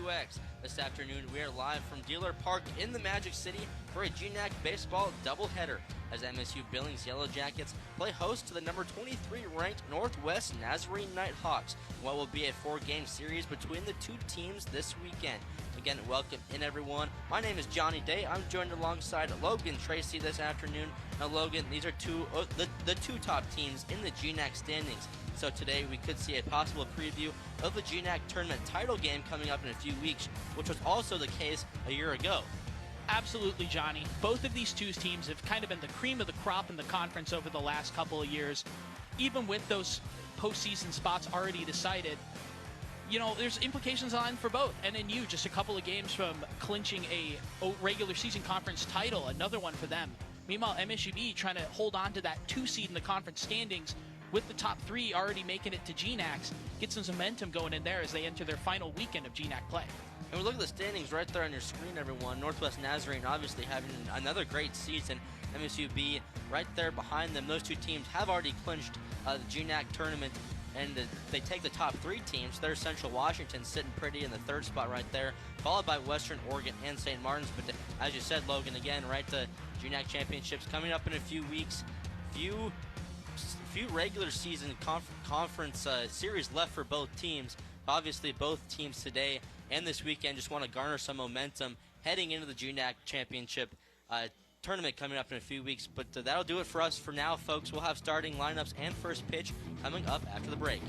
SWX. This afternoon, we are live from Dealer Park in the Magic City for a GNAC baseball doubleheader as MSU-Billings Yellow Jackets play host to the number 23 ranked Northwest Nazarene Nighthawks in what will be a 4-game series between the two teams this weekend. Again, welcome in everyone. My name is Johnny Day. I'm joined alongside Logan Tracy this afternoon. Now Logan, these are the two top teams in the GNAC standings. So today we could see a possible preview of the GNAC tournament title game coming up in a few weeks, which was also the case a year ago. Absolutely, Johnny. Both of these two teams have kind of been the cream of the crop in the conference over the last couple of years. Even with those postseason spots already decided, you know, there's implications on for both. NNU just a couple of games from clinching a regular season conference title, another one for them. Meanwhile, MSU-B trying to hold on to that 2 seed in the conference standings with the top 3 already making it to GNACs, get some momentum going in there as they enter their final weekend of GNAC play. And we look at the standings right there on your screen, everyone. Northwest Nazarene obviously having another great season. MSU-B right there behind them. Those two teams have already clinched the GNAC tournament, and they take the top 3 teams. There's Central Washington sitting pretty in the 3rd spot right there, followed by Western Oregon and St. Martin's. But as you said, Logan, again, right, the GNAC championships coming up in a few weeks. Few regular season conference series left for both teams. Obviously, both teams today and this weekend just want to garner some momentum heading into the GNAC championship tournament coming up in a few weeks. But that'll do it for us for now, folks. We'll have starting lineups and first pitch coming up after the break.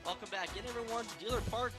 Welcome back in, everyone, to Dealer Park.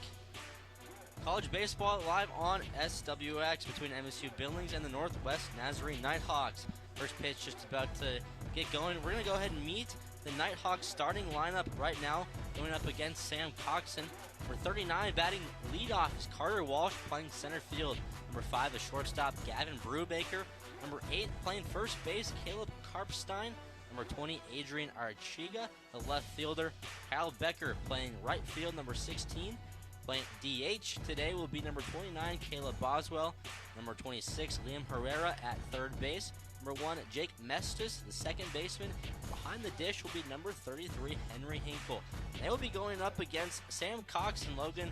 College baseball live on SWX between MSU-Billings and the Northwest Nazarene Nighthawks. First pitch just about to get going. We're going to go ahead and meet the Nighthawks starting lineup right now. going up against Sam Coxon. Number 39 batting leadoff is Carter Walsh, playing center field. Number 5, the shortstop Gavin Brubaker. Number 8, playing first base, Caleb Karpstein. Number 20, Adrian Archiga, the left fielder. Kyle Becker playing right field. Number 16, playing DH today will be number 29, Caleb Boswell. Number 26, Liam Herrera at third base. Number 1, Jake Mestis, the second baseman. Behind the dish will be number 33, Henry Hinkle. They will be going up against Sam Coxon, Logan,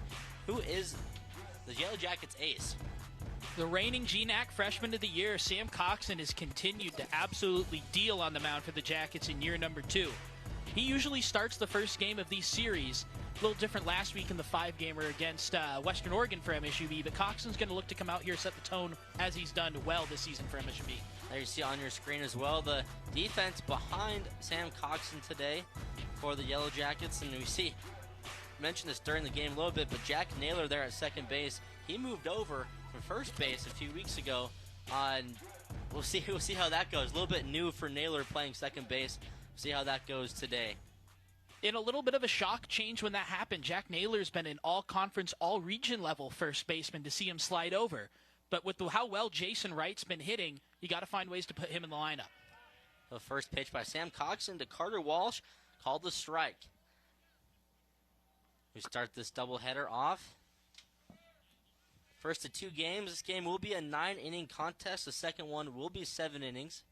who is the Yellow Jackets ace. The reigning GNAC Freshman of the Year, Sam Coxon, has continued to absolutely deal on the mound for the Jackets in year number 2. He usually starts the first game of these series. A little different last week in the 5-gamer against Western Oregon for MSU-B, but Coxon's going to look to come out here, set the tone as he's done well this season for MSU-B. There you see on your screen as well the defense behind Sam Coxon today for the Yellow Jackets. And we see, mentioned this during the game a little bit, but Jack Naylor there at second base, he moved over from first base a few weeks ago. And we'll see how that goes. A little bit new for Naylor playing second base. See how that goes today. In a little bit of a shock change when that happened, Jack Naylor's been an all-conference, all-region level first baseman. To see him slide over. But with how well Jason Wright's been hitting, you got to find ways to put him in the lineup. The first pitch by Sam Coxon to Carter Walsh, called the strike. We start this doubleheader off. First of 2 games, this game will be a 9-inning contest. The second one will be 7 innings.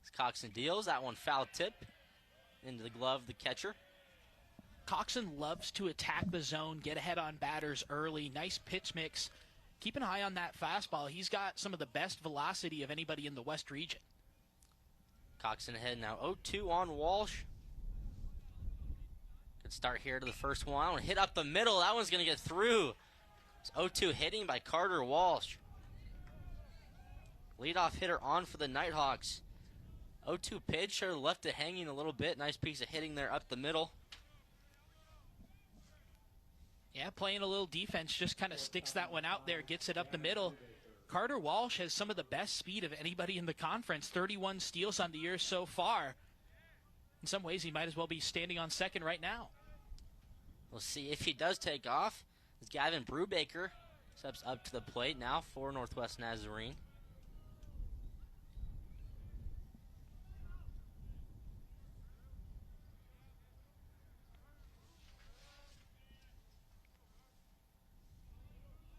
As Coxon deals, that one foul tip into the glove of the catcher. Coxon loves to attack the zone, get ahead on batters early. Nice pitch mix. Keep an eye on that fastball. He's got some of the best velocity of anybody in the West region. Coxon ahead now 0-2 on Walsh. Good start here to the first one. One hit up the middle. That one's going to get through. It's 0-2 hitting by Carter Walsh. Leadoff hitter on for the Nighthawks. 0-2 pitch, left it hanging a little bit. Nice piece of hitting there up the middle. Yeah, playing a little defense, just kind of sticks that one out there, gets it up the middle. Carter Walsh has some of the best speed of anybody in the conference. 31 steals on the year so far. In some ways, he might as well be standing on second right now. We'll see if he does take off. As Gavin Brubaker steps up to the plate now for Northwest Nazarene.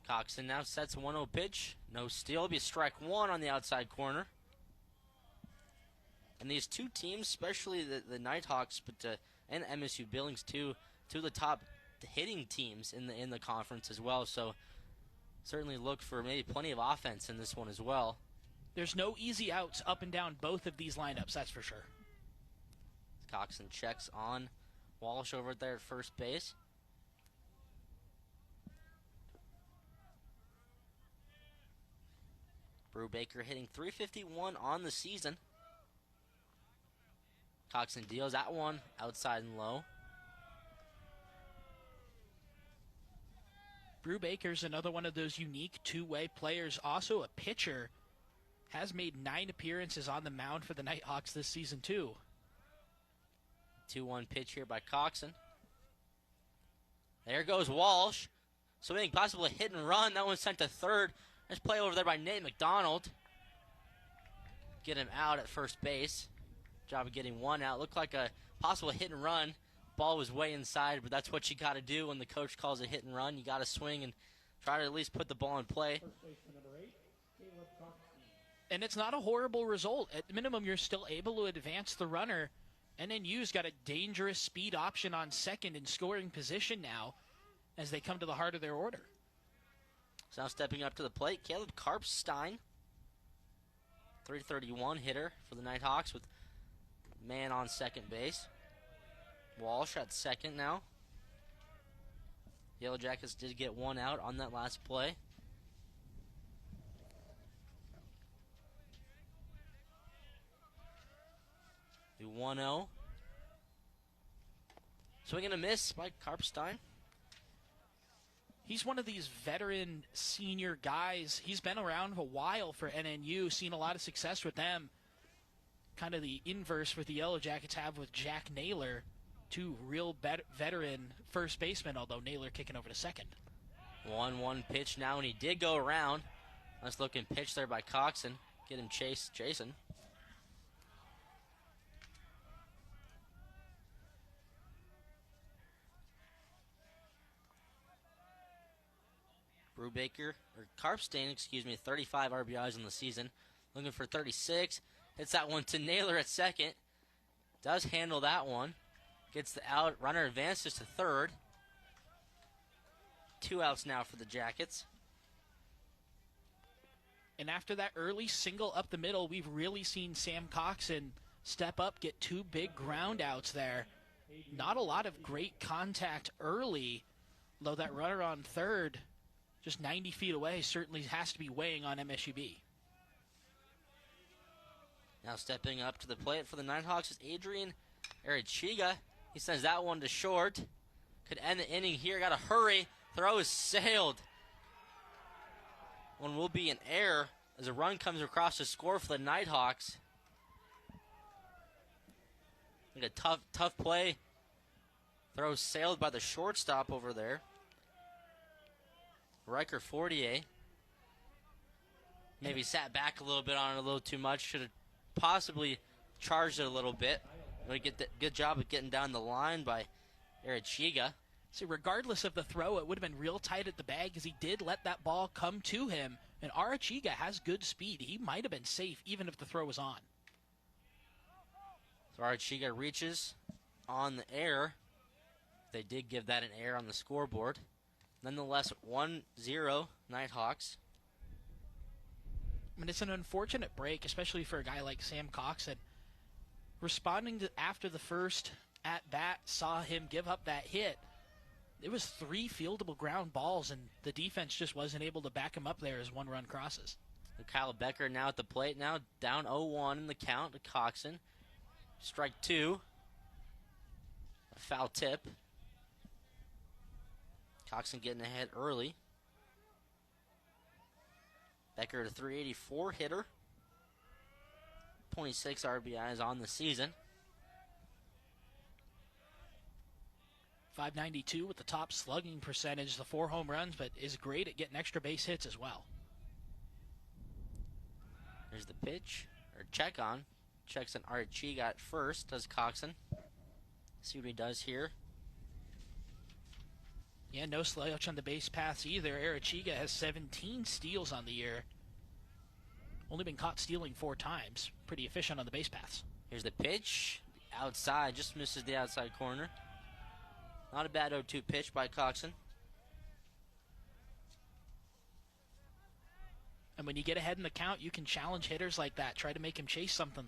Coxon now sets a 1-0 pitch. No steal. It'll be strike 1 on the outside corner. And these two teams, especially the Nighthawks, and MSU-Billings too, two of the top hitting teams in the conference as well. So certainly look for maybe plenty of offense in this one as well. There's no easy outs up and down both of these lineups, that's for sure. Coxon checks on Walsh over there at first base. Brubaker hitting .351 on the season. Coxon deals that one outside and low. Brubaker's another one of those unique two-way players. Also a pitcher. Has made 9 appearances on the mound for the Nighthawks this season too. 2-1 pitch here by Coxon. There goes Walsh. Swinging, possibly a hit and run. That one's sent to third. Nice play over there by Nate McDonald. Get him out at first base. Job of getting one out. Looked like a possible hit and run. Ball was way inside, but that's what you got to do when the coach calls a hit and run. You got to swing and try to at least put the ball in play. And it's not a horrible result. At minimum, you're still able to advance the runner. NNU's got a dangerous speed option on second in scoring position now as they come to the heart of their order. So now stepping up to the plate, Caleb Karpstein. .331 hitter for the Nighthawks with man on second base. Walsh at second now. Yellow Jackets did get one out on that last play. The 1-0. Swing and a miss by Karpstein. He's one of these veteran senior guys. He's been around a while for NNU, seen a lot of success with them. Kind of the inverse what the Yellow Jackets have with Jack Naylor. two real veteran first basemen, although Naylor kicking over to second. 1-1 pitch now, and he did go around. Nice looking pitch there by Coxon. Get him chasing. Carpstain, 35 RBIs in the season. Looking for 36. Hits that one to Naylor at second. Does handle that one. Gets the out. Runner advances to third. 2 outs now for the Jackets. And after that early single up the middle, we've really seen Sam Coxon step up, get 2 big ground outs there. Not a lot of great contact early, though that runner on third, just 90 feet away, certainly has to be weighing on MSU-B. Now stepping up to the plate for the Nighthawks is Adrian Arachiga. He sends that one to short. Could end the inning here. Got to hurry. Throw is sailed. One will be an error as a run comes across the score for the Nighthawks. Like a tough play. Throw sailed by the shortstop over there. Riker Fortier. Maybe sat back a little bit on it a little too much. Should have possibly charged it a little bit. Good job of getting down the line by Arachiga. See, regardless of the throw, it would have been real tight at the bag because he did let that ball come to him. And Arachiga has good speed. He might have been safe even if the throw was on. So Arachiga reaches on the air. They did give that an error on the scoreboard. Nonetheless, 1-0 Nighthawks. I mean, it's an unfortunate break, especially for a guy like Sam Coxon. Responding to after the first at-bat, saw him give up that hit. It was 3 fieldable ground balls, and the defense just wasn't able to back him up there as one run crosses. Kyle Becker now at the plate, now down 0-1 in the count to Coxon. Strike 2. A foul tip. Coxon getting ahead early. Becker, a 384 hitter. 26 RBIs on the season. .592 with the top slugging percentage, the 4 home runs, but is great at getting extra base hits as well. There's the pitch, or check on. Checks on Arachiga at first, does Coxon. See what he does here. Yeah, no slouch on the base paths either. Arachiga has 17 steals on the year. Only been caught stealing 4 times. Pretty efficient on the base paths. Here's the pitch. Outside, just misses the outside corner. Not a bad 0-2 pitch by Coxon. And when you get ahead in the count, you can challenge hitters like that. Try to make him chase something.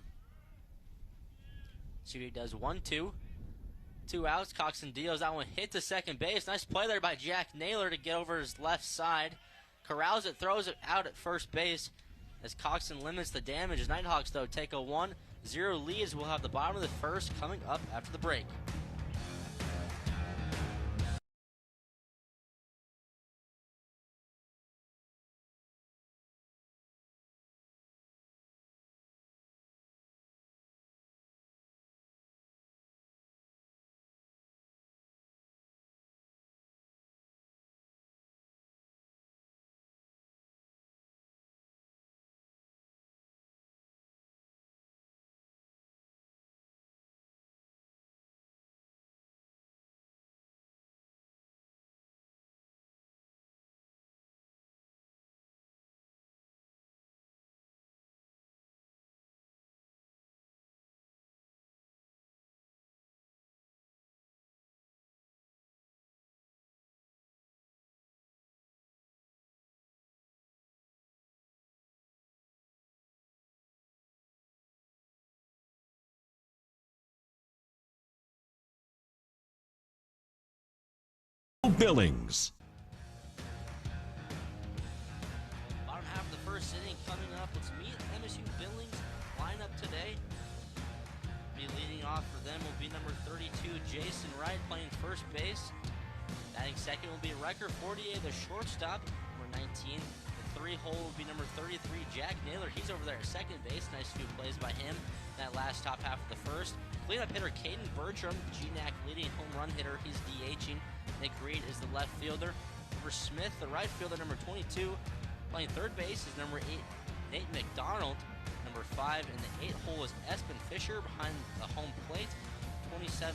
See what he does. 1-2. 2 outs. Coxon deals that one. Hit to second base. Nice play there by Jack Naylor to get over his left side. Corrals it, throws it out at first base as Coxon limits the damage. As Nighthawks, though, take a 1-0 lead as we'll have the bottom of the first coming up after the break. Billings. Bottom half of the first inning coming up. Let's meet MSU-Billings lineup today. Be leading off for them will be number 32, Jason Wright, playing first base. Batting second will be Riker Fortier, the shortstop. Number 19, the 3 hole will be number 33, Jack Naylor. He's over there at second base. Nice few plays by him that last top half of the first. Cleanup hitter Caden Bertram, GNAC leading home run hitter. He's DHing. Nick Reed is the left fielder. Number Smith, the right fielder, number 22. Playing third base is number 8, Nate McDonald. Number 5 in the 8 hole is Espen Fisher behind the home plate. 27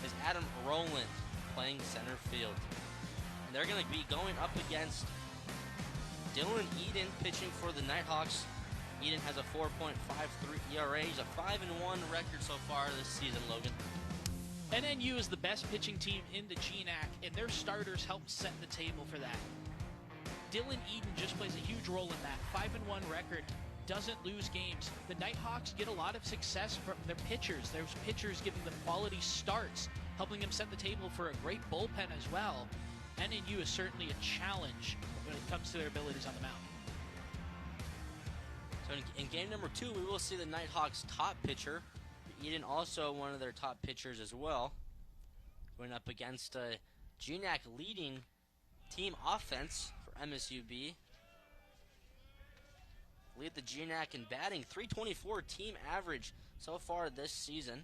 is Adam Rowland playing center field. And they're going to be going up against Dylan Eden pitching for the Nighthawks. Eden has a 4.53 ERA. He's a 5-1 record so far this season, Logan. NNU is the best pitching team in the GNAC, and their starters help set the table for that. Dylan Eden just plays a huge role in that. 5-1 record, doesn't lose games. The Nighthawks get a lot of success from their pitchers. There's pitchers giving them quality starts, helping them set the table for a great bullpen as well. NNU is certainly a challenge when it comes to their abilities on the mound. So in game number 2, we will see the Nighthawks' top pitcher, Eden, also one of their top pitchers as well, going up against a GNAC leading team offense for MSU-B. Lead the GNAC in batting, 324 team average so far this season.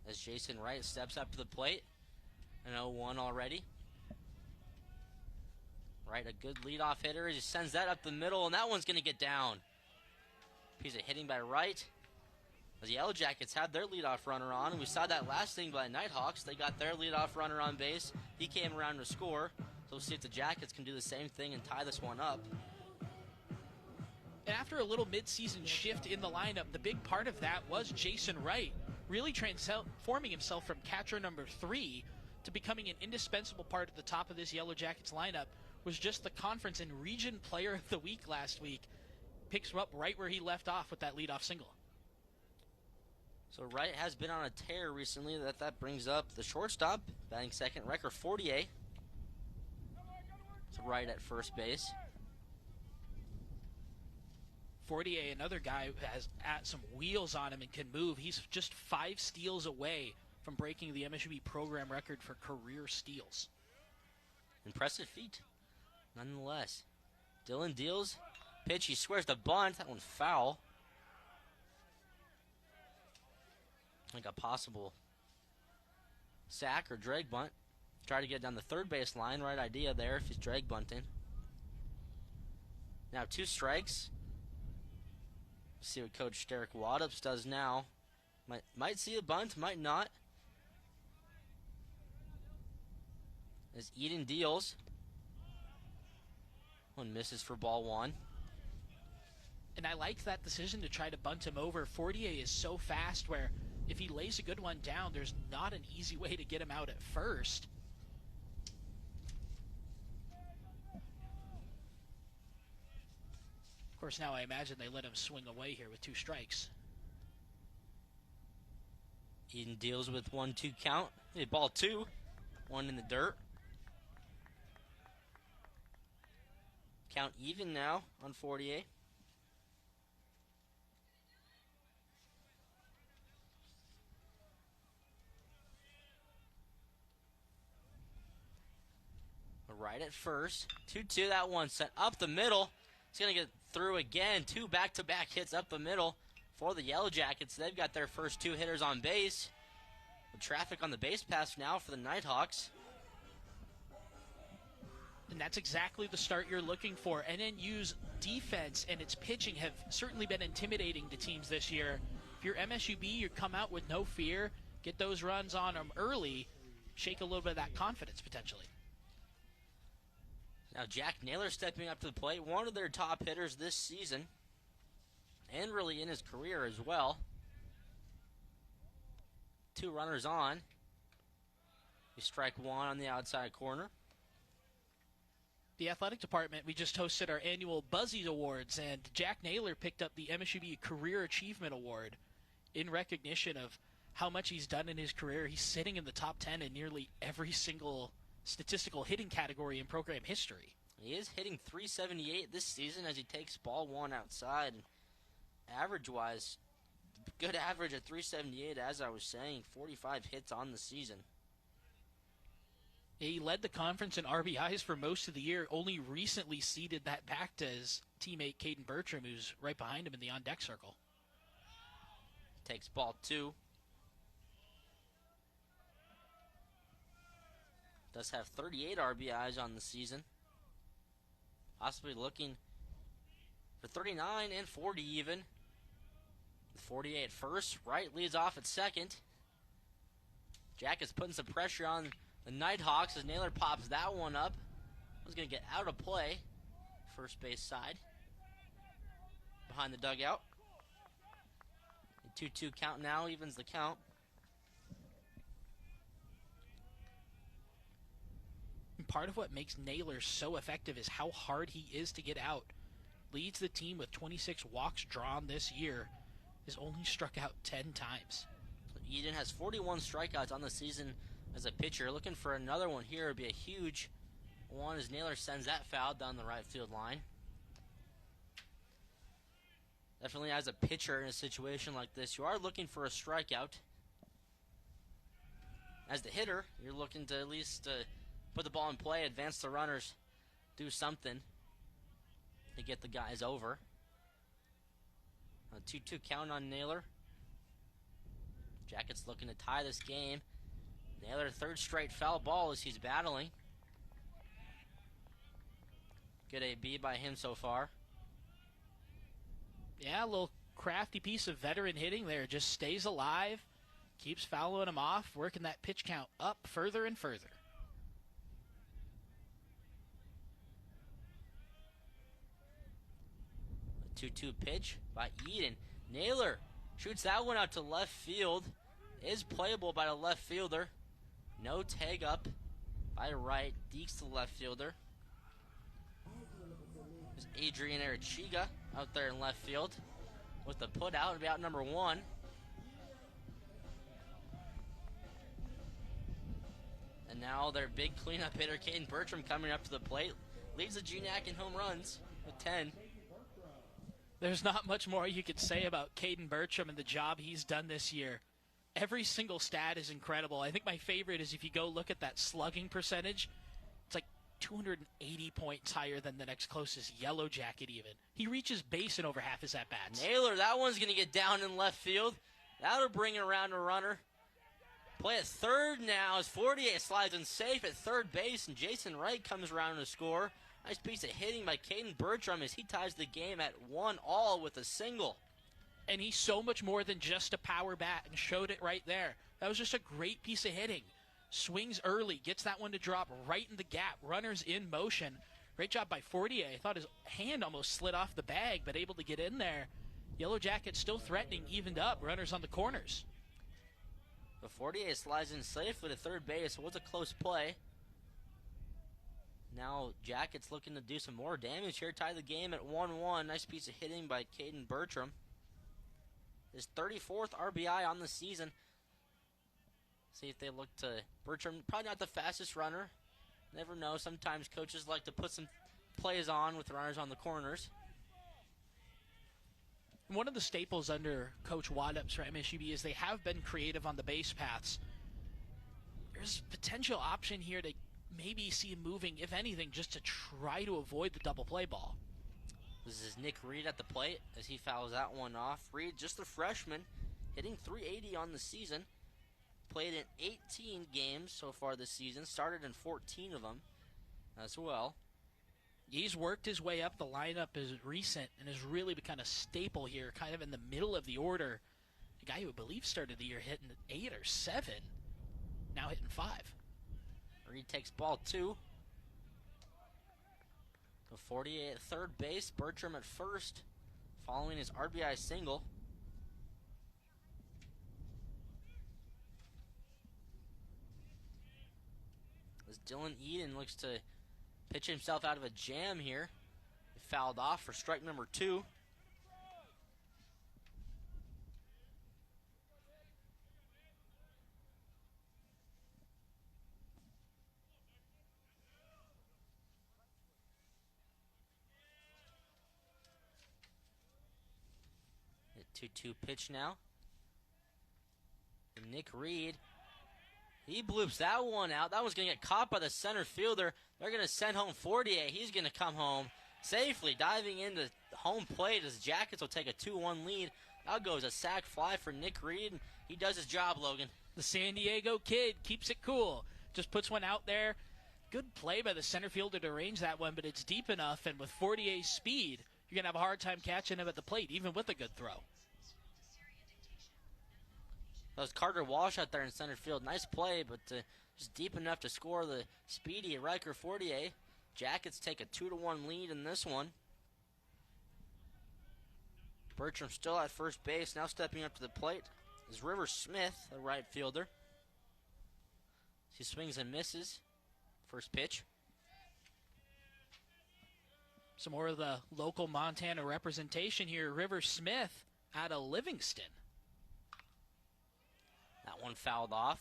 As Jason Wright steps up to the plate, an 0-1 already. Wright, a good leadoff hitter. He sends that up the middle, and that one's going to get down. Piece of hitting by Wright. As the Yellow Jackets had their leadoff runner on, and we saw that last thing by Nighthawks. They got their leadoff runner on base. He came around to score. So we'll see if the Jackets can do the same thing and tie this one up. And after a little midseason shift in the lineup, the big part of that was Jason Wright really transforming himself from catcher number 3 to becoming an indispensable part at the top of this Yellow Jackets lineup. Was just the conference and region player of the week last week. Picks him up right where he left off with that leadoff single. So Wright has been on a tear recently. That brings up the shortstop, batting second, Recker Fortier. So Wright at first base. Fortier, another guy who has some wheels on him and can move. He's just 5 steals away from breaking the MSU program record for career steals. Impressive feat, nonetheless. Dylan deals. Pitch, he squares the bunt. That one's foul. Like a possible sack or drag bunt. Try to get down the third base line. Right idea there if he's drag bunting. Now 2 strikes. See what Coach Derek Waddups does now. Might see a bunt, might not. As Eden deals. One misses for ball 1. And I like that decision to try to bunt him over. Fortier is so fast where if he lays a good one down, there's not an easy way to get him out at first. Of course, now I imagine they let him swing away here with 2 strikes. Eden deals with 1-2 count. Hey, ball 2. 1 in the dirt. Count even now on Fortier. Right at first. 2-2. That one sent up the middle. It's going to get through again. 2 back-to-back hits up the middle for the Yellow Jackets. They've got their first 2 hitters on base. The traffic on the base pass now for the Nighthawks. And that's exactly the start you're looking for. NNU's defense and its pitching have certainly been intimidating to teams this year. If you're MSU-B, you come out with no fear, get those runs on them early, shake a little bit of that confidence potentially. Now Jack Naylor stepping up to the plate, one of their top hitters this season, and really in his career as well. 2 runners on. You strike 1 on the outside corner. The athletic department, we just hosted our annual Buzzies Awards, and Jack Naylor picked up the MSU Career Achievement Award in recognition of how much he's done in his career. He's sitting in the top 10 in nearly every single statistical hitting category in program history. He is hitting .378 this season as he takes ball 1 outside. Average-wise, good average at .378, as I was saying, 45 hits on the season. He led the conference in RBIs for most of the year, only recently ceded that back to his teammate Caden Bertram, who's right behind him in the on-deck circle. Takes ball 2. Does have 38 RBIs on the season. Possibly looking for 39 and 40 even. 48 at first. Wright leads off at second. Jackets putting some pressure on the Nighthawks as Naylor pops that one up. Was going to get out of play. First base side. Behind the dugout. 2-2 count now, evens the count. And part of what makes Naylor so effective is how hard he is to get out. Leads the team with 26 walks drawn this year. Has only struck out 10 times. So Eden has 41 strikeouts on the season as a pitcher. Looking for another one here would be a huge one as Naylor sends that foul down the right field line. Definitely as a pitcher in a situation like this, you are looking for a strikeout. As the hitter, you're looking to at least put the ball in play, advance the runners, do something to get the guys over. A 2-2 count on Naylor. Jackets looking to tie this game. Naylor, third straight foul ball as he's battling. Good AB by him so far. Yeah, a little crafty piece of veteran hitting there. Just stays alive, keeps fouling him off, working that pitch count up further and further. A 2-2 pitch by Eden. Naylor shoots that one out to left field. Is playable by the left fielder. No tag up by Wright. Dekes the left fielder. There's Adrian Arachiga out there in left field with the put out. It'll be out number 1. And now their big cleanup hitter, Caden Bertram, coming up to the plate. Leads the GNAC in home runs with 10. There's not much more you could say about Caden Bertram and the job he's done this year. Every single stat is incredible. I think my favorite is if you go look at that slugging percentage, it's like 280 points higher than the next closest Yellow Jacket even. He reaches base in over half his at-bats. Naylor, that one's going to get down in left field. That'll bring around a runner. Play at third now as 48 slides in safe at third base, and Jason Wright comes around to score. Nice piece of hitting by Caden Bertram as he ties the game at 1-all with a single. And he's so much more than just a power bat, and showed it right there. That was just a great piece of hitting. Swings early, gets that one to drop right in the gap. Runners in motion. Great job by Fortier. I thought his hand almost slid off the bag, but able to get in there. Yellow Jackets still threatening, evened up. Runners on the corners. The Fortier slides in safely to third base. It was a close play. Now Jackets looking to do some more damage here. Tie the game at 1-1. Nice piece of hitting by Caden Bertram. His 34th RBI on the season. See if they look to Bertram. Probably not the fastest runner. Never know. Sometimes coaches like to put some plays on with runners on the corners. One of the staples under Coach Waddups for MSU-B is they have been creative on the base paths. There's potential option here to maybe see him moving, if anything, just to try to avoid the double play ball. This is Nick Reed at the plate as he fouls that one off. Reed, just a freshman, hitting .380 on the season. Played in 18 games so far this season. Started in 14 of them as well. He's worked his way up. The lineup is recent and has really become a staple here, kind of in the middle of the order. A guy who I believe started the year hitting 8 or 7, now hitting 5. Reed takes ball 2. The 48 at third base. Bertram at first, following his RBI single. As Dylan Eden looks to pitch himself out of a jam here. He fouled off for strike number 2. The 2-2 pitch now. And Nick Reed He bloops that one out. That one's going to get caught by the center fielder. They're going to send home Fortier. He's going to come home safely, diving into home plate as Jackets will take a 2-1 lead. Out goes a sac fly for Nick Reed. He does his job, Logan. The San Diego kid keeps it cool. Just puts one out there. Good play by the center fielder to range that one, but it's deep enough, and with Fortier's speed, you're going to have a hard time catching him at the plate, even with a good throw. That was Carter Walsh out there in center field. Nice play, but just deep enough to score the speedy Riker Fortier. Jackets take a 2-1 lead in this one. Bertram still at first base. Now stepping up to the plate is River Smith, the right fielder. He swings and misses. First pitch. Some more of the local Montana representation here. River Smith out of Livingston. That one fouled off.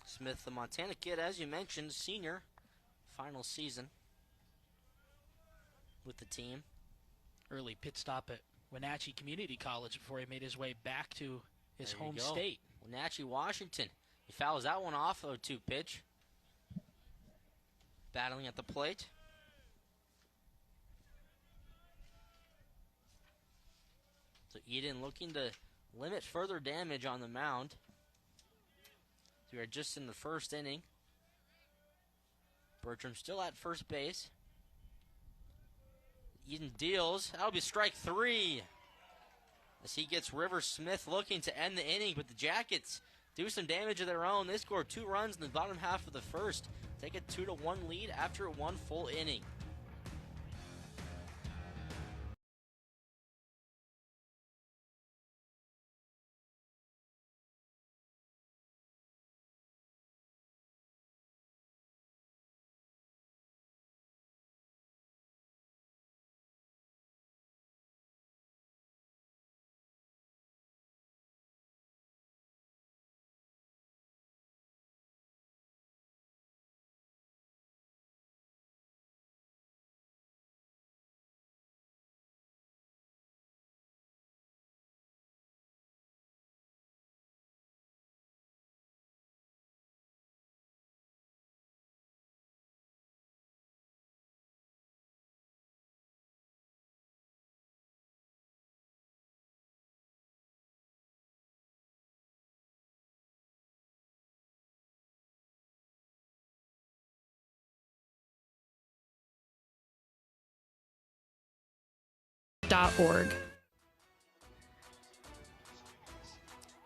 Smith, the Montana kid, as you mentioned, senior, final season with the team. Early pit stop at Wenatchee Community College before he made his way back to his home state. Wenatchee, Washington. He fouls that one off, 0-2 pitch. Battling at the plate. So Eden looking to limit further damage on the mound. We are just in the first inning. Bertram still at first base. Eden deals. That'll be strike 3. As he gets River Smith looking to end the inning, but the Jackets do some damage of their own. They score 2 runs in the bottom half of the first. Take a 2-1 lead after 1 full inning. .org.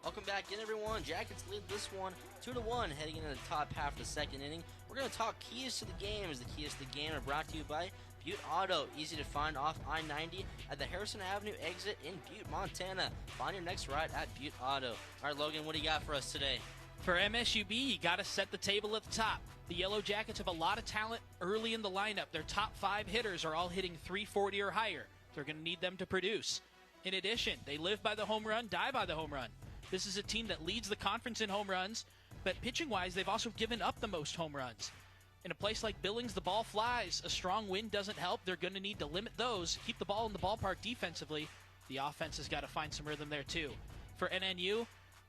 Welcome back in, everyone. Jackets lead this one 2-1 heading into the top half of the second inning. We're going to talk keys to the game, as the keys to the game are brought to you by Butte Auto. Easy to find off I-90 at the Harrison Avenue exit in Butte, Montana. Find your next ride at Butte Auto. All right, Logan, what do you got for us today? For MSUB, you got to set the table at the top. The Yellow Jackets have a lot of talent early in the lineup. Their top 5 hitters are all hitting .340 or higher. They're going to need them to produce. In addition, they live by the home run, die by the home run. This is a team that leads the conference in home runs, but pitching-wise, they've also given up the most home runs. In a place like Billings, the ball flies. A strong wind doesn't help. They're going to need to limit those, keep the ball in the ballpark defensively. The offense has got to find some rhythm there, too. For NNU,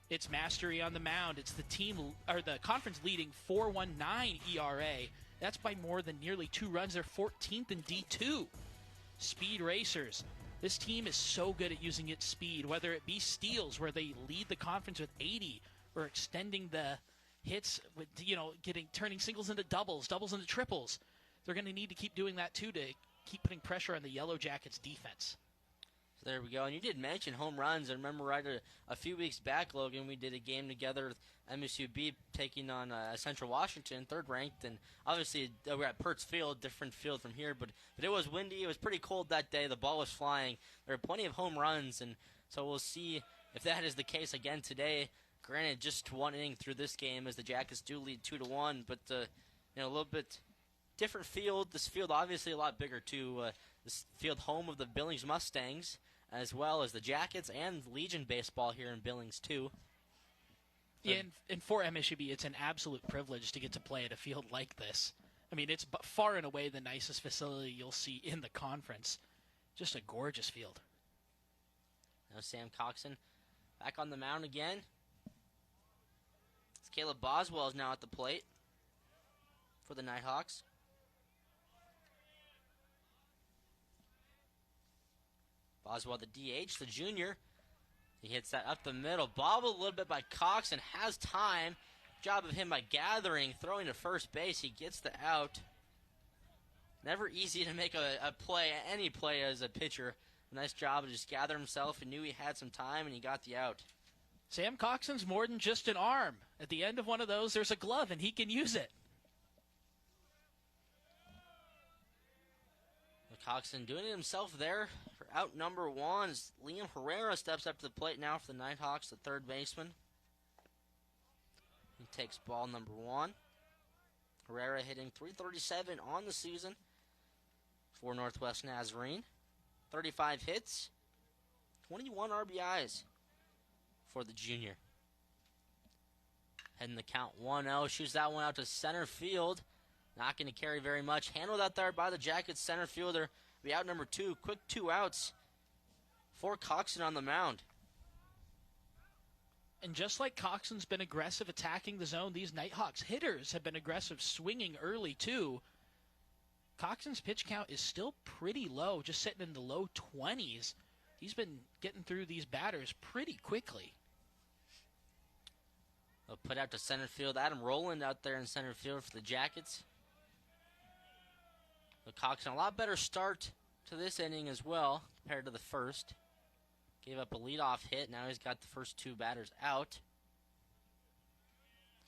it's mastery on the mound. It's the team, or the conference leading 4.19 ERA. That's by more than nearly 2 runs. They're 14th in D2. Speed racers. This team is so good at using its speed, whether it be steals, where they lead the conference with 80, or extending the hits with, turning singles into doubles, doubles into triples. They're going to need to keep doing that, too, to keep putting pressure on the Yellow Jackets defense. So there we go. And you did mention home runs. I remember right a few weeks back, Logan, we did a game together with MSU-B taking on Central Washington, 3rd ranked. And obviously we're at Pertz Field, different field from here. But it was windy. It was pretty cold that day. The ball was flying. There were plenty of home runs. And so we'll see if that is the case again today. Granted, just 1 inning through this game as the Jackets do lead 2-1. But, a little bit different field. This field obviously a lot bigger, too. This field home of the Billings Mustangs, as well as the Jackets and Legion baseball here in Billings, too. So, yeah, and for MSUB, it's an absolute privilege to get to play at a field like this. I mean, it's far and away the nicest facility you'll see in the conference. Just a gorgeous field. Now Sam Coxon back on the mound again. It's Caleb Boswell is now at the plate for the Nighthawks. Boswell, the DH, the junior. He hits that up the middle. Bobbled a little bit by Coxon. Has time. Job of him by gathering, throwing to first base. He gets the out. Never easy to make a play, any play as a pitcher. Nice job to just gather himself and knew he had some time, and he got the out. Sam Coxon's more than just an arm. At the end of one of those, there's a glove, and he can use it. Coxon doing it himself there for out number one. Liam Herrera steps up to the plate now for the Nighthawks, the third baseman. He takes ball number one. Herrera hitting .337 on the season for Northwest Nazarene. 35 hits, 21 RBIs for the junior. Heading the count 1-0. Shoots that one out to center field. Not going to carry very much. Handled out there by the Jackets center fielder. Be out number two. Quick 2 outs for Coxon on the mound. And just like Coxon's been aggressive attacking the zone, these Nighthawks hitters have been aggressive swinging early too. Coxon's pitch count is still pretty low, just sitting in the low 20s. He's been getting through these batters pretty quickly. They'll put out to center field. Adam Rowland out there in center field for the Jackets. Coxon, a lot better start to this inning as well compared to the first. Gave up a leadoff hit. Now he's got the first 2 batters out.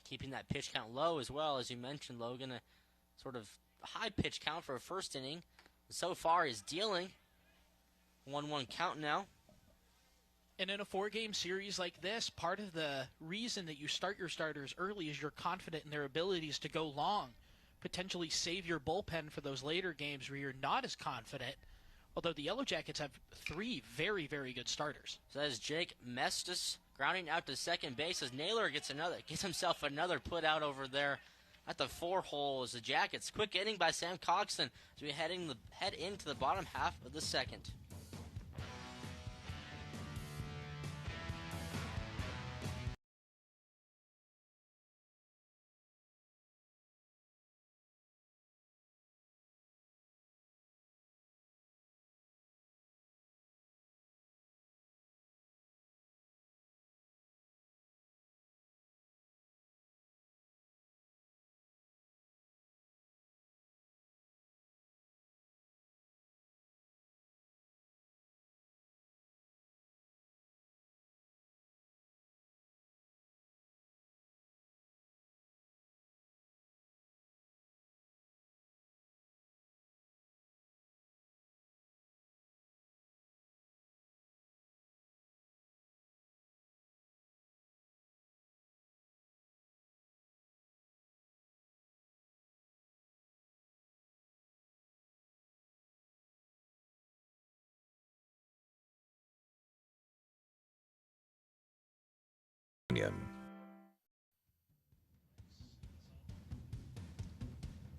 Keeping that pitch count low as well, as you mentioned, Logan. A sort of high pitch count for a first inning. So far he's dealing. 1-1 count now. And in a 4-game series like this, part of the reason that you start your starters early is you're confident in their abilities to go long. Potentially save your bullpen for those later games where you're not as confident. Although the Yellow Jackets have 3 very, very good starters. So that is Jake Mestis grounding out to second base as Naylor gets himself another put out over there at the 4-hole as the Jackets. Quick inning by Sam Coxon as we head into the bottom half of the second.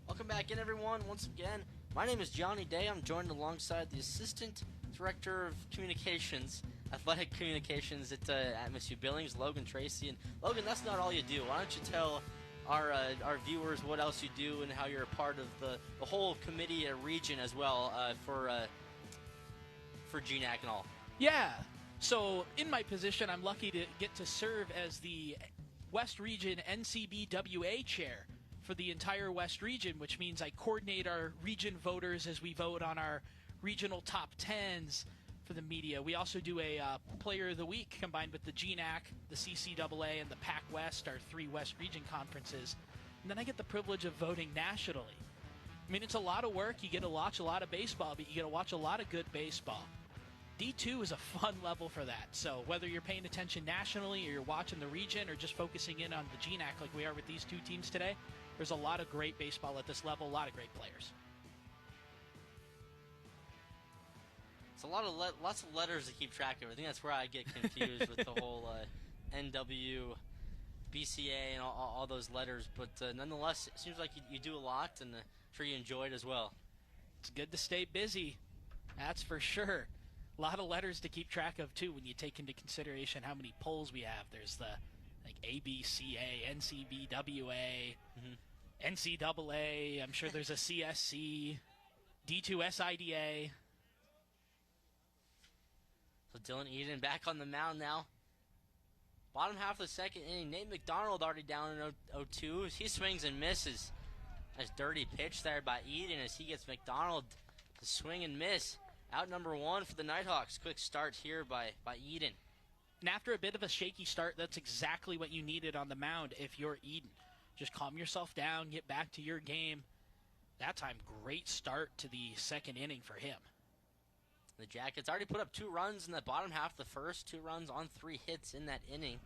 Welcome back in, everyone. Once again, my name is Johnny Day. I'm joined alongside the Assistant Director of Communications, Athletic Communications at MSU-Billings, Logan Tracy. And Logan, that's not all you do. Why don't you tell our viewers what else you do and how you're a part of the whole committee region as well for GNAC and all. Yeah. So in my position, I'm lucky to get to serve as the West Region NCBWA chair for the entire West Region, which means I coordinate our region voters as we vote on our regional top 10s for the media. We also do a Player of the Week combined with the GNAC, the CCAA, and the PAC West, our 3 West Region conferences. And then I get the privilege of voting nationally. I mean, it's a lot of work. You get to watch a lot of baseball, but you get to watch a lot of good baseball. D2 is a fun level for that. So whether you're paying attention nationally or you're watching the region or just focusing in on the GNAC like we are with these 2 teams today, there's a lot of great baseball at this level, a lot of great players. It's a lot of lots of letters to keep track of. I think that's where I get confused with the whole NW, BCA, and all those letters. But nonetheless, it seems like you do a lot, and I'm sure you enjoy it as well. It's good to stay busy, that's for sure. A lot of letters to keep track of, too, when you take into consideration how many polls we have. There's the ABCA, NCBWA, NCAA. I'm sure there's a CSC, D2SIDA. So Dylan Eden back on the mound now. Bottom half of the second inning, Nate McDonald already down in 0-2. He swings and misses. Nice dirty pitch there by Eden as he gets McDonald to swing and miss. Out number one for the Nighthawks. Quick start here by Eden. And after a bit of a shaky start, that's exactly what you needed on the mound if you're Eden. Just calm yourself down, get back to your game. That time, great start to the second inning for him. The Jackets already put up 2 runs in the bottom half of the first. 2 runs on 3 hits in that inning.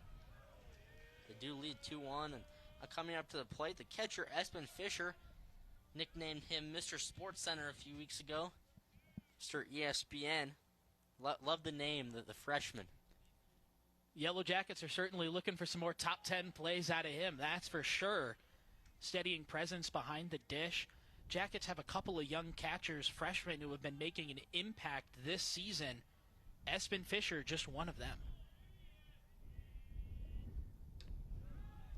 They do lead 2-1. And coming up to the plate, the catcher, Espen Fisher, nicknamed him Mr. SportsCenter a few weeks ago. Mr. ESPN. Love the name, the freshman. Yellow Jackets are certainly looking for some more top 10 plays out of him, that's for sure. Steadying presence behind the dish. Jackets have a couple of young catchers, freshmen, who have been making an impact this season. Espen Fisher, just one of them.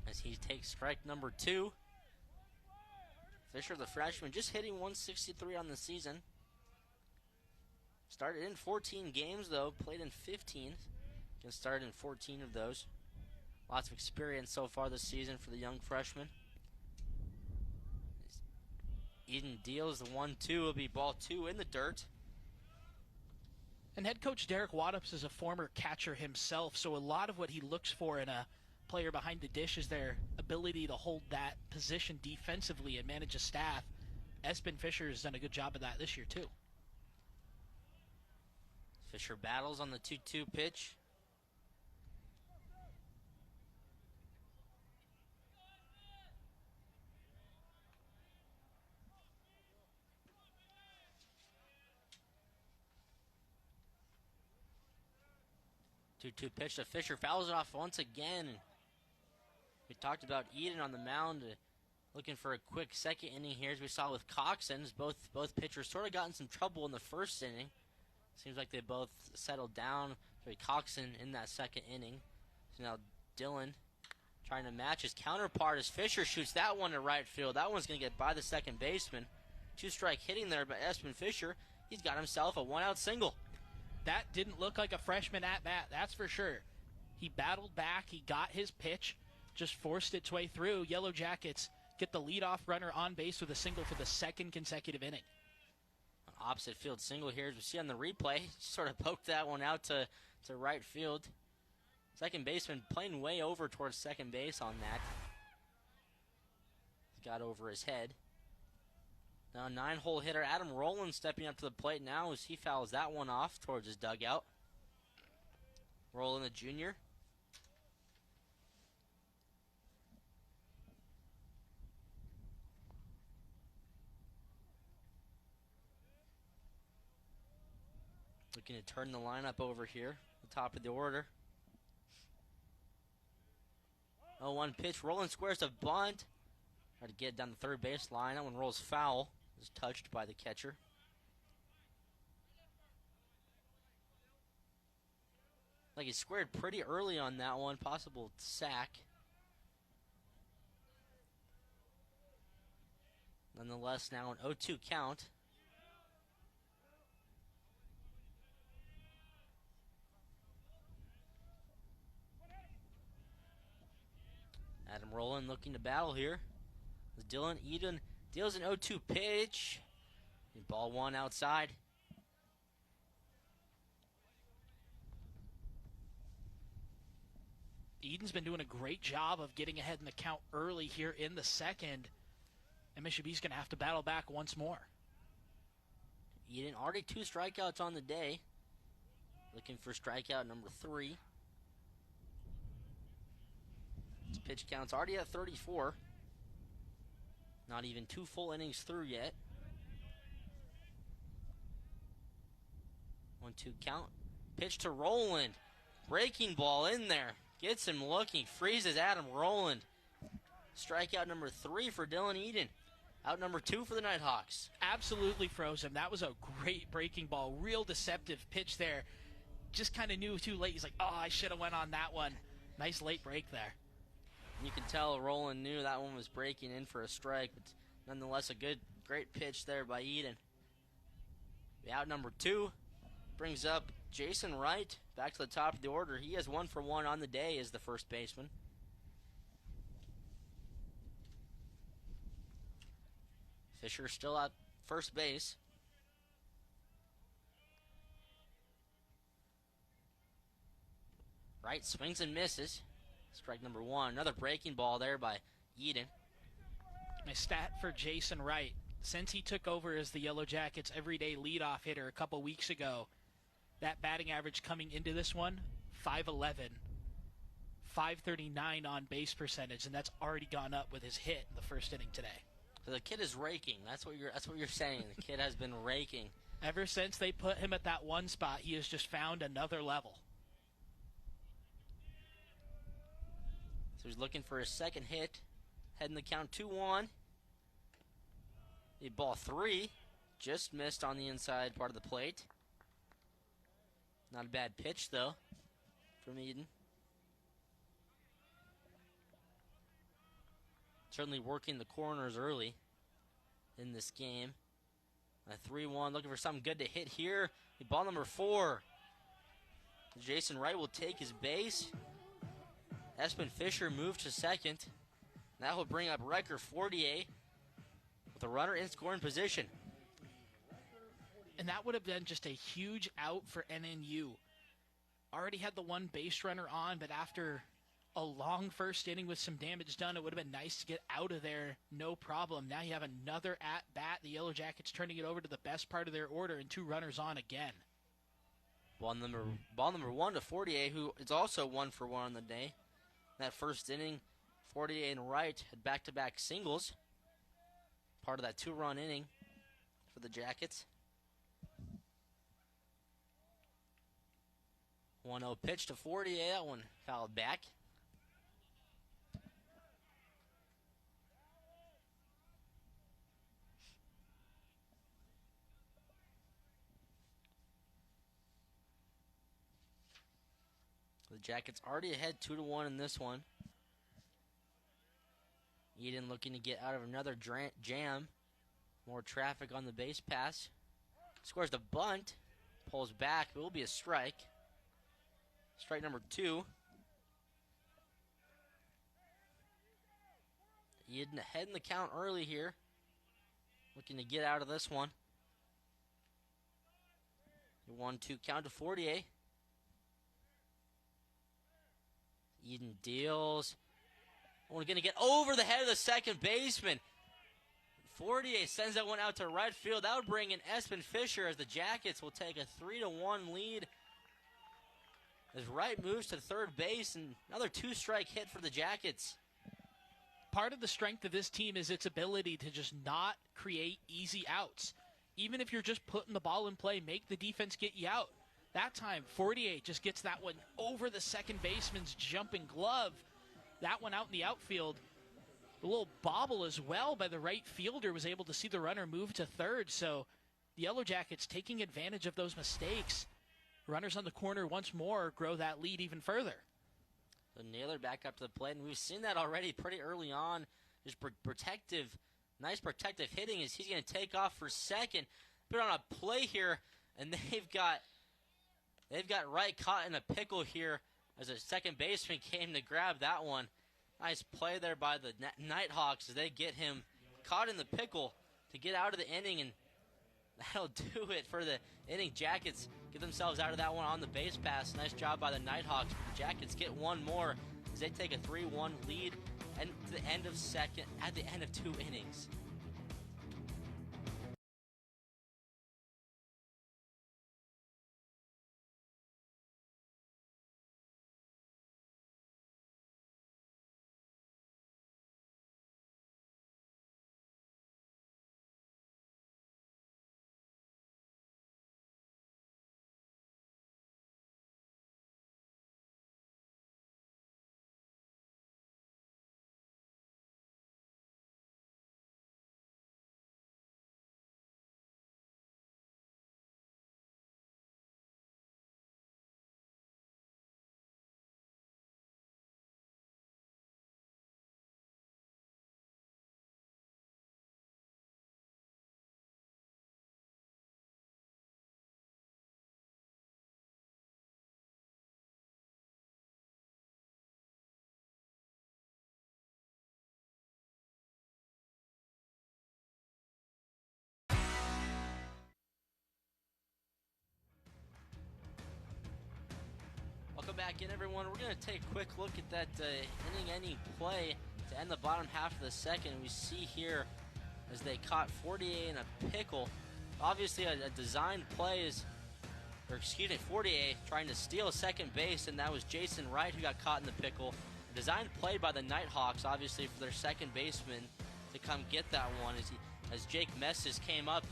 As he takes strike number 2. Fisher, the freshman, just hitting 163 on the season. Started in 14 games, though. Played in 15. Can start in 14 of those. Lots of experience so far this season for the young freshman. Eden deals the 1-2. Will be ball 2 in the dirt. And head coach Derek Waddups is a former catcher himself, so a lot of what he looks for in a player behind the dish is their ability to hold that position defensively and manage a staff. Espen Fisher has done a good job of that this year, too. Fisher battles on the 2-2 pitch. Two-two pitch to Fisher, fouls it off once again. We talked about Eden on the mound, looking for a quick second inning here, as we saw with Coxon. Both pitchers sort of got in some trouble in the first inning. Seems like they both settled down. Coxon in that second inning. So now Dylan trying to match his counterpart as Fisher shoots that one to right field. That one's going to get by the second baseman. 2-strike hitting there by Espen Fisher. He's got himself a 1-out single. That didn't look like a freshman at-bat, that's for sure. He battled back, he got his pitch, just forced its way through. Yellow Jackets get the leadoff runner on base with a single for the second consecutive inning. An opposite field single here, as we see on the replay. Sort of poked that one out to right field. Second baseman playing way over towards second base on that. Got over his head. Now 9-hole hitter Adam Rowland stepping up to the plate now as he fouls that one off towards his dugout. Rowland, the junior. Looking to turn the lineup over here, the top of the order. 0-1 pitch. Rowland squares a bunt. Try to get it down the third base line. That one rolls foul. Is touched by the catcher. Like he squared pretty early on that one. Possible sack. Nonetheless, now an 0-2 count. Adam Rowland looking to battle here. As Dylan Eden deals an 0-2 pitch. And ball 1 outside. Eden's been doing a great job of getting ahead in the count early here in the second. MSU-B's going to have to battle back once more. Eden already 2 strikeouts on the day. Looking for strikeout number 3. His pitch count's already at 34. Not even 2 full innings through yet. 1-2 count. Pitch to Rowland. Breaking ball in there. Gets him looking. Freezes Adam Rowland. Strikeout number 3 for Dylan Eden. Out number 2 for the Nighthawks. Absolutely froze him. That was a great breaking ball. Real deceptive pitch there. Just kind of knew too late. He's like, oh, I should have went on that one. Nice late break there. You can tell Roland knew that one was breaking in for a strike, but nonetheless a great pitch there by Eden. Out number 2 brings up Jason Wright back to the top of the order. He has 1 for 1 on the day as the first baseman. Fisher still at first base. Wright swings and misses. Strike number 1. Another breaking ball there by Eden. My stat for Jason Wright. Since he took over as the Yellow Jackets' everyday leadoff hitter a couple weeks ago, that batting average coming into this one, 511, 539 on base percentage, and that's already gone up with his hit in the first inning today. So the kid is raking. That's what you're saying. The kid has been raking. Ever since they put him at that one spot, he has just found another level. So he's looking for his second hit. Heading the count 2-1. Ball 3. Just missed on the inside part of the plate. Not a bad pitch, though, from Eden. Certainly working the corners early in this game. A 3-1, looking for something good to hit here. Ball number 4. Jason Wright will take his base. Espen Fisher moved to second. That will bring up Riker Fortier with a runner in scoring position. And that would have been just a huge out for NNU. Already had the one base runner on, but after a long first inning with some damage done, it would have been nice to get out of there, no problem. Now you have another at-bat. The Yellow Jackets turning it over to the best part of their order, and 2 runners on again. Ball number 1 to Fortier, who is also 1 for 1 on the day. That first inning, Fortier and Wright had back-to-back singles. Part of that 2-run inning for the Jackets. 1-0 pitch to Fortier. That one fouled back. The Jackets already ahead 2-1 in this one. Eden looking to get out of another jam. More traffic on the base pass. Scores the bunt. Pulls back. It will be a strike. Strike number 2. Eden ahead in the count early here. Looking to get out of this one. 1-2 count to Fortier. Eden deals. We're going to get over the head of the second baseman. Fortier sends that one out to right field. That would bring in Espen Fisher as the Jackets will take a 3-1 lead. As Wright moves to third base, and another 2-strike hit for the Jackets. Part of the strength of this team is its ability to just not create easy outs. Even if you're just putting the ball in play, make the defense get you out. That time, Fortier just gets that one over the second baseman's jumping glove. That one out in the outfield. A little bobble as well by the right fielder was able to see the runner move to third. So the Yellow Jackets taking advantage of those mistakes. Runners on the corner once more grow that lead even further. The Naylor back up to the plate, and we've seen that already pretty early on. Just nice protective hitting as he's going to take off for second. Put on a play here, and they've got Wright caught in a pickle here as a second baseman came to grab that one. Nice play there by the Nighthawks as they get him caught in the pickle to get out of the inning, and that'll do it for the inning. Jackets get themselves out of that one on the base pass. Nice job by the Nighthawks. The Jackets get one more as they take a 3-1 lead and to the end of second at the end of 2 innings. back in, everyone. We're going to take a quick look at that inning-ending play to end the bottom half of the second. We see here as they caught 48 in a pickle. Obviously, a designed play is, or excuse me, 48 trying to steal second base, and that was Jason Wright who got caught in the pickle. A designed play by the Nighthawks, obviously, for their second baseman to come get that one as Jake Messes came up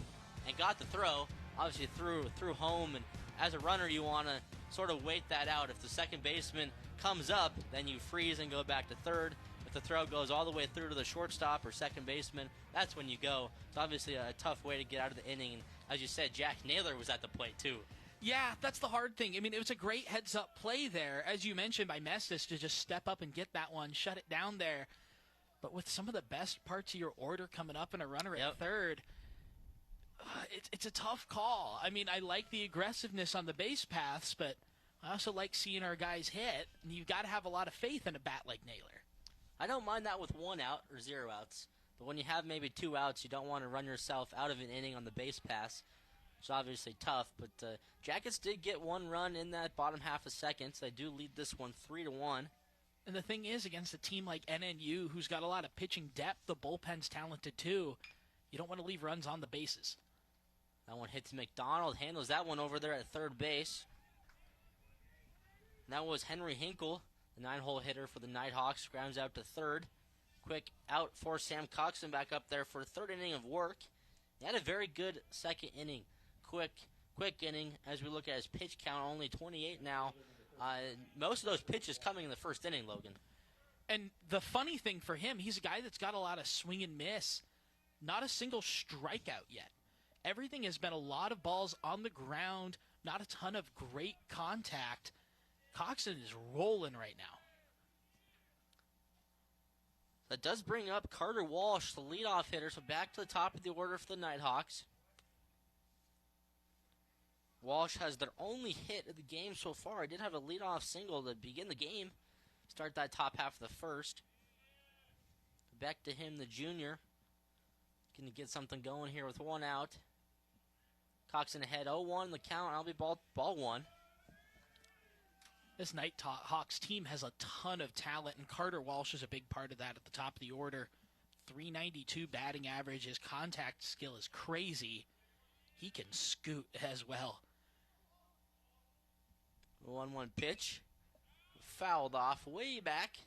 and got the throw. Obviously, threw home, and as a runner, you want to sort of wait that out. If the second baseman comes up, then you freeze and go back to third. If the throw goes all the way through to the shortstop or second baseman, that's when you go. It's obviously a tough way to get out of the inning. And as you said, Jack Naylor was at the plate too. Yeah, that's the hard thing. I mean, it was a great heads-up play there, as you mentioned, by Mestis to just step up and get that one, shut it down there. But with some of the best parts of your order coming up and a runner at third, it's a tough call. I mean, I like the aggressiveness on the base paths, but I also like seeing our guys hit, and you've got to have a lot of faith in a bat like Naylor. I don't mind that with 1 out or 0 outs, but when you have maybe 2 outs, you don't want to run yourself out of an inning on the base pass. It's obviously tough, but Jackets did get 1 run in that bottom half of seconds. They do lead this one 3-1. And the thing is, against a team like NNU, who's got a lot of pitching depth, the bullpen's talented too, you don't want to leave runs on the bases. That one hits McDonald, handles that one over there at third base. And that was Henry Hinkle, the 9-hole hitter for the Nighthawks, grounds out to third. Quick out for Sam Coxon back up there for a third inning of work. He had a very good second inning. Quick inning as we look at his pitch count, only 28 now. Most of those pitches coming in the first inning, Logan. And the funny thing for him, he's a guy that's got a lot of swing and miss. Not a single strikeout yet. Everything has been a lot of balls on the ground, not a ton of great contact. Coxon is rolling right now. That does bring up Carter Walsh, the leadoff hitter, so back to the top of the order for the Nighthawks. Walsh has their only hit of the game so far. He did have a leadoff single to begin the game. Start that top half of the first. Back to him, the junior. Going to get something going here with 1 out. Coxon ahead 0-1 the count. I'll be ball 1. This Nighthawks team has a ton of talent, and Carter Walsh is a big part of that at the top of the order. 392 batting average. His contact skill is crazy. He can scoot as well. 1-1 pitch. Fouled off way back.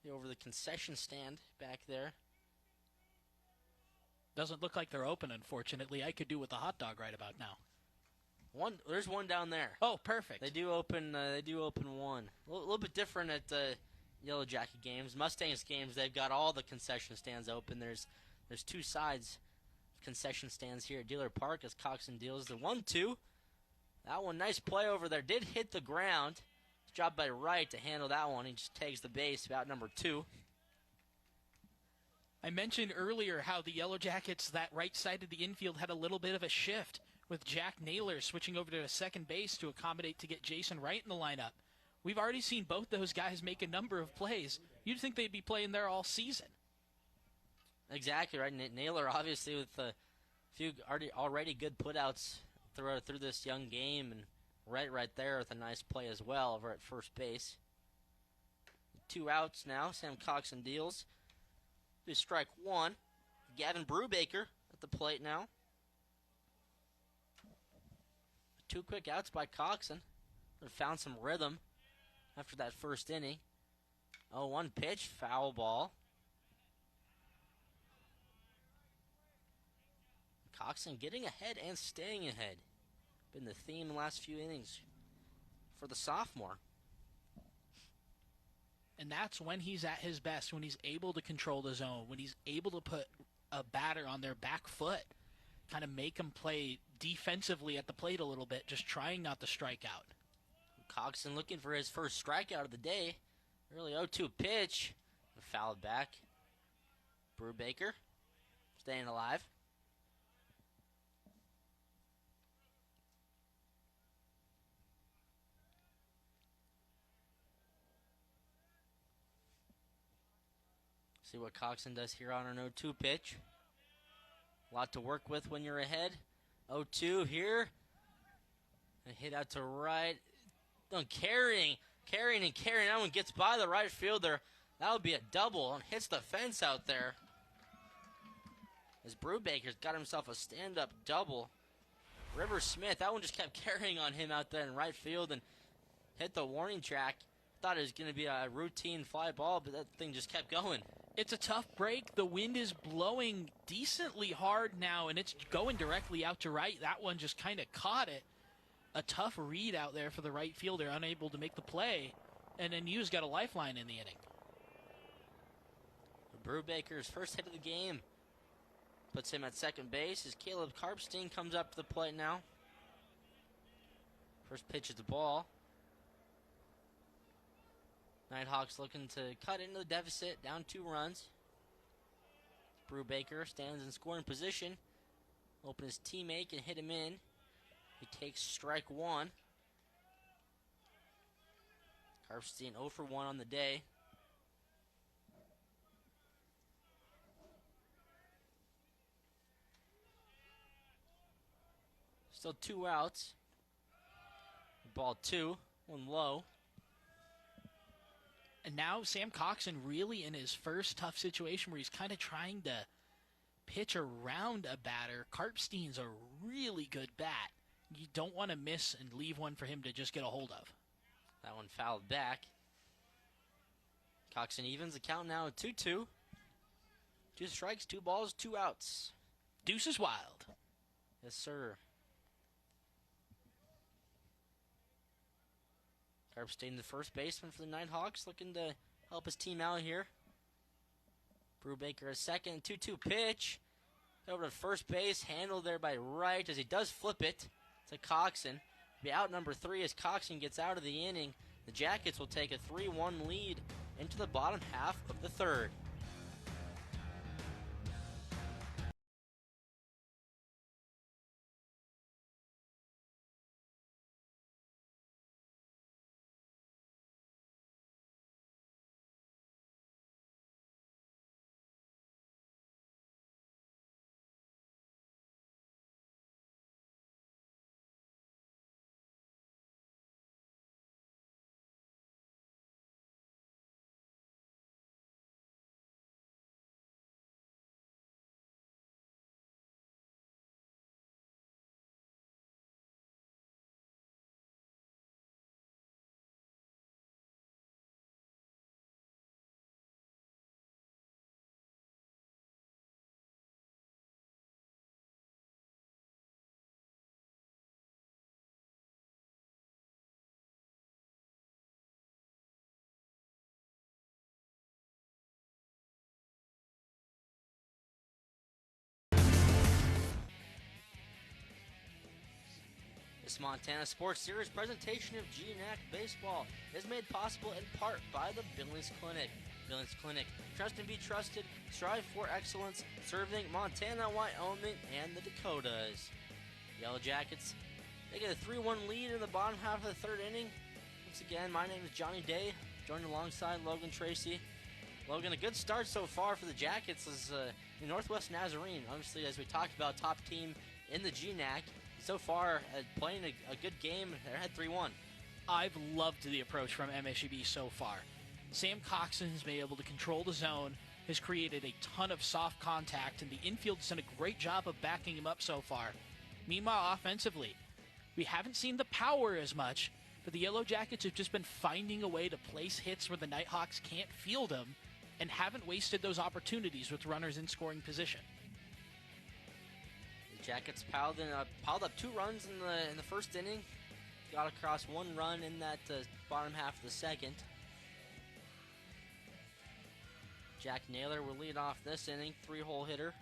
Over the concession stand back there. Doesn't look like they're open, unfortunately. I could do with a hot dog right about now. There's one down there. Oh, perfect. They do open one. A little bit different at Yellow Jacket games. Mustangs games, they've got all the concession stands open. There's 2 sides of concession stands here at Dealer Park as Coxon deals the 1-2. That one, nice play over there. Did hit the ground. Job by Wright to handle that one. He just tags the base about number 2. I mentioned earlier how the Yellow Jackets, that right side of the infield, had a little bit of a shift with Jack Naylor switching over to second base to accommodate to get Jason Wright in the lineup. We've already seen both those guys make a number of plays. You'd think they'd be playing there all season. Exactly right. Naylor, obviously, with a few already good putouts through this young game, and right there with a nice play as well over at first base. 2 outs now. Sam Coxon deals. Do strike 1. Gavin Brubaker at the plate now. 2 quick outs by Coxon. Found some rhythm after that first inning. 0-1 pitch, foul ball. Coxon getting ahead and staying ahead. Been the theme in the last few innings for the sophomore. And that's when he's at his best, when he's able to control the zone, when he's able to put a batter on their back foot, kind of make them play defensively at the plate a little bit, just trying not to strike out. Coxon looking for his first strikeout of the day. Early 0-2 pitch. Fouled back. Brubaker staying alive. See what Coxon does here on an 0-2 pitch. A lot to work with when you're ahead. 0-2 here. And hit out to right. Carrying. That one gets by the right fielder. That would be a double and hits the fence out there. As Brubaker's got himself a stand-up double. River Smith, that one just kept carrying on him out there in right field and hit the warning track. Thought it was going to be a routine fly ball, but that thing just kept going. It's a tough break. The wind is blowing decently hard now, and it's going directly out to right. That one just kind of caught it. A tough read out there for the right fielder, unable to make the play. And then Hughes got a lifeline in the inning. Brubaker's first hit of the game puts him at second base as Caleb Karpstein comes up to the plate now. First pitch is the ball. Nighthawks looking to cut into the deficit, down 2 runs. Brubaker stands in scoring position. Open his teammate and hit him in. He takes strike 1. Karpstein 0 for 1 on the day. Still 2 outs. Ball 2, 1 low. And now Sam Coxon really in his first tough situation where he's kind of trying to pitch around a batter. Karpstein's a really good bat. You don't want to miss and leave one for him to just get a hold of. That one fouled back. Coxon evens the count now at 2-2. 2 strikes, 2 balls, 2 outs. Deuce is wild. Yes, sir. Karpstein, the first baseman for the Nighthawks, looking to help his team out here. Brubaker a second, 2-2 pitch. Over to first base, handled there by Wright as he does flip it to Coxon. Be out number 3 as Coxon gets out of the inning. The Jackets will take a 3-1 lead into the bottom half of the 3rd. This Montana Sports Series presentation of GNAC Baseball is made possible in part by the Billings Clinic. Billings Clinic, trust and be trusted, strive for excellence, serving Montana, Wyoming, and the Dakotas. Yellow Jackets, they get a 3-1 lead in the bottom half of the 3rd inning. Once again, my name is Johnny Day, joined alongside Logan Tracy. Logan, a good start so far for the Jackets is the Northwest Nazarene. Obviously, as we talked about, top team in the GNAC. So far, playing a good game, they're ahead 3-1. I've loved the approach from MSU-B so far. Sam Coxon has been able to control the zone, has created a ton of soft contact, and the infield's done a great job of backing him up so far. Meanwhile, offensively, we haven't seen the power as much, but the Yellow Jackets have just been finding a way to place hits where the Nighthawks can't field them and haven't wasted those opportunities with runners in scoring position. Jackets piled up 2 runs in the first inning. Got across 1 run in that bottom half of the 2nd. Jack Naylor will lead off this inning, 3-hole hitter.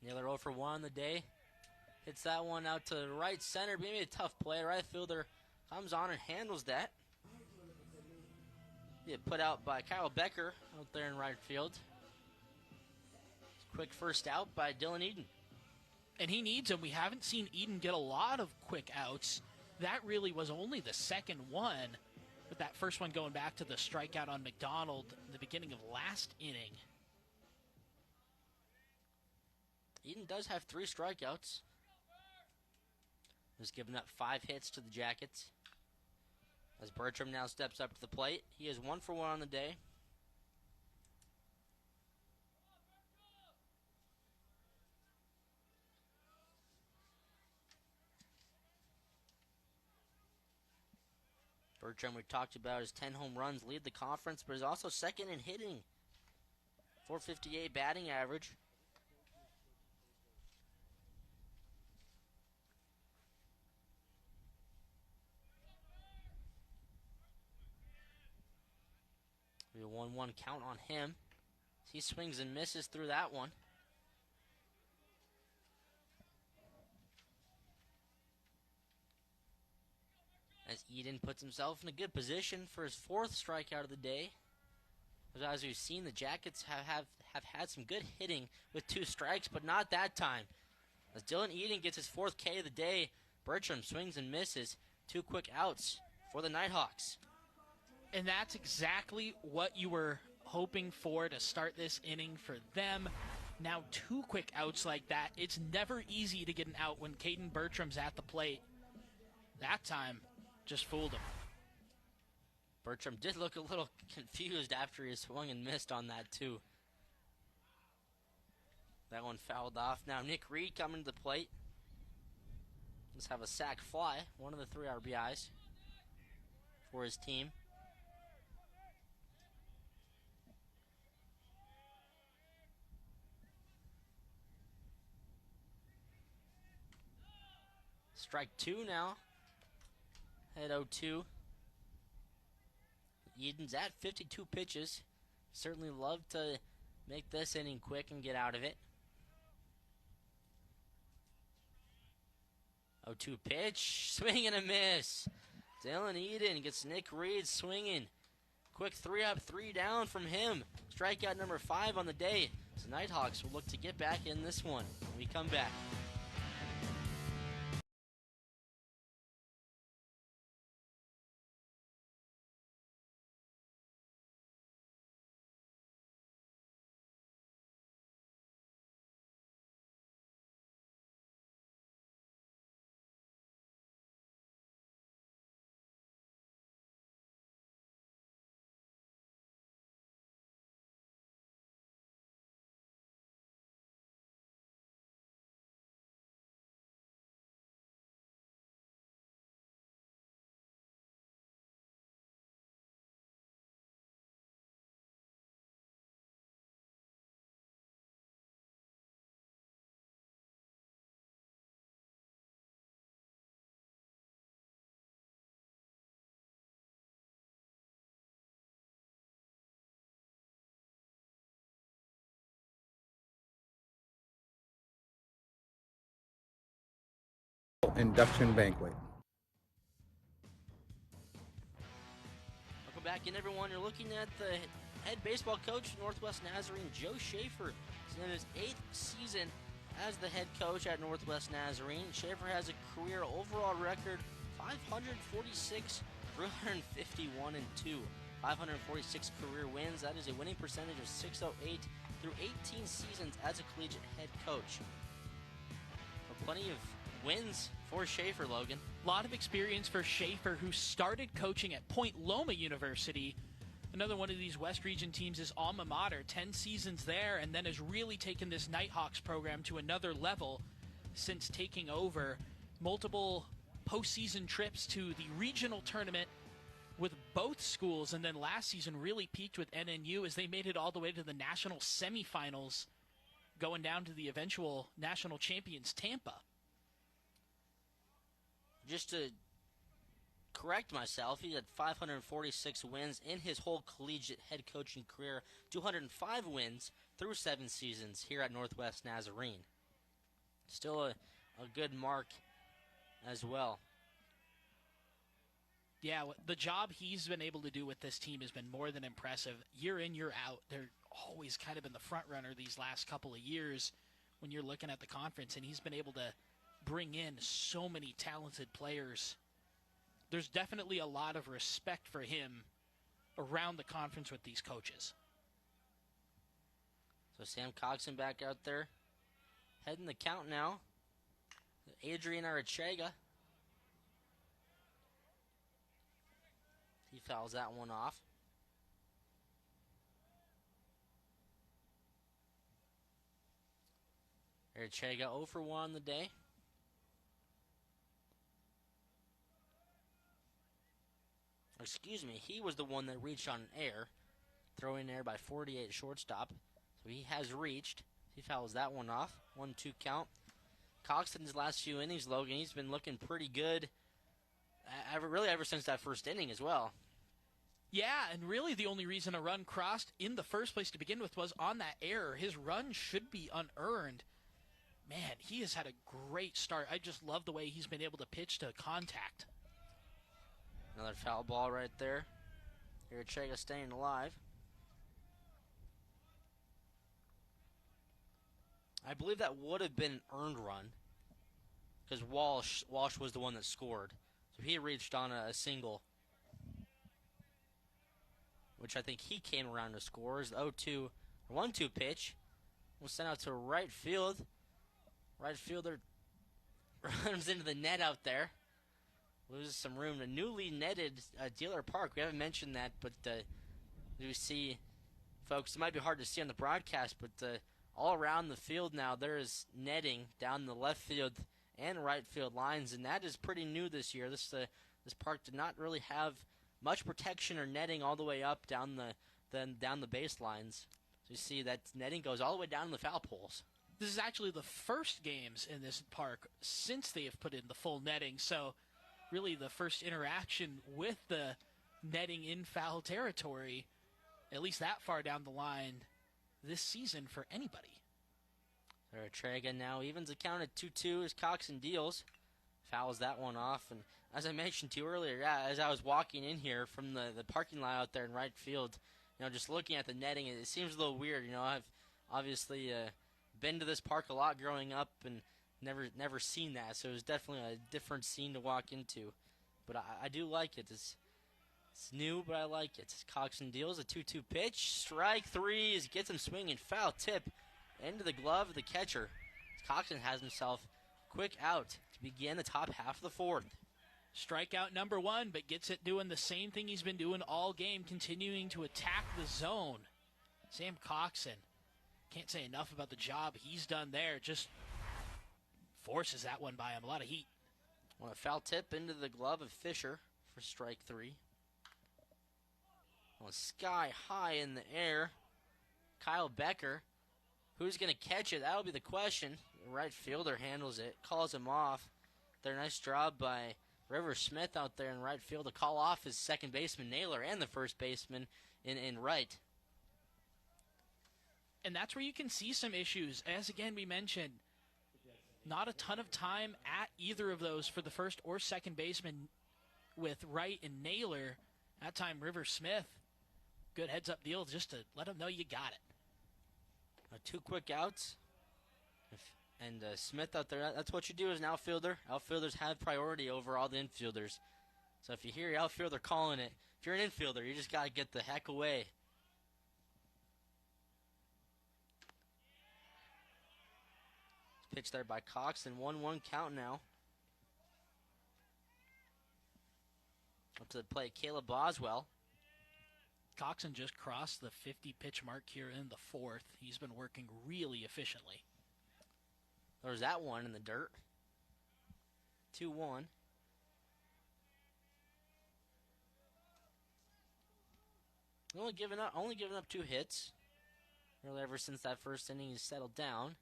Naylor 0 for 1 on the day. Hits that one out to right center. Maybe a tough play. Right fielder comes on and handles that. Put out by Kyle Becker out there in right field. Quick first out by Dylan Eden. And he needs him. We haven't seen Eden get a lot of quick outs. That really was only the second one, with that first one going back to the strikeout on McDonald in the beginning of last inning. Eden does have 3 strikeouts. Has given up 5 hits to the Jackets. As Bertram now steps up to the plate, he is 1 for 1 on the day. Bertram, we talked about his 10 home runs, lead the conference, but is also second in hitting. .458 batting average. We have a 1-1 count on him. He swings and misses through that one. As Eden puts himself in a good position for his 4th strikeout of the day. As we've seen, the Jackets have had some good hitting with 2 strikes, but not that time. As Dylan Eden gets his 4th K of the day, Bertram swings and misses. 2 quick outs for the Nighthawks. And that's exactly what you were hoping for to start this inning for them. Now 2 quick outs like that. It's never easy to get an out when Caden Bertram's at the plate. That time, just fooled him. Bertram did look a little confused after he swung and missed on that too. That one fouled off. Now Nick Reed coming to the plate. Let's have a sac fly, one of the 3 RBIs for his team. Strike 2 now. Head 0-2. Eden's at 52 pitches. Certainly love to make this inning quick and get out of it. 0-2 pitch. Swing and a miss. Dylan Eden gets Nick Reed swinging. Quick 3 up, 3 down from him. Strikeout number 5 on the day. So Nighthawks will look to get back in this one when we come back. Induction banquet. Welcome back in, everyone. You're looking at the head baseball coach of Northwest Nazarene, Joe Schaefer. He's in his 8th season as the head coach at Northwest Nazarene. Schaefer has a career overall record 546, 351 and 2. 546 career wins. That is a winning percentage of .608 through 18 seasons as a collegiate head coach. Plenty of wins for Schaefer, Logan. A lot of experience for Schaefer, who started coaching at Point Loma University. Another one of these West Region teams is alma mater, 10 seasons there, and then has really taken this Nighthawks program to another level since taking over. Multiple postseason trips to the regional tournament with both schools, and then last season really peaked with NNU as they made it all the way to the national semifinals, going down to the eventual national champions, Tampa. Just to correct myself, he had 546 wins in his whole collegiate head coaching career, 205 wins through 7 seasons here at Northwest Nazarene. Still a good mark as well. Yeah, the job he's been able to do with this team has been more than impressive. Year in, year out, they're always kind of been the front runner these last couple of years when you're looking at the conference, and he's been able to bring in so many talented players. There's definitely a lot of respect for him around the conference with these coaches. So Sam Coxon back out there. Heading the count now. Adrian Arachega. He fouls that one off. Arachega 0 for 1 on the day. Excuse me, he was the one that reached on an error. Throwing there by 48 shortstop. So he has reached. He fouls that one off. 1-2 count. Coxton's last few innings, Logan, he's been looking pretty good. Really ever since that first inning as well. Yeah, and really the only reason a run crossed in the first place to begin with was on that error. His run should be unearned. Man, he has had a great start. I just love the way he's been able to pitch to contact. Another foul ball right there. Arachega staying alive. I believe that would have been an earned run because Walsh was the one that scored. So he reached on a single, which I think he came around to score. Is the 0-2 or 1-2 pitch. We'll send out to right field. Right fielder runs into the net out there. Loses some room. A newly netted Dealer Park. We haven't mentioned that, but you see, folks, it might be hard to see on the broadcast, but all around the field now there is netting down the left field and right field lines, and that is pretty new this year. This park did not really have much protection or netting all the way up down the baselines. So you see that netting goes all the way down to the foul poles. This is actually the first games in this park since they have put in the full netting, so really the first interaction with the netting in foul territory, at least that far down the line this season for anybody. Arachega now evens the count at 2-2 as Coxon deals. Fouls that one off. And as I mentioned to you earlier, as I was walking in here from the parking lot out there in right field, just looking at the netting, it seems a little weird. I've obviously been to this park a lot growing up and never seen that, so it was definitely a different scene to walk into. But I do like it. It's new, but I like it. Coxon deals a 2-2 pitch. Strike 3 gets him swinging. Foul tip into the glove of the catcher. Coxon has himself quick out to begin the top half of the fourth. Strikeout number 1, but gets it doing the same thing he's been doing all game, continuing to attack the zone. Sam Coxon, can't say enough about the job he's done there. Just forces that one by him. A lot of heat. A foul tip into the glove of Fisher for strike 3. Sky high in the air. Kyle Becker. Who's going to catch it? That'll be the question. The right fielder handles it. Calls him off. Nice job by River Smith out there in right field to call off his second baseman, Naylor, and the first baseman in right. And that's where you can see some issues. As again we mentioned, not a ton of time at either of those for the first or second baseman with Wright and Naylor. That time River Smith, good heads-up deal just to let him know you got it. 2 quick outs. And Smith out there, that's what you do as an outfielder. Outfielders have priority over all the infielders. So if you hear your outfielder calling it, if you're an infielder, you just got to get the heck away. Pitch there by Cox, and 1-1 count now. Up to the plate, Caleb Boswell. Coxon just crossed the 50-pitch mark here in the fourth. He's been working really efficiently. There's that one in the dirt. 2-1. Only giving up 2 hits. Really, ever since that first inning, he's settled down.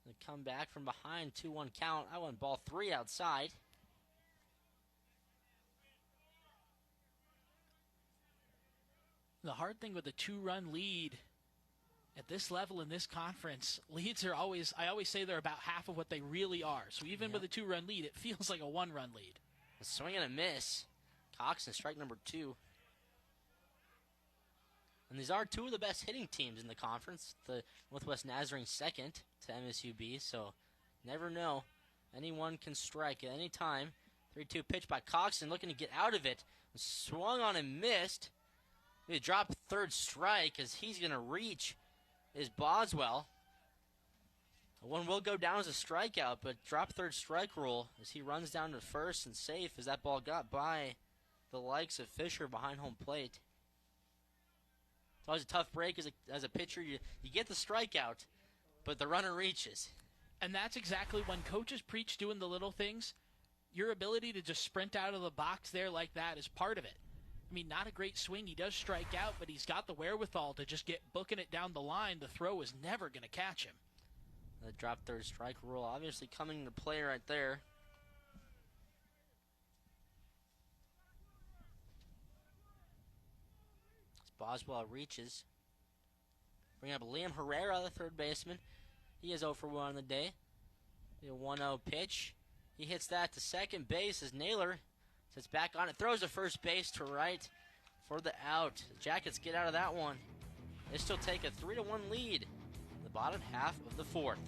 They come back from behind, 2-1 count. I went ball 3 outside. The hard thing with a 2-run lead at this level in this conference, leads are always, I always say they're about half of what they really are. So even with a 2-run lead, it feels like a 1-run lead. A swing and a miss. Coxon, strike number 2. And these are 2 of the best hitting teams in the conference. The Northwest Nazarene second to MSU-B, so never know. Anyone can strike at any time. 3-2 pitch by Coxon, looking to get out of it. Swung on and missed. He dropped third strike as he's going to reach is Boswell. One will go down as a strikeout, but drop third strike rule as he runs down to first and safe as that ball got by the likes of Fisher behind home plate. It's always a tough break as a pitcher. You get the strikeout, but the runner reaches. And that's exactly when coaches preach doing the little things. Your ability to just sprint out of the box there like that is part of it. I mean, not a great swing. He does strike out, but he's got the wherewithal to just get booking it down the line. The throw is never going to catch him. The drop third strike rule obviously coming into play right there. As Boswell reaches. Bring up Liam Herrera, the third baseman. He is 0 for 1 on the day. The 1-0 pitch. He hits that to second base as Naylor sits back on it. Throws to first base to right for the out. The Jackets get out of that one. They still take a 3-1 lead in the bottom half of the fourth.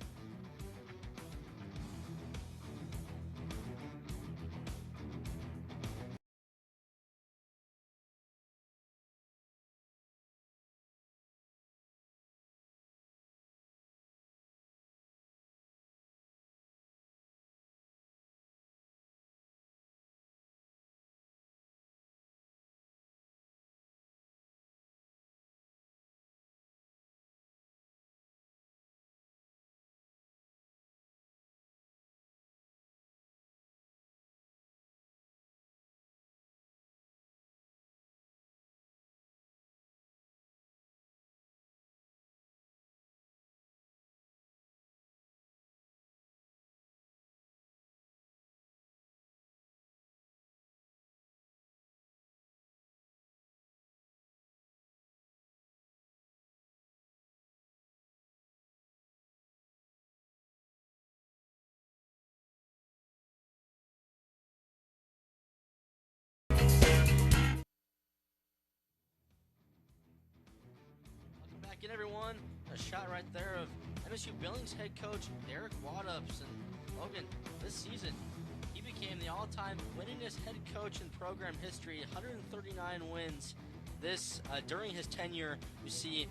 Welcome back in, everyone. A shot right there of MSU-Billings head coach Derek Waddups. And Logan, this season, he became the all-time winningest head coach in program history, 139 wins. This, during his tenure, you see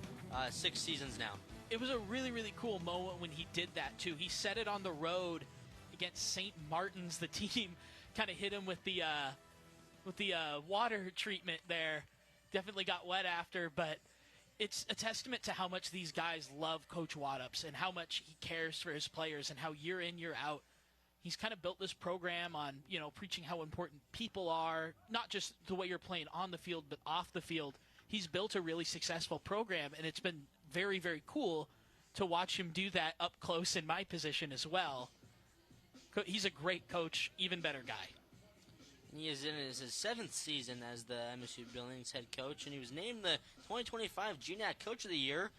6 seasons now. It was a really, really cool moment when he did that, too. He said it on the road against St. Martin's. The team kind of hit him with the water treatment there. Definitely got wet after, but it's a testament to how much these guys love Coach Waddups and how much he cares for his players and how year in, year out, he's kind of built this program on, preaching how important people are, not just the way you're playing on the field, but off the field. He's built a really successful program, and it's been very, very cool to watch him do that up close in my position as well. He's a great coach, even better guy. He is in his 7th season as the MSU-Billings head coach, and he was named the 2025 GNAC Coach of the Year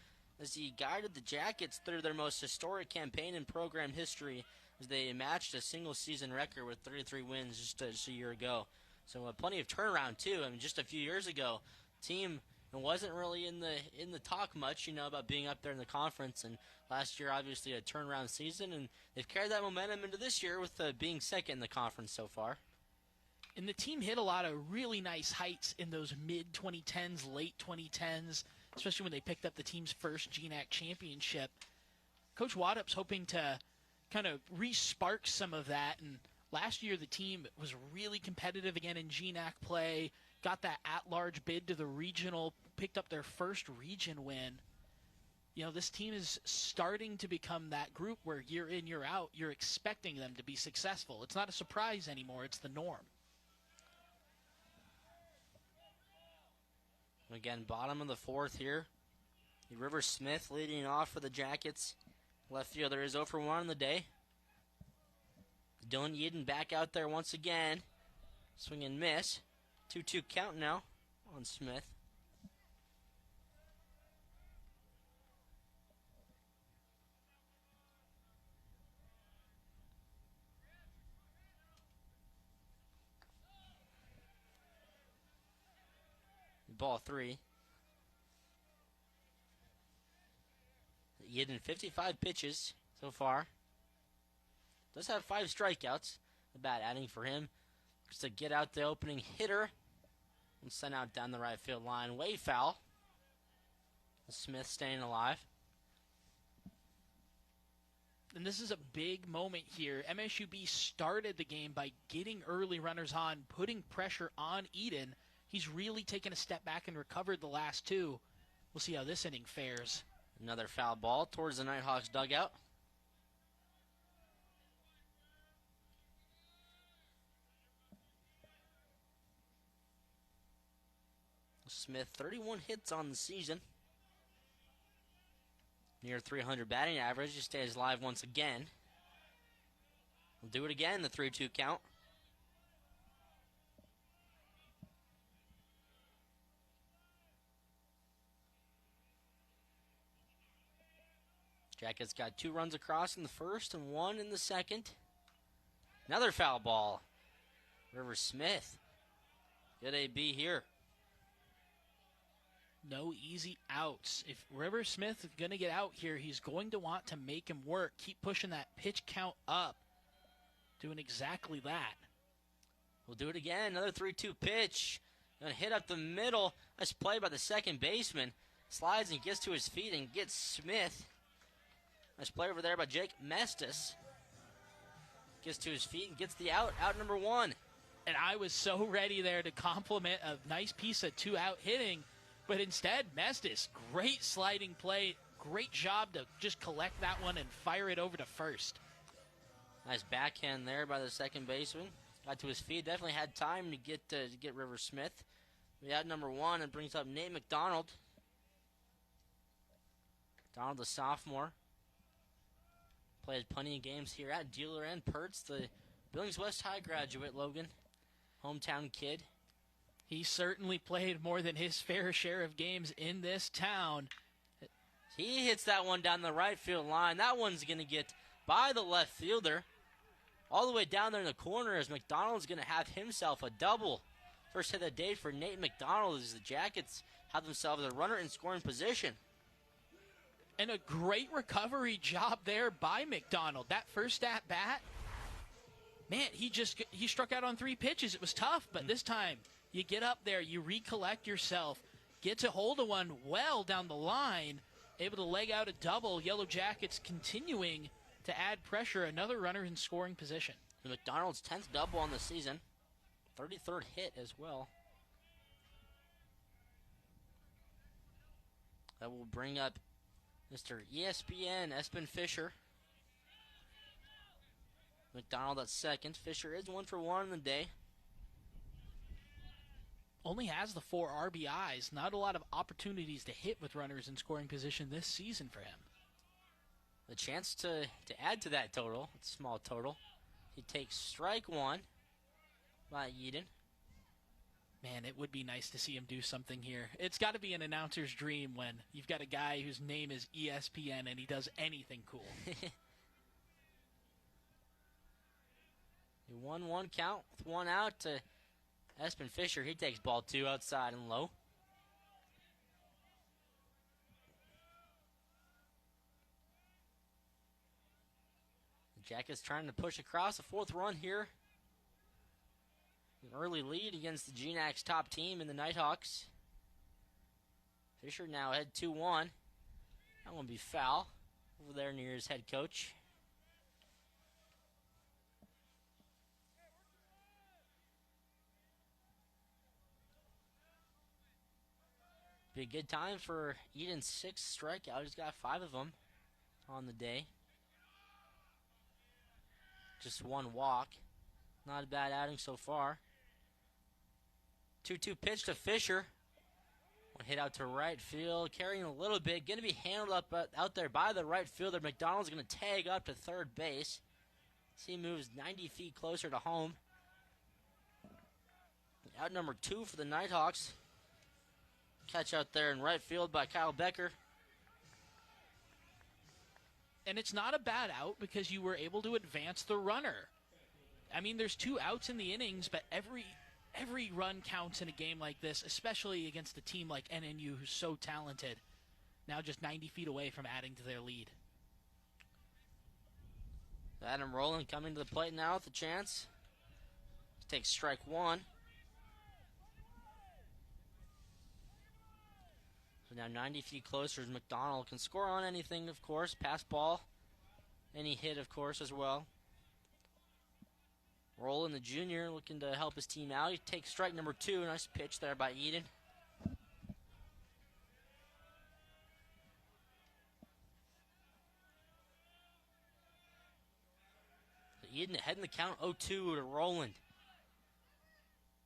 as he guided the Jackets through their most historic campaign in program history as they matched a single-season record with 33 wins just a year ago. So plenty of turnaround, too. I mean, just a few years ago, team wasn't really in the talk much, about being up there in the conference. And last year, obviously, a turnaround season, and they've carried that momentum into this year with being second in the conference so far. And the team hit a lot of really nice heights in those mid-2010s, late 2010s, especially when they picked up the team's first GNAC championship. Coach Waddups hoping to kind of re-spark some of that. And last year the team was really competitive again in GNAC play, got that at-large bid to the regional, picked up their first region win. This team is starting to become that group where year in, year out, you're expecting them to be successful. It's not a surprise anymore. It's the norm. Again, bottom of the 4th here. River Smith leading off for the Jackets. Left fielder is 0 for 1 on the day. Dylan Yeadon back out there once again. Swing and miss. 2-2 count now on Smith. Ball 3. Yeadon 55 pitches so far. Does have 5 strikeouts. A bad outing for him. Just to get out the opening hitter and send out down the right field line. Way foul. Smith staying alive. And this is a big moment here. MSUB started the game by getting early runners on, putting pressure on Eden. He's really taken a step back and recovered the last two. We'll see how this inning fares. Another foul ball towards the Nighthawks dugout. Smith, 31 hits on the season. Near 300 batting average. He stays live once again. We'll do it again, the 3-2 count. Jackets got 2 runs across in the first and 1 in the second. Another foul ball. River Smith. Good AB here. No easy outs. If River Smith is going to get out here, he's going to want to make him work. Keep pushing that pitch count up. Doing exactly that. We'll do it again. Another 3-2 pitch. Going to hit up the middle. Nice play by the second baseman. Slides and gets to his feet and gets Smith. Nice play over there by Jake Mestis. Gets to his feet and gets the out. Out number 1. And I was so ready there to compliment a nice piece of 2-out hitting. But instead, Mestis, great sliding play. Great job to just collect that one and fire it over to first. Nice backhand there by the second baseman. Got to his feet. Definitely had time to get River Smith. We had number 1 and brings up Nate McDonald. Donald, the sophomore. Played plenty of games here at Dealer and Pertz. The Billings West High graduate, Logan. Hometown kid. He certainly played more than his fair share of games in this town. He hits that one down the right field line. That one's going to get by the left fielder. All the way down there in the corner as McDonald's going to have himself a double. First hit of the day for Nate McDonald as the Jackets have themselves a runner in scoring position. And a great recovery job there by McDonald. That first at bat, man, he struck out on 3 pitches. It was tough, but this time you get up there, you recollect yourself, get to hold of one well down the line, able to leg out a double. Yellow Jackets continuing to add pressure, another runner in scoring position. McDonald's 10th double on the season, 33rd hit as well. That will bring up Mr. ESPN, Espen Fisher. McDonald at second. Fisher is 1 for 1 in the day. Only has the 4 RBIs. Not a lot of opportunities to hit with runners in scoring position this season for him. The chance to add to that total, it's a small total. He takes strike 1 by Eden. Man, it would be nice to see him do something here. It's got to be an announcer's dream when you've got a guy whose name is ESPN and he does anything cool. A 1-1 count with 1 out to Espen Fisher. He takes ball 2 outside and low. The Jackets trying to push across a 4th run here. An early lead against the GNAC's top team in the Nighthawks. Fisher now ahead 2-1. That one be foul over there near his head coach. Be a good time for Eden's 6th strikeout. He's got 5 of them on the day. Just 1 walk. Not a bad outing so far. 2-2 pitch to Fisher. One hit out to right field, carrying a little bit. Going to be handled up out there by the right fielder. McDonald's going to tag up to third base. He moves 90 feet closer to home. Out number 2 for the Nighthawks. Catch out there in right field by Kyle Becker. And it's not a bad out because you were able to advance the runner. I mean, there's 2 outs in the innings, but every run counts in a game like this, especially against a team like NNU who's so talented. Now just 90 feet away from adding to their lead. Adam Rowland coming to the plate now with a chance. He takes strike 1. So now 90 feet closer as McDonald can score on anything, of course. Pass ball. any hit, of course, as well. Roland, the junior, looking to help his team out. He takes strike number 2. Nice pitch there by Eden. Eden ahead in the count, 0-2 to Roland.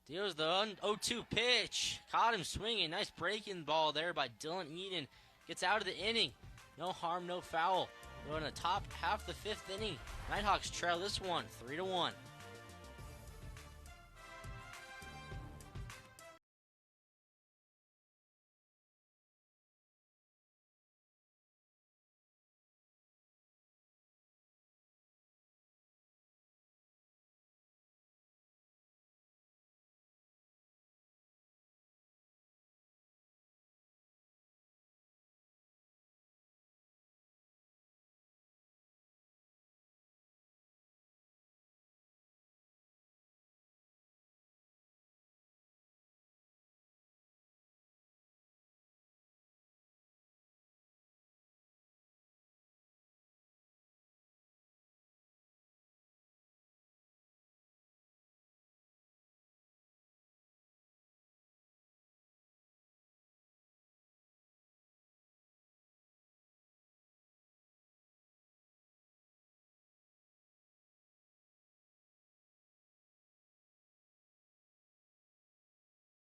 Deals the 0-2 pitch. Caught him swinging. Nice breaking ball there by Dylan Eden. Gets out of the inning. No harm, no foul. We're in the top half of the 5th inning. Nighthawks trail this one, 3-1.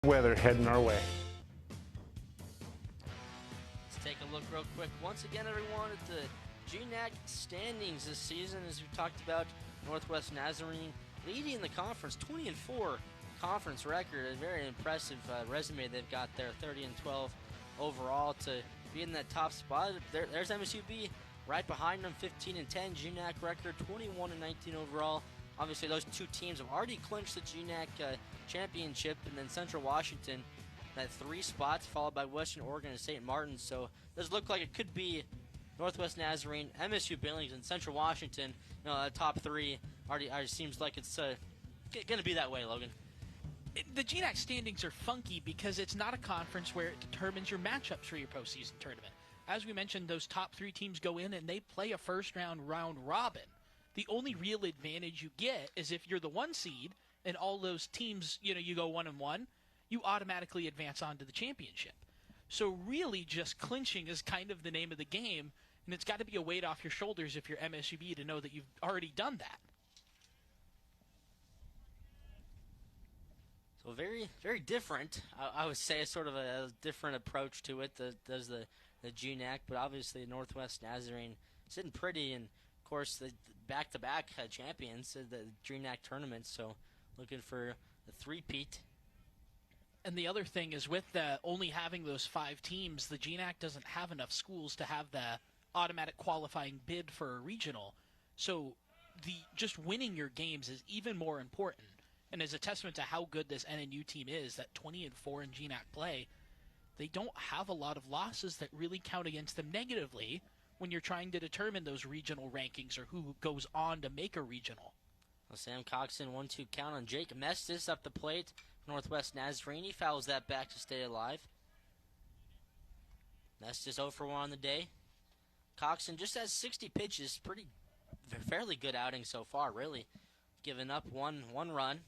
Weather heading our way. Let's take a look real quick. Once again, everyone, at the GNAC standings this season, as we talked about, Northwest Nazarene leading the conference, 20-4 conference record. A very impressive resume they've got there, 30-12 overall to be in that top spot. There's MSU-B right behind them, 15-10 GNAC record, 21-19 overall. Obviously, those two teams have already clinched the GNAC championship, and then Central Washington at 3 spots, followed by Western Oregon and St. Martin. So it does look like it could be Northwest Nazarene, MSU-Billings, and Central Washington. You know, top 3 already seems like it's going to be that way, Logan. The GNAC standings are funky because it's not a conference where it determines your matchups for your postseason tournament. As we mentioned, those top 3 teams go in and they play a first-round round robin. The only real advantage you get is if you're the 1 seed and all those teams, you go 1-1, you automatically advance on to the championship. So really just clinching is kind of the name of the game, and it's got to be a weight off your shoulders if you're MSU-B to know that you've already done that. So very, very different. I would say sort of a different approach to it does the GNAC, but obviously Northwest Nazarene sitting pretty, and of course the back-to-back champions of the GNAC tournament, so looking for a three-peat. And the other thing is with only having those 5 teams, the GNAC doesn't have enough schools to have the automatic qualifying bid for a regional. So just winning your games is even more important. And as a testament to how good this NNU team is, that 20-4 in GNAC play, they don't have a lot of losses that really count against them negatively when you're trying to determine those regional rankings or who goes on to make a regional. Well, Sam Coxon, 1-2 count on Jake Mestis up the plate. Northwest Nazarene, he fouls that back to stay alive. Mestis 0 for 1 on the day. Coxon just has 60 pitches, fairly good outing so far, really. Giving up one run.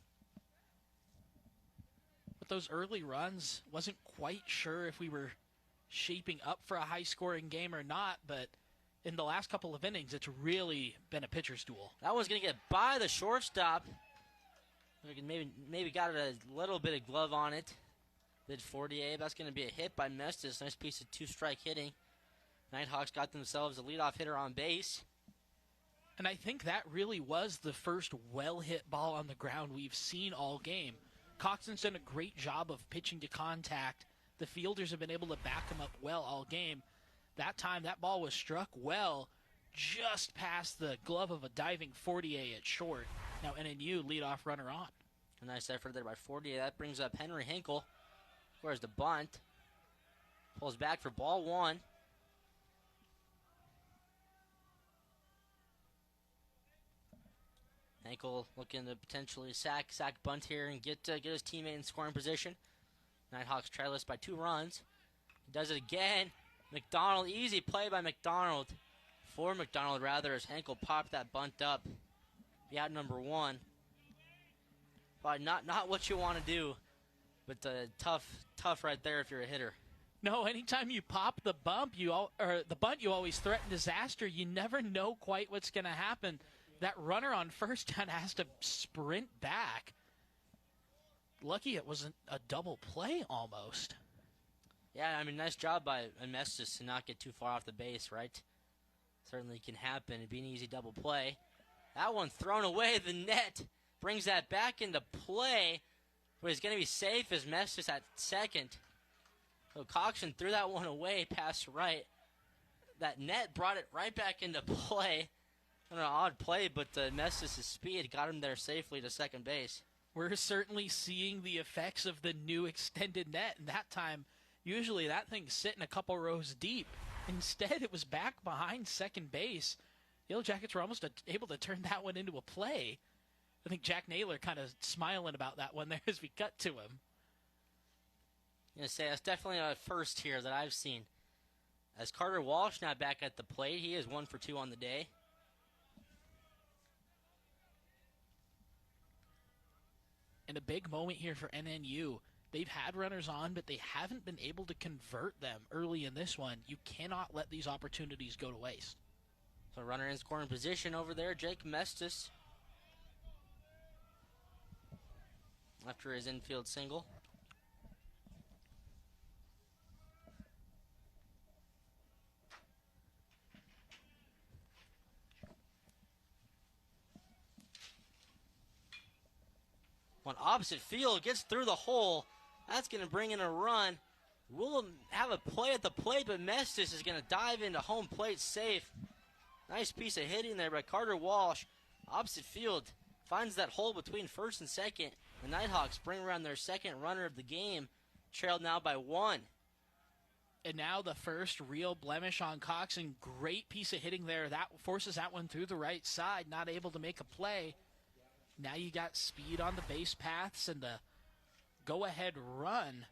With those early runs, wasn't quite sure if we were shaping up for a high-scoring game or not, but in the last couple of innings, it's really been a pitcher's duel. That one's going to get by the shortstop. Maybe got a little bit of glove on it. Did 48. That's going to be a hit by Mestis. Nice piece of 2-strike hitting. Nighthawks got themselves a leadoff hitter on base. And I think that really was the first well-hit ball on the ground we've seen all game. Coxon's done a great job of pitching to contact. The fielders have been able to back him up well all game. That time, that ball was struck well, just past the glove of a diving 48 at short. Now NNU leadoff runner on. A nice effort there by 48. That brings up Henry Hinkle. Where's the bunt? Pulls back for ball 1. Hinkle looking to potentially sack bunt here and get his teammate in scoring position. Nighthawks trailers by 2 runs. He does it again. McDonald, easy play by McDonald. for McDonald, rather, as Henkel popped that bunt up. Be out number 1. But not what you want to do, but tough right there if you're a hitter. No, anytime you pop the bunt, you always threaten disaster. You never know quite what's going to happen. That runner on first down has to sprint back. Lucky it wasn't a double play almost. Yeah, I mean, nice job by Mestis to not get too far off the base, right? Certainly can happen. It'd be an easy double play. That one thrown away. The net brings that back into play. But he's going to be safe as Mestis at second. So Coxon threw that one away past right. That net brought it right back into play. An odd play, but Mestis' speed got him there safely to second base. We're certainly seeing the effects of the new extended net. And that time, usually that thing's sitting a couple rows deep. Instead, it was back behind second base. Yellow Jackets were almost able to turn that one into a play. I think Jack Naylor kind of smiling about that one there as we cut to him. I'm going to say that's definitely a first here that I've seen. As Carter Walsh now back at the plate, he is 1 for 2 on the day. And a big moment here for NNU. They've had runners on, but they haven't been able to convert them early in this one. You cannot let these opportunities go to waste. So runner in scoring position over there, Jake Mestis. After his infield single. One opposite field, gets through the hole. That's going to bring in a run. We'll have a play at the plate, but Mestis is going to dive into home plate safe. Nice piece of hitting there by Carter Walsh. Opposite field, finds that hole between first and second. The Nighthawks bring around their second runner of the game, trailed now by 1. And now the first real blemish on Coxon. Great piece of hitting there. That forces that one through the right side, not able to make a play. Now you got speed on the base paths and the go-ahead run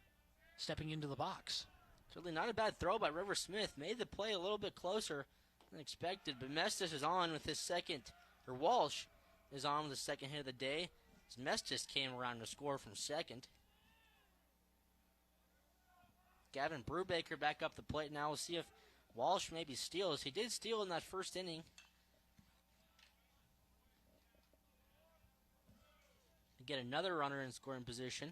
stepping into the box. Certainly not a bad throw by River Smith. Made the play a little bit closer than expected, but Mestis is on with his second, or Walsh is on with his second hit of the day. As Mestis came around to score from second. Gavin Brubaker back up the plate now. We'll see if Walsh maybe steals. He did steal in that first inning. Get another runner in scoring position.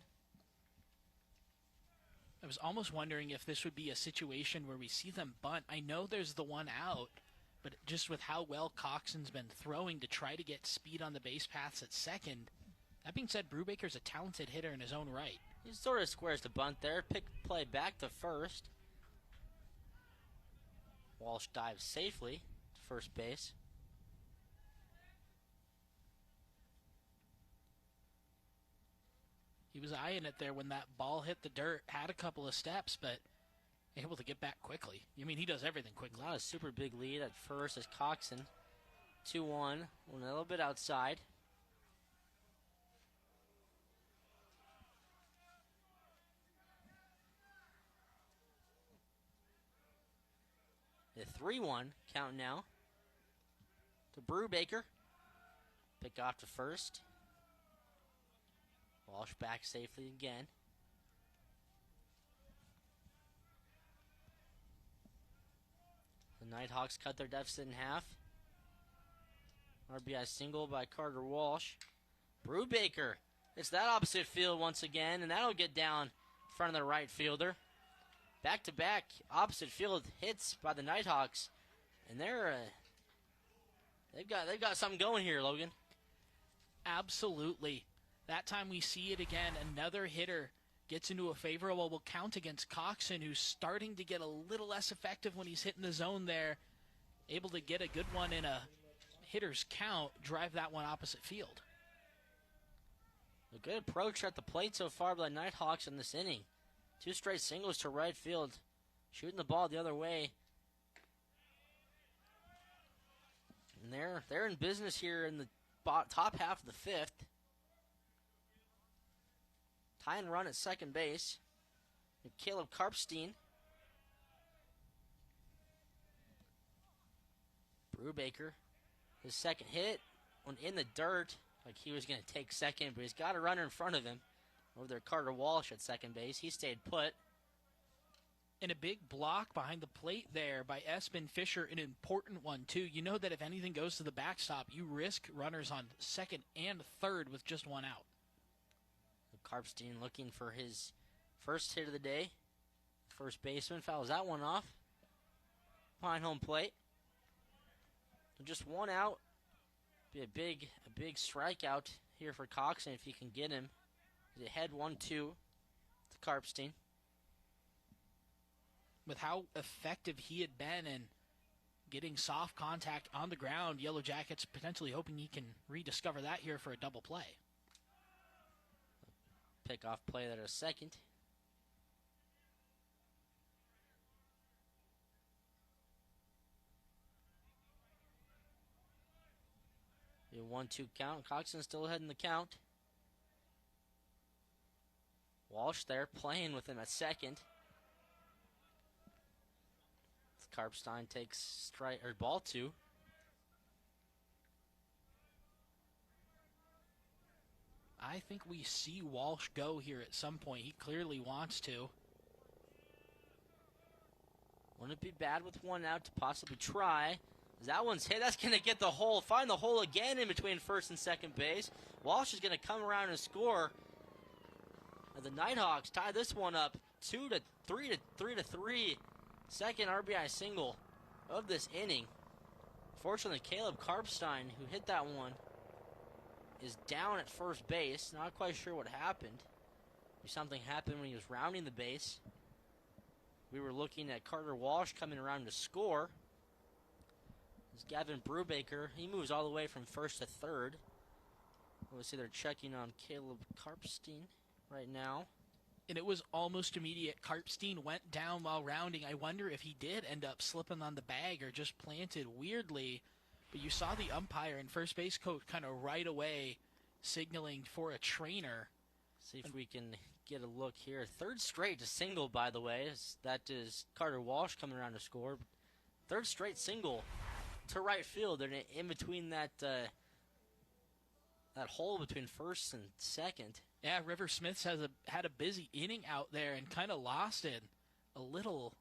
I was almost wondering if this would be a situation where we see them bunt. I know there's the one out, but just with how well Coxon's been throwing to try to get speed on the base paths at second. That being said, Brubaker's a talented hitter in his own right. He sort of squares the bunt there. Pick play back to first. Walsh dives safely to first base. He was eyeing it there when that ball hit the dirt, had a couple of steps, but able to get back quickly. I mean, he does everything quickly. Not a super big lead at first as Coxon. 2-1, a little bit outside. The 3-1 count now to Brubaker. Pick off to first. Walsh back safely again. The Nighthawks cut their deficit in half. RBI single by Carter Walsh. Brubaker. It's that opposite field once again, and that'll get down in front of the right fielder. Back-to-back opposite field hits by the Nighthawks, and they've got something going here, Logan. Absolutely. That time we see it again. Another hitter gets into a favorable count against Coxon, who's starting to get a little less effective when he's hitting the zone there. Able to get a good one in a hitter's count, drive that one opposite field. A good approach at the plate so far by the Nighthawks in this inning. 2 straight singles to right field. Shooting the ball the other way. And they're in business here in the top half of the 5th. Tying run at second base. And Caleb Karpstein. Brubaker, his second hit, went in the dirt, like he was going to take second, but he's got a runner in front of him. Over there, Carter Walsh at second base. He stayed put. And a big block behind the plate there by Espen Fisher, an important one, too. You know that if anything goes to the backstop, you risk runners on second and third with just one out. Karpstein looking for his first hit of the day. First baseman fouls that one off. Behind home plate. So just one out. Be a big strikeout here for Coxon if he can get him. He's ahead 1-2 to Karpstein. With how effective he had been in getting soft contact on the ground, Yellow Jackets potentially hoping he can rediscover that here for a double play. Pickoff play there a second. A 1-2 count. Coxon still ahead in the count. Walsh there playing with him at second. Karpstein takes ball 2. I think we see Walsh go here at some point. He clearly wants to. Wouldn't it be bad with one out to possibly try? That one's hit. That's going to get the hole. Find the hole again in between first and second base. Walsh is going to come around and score. And the Nighthawks tie this one up 3-3. Second RBI single of this inning. Fortunately, Caleb Karpstein, who hit that one, is down at first base. Not quite sure what happened. Maybe something happened when he was rounding the base. We were looking at Carter Walsh coming around to score. It's Gavin Brubaker. He moves all the way from first to third. We'll see they're checking on Caleb Karpstein right now. And it was almost immediate. Karpstein went down while rounding. I wonder if he did end up slipping on the bag or just planted weirdly. But you saw the umpire and first base coach kind of right away signaling for a trainer. See if we can get a look here. Third straight to single, by the way. That is Carter Walsh coming around to score. Third straight single to right field. And in between that hole between first and second. Yeah, River Smiths had a busy inning out there and kind of lost it. A little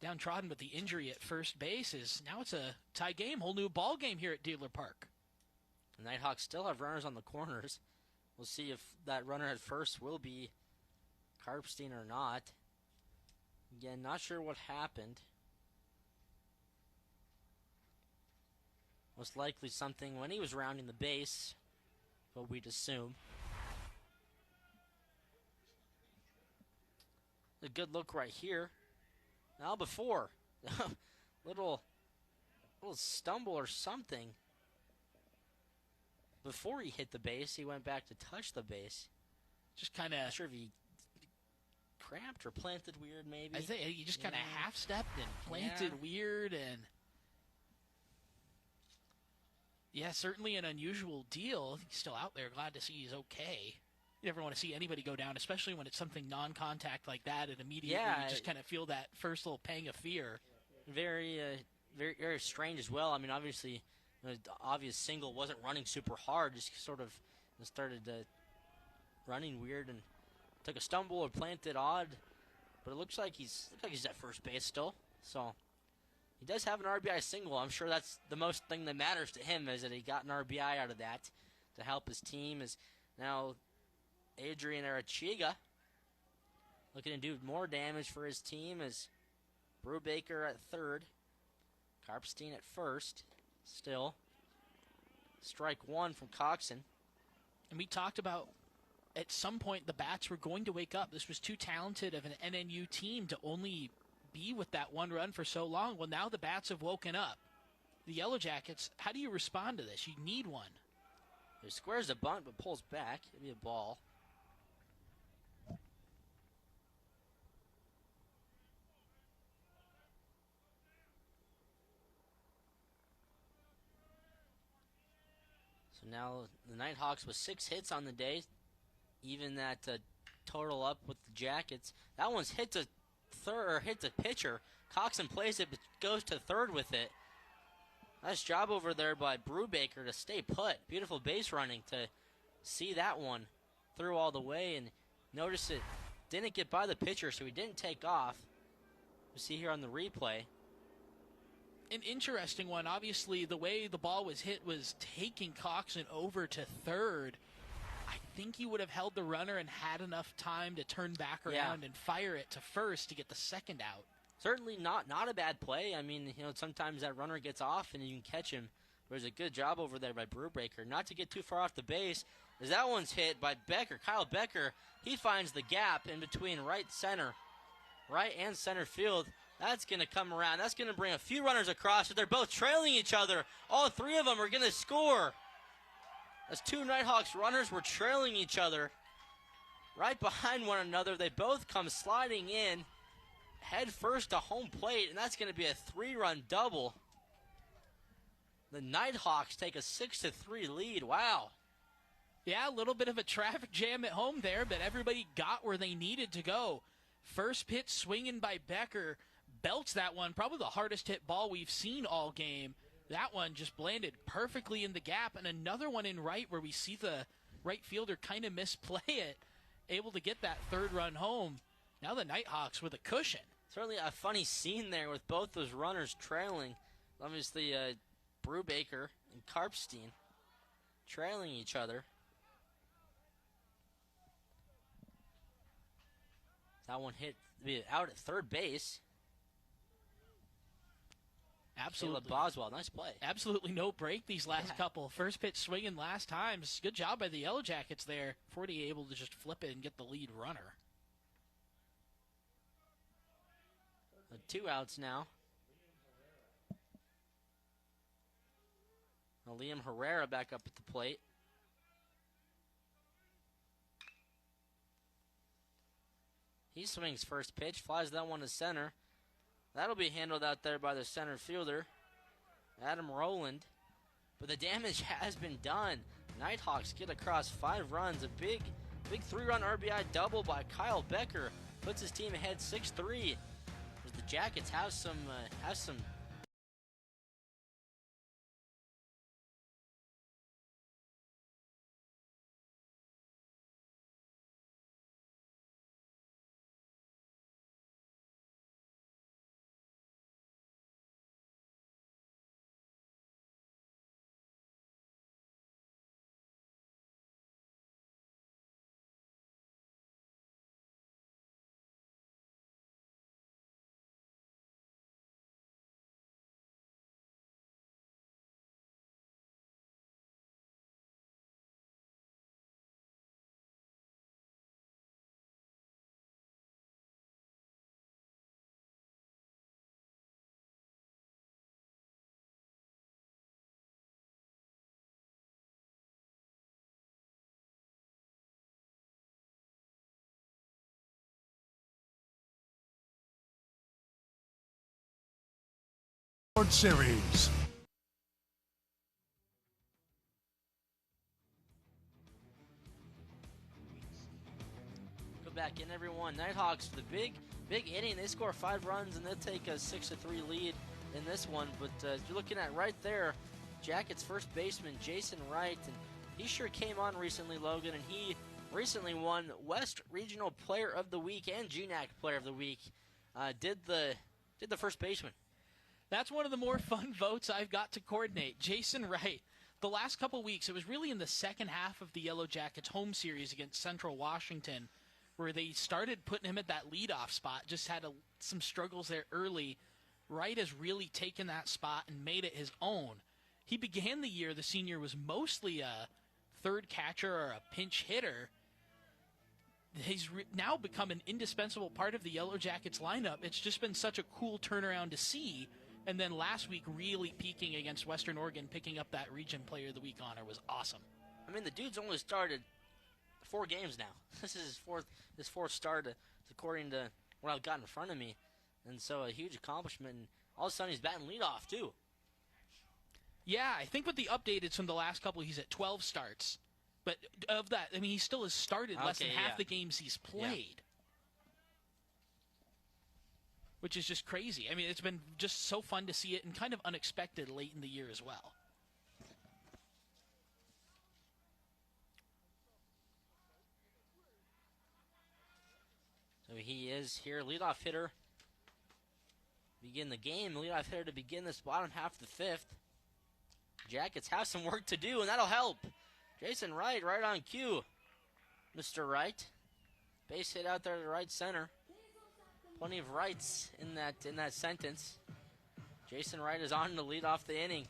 downtrodden with the injury at first base. Now it's a tie game, whole new ball game here at Dealer Park. The Nighthawks still have runners on the corners. We'll see if that runner at first will be Karpstein or not. Again, not sure what happened. Most likely something when he was rounding the base, what we'd assume. A good look right here. Now before, little stumble or something. Before he hit the base, he went back to touch the base. Just kind of. Not sure if he cramped or planted weird, maybe. I think he just kind of half-stepped and planted weird, and yeah, certainly an unusual deal. He's still out there. Glad to see he's okay. You never want to see anybody go down, especially when it's something non-contact like that, and immediately you just kind of feel that first little pang of fear. Very strange as well. I mean, obviously, the obvious single wasn't running super hard, just sort of started running weird and took a stumble or planted odd. But it looks like he's at first base still. So he does have an RBI single. I'm sure that's the most thing that matters to him, is that he got an RBI out of that to help his team. Is now Adrian Arachiga looking to do more damage for his team, as Brubaker at third, Karpstein at first, still. Strike one from Coxon. And we talked about at some point the bats were going to wake up. This was too talented of an NNU team to only be with that one run for so long. Well, now the bats have woken up. The Yellow Jackets, how do you respond to this? You need one. He squares the bunt but pulls back. It'll be a ball. So now the Nighthawks with 6 hits on the day, even that total up with the Jackets. That one's hit to third, or hit to pitcher. Coxon plays it, but goes to third with it. Nice job over there by Brubaker to stay put. Beautiful base running to see that one through all the way, and notice it didn't get by the pitcher, so he didn't take off. You see here on the replay. An interesting one. Obviously, the way the ball was hit was taking Coxon over to third. I think he would have held the runner and had enough time to turn back around and fire it to first to get the second out. Certainly not a bad play. I mean, sometimes that runner gets off and you can catch him. There's a good job over there by Brubaker. Not to get too far off the base, as that one's hit by Becker. Kyle Becker, he finds the gap in between right and center field. That's going to come around. That's going to bring a few runners across, but they're both trailing each other. All three of them are going to score. As two Nighthawks runners were trailing each other right behind one another. They both come sliding in head first to home plate, and that's going to be a 3-run double. The Nighthawks take a 6-3 lead. Wow. Yeah, a little bit of a traffic jam at home there, but everybody got where they needed to go. First pitch swinging by Becker. Belts that one, probably the hardest hit ball we've seen all game. That one just landed perfectly in the gap, and another one in right where we see the right fielder kind of misplay it, able to get that third run home. Now the Nighthawks with a cushion. Certainly a funny scene there with both those runners trailing. Obviously, Brubaker and Karpstein trailing each other. That one hit out at third base. Absolutely. Caleb Boswell, nice play. Absolutely no break these last couple. First pitch swinging last times. Good job by the Yellow Jackets there. 40 able to just flip it and get the lead runner. 2 outs now. Liam Herrera back up at the plate. He swings first pitch, flies that one to center. That'll be handled out there by the center fielder, Adam Rowland. But the damage has been done. Nighthawks get across 5 runs. A big 3-run RBI double by Kyle Becker puts his team ahead 6-3. As the Jackets have some Series. Go back in, everyone. Nighthawks for the big inning. They score 5 runs and they'll take a 6-3 lead in this one. But you're looking at right there, Jackets first baseman Jason Wright, and he sure came on recently, Logan, and he recently won West Regional Player of the Week and GNAC Player of the Week. Did the first baseman. That's one of the more fun votes I've got to coordinate. Jason Wright. The last couple weeks, it was really in the second half of the Yellow Jackets home series against Central Washington where they started putting him at that leadoff spot, just had some struggles there early. Wright has really taken that spot and made it his own. He began the year, the senior was mostly a third catcher or a pinch hitter. He's now become an indispensable part of the Yellow Jackets lineup. It's just been such a cool turnaround to see. And then last week, really peaking against Western Oregon, picking up that Region Player of the Week honor was awesome. I mean, the dude's only started 4 games now. This is his fourth start, according to what I've got in front of me. And so a huge accomplishment. And all of a sudden, he's batting leadoff, too. Yeah, I think with the updated from the last couple, he's at 12 starts. But of that, I mean, he still has started less than half the games he's played. which is just crazy. I mean, it's been just so fun to see it and kind of unexpected late in the year as well. So he is here, leadoff hitter. Begin the game, leadoff hitter to begin this bottom half of the fifth. Jackets have some work to do, and that'll help. Jason Wright, right on cue. Mr. Wright, base hit out there to right center. Plenty of rights in that sentence. Jason Wright is on to lead off the inning.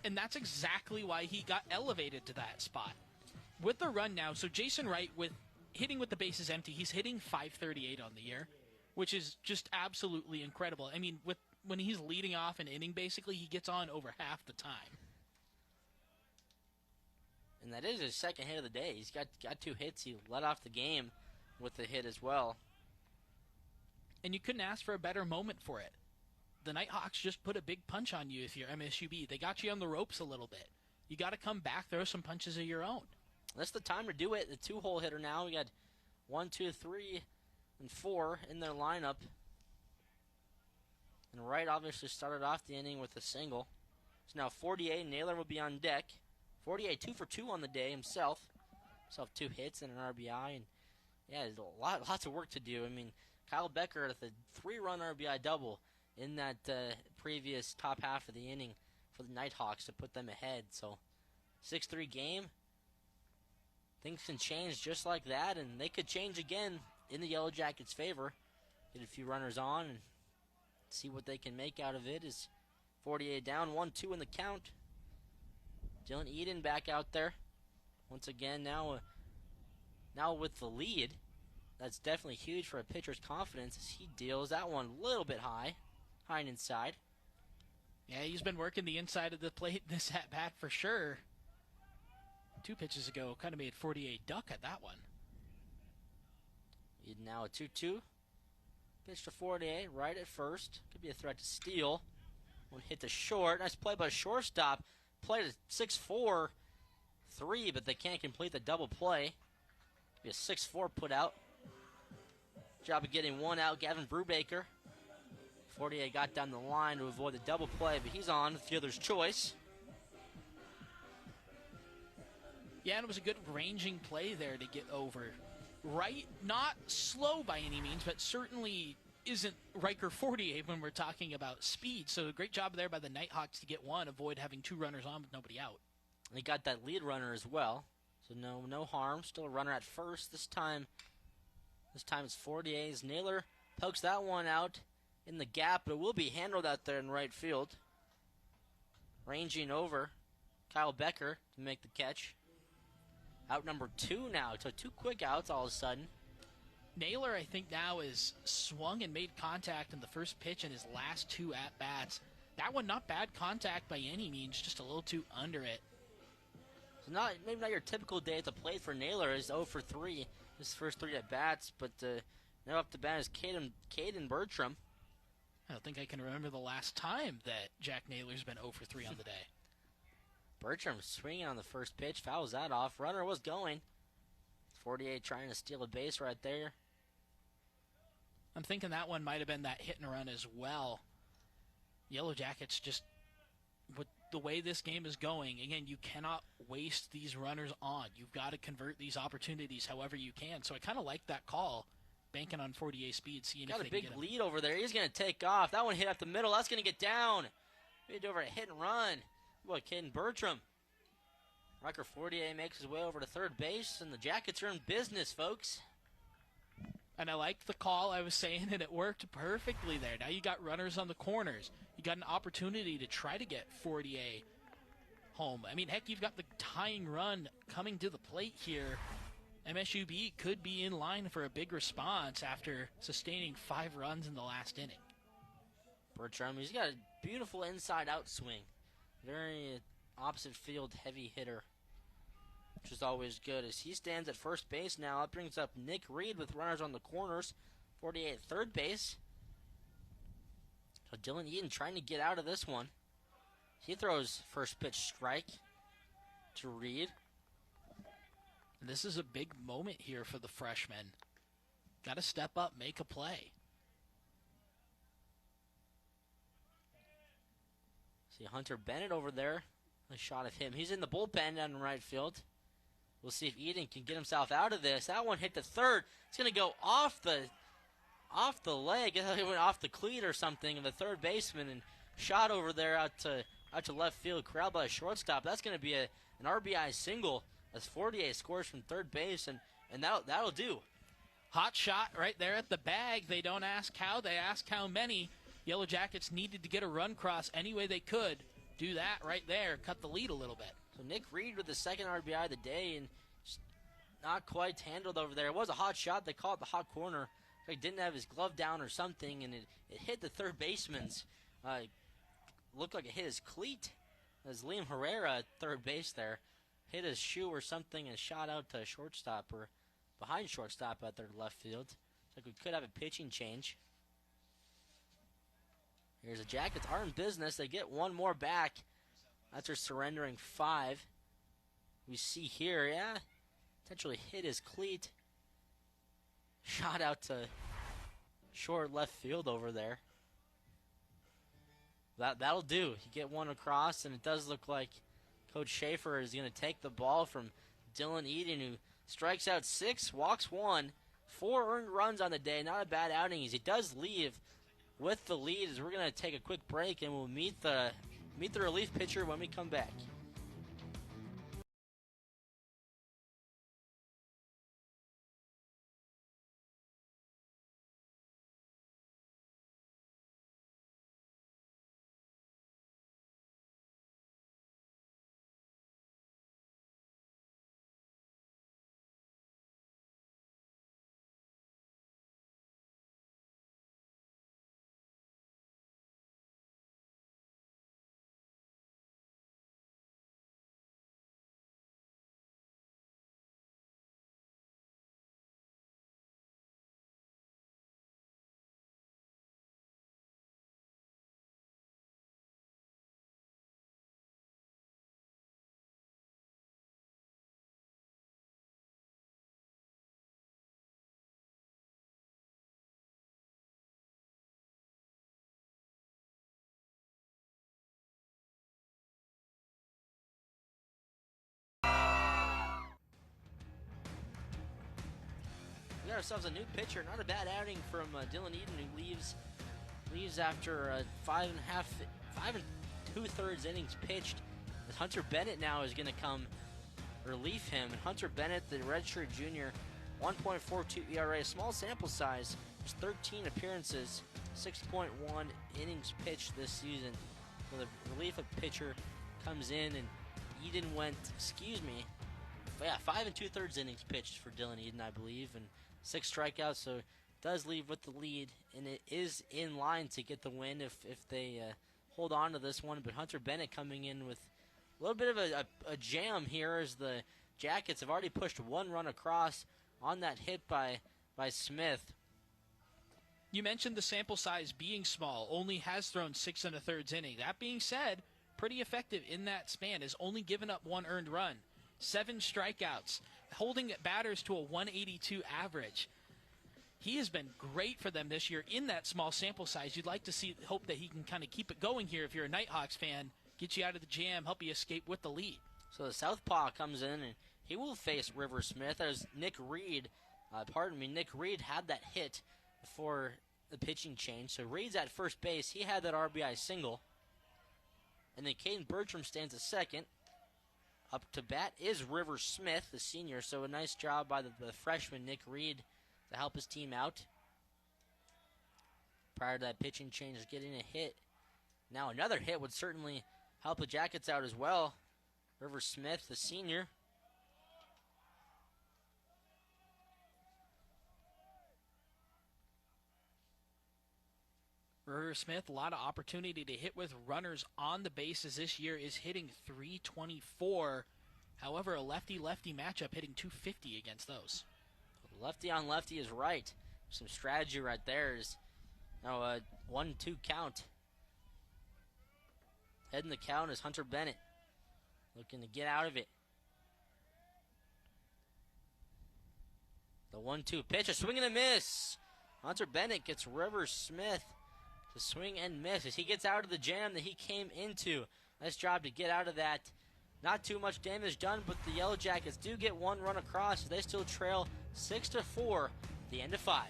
And that's exactly why he got elevated to that spot. With the run now, so Jason Wright hitting with the bases empty, he's hitting .538 on the year, which is just absolutely incredible. I mean, when he's leading off an inning, basically, he gets on over half the time. And that is his second hit of the day. He's got 2 hits. He led off the game with the hit as well. And you couldn't ask for a better moment for it. The Nighthawks just put a big punch on you if you're MSU-B. They got you on the ropes a little bit. You got to come back, throw some punches of your own. That's the time to do it. The 2-hole hitter now. We got 1, 2, 3, and 4 in their lineup. And Wright obviously started off the inning with a single. So now 48, Naylor will be on deck. 48, 2 for 2 on the day himself. 2 hits and an RBI. And yeah, there's lots of work to do. I mean, Kyle Becker with a 3-run RBI double in that previous top half of the inning for the Nighthawks to put them ahead. So 6-3 game. Things can change just like that, and they could change again in the Yellow Jackets' favor. Get a few runners on and see what they can make out of it. Is 48 down, 1-2 in the count. Dylan Eden back out there once again now with the lead. That's definitely huge for a pitcher's confidence as he deals that one a little bit high and inside. Yeah, he's been working the inside of the plate this at-bat for sure. 2 pitches ago, kind of made 48 duck at that one. Eden now a 2-2. Pitch to 48, right at first. Could be a threat to steal. One hit to short. Nice play by shortstop. Played a 6-4-3, but they can't complete the double play. Be a 6-4 put out. Job of getting one out, Gavin Brubaker. 48 got down the line to avoid the double play, but he's on the fielder's choice. Yeah, and it was a good ranging play there to get over. Right, not slow by any means, but certainly isn't Riker 48 when we're talking about speed. So a great job there by the Nighthawks to get one, avoid having 2 runners on with nobody out. And he got that lead runner as well. So no harm. Still a runner at first. This time it's 48's Naylor pokes that one out in the gap, but it will be handled out there in right field. Ranging over, Kyle Becker to make the catch. Out number 2 now. So 2 quick outs all of a sudden. Naylor, I think, now is swung and made contact in the first pitch in his last 2 at-bats. That one, not bad contact by any means, just a little too under it. So maybe not your typical day at the plate for Naylor. Is 0 for 3 his first 3 at-bats, but now up to bat is Caden Bertram. I don't think I can remember the last time that Jack Naylor's been 0 for 3 on the day. Bertram swinging on the first pitch, fouls that off. Runner was going. 48 trying to steal a base right there. I'm thinking that one might have been that hit and run as well. Yellow Jackets just, with the way this game is going, again, you cannot waste these runners on. You've got to convert these opportunities however you can. So I kind of like that call, banking on 48 speed, seeing if they can get him. Got a big lead over there. He's going to take off. That one hit up the middle. That's going to get down. Maybe over a hit and run. Boy, Caden Bertram. Riker 48 makes his way over to third base, and the Jackets are in business, folks. And I liked the call I was saying, and it worked perfectly there. Now you got runners on the corners. You got an opportunity to try to get 48 home. I mean, heck, you've got the tying run coming to the plate here. MSU-B could be in line for a big response after sustaining 5 runs in the last inning. Bertram, he's got a beautiful inside-out swing. Very opposite field heavy hitter, which is always good. As he stands at first base now, that brings up Nick Reed with runners on the corners. 48 at third base. So Dylan Eden trying to get out of this one. He throws first pitch strike to Reed. And this is a big moment here for the freshman. Got to step up, make a play. See Hunter Bennett over there. A shot of him. He's in the bullpen down in right field. We'll see if Eden can get himself out of this. That one hit the third. It's going to go off the leg. I thought it went off the cleat or something of the third baseman and shot over there out to left field. Corralled by a shortstop. That's going to be an RBI single as Fortier scores from third base, and that'll do. Hot shot right there at the bag. They don't ask how, they ask how many. Yellow Jackets needed to get a run cross any way they could. Do that right there. Cut the lead a little bit. So Nick Reed with the second RBI of the day, and just not quite handled over there. It was a hot shot. They called it the hot corner. He didn't have his glove down or something, and it hit the third baseman's. Looked like it hit his cleat. As Liam Herrera at third base there hit his shoe or something and shot out to shortstop or behind shortstop at their left field. Looks like we could have a pitching change. Here's the Jackets are in business. They get one more back after surrendering 5. We see here, potentially hit his cleat. Shot out to short left field over there. That'll do. You get one across, and it does look like Coach Schaefer is going to take the ball from Dylan Eden, who strikes out 6, walks 1, 4 earned runs on the day. Not a bad outing. He does leave with the lead as we're going to take a quick break, and we'll meet the relief pitcher when we come back. We got ourselves a new pitcher. Not a bad outing from Dylan Eden, who leaves after 5 and 2/3 innings pitched. As Hunter Bennett now is going to come relief him. And Hunter Bennett, the redshirt junior, 1.42 ERA, small sample size, just 13 appearances, 6.1 innings pitched this season. So the relief of pitcher comes in, and Eden went, 5 and 2/3 innings pitched for Dylan Eden, I believe, and 6 strikeouts, so does leave with the lead, and it is in line to get the win if they hold on to this one. But Hunter Bennett coming in with a little bit of a jam here, as the Jackets have already pushed 1 run across on that hit by Smith. You mentioned the sample size being small, only has thrown 6 1/3 inning. That being said, pretty effective in that span, has only given up 1 earned run, 7 strikeouts, holding batters to a 182 average. He has been great for them this year in that small sample size. You'd like to hope that he can kind of keep it going here if you're a Nighthawks fan, get you out of the jam, help you escape with the lead. So the southpaw comes in, and he will face River Smith as Nick Reed had that hit before the pitching change. So Reed's at first base. He had that RBI single. And then Caden Bertram stands at second. Up to bat is River Smith, the senior, so a nice job by the freshman Nick Reed to help his team out. Prior to that pitching change, getting a hit. Now another hit would certainly help the Jackets out as well. River Smith, the senior. River Smith, a lot of opportunity to hit with runners on the bases this year, is hitting .324. However, a lefty-lefty matchup, hitting .250 against those. Lefty on lefty is right. Some strategy right there. Is now a 1-2 count. Heading the count is Hunter Bennett, looking to get out of it. The 1-2 pitch, a swing and a miss. Hunter Bennett gets River Smith to swing and miss as he gets out of the jam that he came into. Nice job to get out of that. Not too much damage done, but the Yellow Jackets do get one run across as they still trail 6-4 at the end of 5.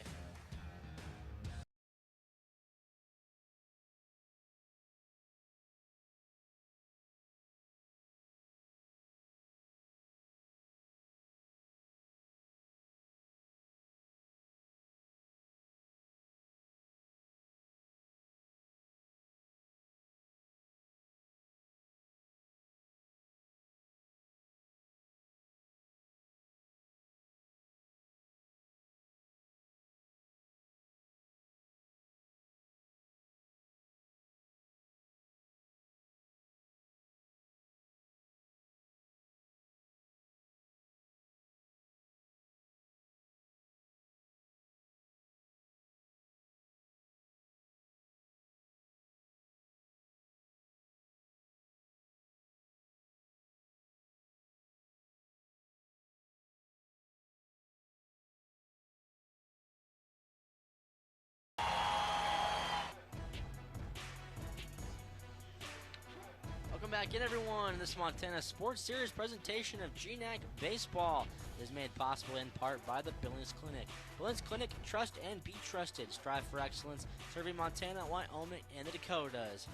Welcome back in, everyone. This Montana Sports Series presentation of GNAC Baseball is made possible in part by the Billings Clinic. Billings Clinic, trust and be trusted. Strive for excellence, serving Montana, Wyoming, and the Dakotas.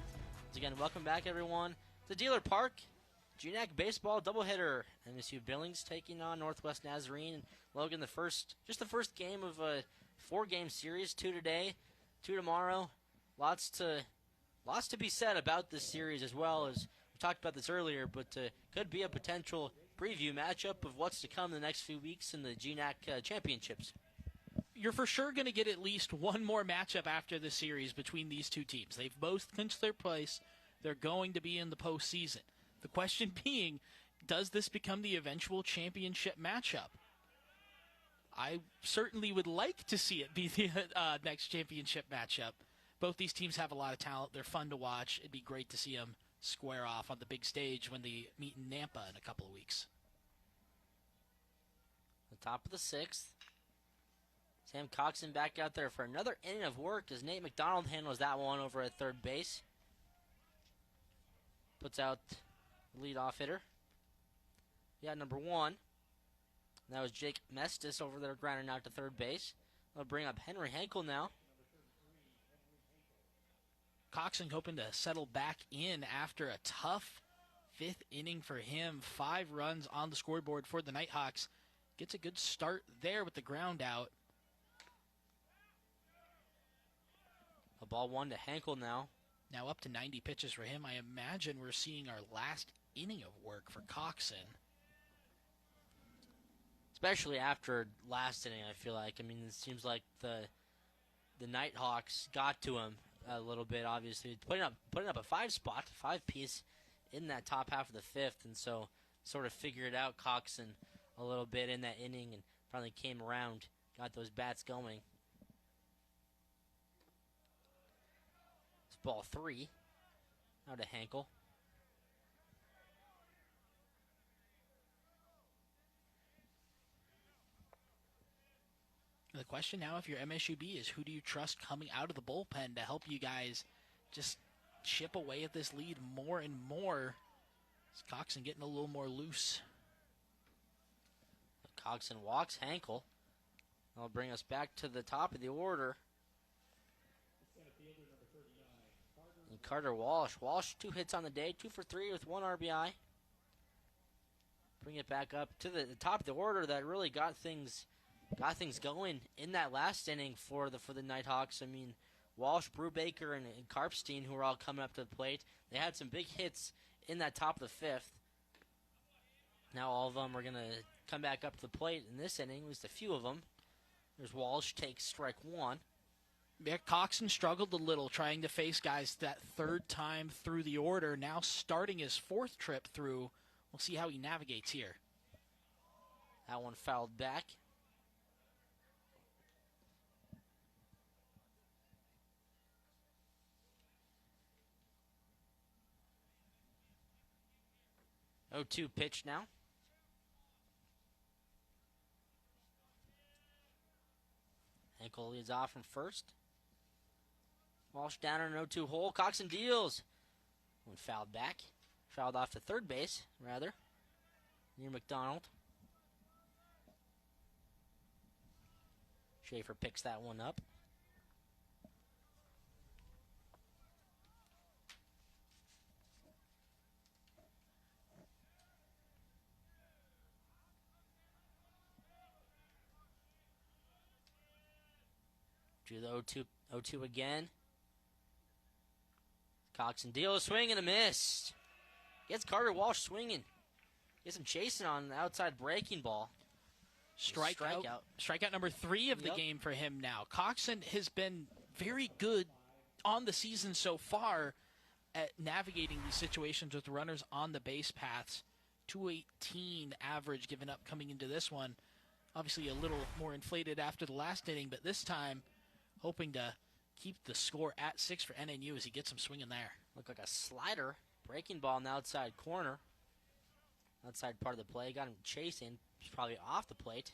Once again, welcome back, everyone, to Dealer Park. GNAC Baseball doubleheader. MSU-Billings taking on Northwest Nazarene. And Logan, the first game of a 4-game series. 2 today, 2 tomorrow. Lots to be said about this series, as well as we talked about this earlier, but could be a potential preview matchup of what's to come in the next few weeks in the GNAC championships. You're for sure going to get at least one more matchup after the series between these two teams. They've both clinched their place. They're going to be in the postseason. The question being, does this become the eventual championship matchup? I certainly would like to see it be the next championship matchup. Both these teams have a lot of talent. They're fun to watch. It'd be great to see them square off on the big stage when they meet in Nampa in a couple of weeks. The top of the 6th. Sam Coxon back out there for another inning of work as Nate McDonald handles that one over at third base. Puts out the leadoff hitter. Yeah, number 1. That was Jake Mestis over there grounding out to third base. They'll bring up Henry Henkel now. Coxon hoping to settle back in after a tough 5th inning for him. 5 runs on the scoreboard for the Nighthawks. Gets a good start there with the ground out. A ball 1 to Henkel now. Now up to 90 pitches for him. I imagine we're seeing our last inning of work for Coxon. Especially after last inning, I feel like. I mean, it seems like the Nighthawks got to him a little bit, obviously. Putting up a 5-spot, 5-piece in that top half of the 5th, and so sort of figured out Coxon a little bit in that inning and finally came around, got those bats going. It's ball 3. Now to Henkel. The question now, if you're MSUB, is who do you trust coming out of the bullpen to help you guys just chip away at this lead more and more? Is Coxon getting a little more loose? Coxon walks Henkel. That'll bring us back to the top of the order. And Carter Walsh. Walsh, 2 hits on the day, 2 for 3 with 1 RBI. Bring it back up to the top of the order that really got things going in that last inning for the Nighthawks. I mean, Walsh, Brubaker, and Karpstein, who are all coming up to the plate. They had some big hits in that top of the 5th. Now all of them are going to come back up to the plate in this inning, at least a few of them. There's Walsh, takes strike 1. Yeah, Coxon struggled a little trying to face guys that 3rd time through the order. Now starting his 4th trip through. We'll see how he navigates here. That one fouled back. Oh, 2 pitch now. Henkel leads off from first. Walsh down in an 0-2 hole. Coxon deals. One fouled back. Fouled off to third base, rather, near McDonald. Schaefer picks that one up. Do the 0-2 again. Coxon deals, swing and a miss. Gets Carter Walsh swinging. Gets him chasing on the outside breaking ball. Strikeout number 3 of the game for him now. Coxon has been very good on the season so far at navigating these situations with runners on the base paths. 218 average given up coming into this one. Obviously a little more inflated after the last inning, but this time hoping to keep the score at 6 for NNU as he gets him swinging there. Looked like a slider. Breaking ball in the outside corner. Outside part of the play. Got him chasing. He's probably off the plate.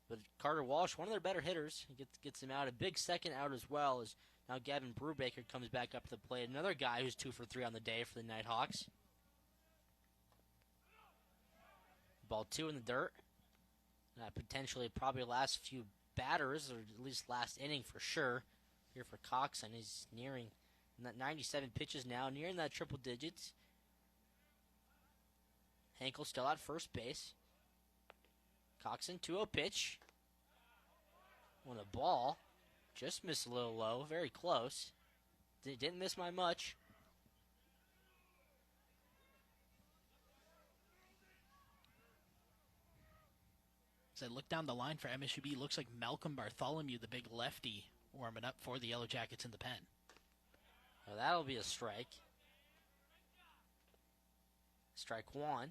But Carter Walsh, one of their better hitters, he gets him out. A big second out as well as now Gavin Brubaker comes back up to the plate. Another guy who's 2 for 3 on the day for the Nighthawks. Ball 2 in the dirt. Potentially probably last few batters, or at least last inning for sure. Here for Coxon. He's nearing 97 pitches now, nearing that triple digits. Henkel still at first base. Coxon, 2-0 pitch. On a ball. Just missed a little low. Very close. Didn't miss by much. As I look down the line for MSU-B, looks like Malcolm Bartholomew, the big lefty, warming up for the Yellow Jackets in the pen. Well, that'll be a strike. Strike 1.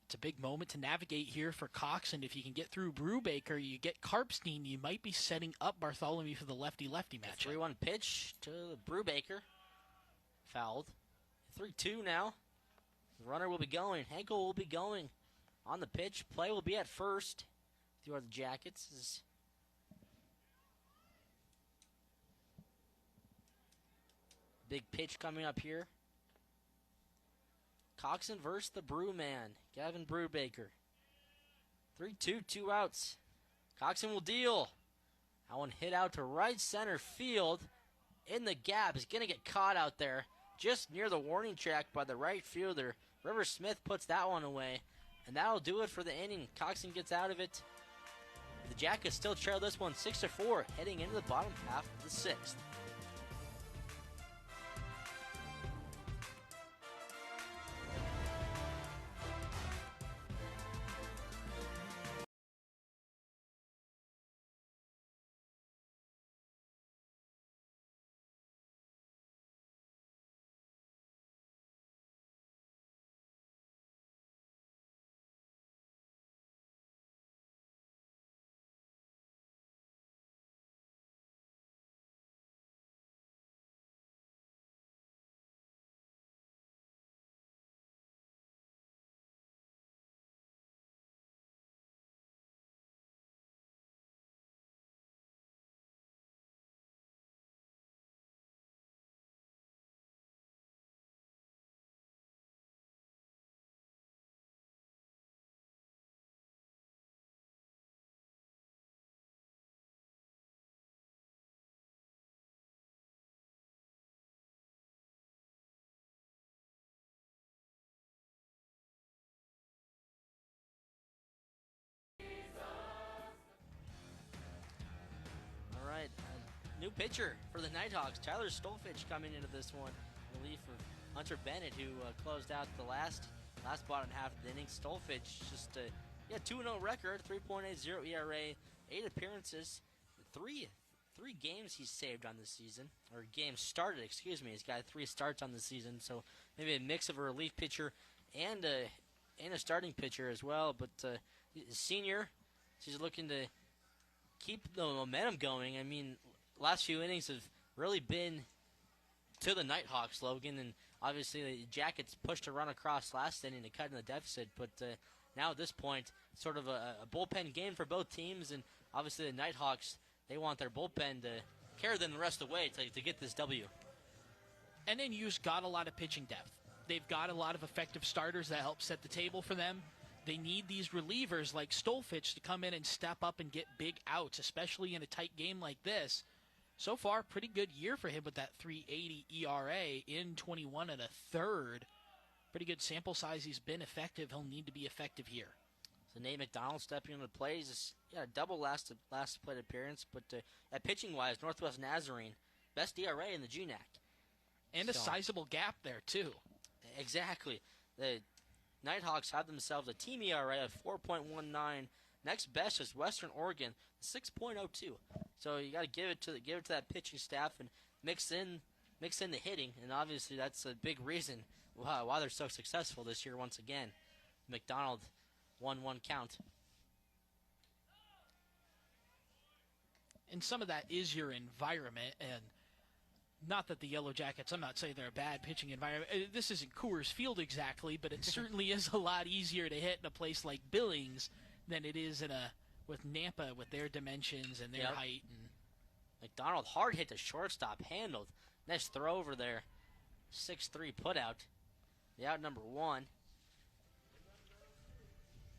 It's a big moment to navigate here for Coxon. If you can get through Brubaker, you get Karpstein, you might be setting up Bartholomew for the lefty-lefty matchup. 3-1 pitch to Brubaker. Fouled. 3-2 now. The runner will be going. Henkel will be going on the pitch. Play will be at first. The Jackets. Big pitch coming up here. Coxon versus the Brew Man, Gavin Brubaker. 3-2, 2 outs. Coxon will deal. That one hit out to right center field. In the gap. Is going to get caught out there just near the warning track by the right fielder. River Smith puts that one away. And that'll do it for the inning. Coxon gets out of it. The Jackets still trail this one 6-4, heading into the bottom half of the 6th. New pitcher for the Nighthawks, Tyler Stolfich, coming into this one. Relief of Hunter Bennett, who closed out the last bottom half of the inning. Stolfich just 2-0 record, 3.80 ERA, 8 appearances, three games he's saved on this season, or games started. Excuse me. He's got 3 starts on the season, so maybe a mix of a relief pitcher and a starting pitcher as well. But senior, he's looking to keep the momentum going. I mean, last few innings have really been to the Nighthawks, Logan, and obviously the Jackets pushed a run across last inning to cut in the deficit, but now at this point, sort of a bullpen game for both teams, and obviously the Nighthawks, they want their bullpen to carry them the rest of the way to get this W. NNU's got a lot of pitching depth. They've got a lot of effective starters that help set the table for them. They need these relievers like Stolfich to come in and step up and get big outs, especially in a tight game like this. So far, pretty good year for him with that 3.80 ERA in 21 and a third. Pretty good sample size. He's been effective. He'll need to be effective here. So Nate McDonald stepping into the play. He's a double last plate appearance, but at pitching-wise, Northwest Nazarene, best ERA in the GNAC. And a sizable gap there, too. Exactly. The Nighthawks have themselves a team ERA of 4.19. Next best is Western Oregon, 6.02. So you got to give it to that pitching staff and mix in the hitting, and obviously that's a big reason why they're so successful this year once again. McDonald 1-1 count. And some of that is your environment, and not that the Yellow Jackets, I'm not saying they're a bad pitching environment. This isn't Coors Field exactly, but it certainly is a lot easier to hit in a place like Billings than it is with Nampa with their dimensions and their height. And McDonald, hard hit to shortstop, handled. Nice throw over there. 6-3 put out. The out number 1.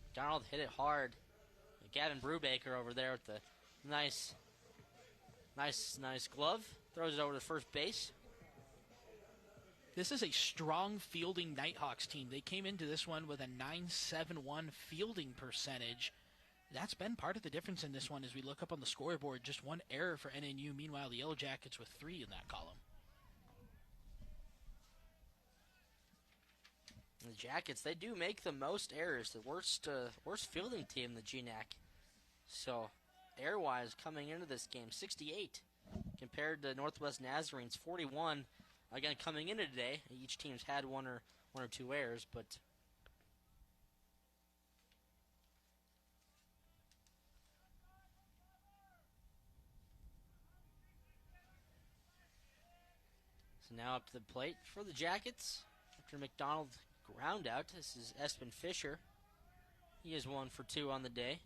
McDonald hit it hard. Gavin Brubaker over there with the nice glove. Throws it over to first base. This is a strong fielding Nighthawks team. They came into this one with a .971 fielding percentage. That's been part of the difference in this one as we look up on the scoreboard. Just one error for NNU. Meanwhile, the Yellow Jackets with 3 in that column. The Jackets, they do make the most errors. The worst fielding team in the GNAC. So, air-wise, coming into this game, 68 compared to Northwest Nazarene's 41. Again, coming into today, each team's had one or two errors, but so now up to the plate for the Jackets after McDonald ground out. This is Espen Fisher. He is 1 for 2 on the day.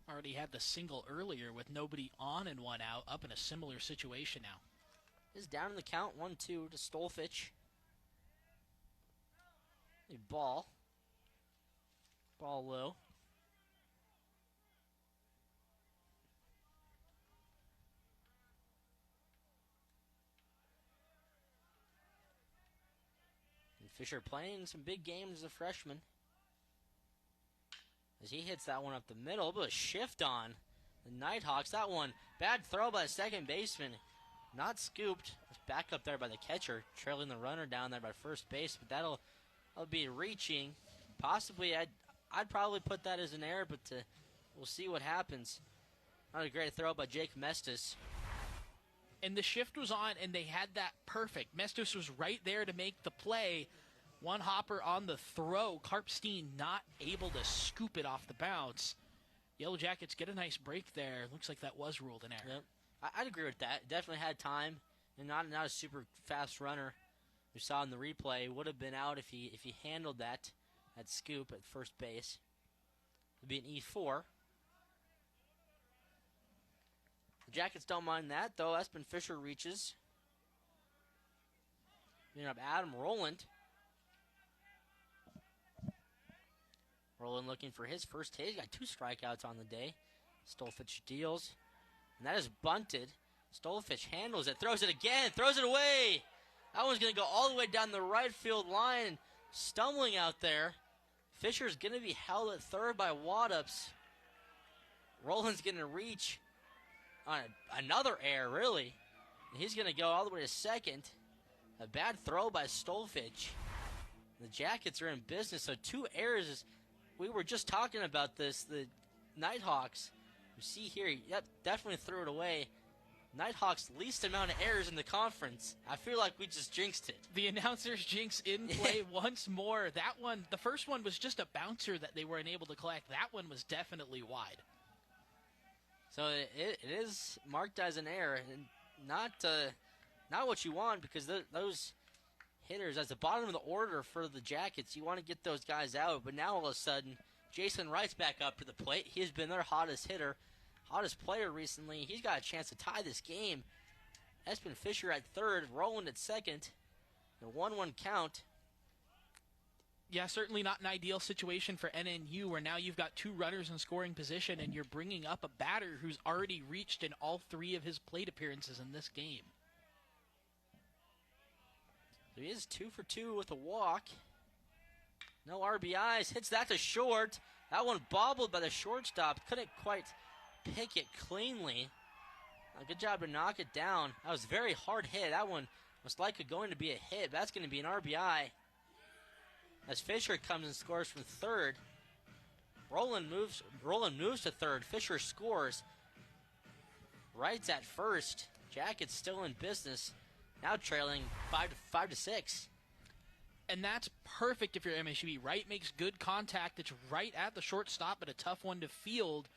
Already had the single earlier with nobody on and 1 out, up in a similar situation now. Is down in the count, 1-2 to Stolfich. A ball low. And Fisher playing some big games as a freshman. As he hits that one up the middle, but a shift on the Nighthawks. That one, bad throw by the second baseman. Not scooped. It's back up there by the catcher, trailing the runner down there by first base. But that'll be reaching. Possibly, I'd probably put that as an error, but we'll see what happens. Not a great throw by Jake Mestis. And the shift was on, and they had that perfect. Mestis was right there to make the play. One hopper on the throw. Karpstein not able to scoop it off the bounce. Yellow Jackets get a nice break there. Looks like that was ruled an error. Yep. I'd agree with that. Definitely had time, and not a super fast runner. We saw in the replay would have been out if he handled that scoop at first base. It'd be an E4. The Jackets don't mind that though. Espen Fisher reaches. Bringing up Adam Rowland. Rowland looking for his first hit. He's got 2 strikeouts on the day. Stolfich deals. And that is bunted. Stolfich handles it, throws it again, throws it away. That one's going to go all the way down the right field line. Stumbling out there. Fisher's going to be held at third by Waddups. Rowland's going to reach on another error, really. And he's going to go all the way to second. A bad throw by Stolfich. The Jackets are in business, so 2 errors. We were just talking about this. The Nighthawks, you see here, yep, definitely threw it away. Nighthawks' least amount of errors in the conference. I feel like we just jinxed it. The announcers jinx in play once more. That one, the first one was just a bouncer that they were unable to collect. That one was definitely wide. So it is marked as an error, and not what you want, because those hitters at the bottom of the order for the Jackets, you want to get those guys out, but now all of a sudden Jason Wright's back up to the plate. He's been their hottest hitter, hottest player recently. He's got a chance to tie this game. Espen Fisher at third, Roland at second. The 1-1 count. Yeah, certainly not an ideal situation for NNU, where now you've got two runners in scoring position and you're bringing up a batter who's already reached in all 3 of his plate appearances in this game. So he is 2 for 2 with a walk. No RBIs. Hits that to short. That one bobbled by the shortstop. Couldn't quite pick it cleanly. Good job to knock it down. That was a very hard hit. That one was likely going to be a hit. But that's going to be an RBI. As Fisher comes and scores from third. Roland moves to third. Fisher scores. Wright's at first. Jackets still in business. Now trailing 5-6. And that's perfect if you're MSU. Wright makes good contact. It's right at the shortstop, but a tough one to field.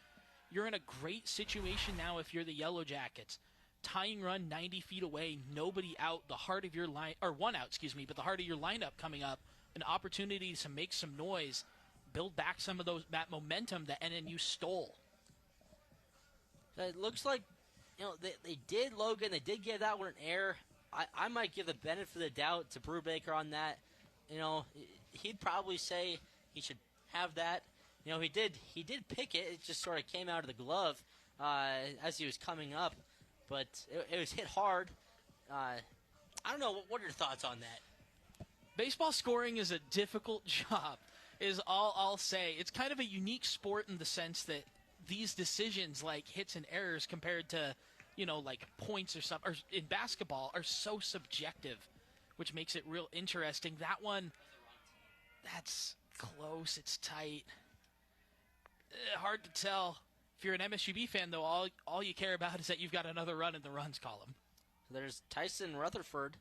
You're in a great situation now if you're the Yellow Jackets. Tying run 90 feet away, nobody out, the heart of your line, or one out, but the heart of your lineup coming up. An opportunity to make some noise, build back some of that momentum that NNU stole. It looks like, they did, Logan, they did give that one an error. I might give the benefit of the doubt to Brubaker on that. He'd probably say he should have that. He did pick it. It just sort of came out of the glove as he was coming up, but it was hit hard. I don't know. What are your thoughts on that? Baseball scoring is a difficult job, is all I'll say. It's kind of a unique sport in the sense that these decisions, like hits and errors, compared to, like points or something, or in basketball, are so subjective, which makes it real interesting. That one, that's close. It's tight. Hard to tell. If you're an MSU-B fan, though, all you care about is that you've got another run in the runs column. There's Tyson Rutherford,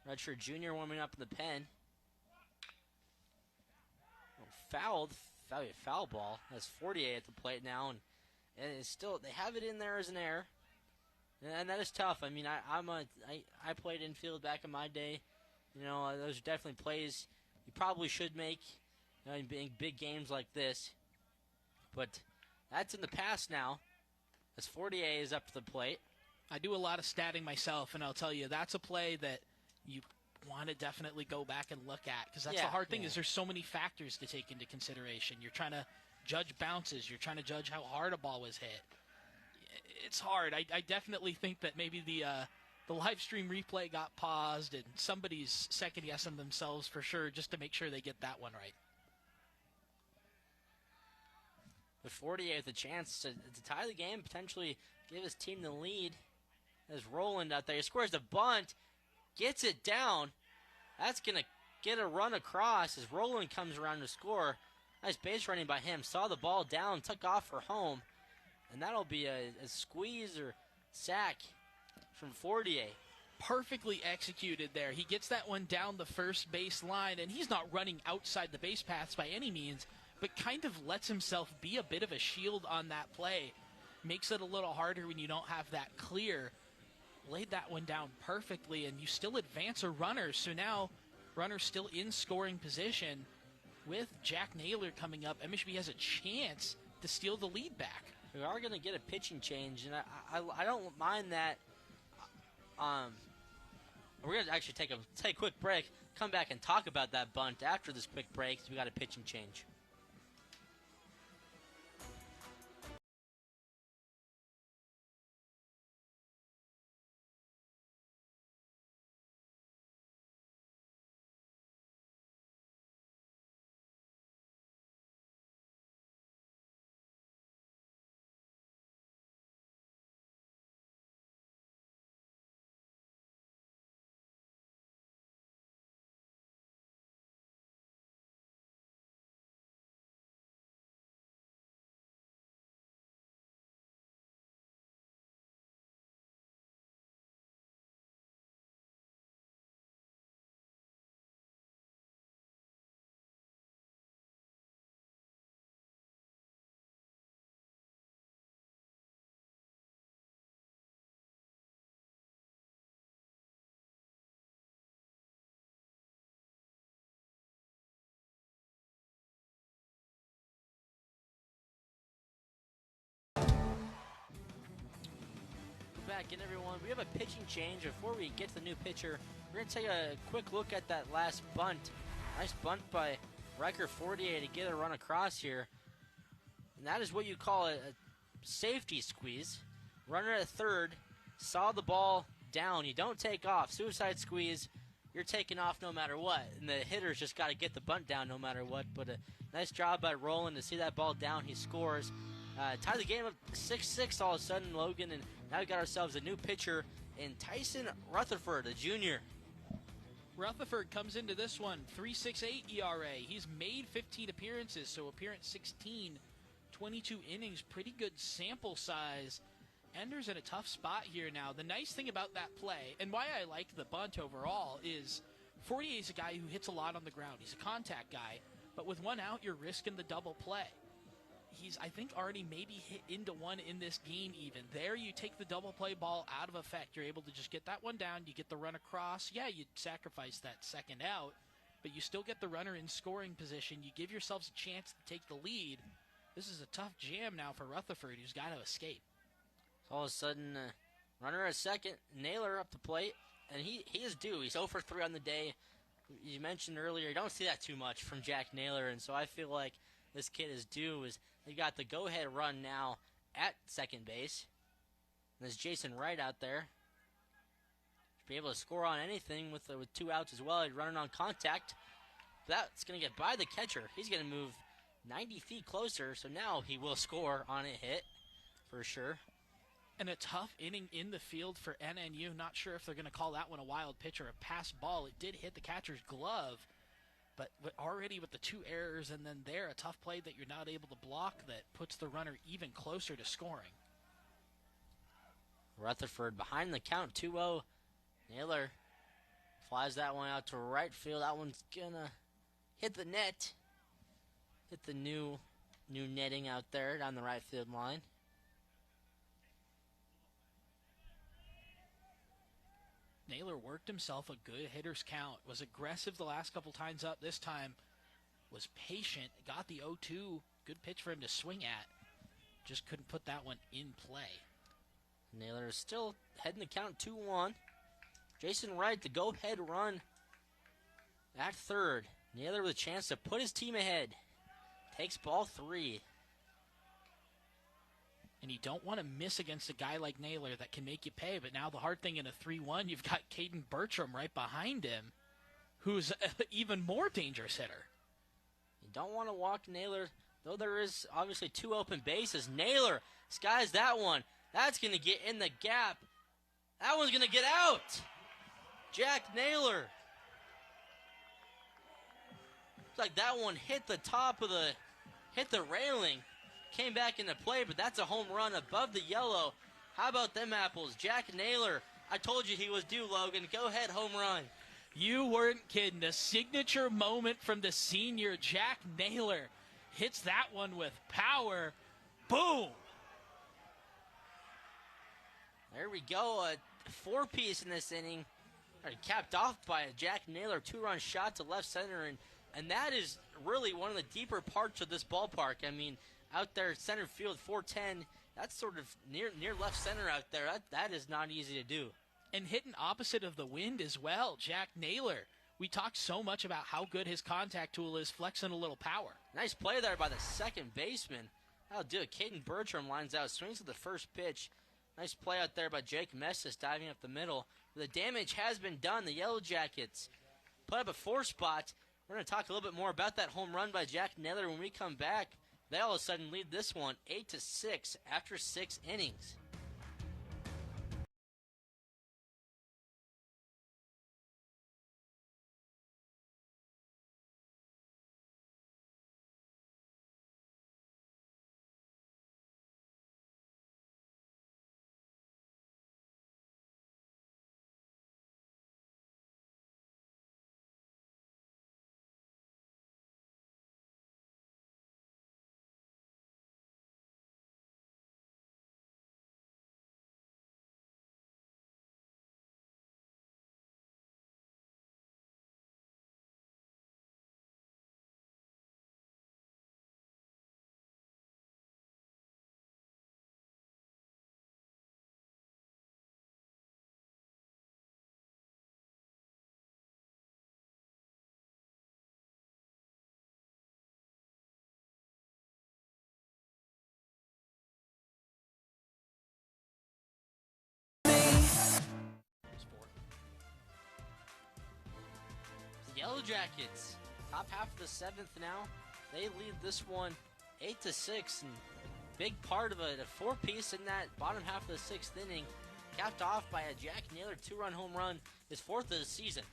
redshirt junior, warming up in the pen. Foul ball. That's 48 at the plate now, and it's still, they have it in there as an error, and that is tough. I mean, I played infield back in my day. Those are definitely plays you probably should make in big games like this. But that's in the past now, as 48 is up to the plate. I do a lot of statting myself, and I'll tell you, that's a play that you want to definitely go back and look at, because that's the hard thing, is there's so many factors to take into consideration. You're trying to judge bounces. You're trying to judge how hard a ball was hit. It's hard. I definitely think that maybe the live stream replay got paused, and somebody's second-guessing themselves for sure just to make sure they get that one right. But 48 with a chance to tie the game, potentially give his team the lead. There's Roland out there. He scores the bunt, gets it down. That's going to get a run across as Roland comes around to score. Nice base running by him. Saw the ball down, took off for home. And that'll be a squeeze or sack from 48. Perfectly executed there. He gets that one down the first base line, and he's not running outside the base paths by any means, but kind of lets himself be a bit of a shield on that play. Makes it a little harder when you don't have that clear. Laid that one down perfectly, and you still advance a runner. So now, runner still in scoring position. With Jack Naylor coming up, MSU has a chance to steal the lead back. We are going to get a pitching change, and I don't mind that. We're going to actually take a quick break, come back and talk about that bunt after this quick break, because we got a pitching change. back in, everyone. We have a pitching change. Before we get to the new pitcher, we're going to take a quick look at that last bunt. Nice bunt by Riker Fortier to get a run across here. And that is what you call a safety squeeze. Runner at third, saw the ball down. You don't take off. Suicide squeeze, you're taking off no matter what. And the hitter's just got to get the bunt down no matter what. But a nice job by Roland to see that ball down. He scores. Tie the game up 6-6 all of a sudden, Logan. And now we got ourselves a new pitcher in Tyson Rutherford, a junior. Rutherford comes into this one, 3.68 ERA. He's made 15 appearances, so appearance 16, 22 innings, pretty good sample size. Ender's in a tough spot here now. The nice thing about that play, and why I like the bunt overall, is Fortier is a guy who hits a lot on the ground. He's a contact guy, but with one out, you're risking the double play. He's, I think, already maybe hit into one in this game even. There you take the double play ball out of effect. You're able to just get that one down. You get the run across. Yeah, you sacrifice that second out, but you still get the runner in scoring position. You give yourselves a chance to take the lead. This is a tough jam now for Rutherford, who's got to escape. All of a sudden, runner at second, Naylor up the plate, and he is due. He's 0 for 3 on the day. You mentioned earlier, you don't see that too much from Jack Naylor, and so I feel like this kid is due. They got the go-ahead run now at second base. And there's Jason Wright out there. Should be able to score on anything with 2 outs as well. He's running on contact. That's going to get by the catcher. He's going to move 90 feet closer, so now he will score on a hit for sure. And a tough inning in the field for NNU. Not sure if they're going to call that one a wild pitch or a pass ball. It did hit the catcher's glove. But already with the 2 errors and then there, a tough play that you're not able to block that puts the runner even closer to scoring. Rutherford behind the count, 2-0. Naylor flies that one out to right field. That one's going to hit the net. Hit the new netting out there down the right field line. Naylor worked himself a good hitter's count, was aggressive the last couple times up. This time was patient, got the 0-2. Good pitch for him to swing at. Just couldn't put that one in play. Naylor is still heading the count 2-1. Jason Wright, the go-ahead run at third. Naylor with a chance to put his team ahead. Takes ball 3. And you don't want to miss against a guy like Naylor that can make you pay. But now the hard thing in a 3-1, you've got Caden Bertram right behind him, who's an even more dangerous hitter. You don't want to walk Naylor, though there is obviously 2 open bases. Naylor skies that one. That's going to get in the gap. That one's going to get out. Jack Naylor. Looks like that one hit the top of hit the railing. Came back into play, but that's a home run above the yellow. How about them apples? Jack Naylor, I told you he was due, Logan. Go ahead, home run. You weren't kidding. A signature moment from the senior. Jack Naylor hits that one with power. Boom! There we go. A 4-piece in this inning. Capped off by a Jack Naylor 2-run shot to left center, and that is really one of the deeper parts of this ballpark. I mean, out there, center field, 410. That's sort of near left center out there. That is not easy to do. And hitting opposite of the wind as well, Jack Naylor. We talked so much about how good his contact tool is, flexing a little power. Nice play there by the second baseman. That'll do it. Caden Bertram lines out, swings to the first pitch. Nice play out there by Jake Messis diving up the middle. The damage has been done. The Yellow Jackets put up a 4 spot. We're going to talk a little bit more about that home run by Jack Naylor when we come back. They all of a sudden lead this one 8-6 after 6 innings. Yellow Jackets, top half of the 7th now. They lead this one 8-6, and big part of it, a 4-piece in that bottom half of the 6th inning, capped off by a Jack Naylor 2-run home run, his 4th of the season.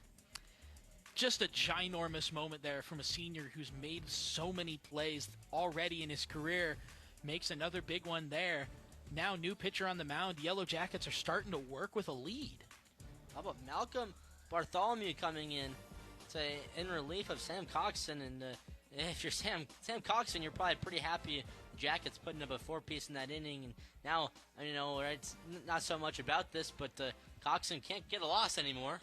Just a ginormous moment there from a senior who's made so many plays already in his career. Makes another big one there. Now new pitcher on the mound. Yellow Jackets are starting to work with a lead. How about Malcolm Bartholomew coming in in relief of Sam Coxon? And if you're Sam Coxon, you're probably pretty happy Jackets putting up a 4-piece in that inning. And now, right, it's not so much about this, but Coxon can't get a loss anymore.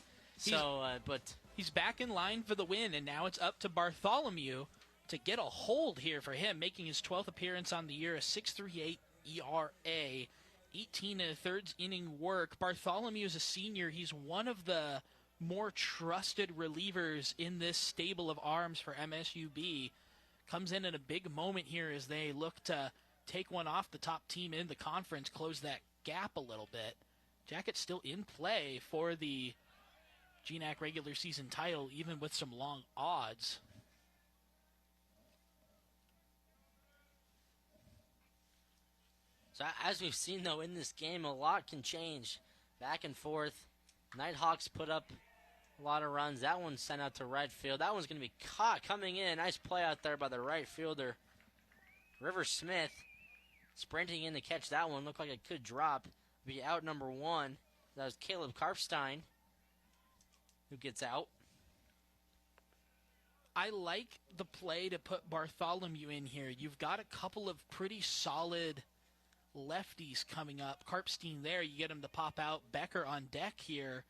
He's back in line for the win, and now it's up to Bartholomew to get a hold here for him, making his 12th appearance on the year, a 6.38 ERA, 18 1/3 inning work. Bartholomew is a senior. He's one of the more trusted relievers in this stable of arms for MSUB. Comes in at a big moment here as they look to take one off the top team in the conference, close that gap a little bit. Jackets still in play for the GNAC regular season title, even with some long odds. So as we've seen, though, in this game, a lot can change. Back and forth. Nighthawks put up a lot of runs. That one sent out to right field. That one's going to be caught coming in. Nice play out there by the right fielder, River Smith. Sprinting in to catch that one. Looked like it could drop. Be out number 1. That was Caleb Karpstein who gets out. I like the play to put Bartholomew in here. You've got a couple of pretty solid lefties coming up. Karpstein there, you get him to pop out. Becker on deck here.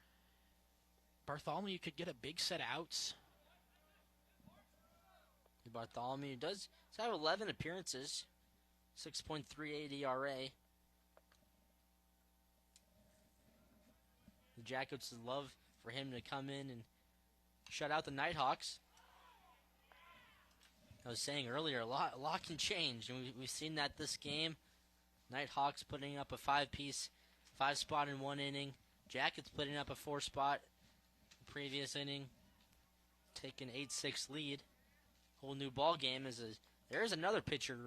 Bartholomew could get a big set of outs. Bartholomew does have 11 appearances, 6.38 ERA. The Jackets would love for him to come in and shut out the Nighthawks. I was saying earlier, a lot can change, and we've seen that this game. Nighthawks putting up a 5-piece, 5-spot in one inning. Jackets putting up a 4-spot previous inning, taking 8-6 lead. Whole new ball game there's another pitcher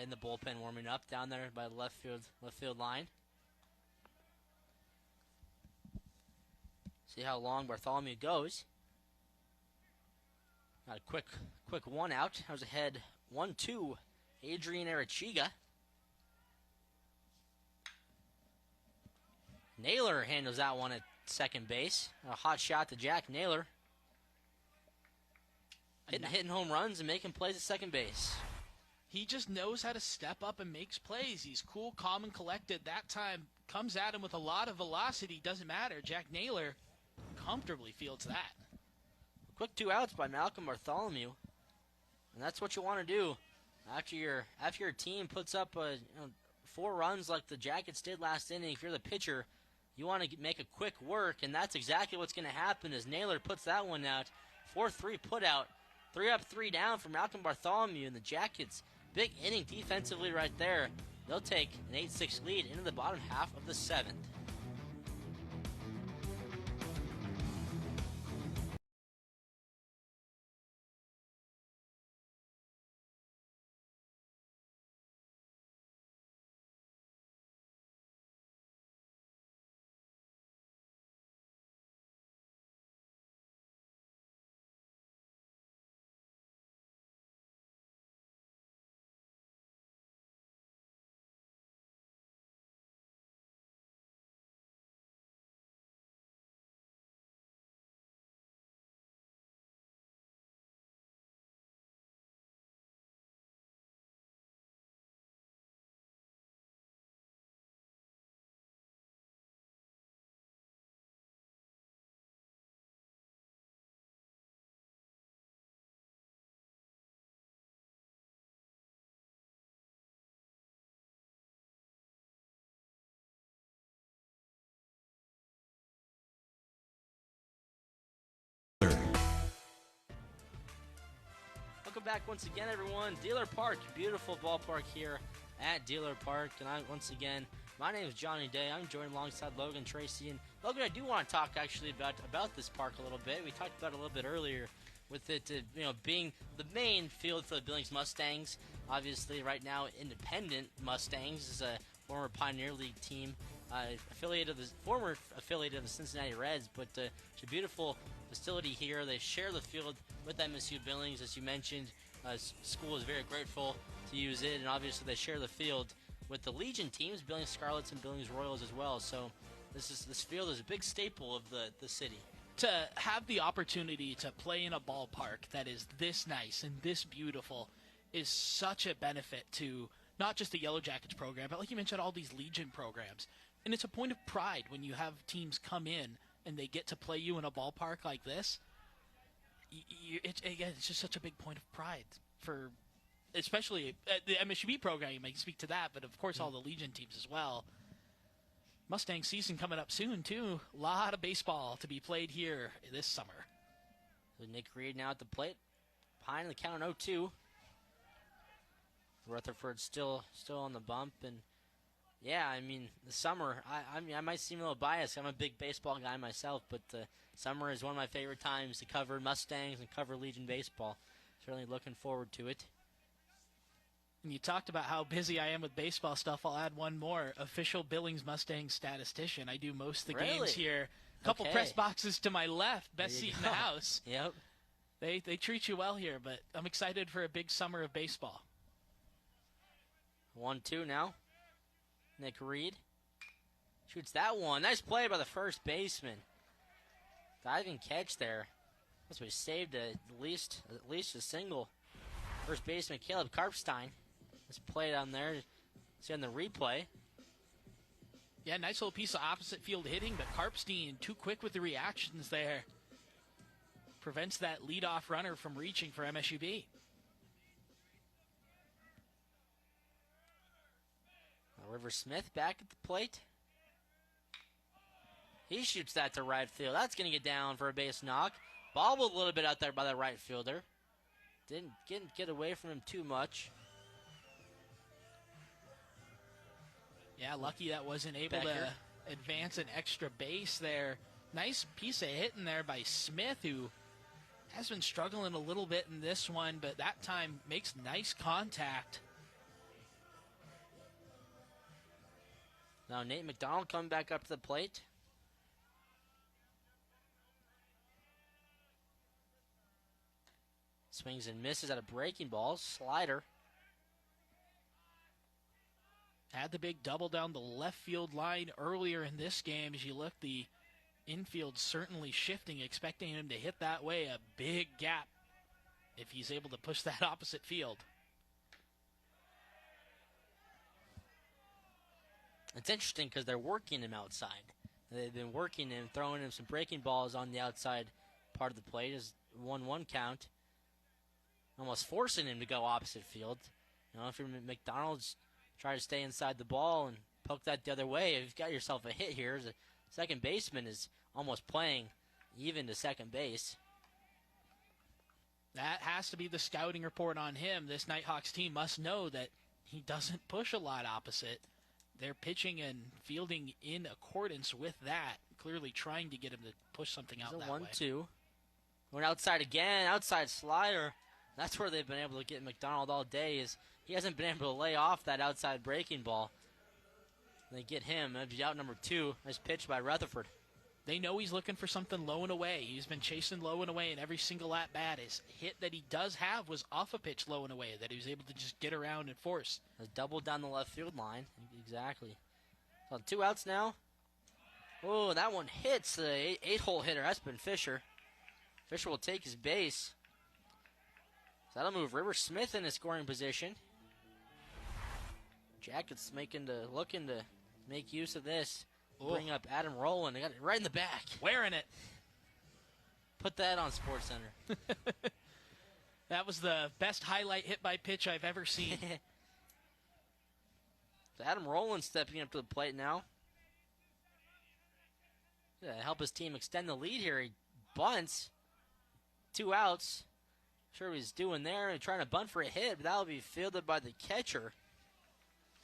in the bullpen warming up down there by the left field line. See how long Bartholomew goes. Got a quick one out. I was ahead 1-2. Adrian Arachiga. Naylor handles that one at second base. A hot shot to Jack Naylor. Hitting home runs and making plays at second base. He just knows how to step up and makes plays. He's cool, calm, and collected. That time comes at him with a lot of velocity. Doesn't matter. Jack Naylor comfortably fields that. Quick 2 outs by Malcolm Bartholomew. And that's what you want to do. After your team puts up 4 runs like the Jackets did last inning, if you're the pitcher, you want to make a quick work, and that's exactly what's going to happen as Naylor puts that one out. 4-3 put out. 3 up, 3 down for Malcolm Bartholomew, and the Jackets, big inning defensively right there. They'll take an 8-6 lead into the bottom half of the 7th. Welcome back once again, everyone. Dealer Park, beautiful ballpark here at Dealer Park. And my name is Johnny Day. I'm joined alongside Logan Tracy. And Logan, I do want to talk actually about this park a little bit. We talked about it a little bit earlier. with it being the main field for the Billings Mustangs. Obviously, right now, Independent Mustangs is a former Pioneer League team, former affiliate of the Cincinnati Reds, but it's a beautiful facility here. They share the field with MSU-Billings, as you mentioned. School is very grateful to use it, and obviously they share the field with the Legion teams, Billings Scarlets and Billings Royals as well. So this field is a big staple of the city. To have the opportunity to play in a ballpark that is this nice and this beautiful is such a benefit to not just the Yellow Jackets program, but like you mentioned, all these Legion programs. And it's a point of pride when you have teams come in and they get to play you in a ballpark like this. It's just such a big point of pride for, especially the MSU program. You may speak to that, but of course all the Legion teams as well. Mustang season coming up soon too. A lot of baseball to be played here this summer. So Nick Reed now at the plate, behind the count 0-2. Rutherford still on the bump, and yeah, I mean the summer. I might seem a little biased. I'm a big baseball guy myself, but summer is one of my favorite times to cover Mustangs and cover Legion baseball. Certainly looking forward to it. And you talked about how busy I am with baseball stuff. I'll add one more. Official Billings Mustang statistician. I do most of the games here. Couple press boxes to my left. Best seat in the house. Yep. They treat you well here, but I'm excited for a big summer of baseball. 1-2 now. Nick Reed shoots that one. Nice play by the first baseman. Diving catch there. Must be saved at least a single. First baseman Caleb Karpstein. This play down there. See on the replay. Yeah, nice little piece of opposite field hitting, but Karpstein too quick with the reactions there. Prevents that leadoff runner from reaching for MSU-B. River Smith back at the plate. He shoots that to right field. That's going to get down for a base knock. Bobbled a little bit out there by the right fielder. Didn't get away from him too much. Yeah, lucky that wasn't able to advance an extra base there. Nice piece of hitting there by Smith, who has been struggling a little bit in this one, but that time makes nice contact. Now Nate McDonald coming back up to the plate. Swings and misses at a breaking ball. Slider. Had the big double down the left field line earlier in this game. As you look, the infield certainly shifting, expecting him to hit that way. A big gap if he's able to push that opposite field. It's interesting because they're working him outside. They've been working him, throwing him some breaking balls on the outside part of the plate. Is 1-1 count. Almost forcing him to go opposite field. You know, if you're McDonald's, try to stay inside the ball and poke that the other way. If you've got yourself a hit here, the second baseman is almost playing even to second base. That has to be the scouting report on him. This Nighthawks team must know that he doesn't push a lot opposite. They're pitching and fielding in accordance with that, clearly trying to get him to push something out that way. 1-2. Going outside again, outside slider. That's where they've been able to get McDonald all day, is he hasn't been able to lay off that outside breaking ball. They get him. That'd be out number 2. Nice pitch by Rutherford. They know he's looking for something low and away. He's been chasing low and away in every single at-bat. His hit that he does have was off a pitch low and away that he was able to just get around and force. A double down the left field line. Exactly. So 2 outs now. Oh, that one hits the 8-hole hitter. That's been Fisher. Fisher will take his base. So that'll move River Smith in a scoring position. Jackets looking to make use of this. Bring up Adam Rowland. They got it right in the back. Wearing it. Put that on SportsCenter. That was the best highlight hit by pitch I've ever seen. So Adam Rowland stepping up to the plate now. Yeah, help his team extend the lead here. He bunts. 2 outs. Sure what he's doing there. He's trying to bunt for a hit, but that'll be fielded by the catcher.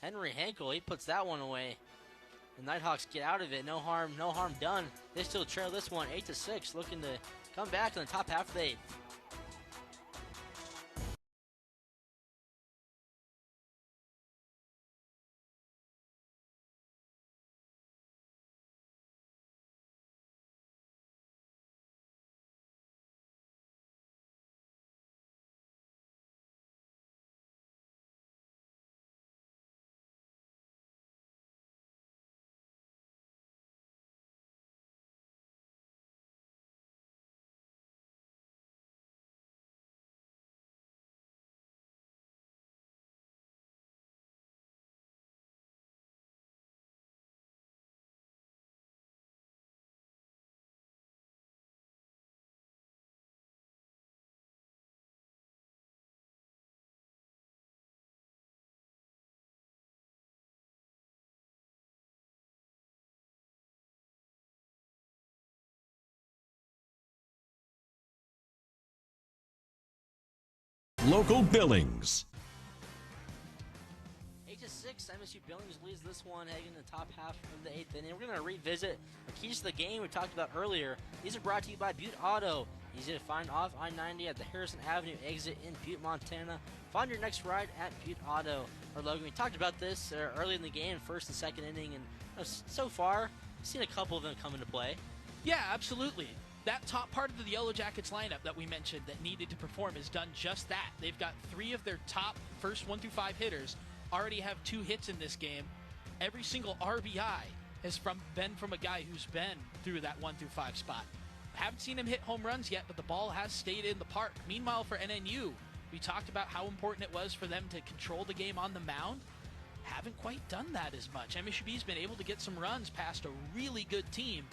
Henry Henkel, he puts that one away. The Nighthawks get out of it. No harm done. They still trail this one 8-6, looking to come back in the top half of the 8th. local Billings. 8-6, MSU-Billings leads this one heading in the top half of the 8th inning. We're going to revisit our keys to the game we talked about earlier. These are brought to you by Butte Auto. Easy to find off I-90 at the Harrison Avenue exit in Butte, Montana. Find your next ride at Butte Auto. Or Logan, we talked about this early in the game, first and second inning, and so far, we've seen a couple of them come into play. Yeah, absolutely. That top part of the Yellow Jackets lineup that we mentioned that needed to perform has done just that. They've got 3 of their top first 1 through 5 hitters already have 2 hits in this game. Every single RBI has been from a guy who's been through that 1 through 5 spot. Haven't seen him hit home runs yet, but the ball has stayed in the park. Meanwhile, for NNU, we talked about how important it was for them to control the game on the mound. Haven't quite done that as much. MSU-B's been able to get some runs past a really good team,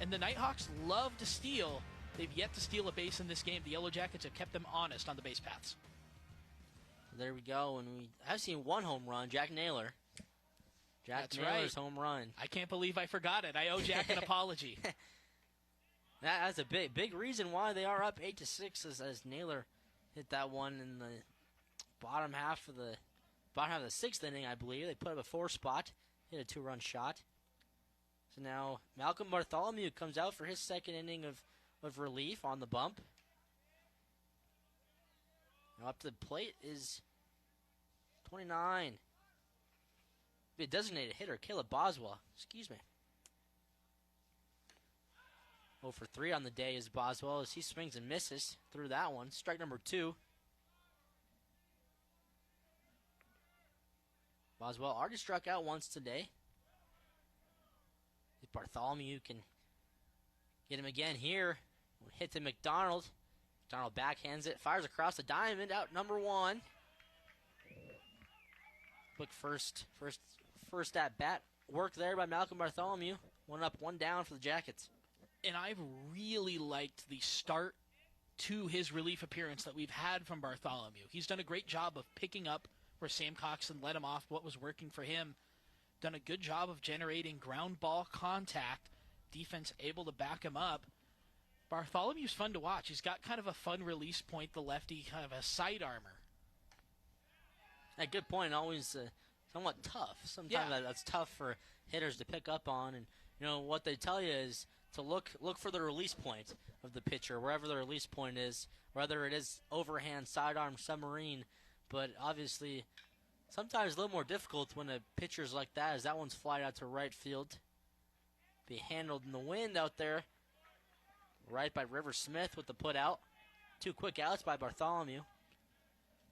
and the Nighthawks love to steal. They've yet to steal a base in this game. The Yellow Jackets have kept them honest on the base paths. There we go, and I've seen 1 home run, Jack Naylor. That's Naylor's right. home run. I can't believe I forgot it. I owe Jack an apology. That's a big reason why they are up 8-6, as Naylor hit that one in the bottom half of the 6th inning, I believe. They put up a 4 spot, hit a 2-run shot. So now Malcolm Bartholomew comes out for his second inning of relief on the bump. Now up to the plate is 29. Be a designated hitter, Caleb Boswell. Excuse me. 0 for 3 on the day is Boswell as he swings and misses through that one. Strike number 2. Boswell already struck out once today. If Bartholomew can get him again here. Hit to McDonald. McDonald backhands it, fires across the diamond, out number 1. Quick first at bat work there by Malcolm Bartholomew. 1 up, 1 down for the Jackets. And I've really liked the start to his relief appearance that we've had from Bartholomew. He's done a great job of picking up where Sam Coxon let him off what was working for him. Done a good job of generating ground ball contact. Defense able to back him up. Bartholomew's fun to watch. He's got kind of a fun release point, the lefty, kind of a side armor. A good point, always somewhat tough. Sometimes that's tough for hitters to pick up on. And you know what they tell you is to look for the release point of the pitcher, wherever the release point is, whether it is overhand, sidearm, submarine. But obviously, sometimes a little more difficult when a pitcher's like that, as that one's flied out to right field. Be handled in the wind out there. Right by River Smith with the put out. 2 quick outs by Bartholomew.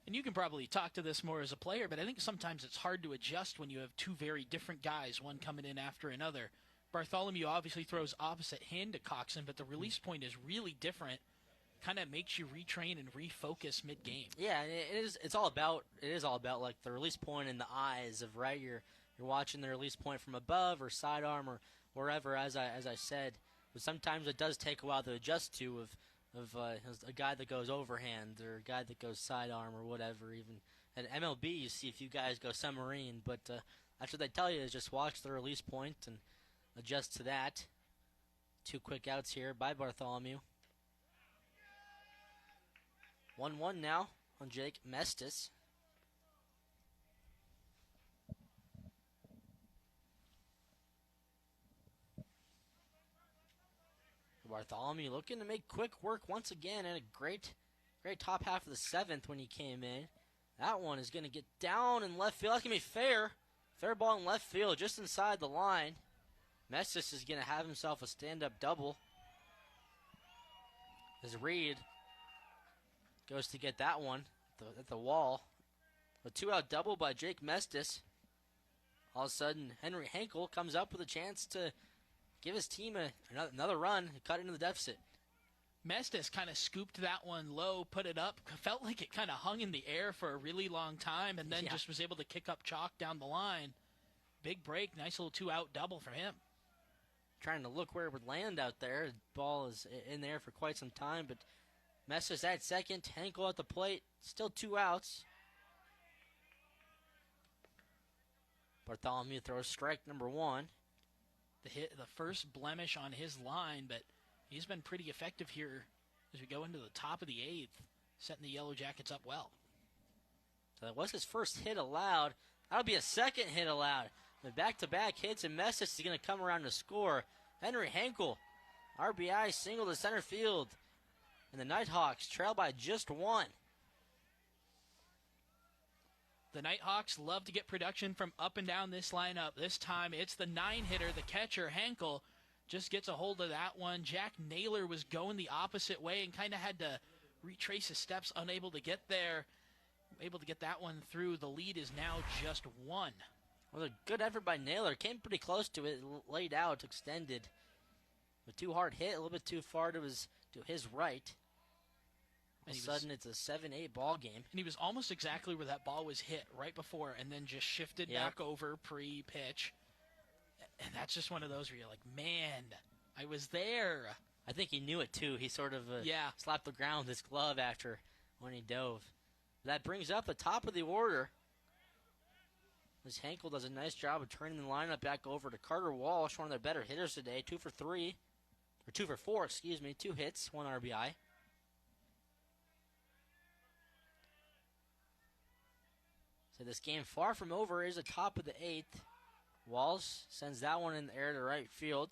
And you can probably talk to this more as a player, but I think sometimes it's hard to adjust when you have 2 very different guys, one coming in after another. Bartholomew obviously throws opposite hand to Coxon, but the release point is really different. Kind of makes you retrain and refocus mid-game. Yeah, it is all about like the release point in the eyes of right. You're watching the release point from above or sidearm or wherever, as I said. But sometimes it does take a while to adjust to of a guy that goes overhand or a guy that goes sidearm or whatever. Even at MLB, you see a few guys go submarine, but that's what they tell you is just watch the release point and adjust to that. 2 quick outs here by Bartholomew. 1-1 now on Jake Mestis. Bartholomew looking to make quick work once again, and a great top half of the 7th when he came in. That one is going to get down in left field. That's going to be fair. Fair ball in left field, just inside the line. Mestis is going to have himself a stand-up double. As Reed goes to get that one at the wall. A 2-out double by Jake Mestis. All of a sudden, Henry Henkel comes up with a chance to give his team another run, cut into the deficit. Mestis kind of scooped that one low, put it up. Felt like it kind of hung in the air for a really long time, and then just was able to kick up chalk down the line. Big break, nice little 2-out double for him. Trying to look where it would land out there. The ball is in there for quite some time, but Mestis at second, Henkel at the plate, still 2 outs. Bartholomew throws strike number 1. The first blemish on his line, but he's been pretty effective here as we go into the top of the 8th. setting the Yellow Jackets up well. So that was his first hit allowed. That'll be a second hit allowed. The back-to-back hits, and Messis is going to come around to score. Henry Henkel, RBI single to center field. And the Nighthawks trail by just one. The Nighthawks love to get production from up and down this lineup. This time it's the 9-hitter, the catcher, Henkel, just gets a hold of that one. Jack Naylor was going the opposite way and kind of had to retrace his steps, unable to get there. Able to get that one through. The lead is now just one. Well, a good effort by Naylor. Came pretty close to it, laid out, extended. A too hard hit, a little bit too far to his right. All of a sudden, it's a 7-8 ball game. And he was almost exactly where that ball was hit right before, and then just shifted back over pre-pitch. And that's just one of those where you're like, man, I was there. I think he knew it, too. He sort of slapped the ground with his glove after when he dove. That brings up the top of the order. This Henkel does a nice job of turning the lineup back over to Carter Walsh, one of their better hitters today. 2 for 4, 2 hits, 1 RBI. So this game far from over is the top of the 8th. Walsh sends that one in the air to right field.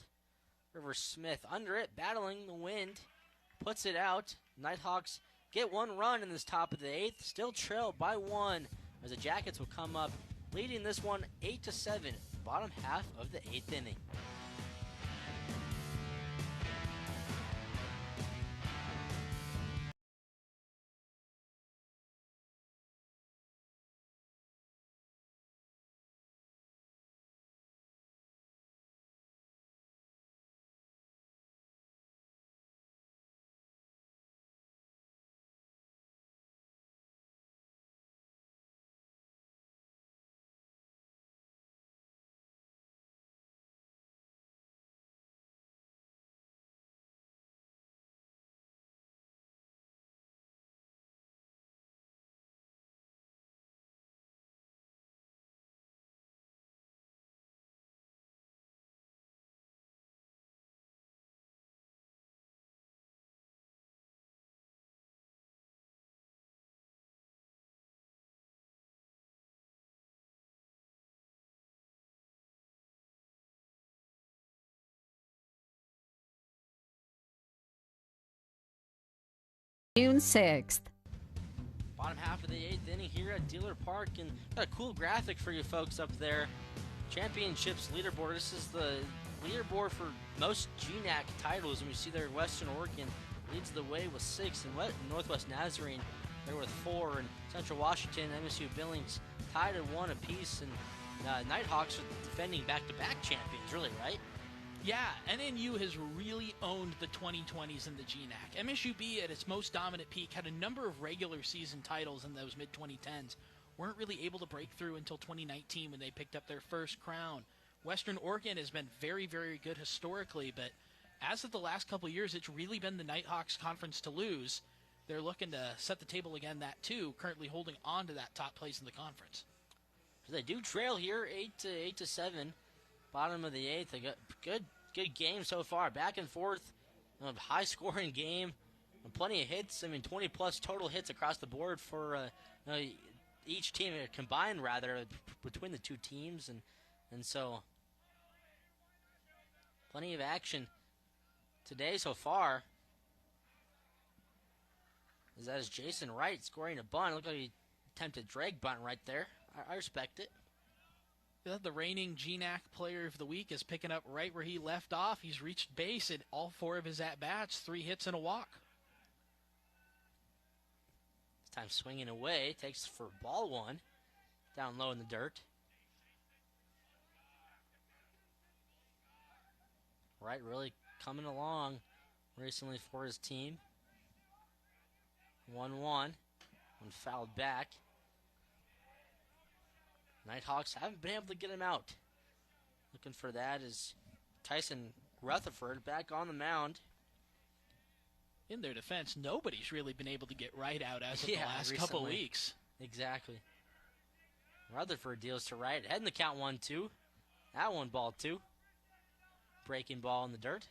River Smith under it, battling the wind, puts it out. Nighthawks get 1 run in this top of the 8th, still trail by 1 as the Jackets will come up, leading this one 8-7, bottom half of the 8th inning. June 6th. Bottom half of the 8th inning here at Dealer Park, and got a cool graphic for you folks up there. Championships leaderboard. This is the leaderboard for most GNAC titles, and we see there Western Oregon leads the way with 6, and Northwest Nazarene there with 4, and Central Washington, MSU-Billings tied at 1 apiece, and Nighthawks are defending back-to-back champions, really, right? Yeah, NNU has really owned the 2020s in the GNAC. MSU-B at its most dominant peak had a number of regular season titles in those mid-2010s. Weren't really able to break through until 2019 when they picked up their first crown. Western Oregon has been very, very good historically, but as of the last couple of years, it's really been the Nighthawks conference to lose. They're looking to set the table again, that too, currently holding on to that top place in the conference. So they do trail here, 8-7. Bottom of the 8th. They got good game so far. Back and forth, high-scoring game, plenty of hits. I mean, 20-plus total hits across the board for each team, combined rather, between the two teams, and so plenty of action today so far. That is Jason Wright scoring a bunt. Looked like he attempted drag bunt right there. I respect it. The reigning GNAC player of the week is picking up right where he left off. He's reached base in all 4 of his at-bats, 3 hits and a walk. This time swinging away, takes for ball 1, down low in the dirt. Wright really coming along recently for his team. 1-1, one fouled back. Nighthawks haven't been able to get him out. Looking for that is Tyson Rutherford back on the mound. In their defense, nobody's really been able to get Wright out as of the last couple weeks. Exactly. Rutherford deals to Wright. Heading the count 1-2. That one ball 2. Breaking ball in the dirt.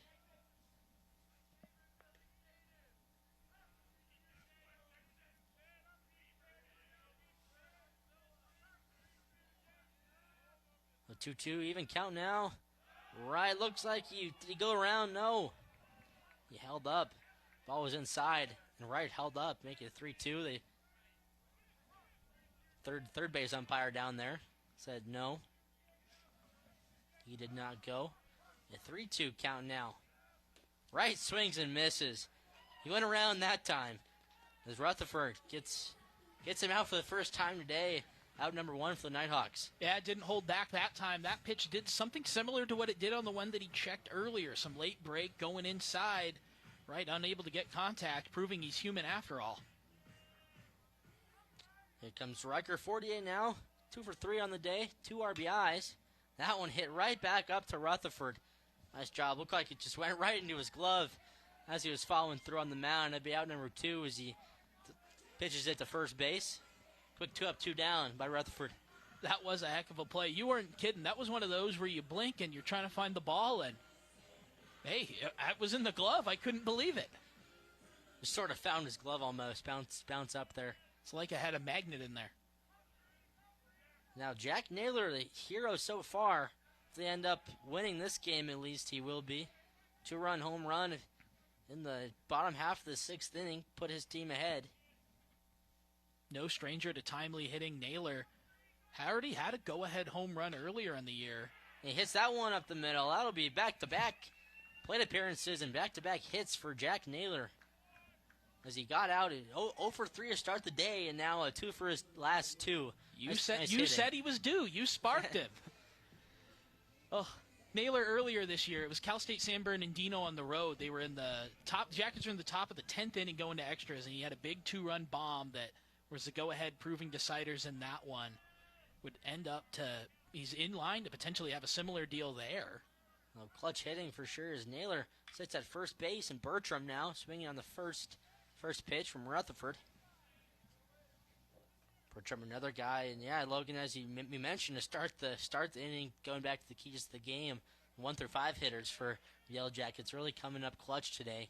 2-2, even count now. Right, looks like did he go around? No. He held up. Ball was inside, and Wright held up, make it 3-2. The third base umpire down there said no. He did not go. A 3-2 count now. Wright swings and misses. He went around that time. As Rutherford gets him out for the first time today. Out number 1 for the Nighthawks. Yeah, it didn't hold back that time. That pitch did something similar to what it did on the one that he checked earlier. Some late break going inside. Right, unable to get contact, proving he's human after all. Here comes Riker, 48 now. 2 for 3 on the day. 2 RBIs. That one hit right back up to Rutherford. Nice job. Looked like it just went right into his glove as he was following through on the mound. That'd be out number 2 as he pitches it to first base. Quick 2 up, 2 down by Rutherford. That was a heck of a play. You weren't kidding. That was one of those where you blink and you're trying to find the ball, and hey, it was in the glove. I couldn't believe it. Just sort of found his glove almost. Bounce up there. It's like I had a magnet in there. Now, Jack Naylor, the hero so far. If they end up winning this game, at least he will be. 2-run home run in the bottom half of the 6th inning. Put his team ahead. No stranger to timely hitting. Naylor already had a go-ahead home run earlier in the year. He hits that one up the middle. That'll be back-to-back plate appearances and back-to-back hits for Jack Naylor. As he got out 0 for 3 to start the day, and now a 2 for his last 2. You said he was due. You sparked him. Oh, Naylor earlier this year, it was Cal State San Bernardino on the road. They were in the top. Jackets were in the top of the 10th inning going to extras, and he had a big 2-run bomb that was the go-ahead proving deciders in that one. Would end up he's in line to potentially have a similar deal there. Well, clutch hitting for sure as Naylor sits at first base, and Bertram now swinging on the first pitch from Rutherford. Bertram, another guy, and yeah, Logan, as you mentioned, to start the inning, going back to the keys to the game, 1 through 5 hitters for the Yellow Jackets, really coming up clutch today,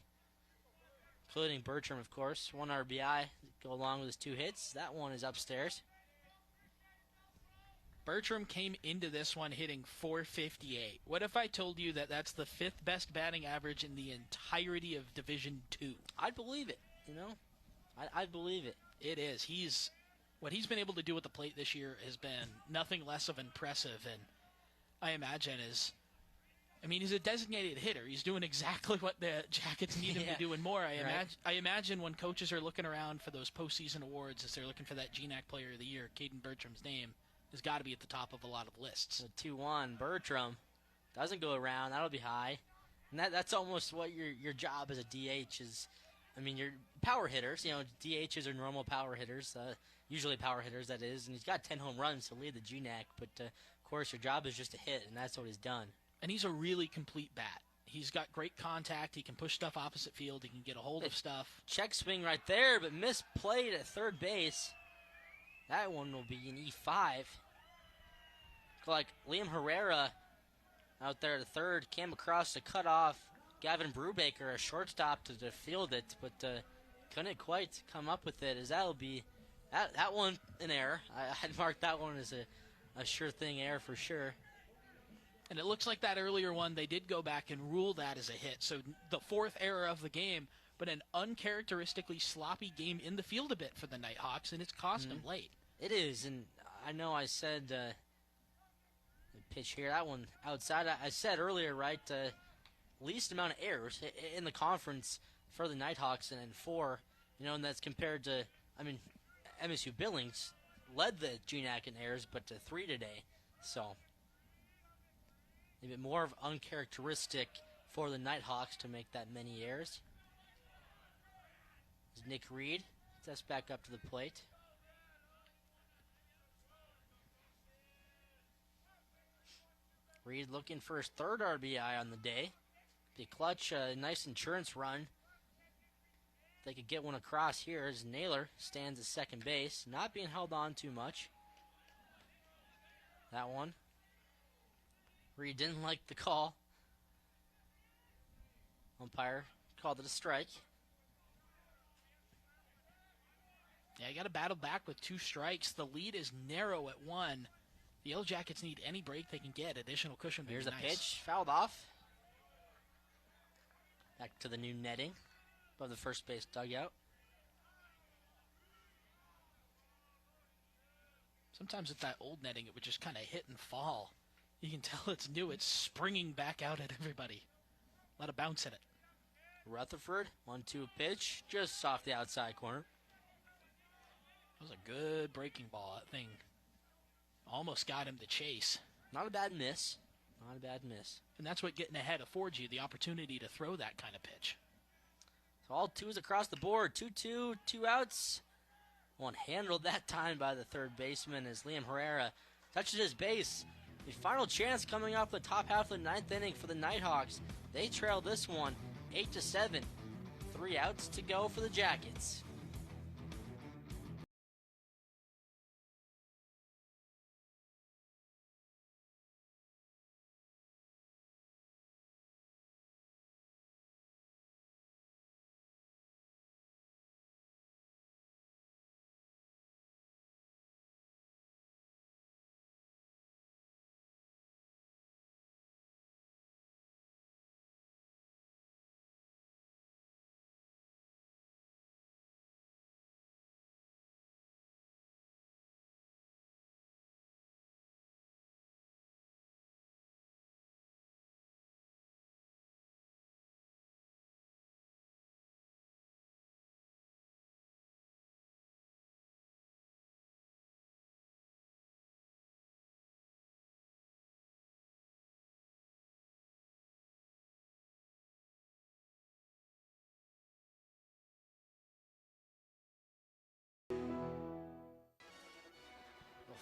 including Bertram, of course. 1 RBI go along with his 2 hits. That one is upstairs. Bertram came into this one hitting .458. What if I told you that that's the 5th best batting average in the entirety of Division II? I'd believe it, I'd believe it. It is. What he's been able to do at the plate this year has been nothing less of impressive, and I imagine he's a designated hitter. He's doing exactly what the Jackets need him to do and more. I imagine when coaches are looking around for those postseason awards, as they're looking for that GNAC Player of the Year, Caden Bertram's name has got to be at the top of a lot of lists. So 2-1, Bertram doesn't go around. That'll be high. And that's almost what your job as a DH is. You're power hitters. DHs are normal power hitters, usually power hitters, that is. And he's got 10 home runs to lead the GNAC. But, of course, your job is just to hit, and that's what he's done. And he's a really complete bat. He's got great contact. He can push stuff opposite field. He can get a hold of stuff. Check swing right there, but misplayed at third base. That one will be an E5. Like Liam Herrera out there at third, came across to cut off Gavin Brubaker, a shortstop, to field it, but couldn't quite come up with it. As that'll be that one an error. I'd mark that one as a sure thing error for sure. And it looks like that earlier one, they did go back and rule that as a hit. So the 4th error of the game, but an uncharacteristically sloppy game in the field a bit for the Nighthawks, and it's cost them late. It is, and I know I said the pitch here, that one outside. I said earlier, right, least amount of errors in the conference for the Nighthawks, and 4, and that's compared to, MSU-Billings led the GNAC in errors, but to 3 today. So a bit more of uncharacteristic for the Nighthawks to make that many errors. As Nick Reed steps back up to the plate. Reed looking for his 3rd RBI on the day. The clutch, nice insurance run. If they could get one across here as Naylor stands at second base, not being held on too much. That one. Reed didn't like the call. Umpire called it a strike. Yeah, you got to battle back with 2 strikes. The lead is narrow at 1. The Yellow Jackets need any break they can get. Additional cushion would be Here's nice. a pitch, fouled off. Back to the new netting above the first base dugout. Sometimes with that old netting, it would just kind of hit and fall. You can tell it's new. It's springing back out at everybody. A lot of bounce in it. Rutherford, 1-2 pitch, just off the outside corner. That was a good breaking ball. That thing almost got him to chase. Not a bad miss. Not a bad miss. And that's what getting ahead affords you, the opportunity to throw that kind of pitch. So all twos across the board. 2-2, 2 outs. One handled that time by the third baseman as Liam Herrera touches his base. The final chance coming off the top half of the ninth inning for the Nighthawks. They trail this one 8-7. 3 outs to go for the Jackets.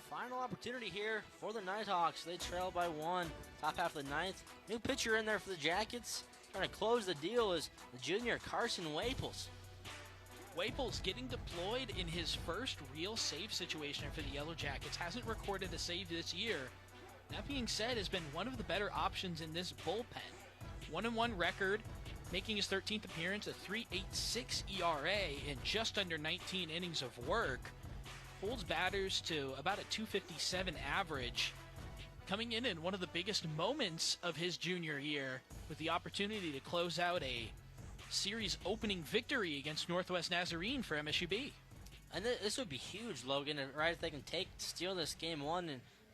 Final opportunity here for the Nighthawks. They trail by 1, top half of the ninth. New pitcher in there for the Jackets. Trying to close the deal is the junior Carson Waples. Waples getting deployed in his first real save situation for the Yellow Jackets. Hasn't recorded a save this year. That being said, has been one of the better options in this bullpen. 1-1 record, making his 13th appearance, a 3.86 ERA in just under 19 innings of work. Holds batters to about a 257 average, coming in one of the biggest moments of his junior year with the opportunity to close out a series opening victory against Northwest Nazarene for MSU-B. And this would be huge, Logan, right? If they can steal this game 1,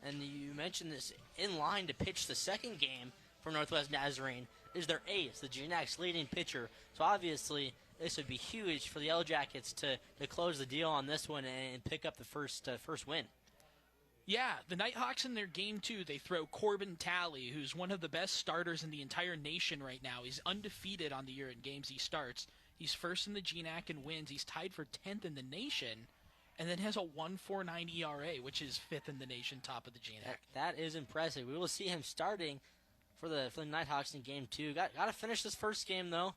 and you mentioned this, in line to pitch the second game for Northwest Nazarene is their ace, the GNAC's leading pitcher. So obviously, this would be huge for the Yellow Jackets to close the deal on this one and pick up the first win. Yeah, the Nighthawks in their game 2, they throw Corbin Talley, who's one of the best starters in the entire nation right now. He's undefeated on the year in games he starts. He's first in the GNAC in wins. He's tied for 10th in the nation, and then has a 1.49 ERA, which is 5th in the nation, top of the GNAC. That is impressive. We will see him starting for the Nighthawks in game 2. Got to finish this first game, though.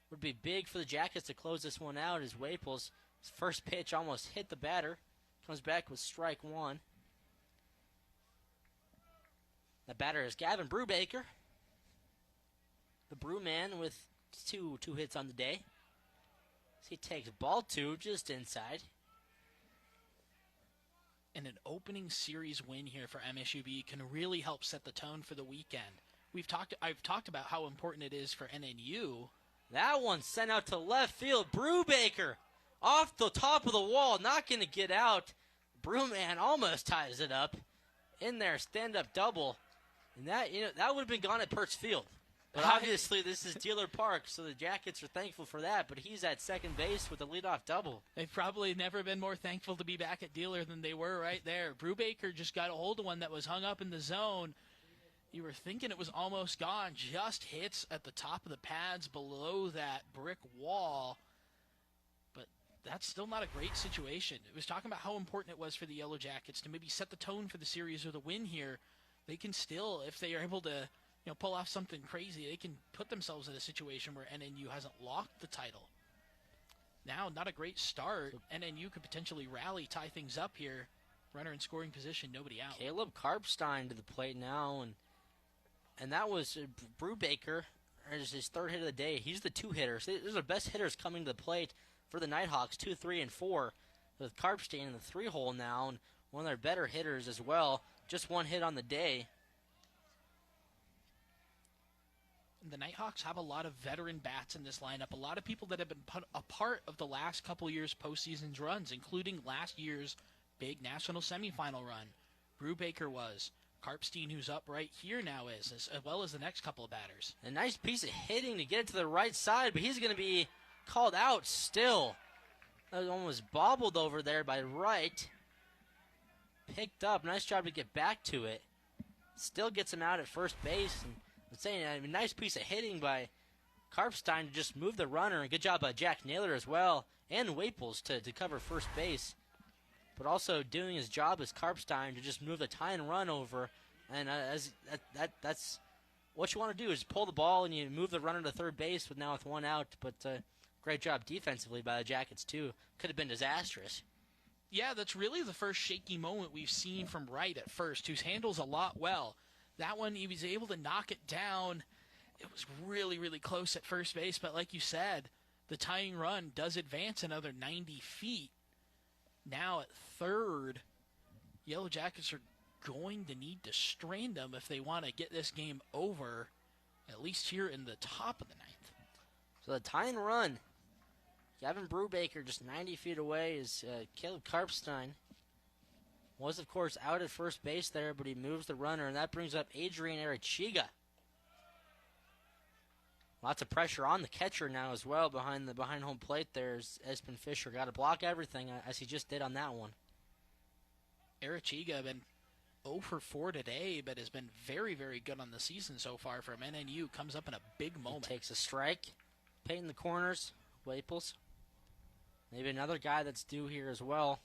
Would be big for the Jackets to close this one out as Waples, his first pitch almost hit the batter. Comes back with strike 1. The batter is Gavin Brubaker. The Brew Man with two hits on the day. He takes ball 2 just inside. And an opening series win here for MSU-B can really help set the tone for the weekend. I've talked about how important it is for NNU. That one sent out to left field. Brubaker off the top of the wall, not going to get out. Brewman almost ties it up. In there, stand-up double. And that would have been gone at Perks Field. But obviously this is Dealer Park, so the Jackets are thankful for that. But he's at second base with a leadoff double. They've probably never been more thankful to be back at Dealer than they were right there. Brubaker just got a hold of one that was hung up in the zone. You were thinking it was almost gone. Just hits at the top of the pads below that brick wall. But that's still not a great situation. It was talking about how important it was for the Yellow Jackets to maybe set the tone for the series or the win here. They can still, if they are able to pull off something crazy, they can put themselves in a situation where NNU hasn't locked the title. Now, not a great start. NNU could potentially rally, tie things up here. Runner in scoring position, nobody out. Caleb Karpstein to the plate now, and that was Brubaker, his third hit of the day. He's the 2-hitter. So those are the best hitters coming to the plate for the Nighthawks, 2, 3, and 4. With Karpstein in the 3-hole now, and one of their better hitters as well. Just one hit on the day. The Nighthawks have a lot of veteran bats in this lineup, a lot of people that have been a part of the last couple years' postseason runs, including last year's big national semifinal run. Brubaker was. Karpstein, who's up right here now, is, as well as the next couple of batters. A nice piece of hitting to get it to the right side, but he's going to be called out still. That was almost bobbled over there by Wright. Picked up. Nice job to get back to it. Still gets him out at first base. And I'm saying, a nice piece of hitting by Karpstein to just move the runner. And good job by Jack Naylor as well, and Waples to cover first base. But also doing his job as Karpstein to just move the tie and run over. And that's what you want to do, is pull the ball and you move the runner to third base with one out. But great job defensively by the Jackets, too. Could have been disastrous. Yeah, that's really the first shaky moment we've seen from Wright at first, who's handles a lot well. That one, he was able to knock it down. It was really, really close at first base, but like you said, the tying run does advance another 90 feet. Now at third, Yellow Jackets are going to need to strand them if they want to get this game over, at least here in the top of the ninth. So the tying run, Gavin Brubaker just 90 feet away is Caleb Karpstein. Was, of course, out at first base there, but he moves the runner, and that brings up Adrian Arachiga. Lots of pressure on the catcher now as well behind home plate. There's Espen Fisher. Got to block everything, as he just did on that one. Arachiga been 0 for 4 today, but has been very, very good on the season so far from NNU. Comes up in a big moment. He takes a strike. Painting the corners. Waples. Maybe another guy that's due here as well.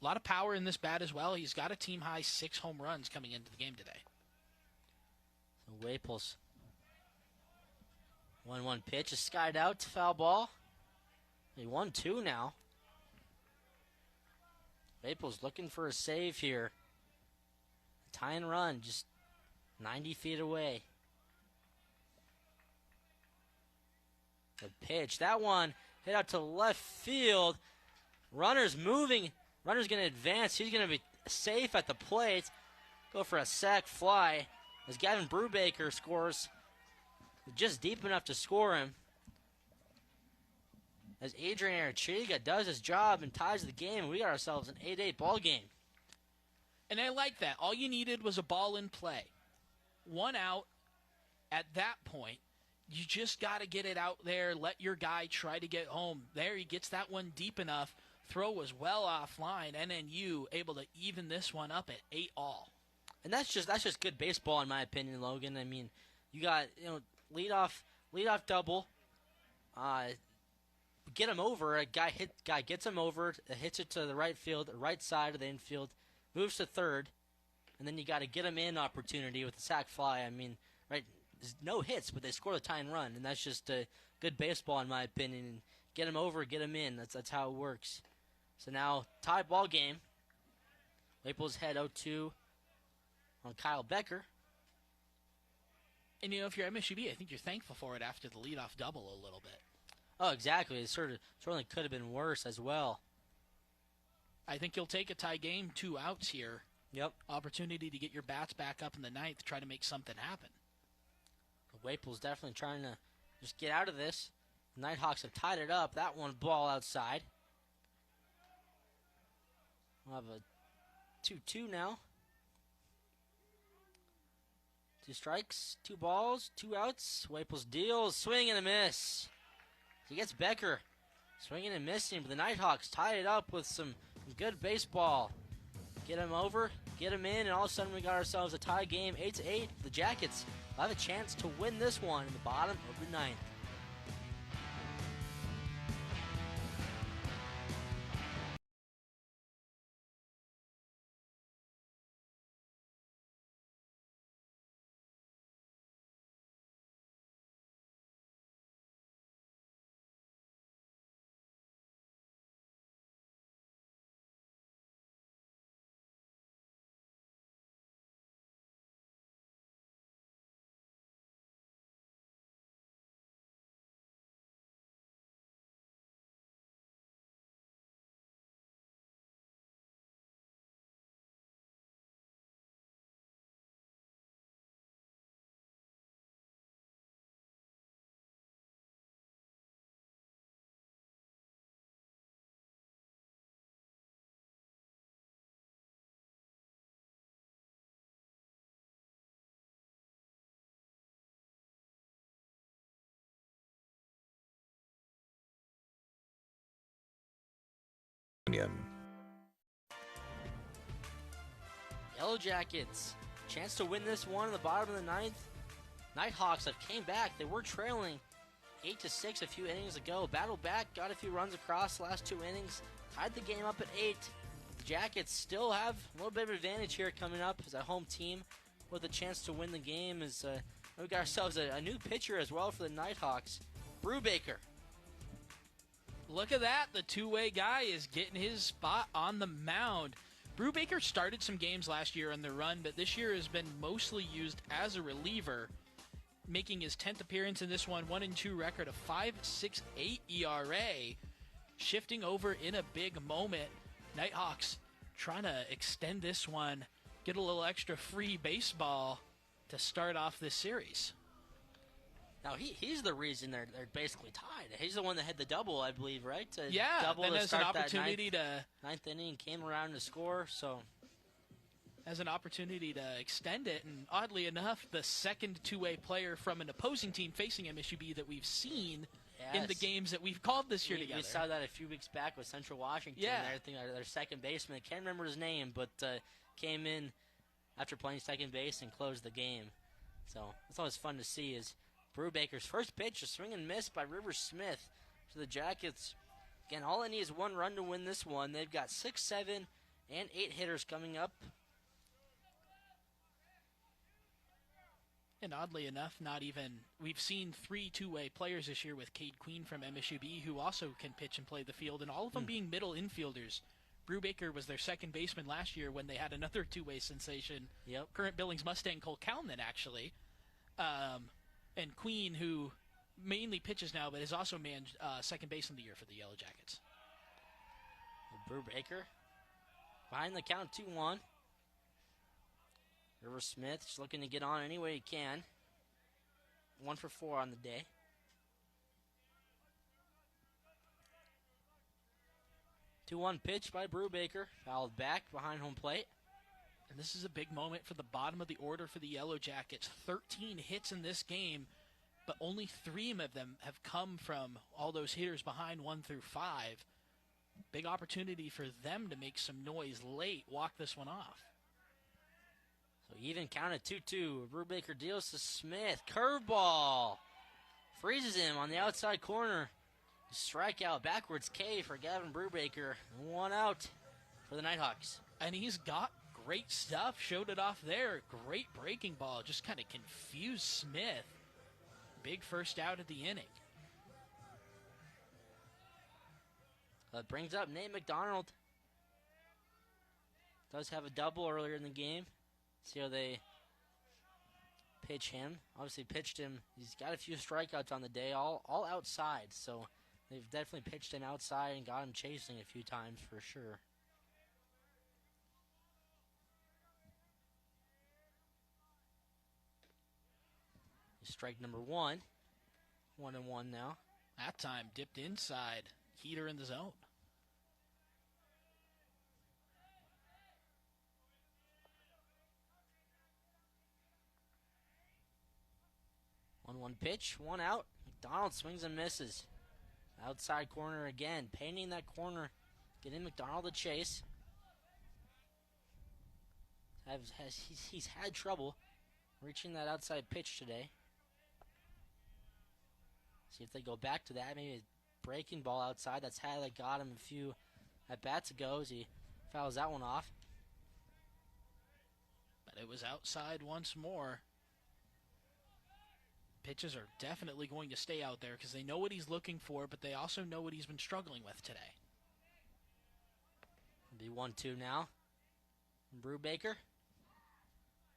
A lot of power in this bat as well. He's got a team-high 6 home runs coming into the game today. So Waples. 1-1 pitch is skied out to foul ball. He 1-2 now. Waples looking for a save here. Tie and run, just 90 feet away. The pitch. That one hit out to left field. Runner's moving. Runner's going to advance. He's going to be safe at the plate. Go for a sac fly as Gavin Brubaker scores. Just deep enough to score him. As Adrian Arachiga does his job and ties the game, we got ourselves an 8-8 ball game. And I like that. All you needed was a ball in play. 1 out at that point. You just got to get it out there. Let your guy try to get home. There, he gets that one deep enough. Throw was well offline. NNU able to even this one up at 8-all. And that's just good baseball in my opinion, Logan. I mean, you got leadoff double. Get him over. A guy gets him over. Hits it to the right field, right side of the infield. Moves to third, and then you got to get him in opportunity with the sac fly. I mean, right? There's no hits, but they score the tie and run, and that's just good baseball in my opinion. And get him over, get him in. That's how it works. So now tie ball game. Waples head 0-2 on Kyle Becker. And if you're MSU-B, I think you're thankful for it after the leadoff double a little bit. Oh, exactly. It certainly could have been worse as well. I think you'll take a tie game, 2 outs here. Yep. Opportunity to get your bats back up in the ninth, try to make something happen. Waples definitely trying to just get out of this. The Nighthawks have tied it up. That one ball outside. We'll have a 2-2 now. 2 strikes, 2 balls, 2 outs. Waples deals, swing and a miss. He gets Becker swinging and missing, but the Nighthawks tie it up with some good baseball. Get him over, get him in, and all of a sudden we got ourselves a tie game, 8-8. The Jackets have a chance to win this one in the bottom of the ninth. Union. Yellow Jackets, chance to win this one in the bottom of the ninth. Nighthawks have came back. They were trailing 8-6 a few innings ago. Battled back, got a few runs across the last 2 innings. Tied the game up at 8. The Jackets still have a little bit of advantage here coming up as a home team with a chance to win the game. As we got ourselves a new pitcher as well for the Nighthawks, Brubaker. Look at that. The two-way guy is getting his spot on the mound. Brubaker started some games last year on the run, but this year has been mostly used as a reliever, making his 10th appearance in this one, 1-2 record, a 5.68 ERA, shifting over in a big moment. Nighthawks trying to extend this one, get a little extra free baseball to start off this series. Now, he's the reason they're basically tied. He's the one that had the double, I believe, right? Yeah, double then to has an start opportunity that ninth inning, came around to score, so... Has an opportunity to extend it, and oddly enough, the second two-way player from an opposing team facing MSU-B that we've seen in the games that we've called this year together. We saw that a few weeks back with Central Washington. Yeah. I think their second baseman, I can't remember his name, but came in after playing second base and closed the game. So that's always fun to see is Brubaker's first pitch, a swing and miss by Rivers Smith to the Jackets. Again, all they need is 1 run to win this one. They've got 6, 7, and 8 hitters coming up. And oddly enough, we've seen 3 two-way players this year with Cade Queen from MSU-B who also can pitch and play the field, and all of them being middle infielders. Brubaker was their second baseman last year when they had another two-way sensation. Yep. Current Billings Mustang Cole Calnan, actually. And Queen, who mainly pitches now, but has also manned second base in the year for the Yellow Jackets. Brubaker behind the count, 2-1. Rivers Smith just looking to get on any way he can. 1 for 4 on the day. Two-one pitch by Brubaker, fouled back behind home plate. And this is a big moment for the bottom of the order for the Yellow Jackets. 13 hits in this game, but only 3 of them have come from all those hitters behind 1 through 5. Big opportunity for them to make some noise late, walk this one off. So even count at 2-2. Brubaker deals to Smith. Curveball. Freezes him on the outside corner. Strikeout, backwards K for Gavin Brubaker. 1 out for the Nighthawks. And he's got great stuff. Showed it off there. Great breaking ball. Just kind of confused Smith. Big first out of the inning. That brings up Nate McDonald. Does have a double earlier in the game. See how they pitch him. Obviously pitched him. He's got a few strikeouts on the day, all outside. So they've definitely pitched him outside and got him chasing a few times for sure. Strike number 1. 1-1 now. That time dipped inside. Heater in the zone. 1-1 pitch, 1 out. McDonald swings and misses. Outside corner again, painting that corner, getting McDonald a chase. He's had trouble reaching that outside pitch today. See if they go back to that. Maybe a breaking ball outside. That's how they got him a few at-bats ago as he fouls that one off. But it was outside once more. Pitches are definitely going to stay out there because they know what he's looking for, but they also know what he's been struggling with today. It'll be 1-2 now. Brubaker.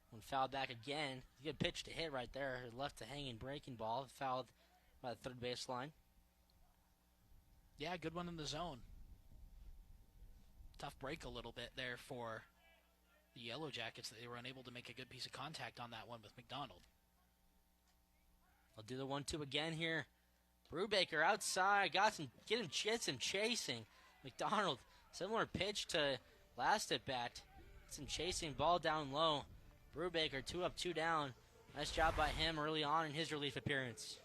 One fouled back again. Good pitch to hit right there. Left a hanging breaking ball. Fouled by the third baseline. Yeah, good one in the zone. Tough break a little bit there for the Yellow Jackets. They were unable to make a good piece of contact on that one with McDonald. I'll do the 1-2 again here. Brubaker outside. Gets him chasing. McDonald, similar pitch to last at bat. Gets him chasing, ball down low. Brubaker 2 up, 2 down. Nice job by him early on in his relief appearance.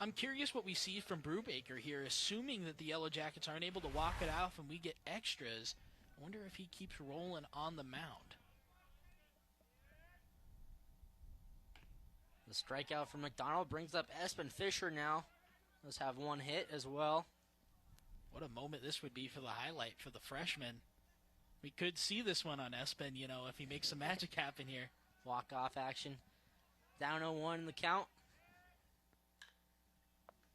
I'm curious what we see from Brubaker here, assuming that the Yellow Jackets aren't able to walk it off and we get extras. I wonder if he keeps rolling on the mound. The strikeout from McDonald brings up Espen Fisher now. Let's have one hit as well. What a moment this would be for the highlight for the freshman. We could see this one on Espen, you know, if he makes some magic happen here. Walk-off action. Down 0-1 in the count.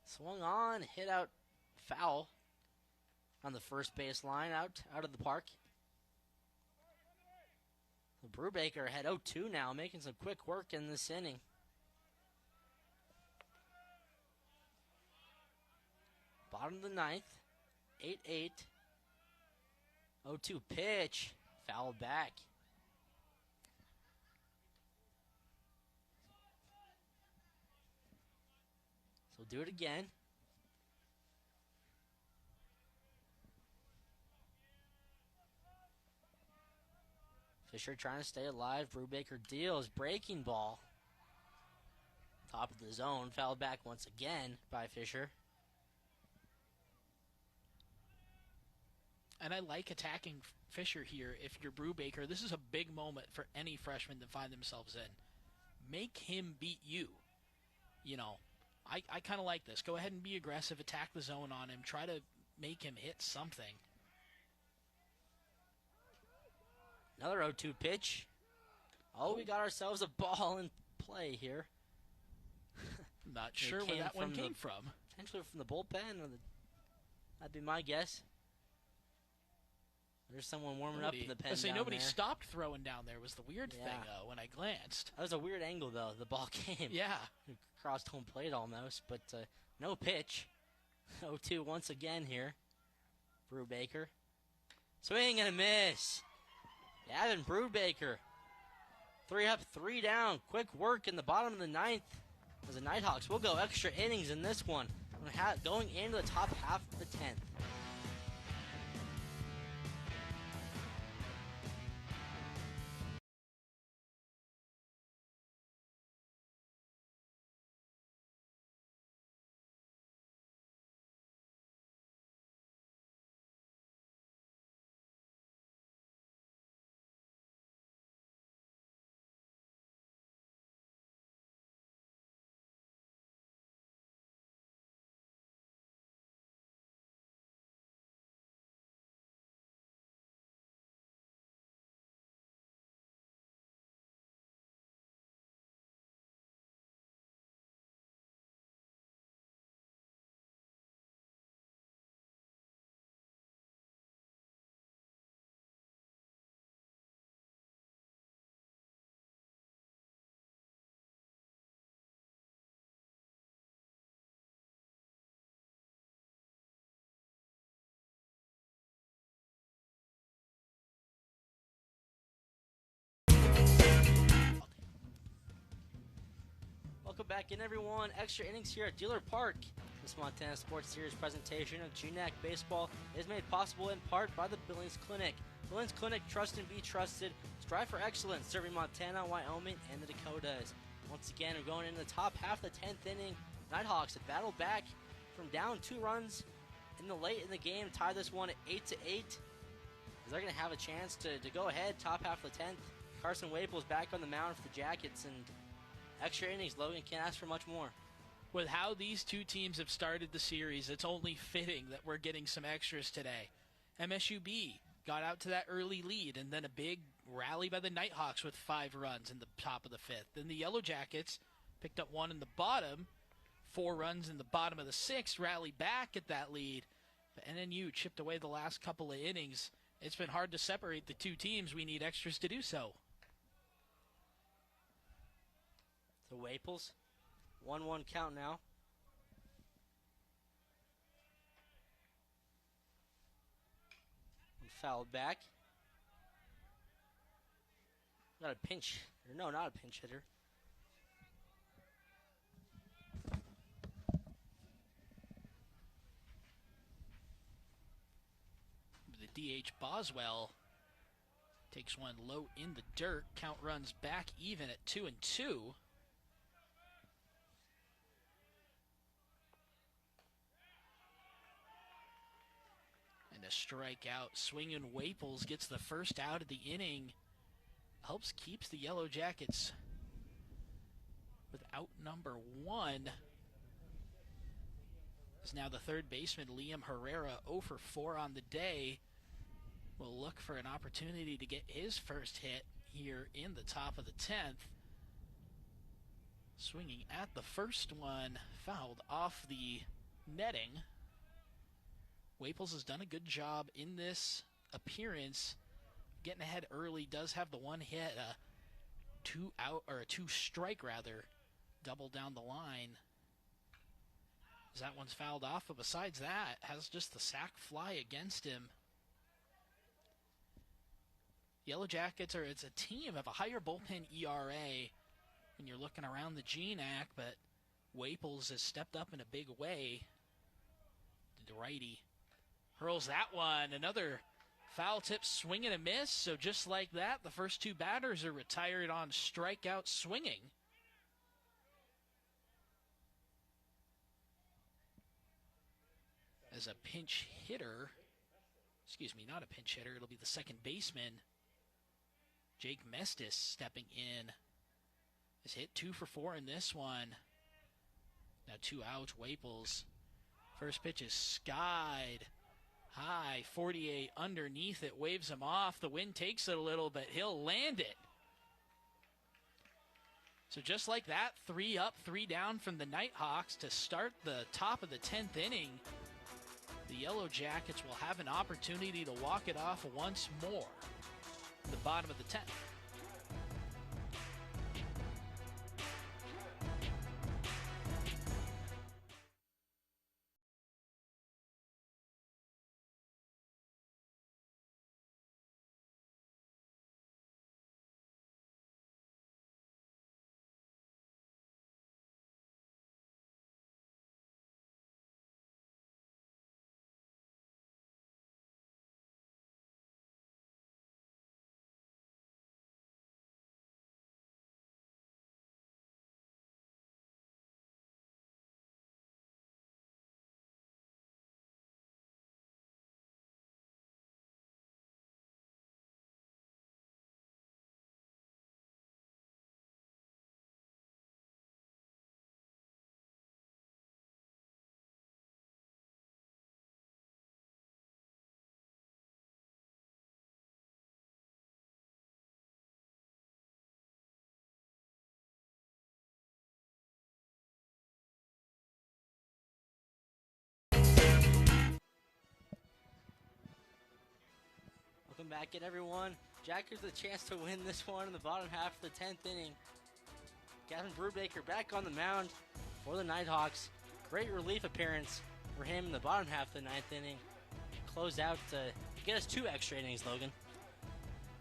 Swung on, hit out foul on the first base line, out of the park. So Brubaker had 0-2 now, making some quick work in this inning. Bottom of the ninth, 8-8. 0-2 pitch, foul back. So do it again. Fisher trying to stay alive. Brubaker deals. Breaking ball. Top of the zone. Fouled back once again by Fisher. And I like attacking Fisher here if you're Brubaker. This is a big moment for any freshman to find themselves in. Make him beat you. You know, I kind of like this. Go ahead and be aggressive. Attack the zone on him. Try to make him hit something. Another 0-2 pitch. Oh, we got ourselves a ball in play here. Not sure where that one came from. Potentially from the bullpen. That'd be my guess. There's someone warming up in the pen. Nobody stopped throwing down there was the weird thing when I glanced. That was a weird angle, though. The ball came. Yeah. Crossed home plate almost, but no pitch. 0-2 once again here. Brubaker. Swing and a miss. Gavin Brubaker. 3 up, 3 down. Quick work in the bottom of the ninth. As the Nighthawks will go extra innings in this one. Going into the top half of the 10th. Welcome back in, everyone. Extra innings here at Dealer Park. This Montana Sports Series presentation of GNAC Baseball is made possible in part by the Billings Clinic. Billings Clinic, trust and be trusted. Strive for excellence, serving Montana, Wyoming, and the Dakotas. Once again, we're going into the top half of the 10th inning. Nighthawks have battled back from down 2 runs in the late in the game, tie this one at 8-8. They're going to have a chance to go ahead, top half of the 10th. Carson Waples back on the mound for the Jackets, and extra innings. Logan can't ask for much more. With how these two teams have started the series, it's only fitting that we're getting some extras today. MSU-B got out to that early lead, and then a big rally by the Nighthawks with 5 runs in the top of the 5th. Then the Yellow Jackets picked up 1 in the bottom, 4 runs in the bottom of the 6th, rally back at that lead. But NNU chipped away the last couple of innings. It's been hard to separate the two teams. We need extras to do so. So Waples, 1-1 count now. And fouled back. Got a pinch, or no, not a pinch hitter. The DH Boswell takes one low in the dirt. Count runs back even at 2-2. to strike out. Swinging Waples gets the first out of the inning. Helps keeps the Yellow Jackets without number 1. Is now the third baseman, Liam Herrera, 0 for 4 on the day. Will look for an opportunity to get his first hit here in the top of the 10th. Swinging at the first one, fouled off the netting. Waples has done a good job in this appearance, getting ahead early. Does have the one hit, a two strike double down the line. As that one's fouled off, but besides that, has just the sac fly against him. Yellow Jackets it's a team of a higher bullpen ERA when you're looking around the GNAC, but Waples has stepped up in a big way. The righty hurls that one. Another foul tip swing and a miss. So just like that, the first 2 batters are retired on strikeout swinging. As a pinch hitter, not a pinch hitter, it'll be the second baseman, Jake Mestis, stepping in. Has hit 2 for 4 in this one. Now 2 outs, Waples. First pitch is skied high, 48 underneath it, waves him off. The wind takes it a little, but he'll land it. So just like that, 3 up, 3 down from the Nighthawks to start the top of the 10th inning. The Yellow Jackets will have an opportunity to walk it off once more. The bottom of the 10th. Welcome back in, everyone. Jackers with a chance to win this one in the bottom half of the 10th inning. Gavin Brubaker back on the mound for the Nighthawks. Great relief appearance for him in the bottom half of the 9th inning. Close out to get us 2 extra innings, Logan.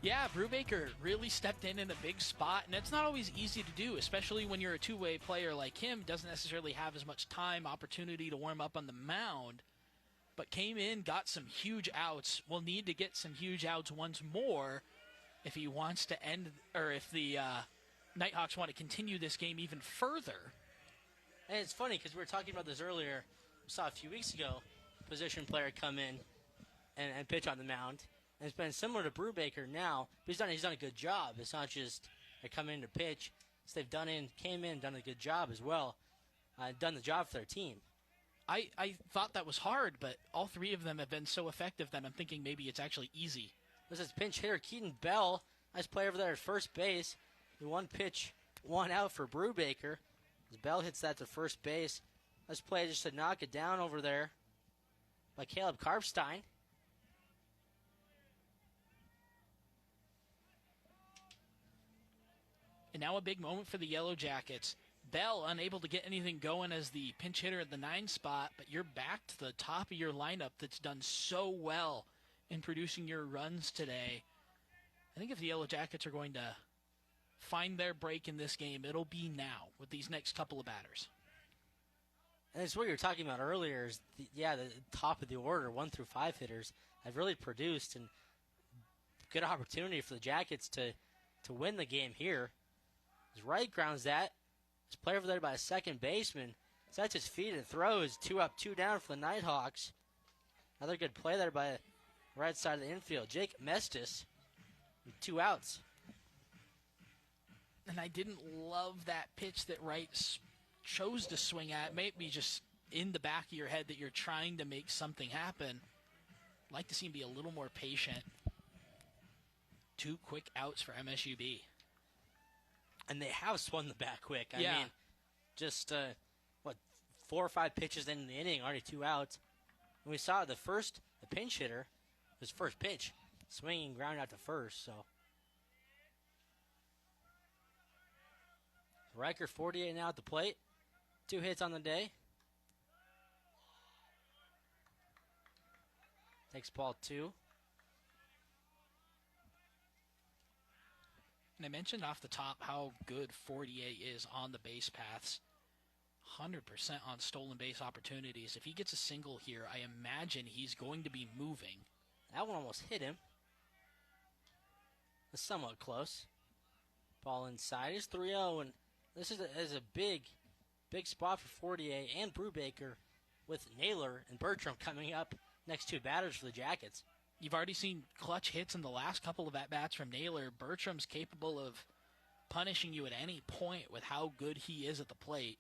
Yeah, Brubaker really stepped in a big spot, and it's not always easy to do, especially when you're a two-way player like him. Doesn't necessarily have as much time, opportunity to warm up on the mound, but came in, got some huge outs. Will need to get some huge outs once more if he wants to end, or if the Nighthawks want to continue this game even further. And it's funny because we were talking about this earlier. We saw a few weeks ago a position player come in and pitch on the mound. And it's been similar to Brubaker now, but he's done a good job. It's not just they come in to pitch. So they've came in, done a good job as well, done the job for their team. I thought that was hard, but all 3 of them have been so effective that I'm thinking maybe it's actually easy. This is pinch hitter Keaton Bell. Nice play over there at first base. The 1 pitch, 1 out for Brubaker. As Bell hits that to first base. Nice play just to knock it down over there by Caleb Karpstein. And now a big moment for the Yellow Jackets. Bell unable to get anything going as the pinch hitter at the 9 spot, but you're back to the top of your lineup that's done so well in producing your runs today. I think if the Yellow Jackets are going to find their break in this game, it'll be now with these next couple of batters. And it's what you were talking about earlier is, the top of the order, 1 through 5 hitters, have really produced, and good opportunity for the Jackets to win the game here. As Wright grounds that. It's played over there by a second baseman. Sets his feet and throws. 2 up, 2 down for the Nighthawks. Another good play there by right side of the infield. Jake Mestis with 2 outs. And I didn't love that pitch that Wright chose to swing at. Maybe just in the back of your head that you're trying to make something happen. I'd like to see him be a little more patient. 2 quick outs for MSU-B. And they have swung the bat quick. I Yeah. mean, just, 4 or 5 pitches in the inning, already 2 outs. And we saw the pinch hitter, his first pitch, swinging ground out to first, so. Riker 48 now at the plate. 2 hits on the day. Takes ball 2. And I mentioned off the top how good 48 is on the base paths. 100% on stolen base opportunities. If he gets a single here, I imagine he's going to be moving. That one almost hit him. It's somewhat close. Ball inside is 3-0, and this is a big spot for 48 and Brubaker with Naylor and Bertram coming up next 2 batters for the Jackets. You've already seen clutch hits in the last couple of at-bats from Naylor. Bertram's capable of punishing you at any point with how good he is at the plate.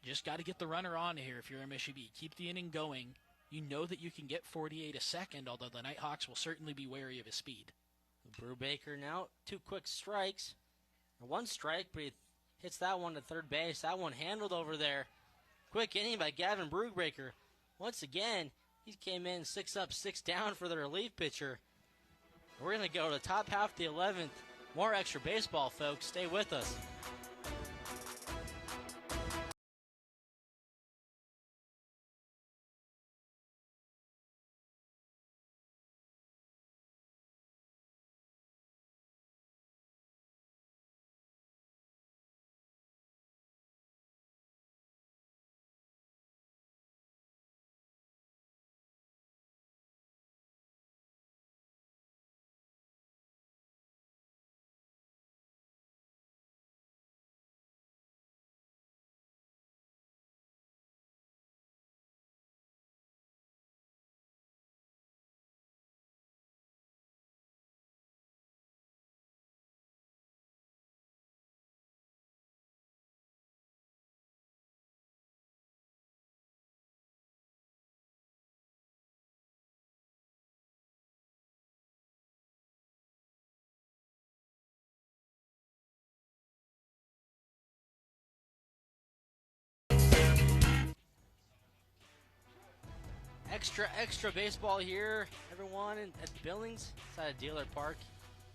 Just got to get the runner on here if you're MSU-B. Keep the inning going. You know that you can get 48 a second, although the Nighthawks will certainly be wary of his speed. Brubaker now, 2 quick strikes. 1 strike, but he hits that one to third base. That one handled over there. Quick inning by Gavin Brubaker. Once again, he came in 6 up, 6 down for the relief pitcher. We're going to go to the top half of the 11th. More extra baseball, folks. Stay with us. Extra baseball here, everyone, at Billings, inside of Dealer Park.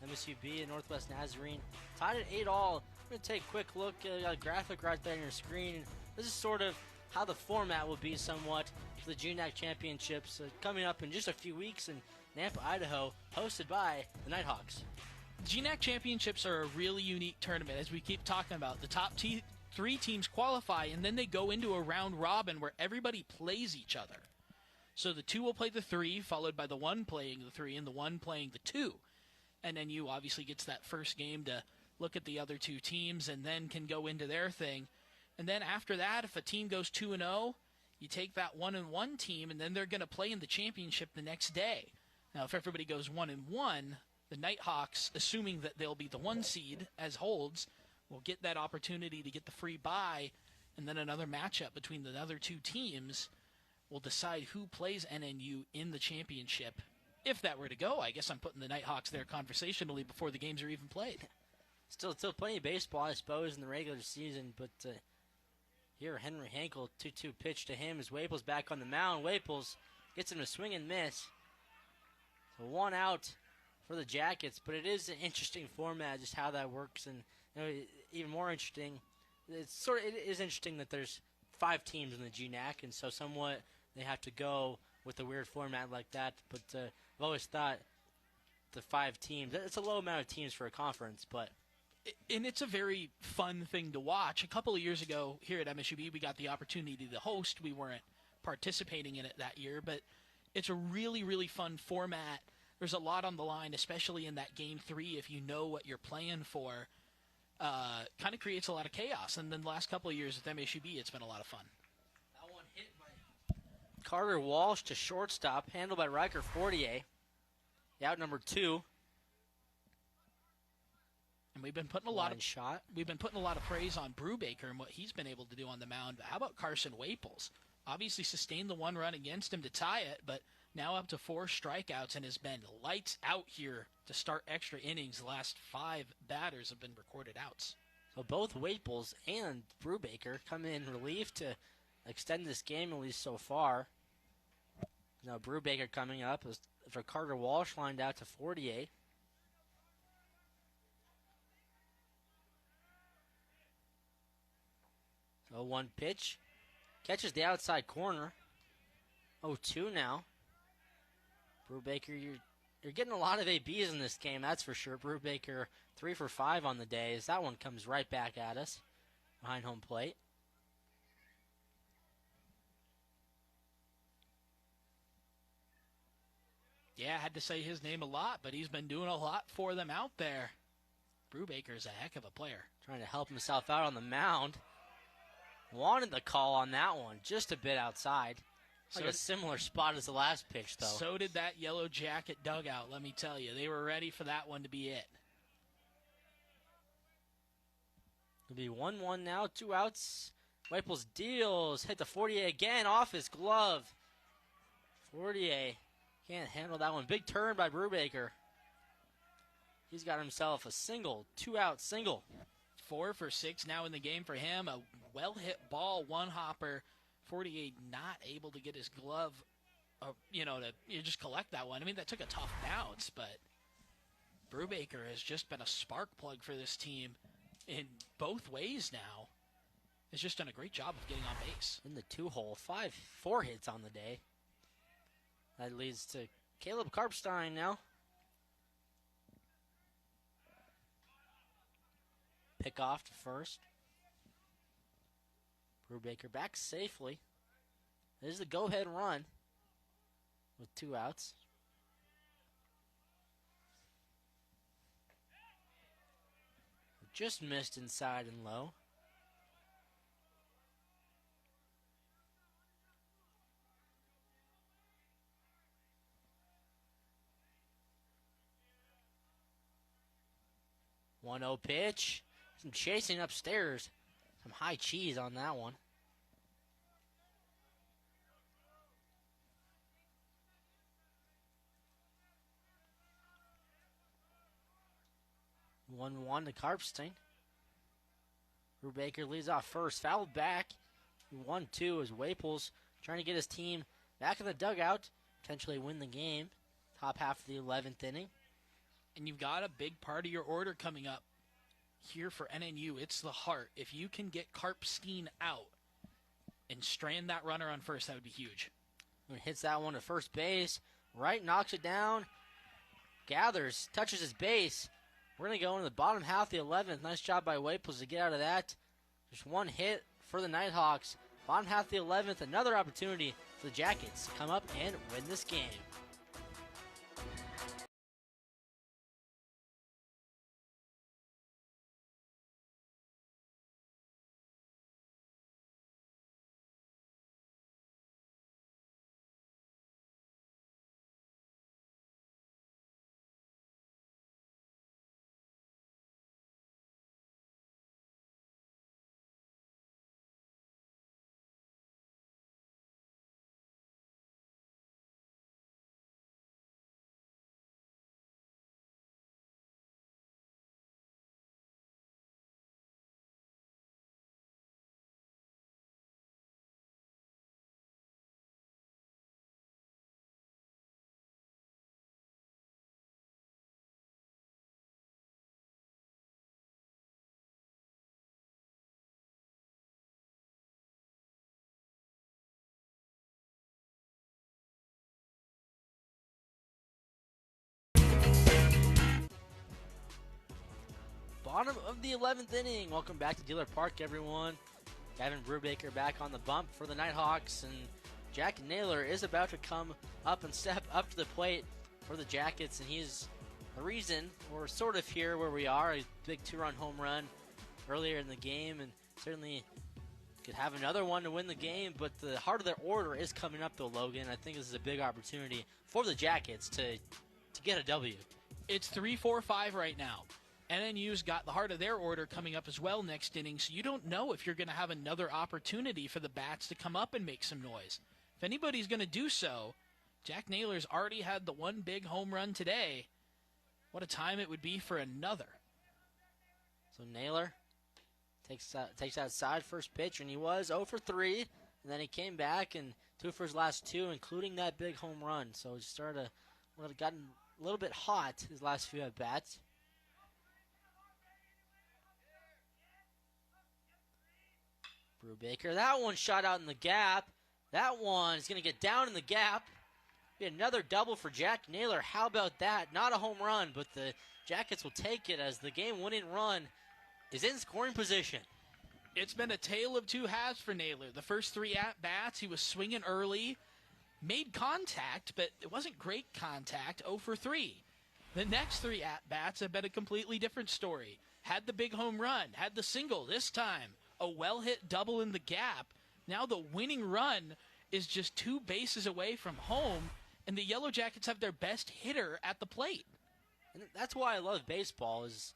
MSU-B and Northwest Nazarene tied at 8-all. We're going to take a quick look at a graphic right there on your screen. This is sort of how the format will be somewhat for the GNAC Championships coming up in just a few weeks in Nampa, Idaho, hosted by the Nighthawks. GNAC Championships are a really unique tournament, as we keep talking about. The top 3 teams qualify, and then they go into a round robin where everybody plays each other. So the 2 will play the 3, followed by the 1 playing the 3, and the 1 playing the 2. And then you obviously gets that first game to look at the other 2 teams and then can go into their thing. And then after that, if a team goes 2-0, you take that 1-1 team, and then they're going to play in the championship the next day. Now, if everybody goes 1-1, the Nighthawks, assuming that they'll be the 1 seed as holds, will get that opportunity to get the free bye, and then another matchup between the other 2 teams will decide who plays NNU in the championship. If that were to go, I guess I'm putting the Nighthawks there conversationally before the games are even played. Still plenty of baseball, I suppose, in the regular season, but here Henry Hankel, 2-2 pitch to him as Waples back on the mound. Waples gets him a swing and miss. So 1 out for the Jackets, but it is an interesting format, just how that works, and even more interesting, it is interesting that there's 5 teams in the GNAC, and so somewhat they have to go with a weird format like that. But I've always thought the 5 teams, it's a low amount of teams for a conference, but and it's a very fun thing to watch. A couple of years ago here at MSU-B, we got the opportunity to host. We weren't participating in it that year, but it's a really, really fun format. There's a lot on the line, especially in that Game 3, if you know what you're playing for. Kind of creates a lot of chaos. And then the last couple of years with MSU-B, it's been a lot of fun. that one hit by Carter Walsh to shortstop, handled by Riker Fortier. The out number 2. And we've been putting a lot of praise on Brubaker and what he's been able to do on the mound. But how about Carson Waples? Obviously sustained the 1 run against him to tie it, but now up to 4 strikeouts and has been lights out here to start extra innings. The last 5 batters have been recorded outs. So both Waples and Brubaker come in relief to extend this game, at least so far. Now Brubaker coming up after Carter Walsh lined out to Fortier. So 1 pitch. Catches the outside corner. 0-2 now. Brubaker, you're getting a lot of ABs in this game, that's for sure. Brubaker 3 for 5 on the day as that one comes right back at us behind home plate. Yeah, I had to say his name a lot, but he's been doing a lot for them out there. Brubaker's a heck of a player. Trying to help himself out on the mound. Wanted the call on that one, just a bit outside. Like a similar spot as the last pitch, though. So did that Yellow Jacket dugout, let me tell you. They were ready for that one to be it. It'll be 1-1 now, 2 outs. Waples deals, hit the Fortier again off his glove. Fortier can't handle that one. Big turn by Brubaker. He's got himself a single, 2-out single. 4 for 6 now in the game for him. A well-hit ball, 1-hopper. Fortier not able to get his glove, to just collect that one. I mean, that took a tough bounce, but Brubaker has just been a spark plug for this team in both ways now. Has just done a great job of getting on base. In the 2-hole, 4 hits on the day. That leads to Caleb Karpstein now. Pick off to first. Brubaker back safely. This is the go-ahead run with 2 outs. Just missed inside and low. One 0 pitch. Some chasing upstairs. Some high cheese on that one. One to Karpstein. Brubaker leads off first. Fouled back. 1-2 as Waples trying to get his team back in the dugout. Potentially win the game. Top half of the 11th inning. And you've got a big part of your order coming up here for NNU. It's the heart. If you can get Karpstein out and strand that runner on first, that would be huge. And hits that one to first base. Wright knocks it down. Gathers, touches his base. We're going to go into the bottom half of the 11th. Nice job by Waples to get out of that. Just 1 hit for the Nighthawks. Bottom half of the 11th, another opportunity for the Jackets to come up and win this game. Bottom of the 11th inning. Welcome back to Dealer Park, everyone. Gavin Brubaker back on the bump for the Nighthawks, and Jack Naylor is about to come up and step up to the plate for the Jackets, and he's the reason we're sort of here where we are. A big 2-run home run earlier in the game, and certainly Could have another one to win the game, but the heart of their order is coming up though, Logan. I think this is a big opportunity for the Jackets to get a W. It's 3-4-5 right now. NNU's got the heart of their order coming up as well next inning, so you don't know if you're going to have another opportunity for the Bats to come up and make some noise. If anybody's going to do so, Jack Naylor's already had the one big home run today. What a time it would be for another. So Naylor takes outside first pitch, and he was 0 for 3, and then he came back and 2 for his last 2, including that big home run. So he gotten a little bit hot his last few at bats. Brubaker, that one shot out in the gap. That one is going to get down in the gap. Be another double for Jack Naylor. How about that? Not a home run, but the Jackets will take it as the game-winning run is in scoring position. It's been a tale of two halves for Naylor. The first 3 at-bats, he was swinging early, made contact, but it wasn't great contact, 0 for 3. The next 3 at-bats have been a completely different story. Had the big home run, had the single this time, a well-hit double in the gap. Now the winning run is just 2 bases away from home, and the Yellow Jackets have their best hitter at the plate. And that's why I love baseball. Looks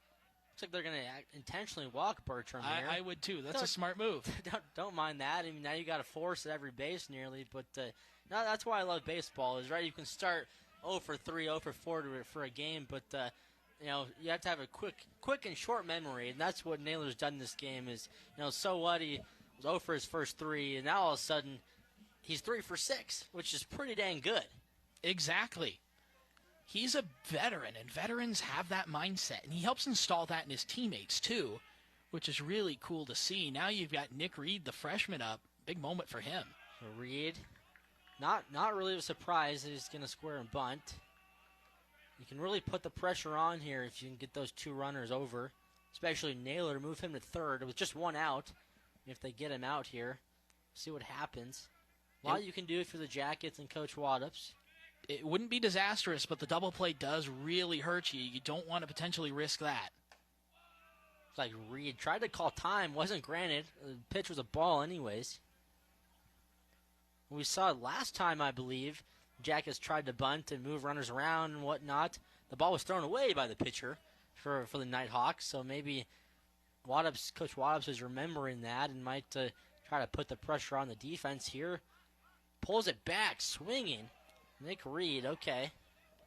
like they're going to intentionally walk Bertram here. I would too. That's a smart move. Don't mind that. I mean, now you got to force at every base nearly, but no, that's why I love baseball. Is right. You can start 0 for 3, 0 for 4 for a game, but you have to have a quick and short memory, and that's what Naylor's done in this game. Is so what, he was 0 for his first 3, and now all of a sudden he's 3 for 6, which is pretty dang good. Exactly. He's a veteran, and veterans have that mindset, and he helps install that in his teammates too, which is really cool to see. Now you've got Nick Reed, the freshman, up. Big moment for him. So Reed, not really a surprise that he's going to square and bunt. You can really put the pressure on here if you can get those 2 runners over, especially Naylor, to move him to third with just 1 out. If they get him out here, see what happens. A lot you can do for the Jackets and Coach Waddups. It wouldn't be disastrous, but the double play does really hurt you. You don't want to potentially risk that. It's like Reed tried to call time, wasn't granted. The pitch was a ball anyways. We saw it last time, I believe. Jackets tried to bunt and move runners around and whatnot. The ball was thrown away by the pitcher for the Nighthawks, so maybe Coach Waddups is remembering that and might try to put the pressure on the defense here. Pulls it back, swinging. Nick Reed, okay.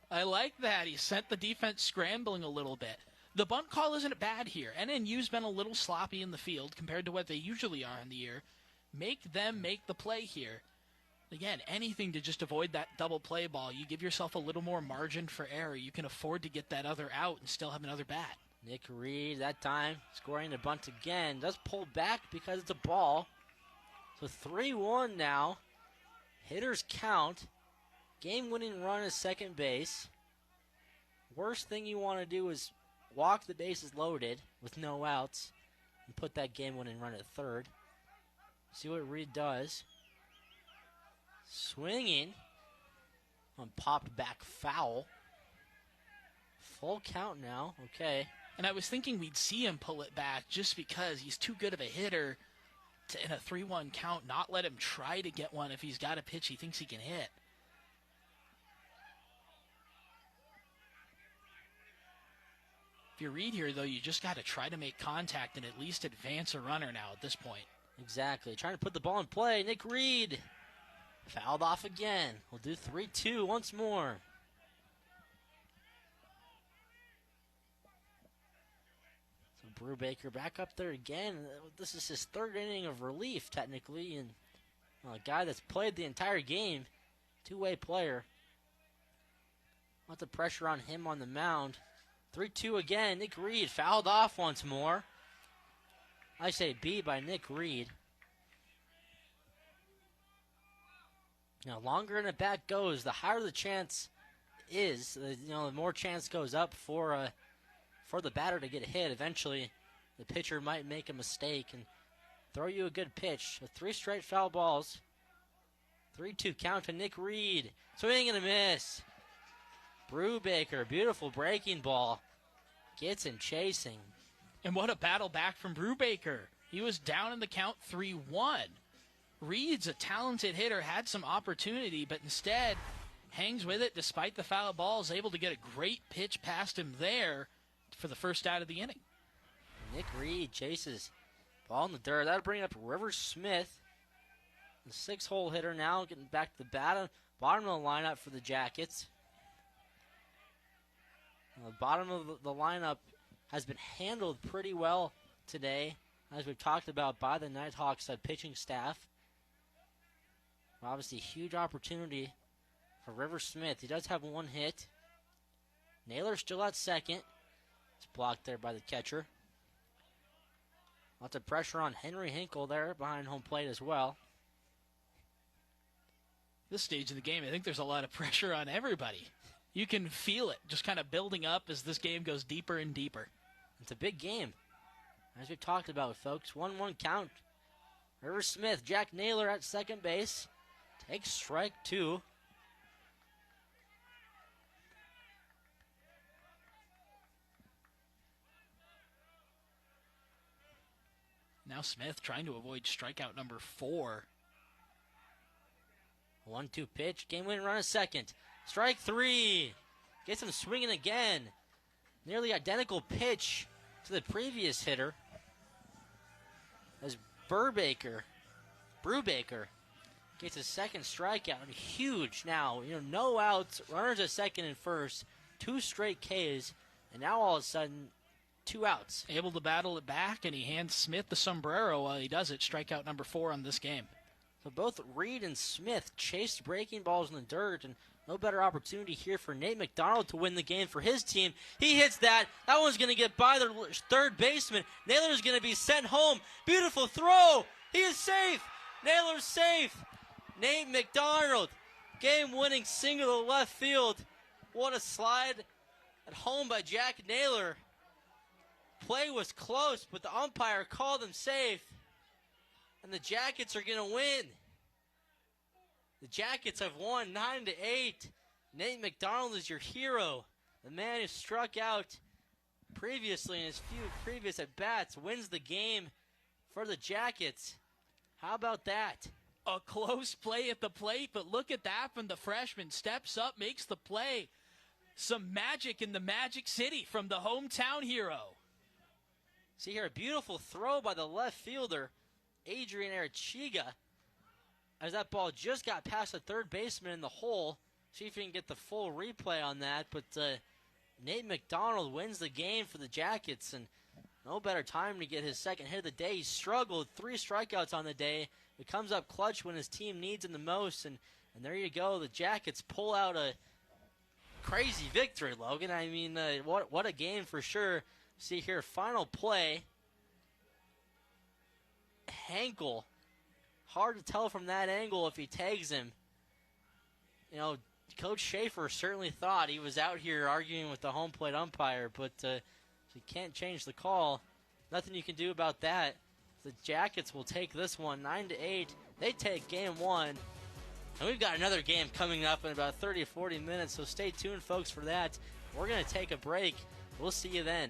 I like that. He sent the defense scrambling a little bit. The bunt call isn't bad here. NNU's been a little sloppy in the field compared to what they usually are in the year. Make them make the play here. Again, anything to just avoid that double play ball. You give yourself a little more margin for error. You can afford to get that other out and still have another bat. Nick Reed, that time, scoring the bunt again. Does pull back because it's a ball. So 3-1 now. Hitters count. Game-winning run at second base. Worst thing you want to do is walk the bases loaded with no outs and put that game-winning run at third. See what Reed does. Swinging. Popped back foul. Full count now. Okay. And I was thinking we'd see him pull it back just because he's too good of a hitter to, in a 3-1 count, not let him try to get one if he's got a pitch he thinks he can hit. If you read here, though, you just got to try to make contact and at least advance a runner now at this point. Exactly. Trying to put the ball in play. Nick Reed fouled off again. We'll do 3-2 once more. So Brubaker back up there again. This is his 3rd inning of relief, technically, and a guy that's played the entire game. 2-way player. Lots of pressure on him on the mound. 3-2 again. Nick Reed fouled off once more. I say B by Nick Reed. Now, longer in the bat goes, the higher the chance is. The more chance goes up for the batter to get hit. Eventually, the pitcher might make a mistake and throw you a good pitch. 3 straight foul balls. 3-2 count to Nick Reed. Swing and a miss. Brubaker, beautiful breaking ball. Gets in chasing. And what a battle back from Brubaker. He was down in the count 3-1. Reed's a talented hitter, had some opportunity, but instead hangs with it despite the foul ball, is able to get a great pitch past him there for the first out of the inning. Nick Reed chases ball in the dirt. That'll bring up Rivers Smith, the 6-hole hitter now, getting back to the bottom of the lineup for the Jackets. The bottom of the lineup has been handled pretty well today, as we've talked about, by the Nighthawks pitching staff. Obviously, huge opportunity for Rivers Smith. He does have 1 hit. Naylor still at second. It's blocked there by the catcher. Lots of pressure on Henry Hinkle there behind home plate as well. This stage of the game, I think there's a lot of pressure on everybody. You can feel it just kind of building up as this game goes deeper and deeper. It's a big game, as we've talked about, folks. 1-1 count. Rivers Smith, Jack Naylor at second base. Takes strike 2. Now Smith trying to avoid strikeout number 4. 1-2 pitch. Game-winning run at second. Strike 3. Gets him swinging again. Nearly identical pitch to the previous hitter, as Brubaker gets his second strikeout. Huge now. No outs. Runners at second and first. 2 straight Ks. And now all of a sudden, 2 outs. Able to battle it back, and he hands Smith the sombrero while he does it. Strikeout number 4 on this game. So both Reed and Smith chased breaking balls in the dirt, and no better opportunity here for Nate McDonald to win the game for his team. He hits that. That one's going to get by the third baseman. Naylor's going to be sent home. Beautiful throw. He is safe. Naylor's safe. Nate McDonald, game-winning single to left field. What a slide at home by Jack Naylor. Play was close, but the umpire called him safe. And the Jackets are going to win. The Jackets have won 9-8. Nate McDonald is your hero. The man who struck out previously in his few previous at-bats wins the game for the Jackets. How about that? A close play at the plate, but look at that from the freshman. Steps up, makes the play. Some magic in the Magic City from the hometown hero. See here, a beautiful throw by the left fielder, Adrian Arachiga, as that ball just got past the third baseman in the hole. See if we can get the full replay on that. But Nate McDonald wins the game for the Jackets, and no better time to get his second hit of the day. He struggled, 3 strikeouts on the day. It comes up clutch when his team needs him the most, and there you go. The Jackets pull out a crazy victory, Logan. I mean, what a game for sure. See here, final play. Henkel, hard to tell from that angle if he tags him. Coach Schaefer certainly thought he was out here arguing with the home plate umpire, but he can't change the call. Nothing you can do about that. The Jackets will take this one 9-8. They take game 1. And we've got another game coming up in about 30 or 40 minutes, so stay tuned, folks, for that. We're going to take a break. We'll see you then.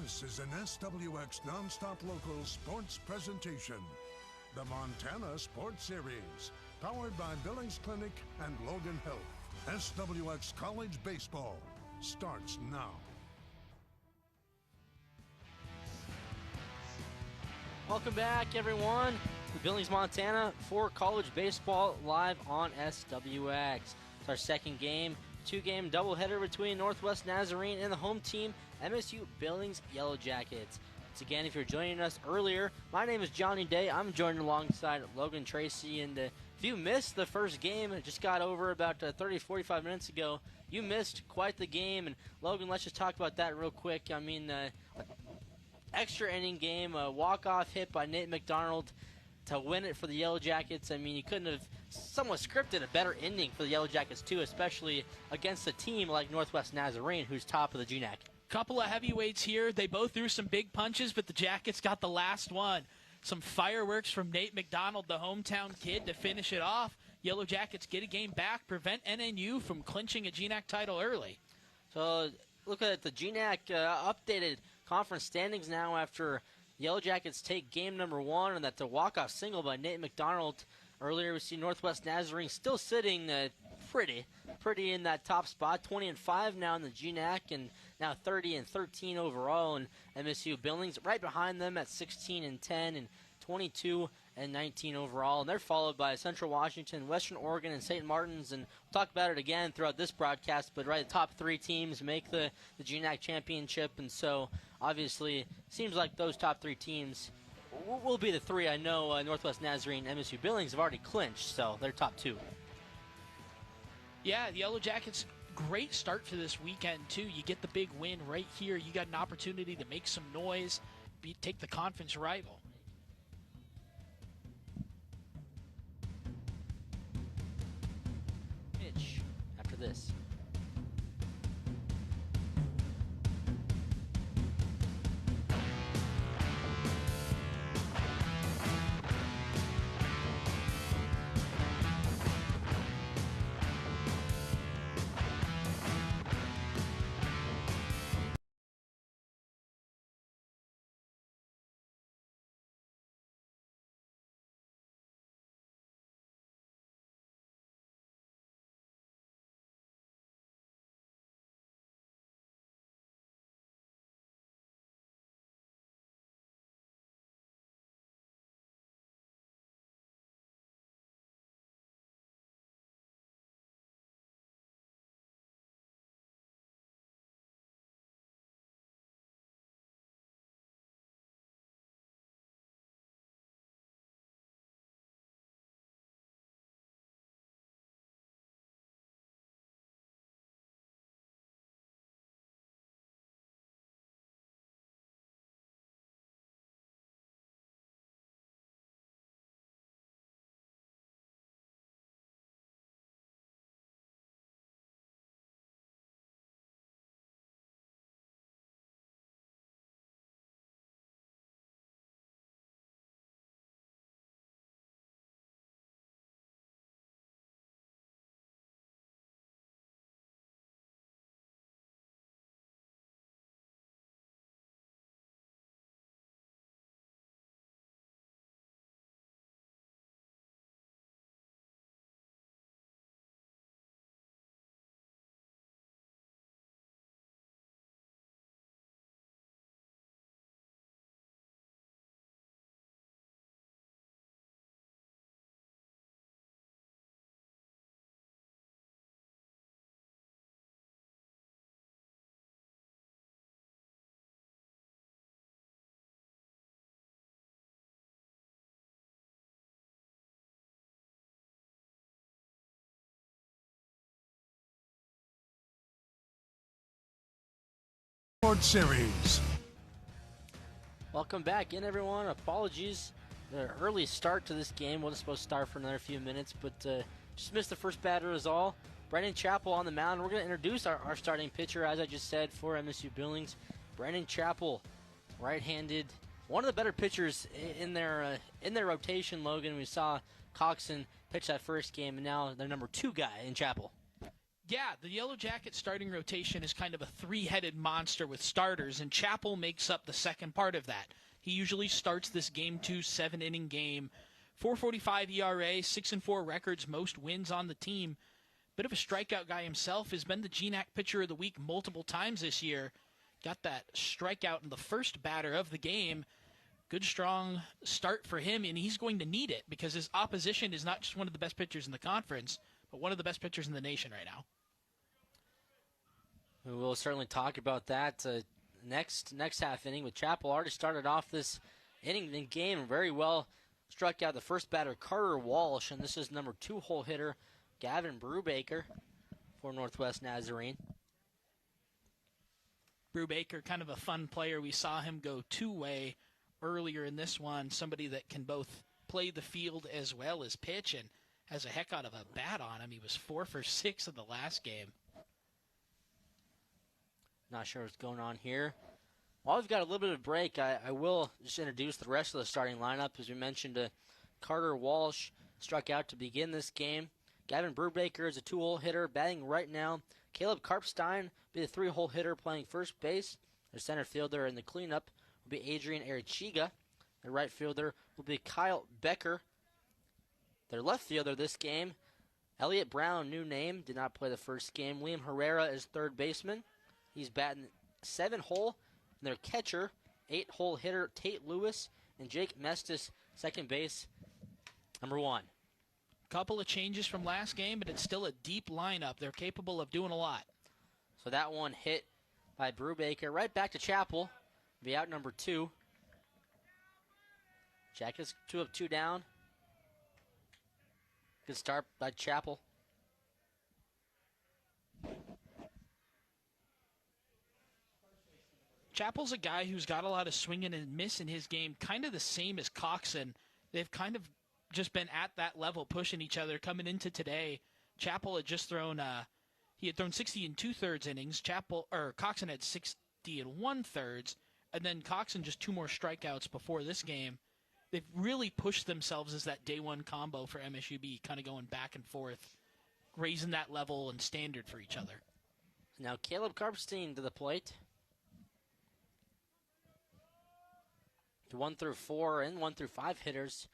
This is an SWX non-stop local sports presentation. The Montana Sports Series, powered by Billings Clinic and Logan Health. SWX College Baseball starts now. Welcome back, everyone, to Billings, Montana for college baseball live on SWX. It's our second game, two-game doubleheader between Northwest Nazarene and the home team, MSU-Billings Yellow Jackets. Once again, if you're joining us earlier, my name is Johnny Day. I'm joined alongside Logan Tracy, and if you missed the first game, it just got over about 30-45 minutes ago. You missed quite the game, and Logan, let's just talk about that real quick. I mean, extra inning game, a walk-off hit by Nate McDonald to win it for the Yellow Jackets. I mean, you couldn't have somewhat scripted a better ending for the Yellow Jackets, too, especially against a team like Northwest Nazarene, who's top of the GNAC. Couple of heavyweights here. They both threw some big punches, but the Jackets got the last one. Some fireworks from Nate McDonald, the hometown kid, to finish it off. Yellow Jackets get a game back, prevent NNU from clinching a GNAC title early. So look at the GNAC updated conference standings now after Yellow Jackets take game number one, and that's a walk-off single by Nate McDonald. Earlier we see Northwest Nazarene still sitting pretty in that top spot, 20-5 now in the GNAC, and now 30-13 overall. And MSU-Billings right behind them at 16-10 and 22-19 overall. And they're followed by Central Washington, Western Oregon, and St. Martin's. And we'll talk about it again throughout this broadcast. But the top three teams make the GNAC championship, and so obviously seems like those top three teams will be the three. I know Northwest Nazarene and MSU-Billings have already clinched, so they're top two. Yeah, the Yellow Jackets, great start for this weekend, too. You get the big win right here. You got an opportunity to make some noise, take the conference rival. Pitch after this. Sports Series. Welcome back in, everyone. Apologies. The early start to this game. Wasn't supposed to start for another few minutes, but just missed the first batter is all. Brendan Chappell on the mound. We're going to introduce our starting pitcher, as I just said, for MSU-Billings. Brendan Chappell, right-handed. One of the better pitchers in their rotation, Logan. We saw Coxon pitch that first game, and now their number two guy in Chappell. Yeah, the Yellow Jackets starting rotation is kind of a three-headed monster with starters, and Chappell makes up the second part of that. He usually starts this Game 2 7-inning game. 4.45 ERA, 6-4 records, most wins on the team. Bit of a strikeout guy himself, has been the GNAC Pitcher of the Week multiple times this year. Got that strikeout in the first batter of the game. Good, strong start for him, and he's going to need it because his opposition is not just one of the best pitchers in the conference, but one of the best pitchers in the nation right now. We'll certainly talk about that next half inning. With Chappell already started off this inning and game very well. Struck out the first batter, Carter Walsh, and this is number 2 hole hitter, Gavin Brubaker for Northwest Nazarene. Brubaker, kind of a fun player. We saw him go two-way earlier in this one. Somebody that can both play the field as well as pitch and has a heck out of a bat on him. He was 4 for 6 in the last game. Not sure what's going on here. While we've got a little bit of a break, I will just introduce the rest of the starting lineup. As we mentioned, Carter Walsh struck out to begin this game. Gavin Brubaker is a 2-hole hitter, batting right now. Caleb Karpstein will be the 3-hole hitter, playing first base. Their center fielder in the cleanup will be Adrian Arechiga. Their right fielder will be Kyle Becker. Their left fielder this game, Elliot Brown, new name, did not play the first game. Liam Herrera is third baseman. He's batting 7-hole. And their catcher, 8-hole hitter Tate Lewis, and Jake Mestis, second base, number 1. Couple of changes from last game, but it's still a deep lineup. They're capable of doing a lot. So that one hit by Brubaker. Right back to Chappell. Be out number 2. Jackets 2 up, 2 down. Good start by Chappell. Chappell's a guy who's got a lot of swinging and miss in his game, kind of the same as Coxon. They've kind of just been at that level, pushing each other. Coming into today, Chappell had just thrown 60 2/3 innings. Coxon had 60 1/3, and then Coxon just 2 more strikeouts before this game. They've really pushed themselves as that day one combo for MSU-B, kind of going back and forth, raising that level and standard for each other. Now Caleb Karpstein to the plate. 1 through 4 and 1 through 5 hitters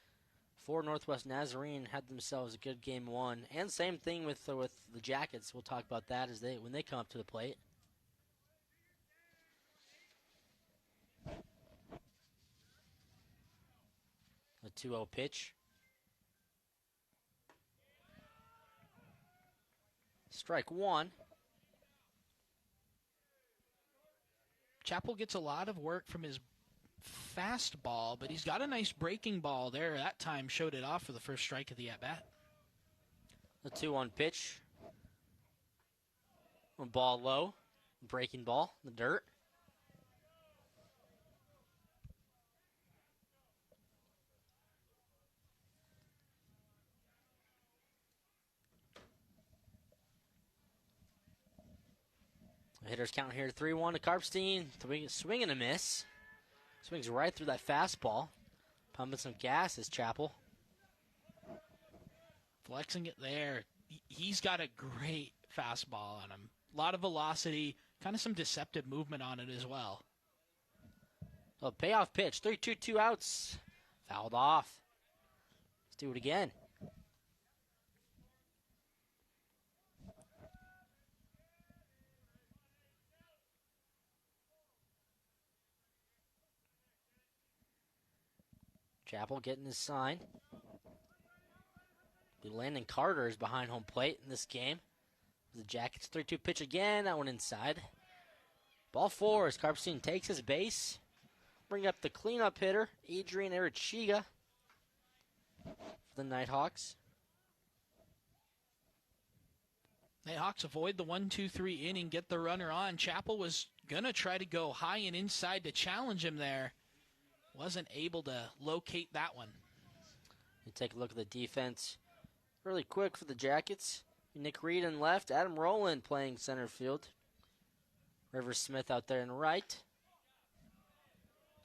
for Northwest Nazarene had themselves a good game 1. And same thing with the Jackets. We'll talk about that when they come up to the plate. A 2-0 pitch. Strike 1. Chappell gets a lot of work from his fastball, but he's got a nice breaking ball there. That time showed it off for the first strike of the at-bat. The 2-1 pitch. A ball low. Breaking ball in the dirt. The hitters count here 3-1 to Karpstein. Swing and a miss. Swings right through that fastball. Pumping some gas is Chappell. Flexing it there. He's got a great fastball on him. A lot of velocity, kind of some deceptive movement on it as well. So payoff pitch. 3-2, 2 outs. Fouled off. Let's do it again. Chappell getting his sign. Landon Carter is behind home plate in this game. The Jackets 3-2 pitch again. That one inside. Ball 4 as Karpstein takes his base. Bring up the cleanup hitter, Adrian Arechiga for the Nighthawks. Nighthawks avoid the 1-2-3 inning, get the runner on. Chappell was going to try to go high and inside to challenge him there. Wasn't able to locate that one. You take a look at the defense really quick for the Jackets. Nick Reed in left, Adam Rowland playing center field. Rivers Smith out there in right.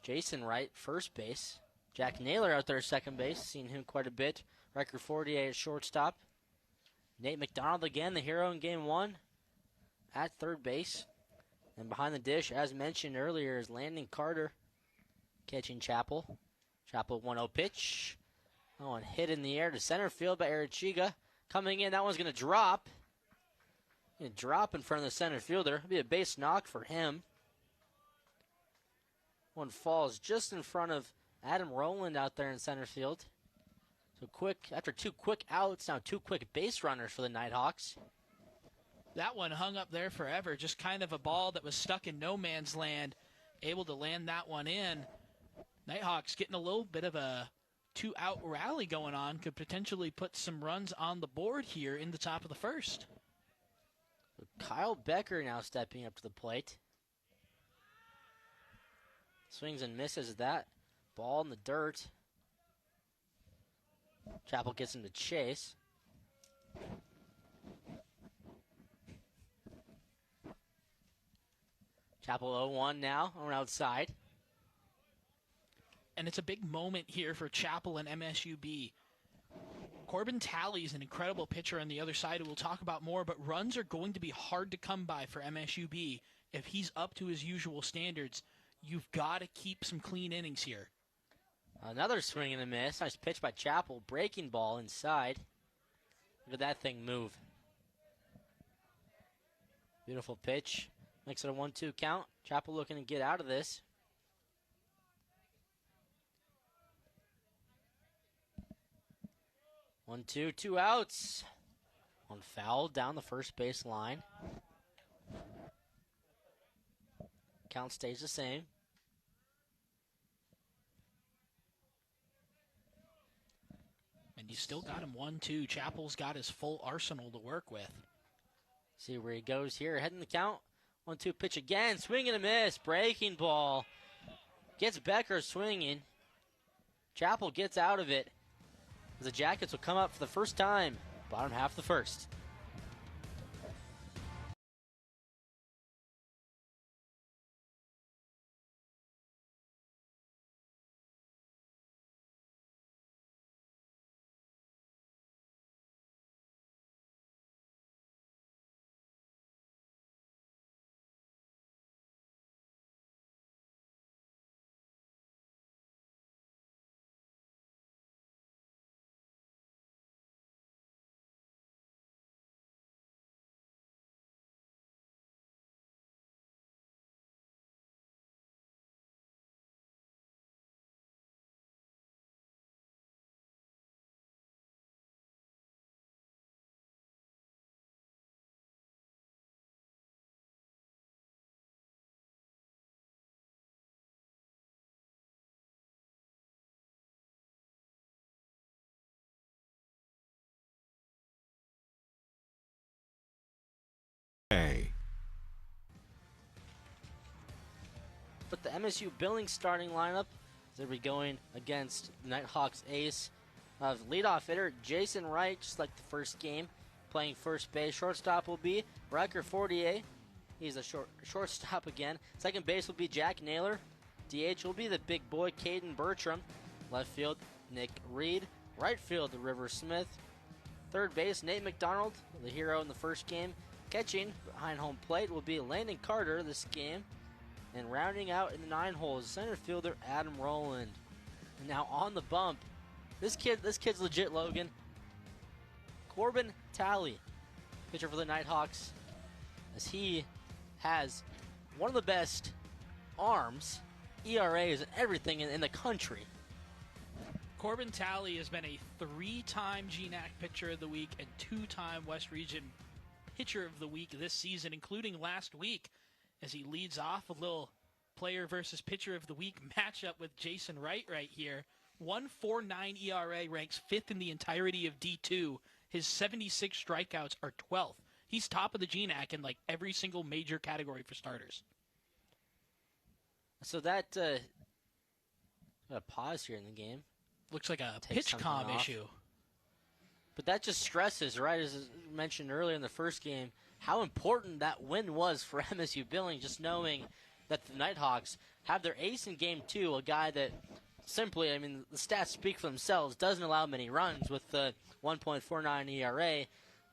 Jason Wright, first base. Jack Naylor out there second base, seen him quite a bit. Riker 48 at shortstop. Nate McDonald again, the hero in game one, at third base. And behind the dish, as mentioned earlier, is Landon Carter catching Chappell. Chappell 1-0 pitch. Oh, and hit in the air to center field by Arachiga. Coming in, that one's going to drop. Going to drop in front of the center fielder. It'll be a base knock for him. One falls just in front of Adam Rowland out there in center field. So quick, after two quick outs, now two quick base runners for the Nighthawks. That one hung up there forever, just kind of a ball that was stuck in no man's land, able to land that one in. Nighthawks getting a little bit of a two-out rally going on, could potentially put some runs on the board here in the top of the first. Kyle Becker now stepping up to the plate. Swings and misses that. Ball in the dirt. Chappell gets him to chase. Chappell 0-1 now on outside. And it's a big moment here for Chappell and MSU-B. Corbin Talley is an incredible pitcher on the other side who we'll talk about more, but runs are going to be hard to come by for MSU-B. If he's up to his usual standards, you've got to keep some clean innings here. Another swing and a miss. Nice pitch by Chappell. Breaking ball inside. Look at that thing move. Beautiful pitch. Makes it a 1-2 count. Chappell looking to get out of this. One, two, two outs. One foul down the first base line. Count stays the same. And you still got him 1-2. Chappell's got his full arsenal to work with. See where he goes here. Heading the count. 1-2 pitch again. Swing and a miss. Breaking ball. Gets Becker swinging. Chappell gets out of it. The Jackets will come up for the first time. Bottom half of the first. A. But the MSU-Billings starting lineup, they'll be going against the Nighthawks ace of leadoff hitter Jason Wright, just like the first game, playing first base. Shortstop will be Riker Fortier. He's a shortstop again. Second base will be Jack Naylor. DH will be the big boy Caden Bertram. Left field, Nick Reed. Right field, River Smith. Third base, Nate McDonald, the hero in the first game. Catching behind home plate will be Landon Carter this game. And rounding out in the 9 holes, center fielder Adam Rowland. And now on the bump, this kid's legit, Logan. Corbin Talley, pitcher for the Nighthawks, as he has one of the best arms, ERAs, and everything in the country. Corbin Talley has been a 3-time GNAC Pitcher of the Week and 2-time West Region Pitcher of the Week this season, including last week, as he leads off a little player versus pitcher of the week matchup with Jason Wright right here. 1.49 ERA, ranks 5th in the entirety of D2. His 76 strikeouts are 12th. He's top of the GNAC in like every single major category for starters. So that got a pause here in the game. Looks like a Take pitch comm something off. issue. But that just stresses, right, as mentioned earlier in the first game, how important that win was for MSU-Billings, just knowing that the Nighthawks have their ace in Game 2, a guy that simply, I mean, the stats speak for themselves, doesn't allow many runs with the 1.49 ERA,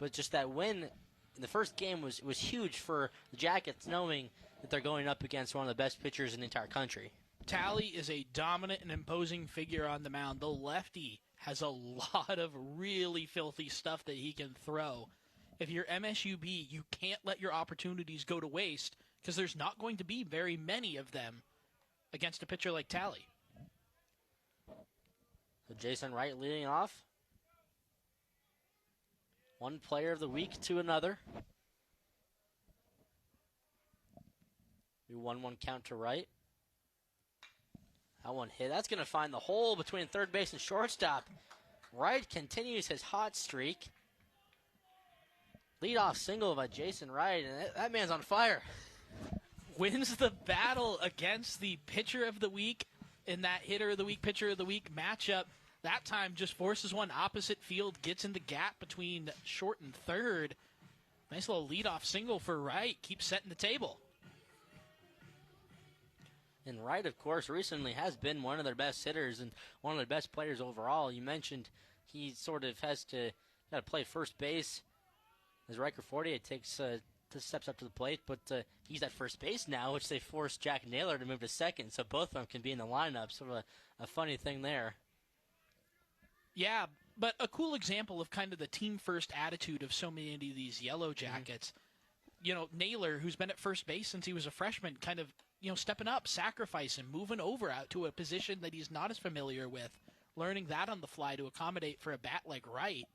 but just that win in the first game was huge for the Jackets, knowing that they're going up against one of the best pitchers in the entire country. Talley is a dominant and imposing figure on the mound. The lefty has a lot of really filthy stuff that he can throw. If you're MSUB, you can't let your opportunities go to waste because there's not going to be very many of them against a pitcher like Talley. So Jason Wright leading off. One player of the week to another. 1-1 count to Wright. That one hit. That's going to find the hole between third base and shortstop. Wright continues his hot streak. Leadoff single by Jason Wright, and that man's on fire. Wins the battle against the pitcher of the week in that hitter of the week, pitcher of the week matchup. That time just forces one opposite field, gets in the gap between short and third. Nice little leadoff single for Wright. Keeps setting the table. And Wright, of course, recently has been one of their best hitters and one of their best players overall. You mentioned he sort of got to play first base as Riker 48 takes steps up to the plate, but he's at first base now, which they forced Jack Naylor to move to second, so both of them can be in the lineup. Sort of a funny thing there. Yeah, but a cool example of kind of the team-first attitude of so many of these Yellow Jackets. Mm-hmm. You know, Naylor, who's been at first base since he was a freshman, kind of, stepping up, sacrificing, moving over out to a position that he's not as familiar with, learning that on the fly to accommodate for a bat like Wright.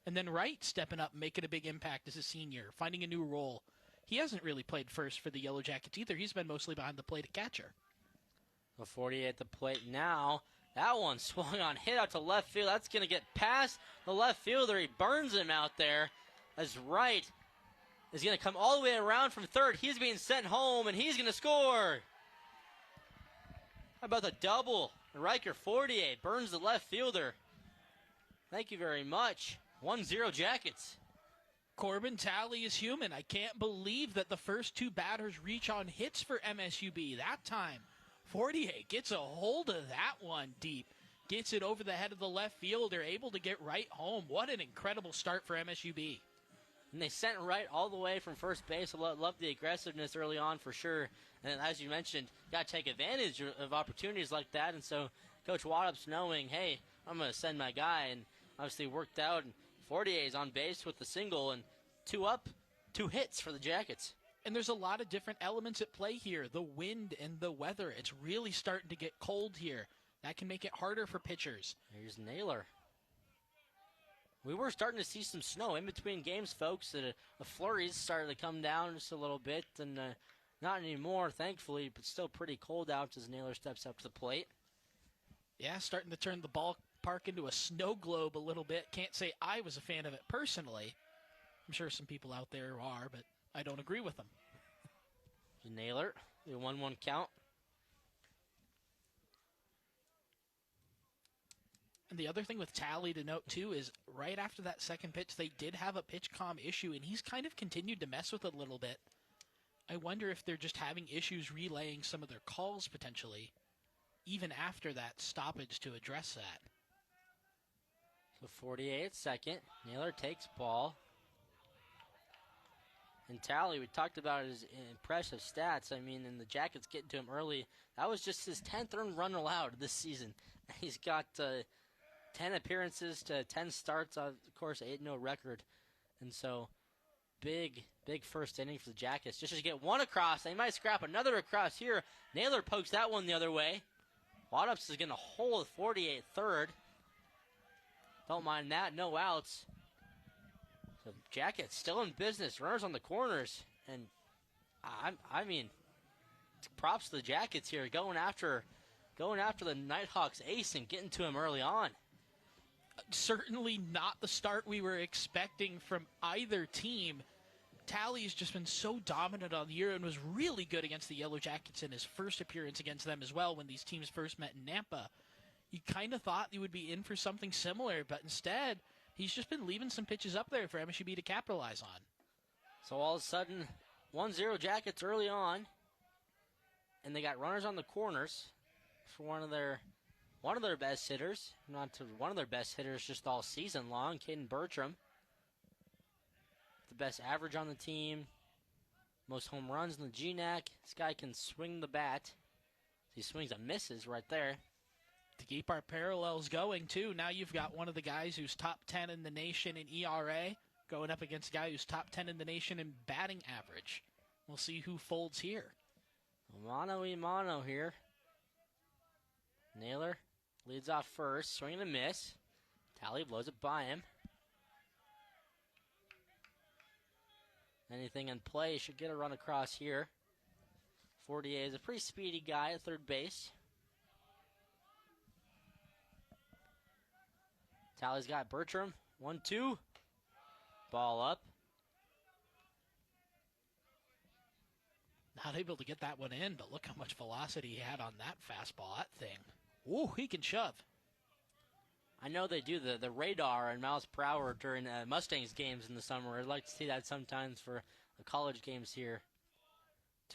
And then Wright stepping up, making a big impact as a senior, finding a new role. He hasn't really played first for the Yellow Jackets either. He's been mostly behind the plate at catcher. The 48 at the plate now. That one swung on, hit out to left field. That's going to get past the left fielder. He burns him out there as Wright is going to come all the way around from third. He's being sent home, and he's going to score. How about the double? Riker 48 burns the left fielder. Thank you very much. 1-0 Jackets. Corbin Talley is human. I can't believe that the first two batters reach on hits for MSUB. That time, 48 gets a hold of that one deep. Gets it over the head of the left fielder, able to get Wright home. What an incredible start for MSUB. And they sent Wright all the way from first base. I love the aggressiveness early on for sure. And as you mentioned, got to take advantage of opportunities like that. And so Coach Waddup's knowing, hey, I'm going to send my guy. And obviously worked out. And 48 is on base with the single. And 2 up, 2 hits for the Jackets. And there's a lot of different elements at play here. The wind and the weather. It's really starting to get cold here. That can make it harder for pitchers. Here's Naylor. We were starting to see some snow in between games, folks. A flurries started to come down just a little bit, and not anymore, thankfully, but still pretty cold out as Naylor steps up to the plate. Yeah, starting to turn the ballpark into a snow globe a little bit. Can't say I was a fan of it personally. I'm sure some people out there are, but I don't agree with them. Naylor, the 1-1 count. And the other thing with Talley to note, too, is right after that second pitch, they did have a pitch comm issue, and he's kind of continued to mess with it a little bit. I wonder if they're just having issues relaying some of their calls, potentially, even after that stoppage to address that. So 48 second. Naylor takes ball. And Talley, we talked about his impressive stats. I mean, and the Jackets getting to him early. That was just his 10th earned run allowed this season. He's got 10 appearances to 10 starts, of course, 8-0 record. And so, big first inning for the Jackets. Just to get one across, they might scrap another across here. Naylor pokes that one the other way. Waddups is going to hold 48 third. Don't mind that, no outs. So Jackets still in business, runners on the corners. And, I mean, props to the Jackets here, going after the Nighthawks ace and getting to him early on. Certainly not the start we were expecting from either team. Talley has just been so dominant on the year and was really good against the Yellow Jackets in his first appearance against them as well when these teams first met in Nampa. You kind of thought he would be in for something similar, but instead, he's just been leaving some pitches up there for MSUB to capitalize on. So all of a sudden, 1-0 Jackets early on, and they got runners on the corners for one of their best hitters, not to one of their best hitters just all season long, Caden Bertram. best average on the team, most home runs in the GNAC. This guy can swing the bat. He swings and misses right there. To keep our parallels going, too, now you've got one of the guys who's top 10 in the nation in ERA going up against a guy who's top 10 in the nation in batting average. We'll see who folds here. Mano here. Naylor leads off first, swing and a miss. Talley blows it by him. Anything in play, should get a run across here. 48 is a pretty speedy guy at third base. Talley's got Bertram. 1-2. Ball up. Not able to get that one in, but look how much velocity he had on that fastball. That thing. Ooh, he can shove. I know they do the radar and miles per hour during Mustangs games in the summer. I'd like to see that sometimes for the college games here.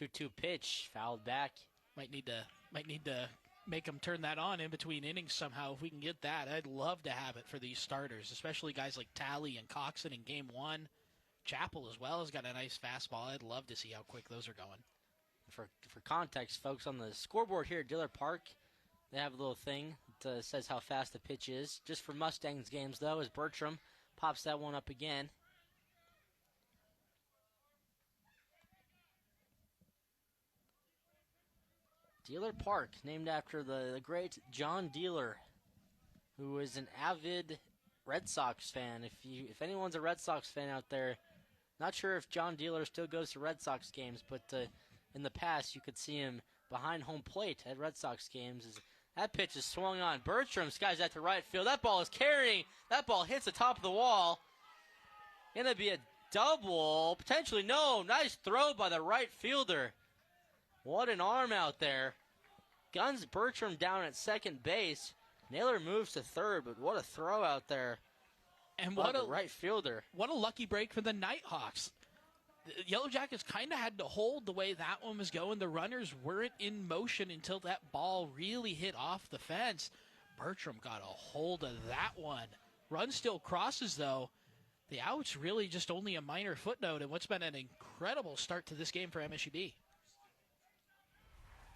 2-2 pitch, fouled back. Might need to make them turn that on in between innings somehow. If we can get that, I'd love to have it for these starters, especially guys like Talley and Coxon in game one. Chappell as well has got a nice fastball. I'd love to see how quick those are going. For context, folks, on the scoreboard here at Diller Park, they have a little thing that says how fast the pitch is. Just for Mustangs games, though, as Bertram pops that one up again. Dealer Park, named after the great John Dealer, who was an avid Red Sox fan. If anyone's a Red Sox fan out there, not sure if John Dealer still goes to Red Sox games, but in the past you could see him behind home plate at Red Sox games. That pitch is swung on. Bertram skies out to right field. That ball is carrying. That ball hits the top of the wall. Gonna be a double. Potentially no. Nice throw by the right fielder. What an arm out there. Guns Bertram down at second base. Naylor moves to third, but what a throw out there. And what a right fielder. What a lucky break for the Nighthawks. The Yellow Jackets kind of had to hold the way that one was going. The runners weren't in motion until that ball really hit off the fence. Bertram got a hold of that one. Run still crosses, though. The out's really just only a minor footnote in what's been an incredible start to this game for MSU-B.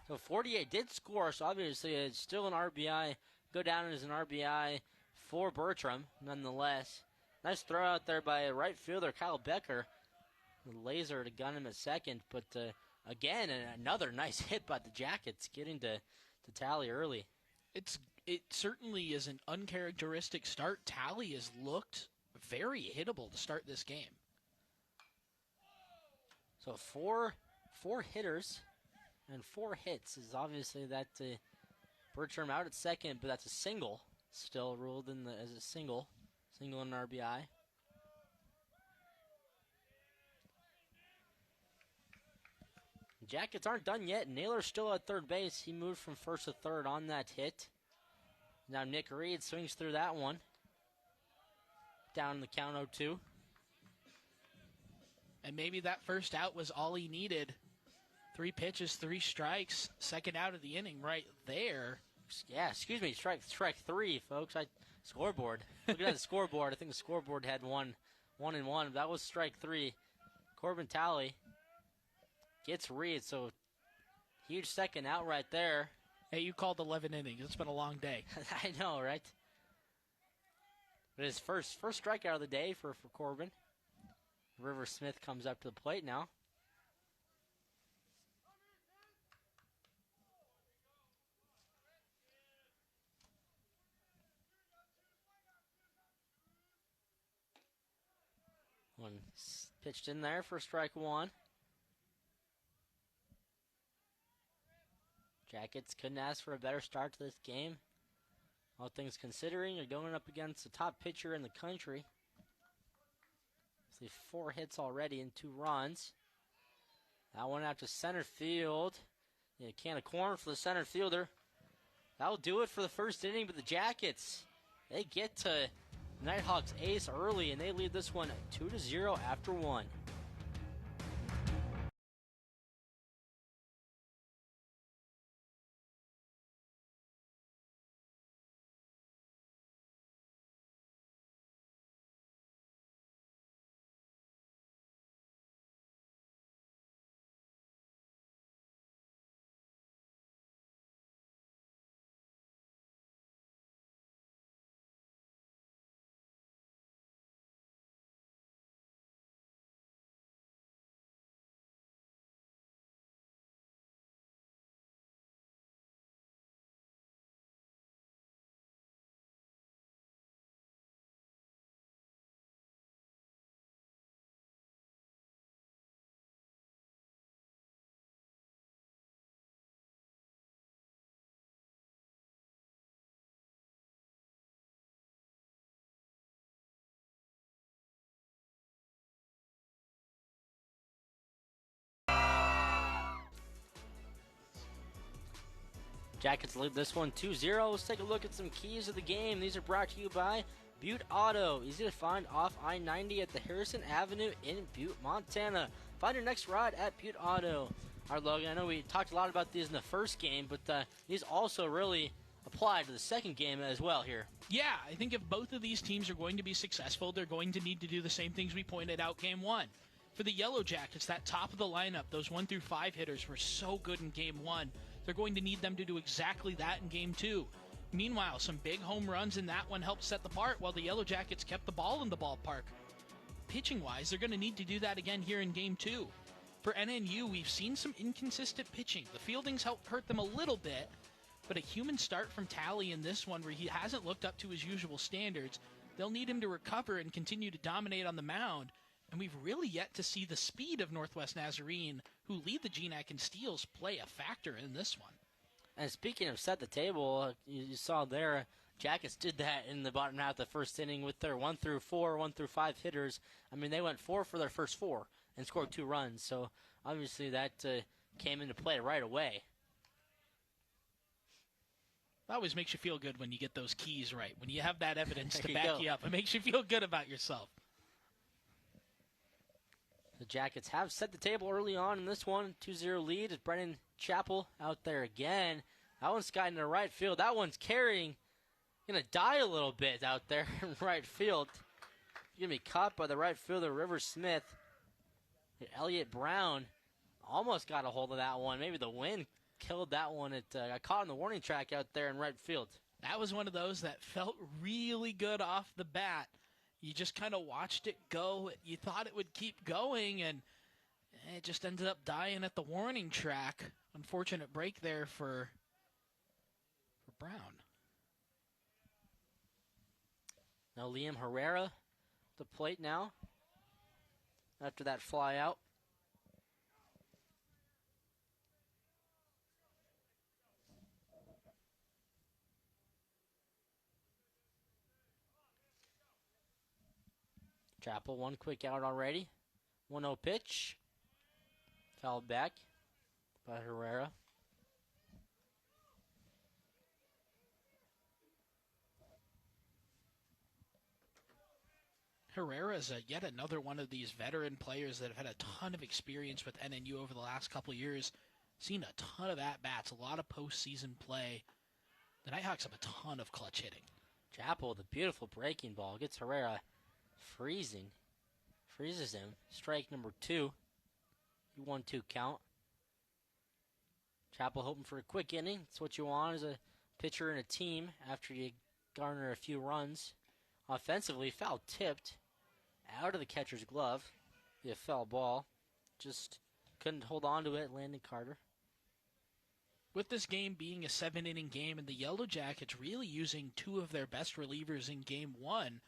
So 48 did score, so obviously it's still an RBI. Go down as an RBI for Bertram, nonetheless. Nice throw out there by right fielder Kyle Becker. The laser to gun him at second, but again, another nice hit by the Jackets, getting to Talley early. It certainly is an uncharacteristic start. Talley has looked very hittable to start this game. So four hitters and 4 hits is obviously that Bertram out at second, but that's a single, still ruled in as a single and an RBI. Jackets aren't done yet. Naylor's still at third base. He moved from first to third on that hit. Now Nick Reed swings through that one. Down the count 0-2. And maybe that first out was all he needed. 3 pitches, 3 strikes. Second out of the inning right there. Yeah, excuse me, strike 3, folks. Scoreboard. Looking at the scoreboard, I think the scoreboard had 1 and 1. That was strike 3. Corbin Talley gets Reed, so huge second out right there. Hey, you called 11 innings. It's been a long day. I know, right? But his first strikeout of the day for Corbin. River Smith comes up to the plate now. One pitched in there for strike 1. Jackets couldn't ask for a better start to this game. All things considering, you're going up against the top pitcher in the country. See 4 hits already and 2 runs. That one out to center field. A can of corn for the center fielder. That'll do it for the first inning, but the Jackets, they get to Nighthawks ace early, and they lead this one 2-0 after 1. Jackets lead this one 2-0. Let's take a look at some keys of the game. These are brought to you by Butte Auto. Easy to find off I-90 at the Harrison Avenue in Butte, Montana. Find your next ride at Butte Auto. All right, Logan, I know we talked a lot about these in the first game, but these also really apply to the second game as well here. Yeah, I think if both of these teams are going to be successful, they're going to need to do the same things we pointed out game one. For the Yellow Jackets, that top of the lineup, those 1 through 5 hitters were so good in game one. They're going to need them to do exactly that in game two. Meanwhile, some big home runs in that one helped set the part while the Yellow Jackets kept the ball in the ballpark. Pitching-wise, they're going to need to do that again here in game two. For NNU, we've seen some inconsistent pitching. The fielding's helped hurt them a little bit, but a human start from Talley in this one where he hasn't lived up to his usual standards. They'll need him to recover and continue to dominate on the mound. And we've really yet to see the speed of Northwest Nazarene, who lead the GNAC in steals, play a factor in this one. And speaking of set the table, you saw there, Jackets did that in the bottom half of the first inning with their 1 through 4, 1 through 5 hitters. I mean, they went 4 for their first 4 and scored 2 runs. So obviously that came into play right away. It always makes you feel good when you get those keys right. When you have that evidence to back you up, it makes you feel good about yourself. The Jackets have set the table early on in this one. 2-0 lead. It's Brennan Chappell out there again. That one's got into right field. That one's carrying. Going to die a little bit out there in right field. Going to be caught by the right fielder, Rivers Smith. Elliott Brown almost got a hold of that one. Maybe the wind killed that one. It got caught in the warning track out there in right field. That was one of those that felt really good off the bat. You just kind of watched it go. You thought it would keep going, and it just ended up dying at the warning track. Unfortunate break there for Brown. Now Liam Herrera at the plate now after that fly out. Chappell, one quick out already. 1-0 pitch. Fouled back by Herrera. Herrera is yet another one of these veteran players that have had a ton of experience with NNU over the last couple of years. Seen a ton of at-bats, a lot of postseason play. The Nighthawks have a ton of clutch hitting. Chappell, the beautiful breaking ball, gets Herrera freezes him. Strike number 2. 1-2 count. Chappell hoping for a quick inning. That's what you want as a pitcher in a team after you garner a few runs. Offensively, foul tipped out of the catcher's glove. Be a foul ball. Just couldn't hold on to it, Landon Carter. With this game being a 7-inning game and the Yellow Jackets really using 2 of their best relievers in game 1,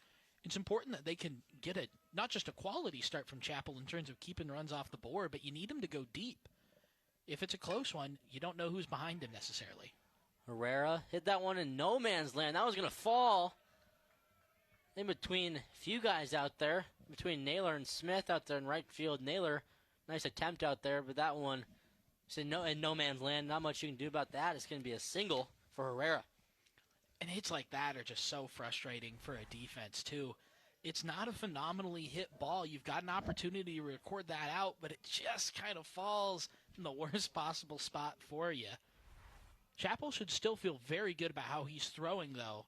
it's important that they can get not just a quality start from Chappell in terms of keeping runs off the board, but you need him to go deep. If it's a close one, you don't know who's behind him necessarily. Herrera hit that one in no man's land. That was going to fall in between a few guys out there, between Naylor and Smith out there in right field. Naylor, nice attempt out there, but that one is in no man's land. Not much you can do about that. It's going to be a single for Herrera. And hits like that are just so frustrating for a defense, too. It's not a phenomenally hit ball. You've got an opportunity to record that out, but it just kind of falls in the worst possible spot for you. Chappell should still feel very good about how he's throwing, though.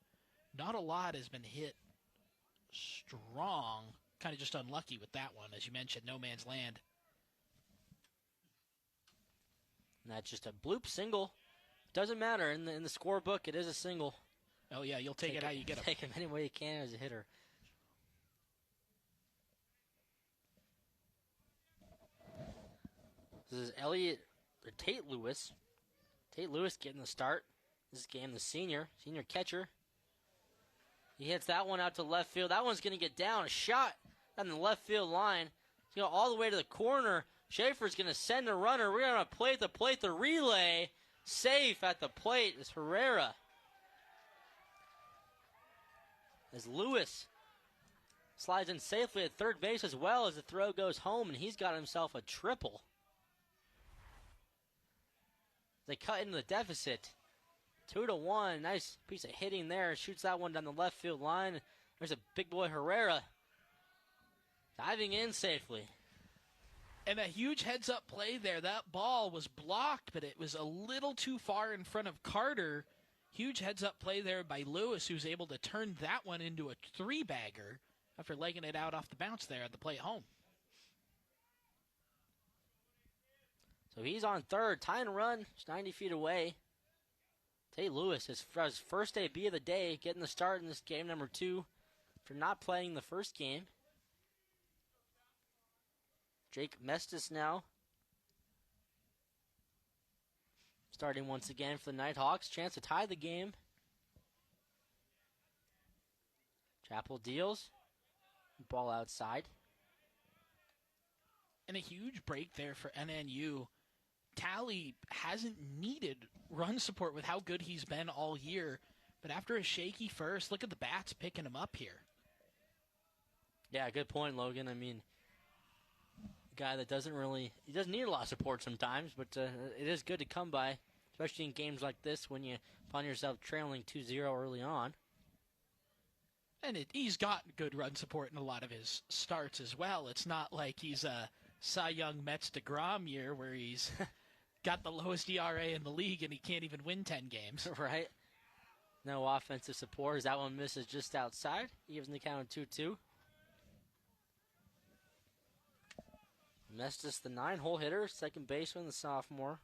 Not a lot has been hit strong. Kind of just unlucky with that one, as you mentioned, no man's land. And that's just a bloop single. Doesn't matter. In the scorebook, it is a single. Oh, yeah, you'll take it how you get them. Take him any way you can as a hitter. This is Tate Lewis. Tate Lewis getting the start. This game, the senior catcher. He hits that one out to left field. That one's going to get down. A shot on the left field line. It's going to go all the way to the corner. Schaefer's going to send a runner. We're going to plate the relay. Safe at the plate is Herrera. As Lewis slides in safely at third base as well as the throw goes home, and he's got himself a triple. They cut into the deficit 2-1. Nice piece of hitting there. Shoots that one down the left field line. There's a big boy Herrera diving in safely. And a huge heads-up play there. That ball was blocked, but it was a little too far in front of Carter. Huge heads-up play there by Lewis, who's able to turn that one into a three-bagger after legging it out off the bounce there at the play at home. So he's on third. Tying run. Just 90 feet away. Tate Lewis, his first debut of the day, getting the start in this game, number 2, for not playing the first game. Jake Mestis now starting once again for the Nighthawks. Chance to tie the game. Chappell deals. Ball outside. And a huge break there for NNU. Talley hasn't needed run support with how good he's been all year. But after a shaky first, look at the bats picking him up here. Yeah, good point, Logan. I mean, a guy that doesn't need a lot of support sometimes, but it is good to come by, especially in games like this when you find yourself trailing 2-0 early on. And he's got good run support in a lot of his starts as well. It's not like he's a Cy Young Mets DeGrom year where he's got the lowest ERA in the league and he can't even win 10 games. Right. No offensive support as that one misses just outside. Evens the count 2-2. Mestis, the 9-hole hitter, second baseman, the sophomore.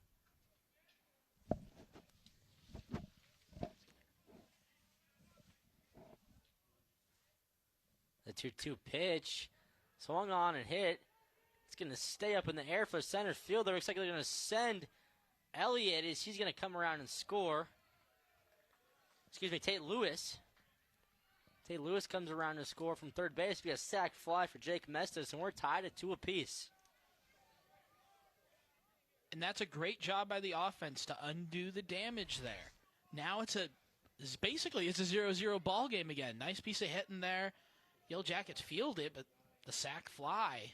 The 2-2 pitch. Swung on and hit. It's going to stay up in the air for center field. They're exactly going to send Elliott as he's going to come around and score. Excuse me, Tate Lewis. Tate Lewis comes around to score from third base. Be a sac fly for Jake Mestis, and we're tied at 2 apiece. And that's a great job by the offense to undo the damage there. Now it's a 0-0 ball game again. Nice piece of hitting there. Yellow Jackets field it, but the sac fly.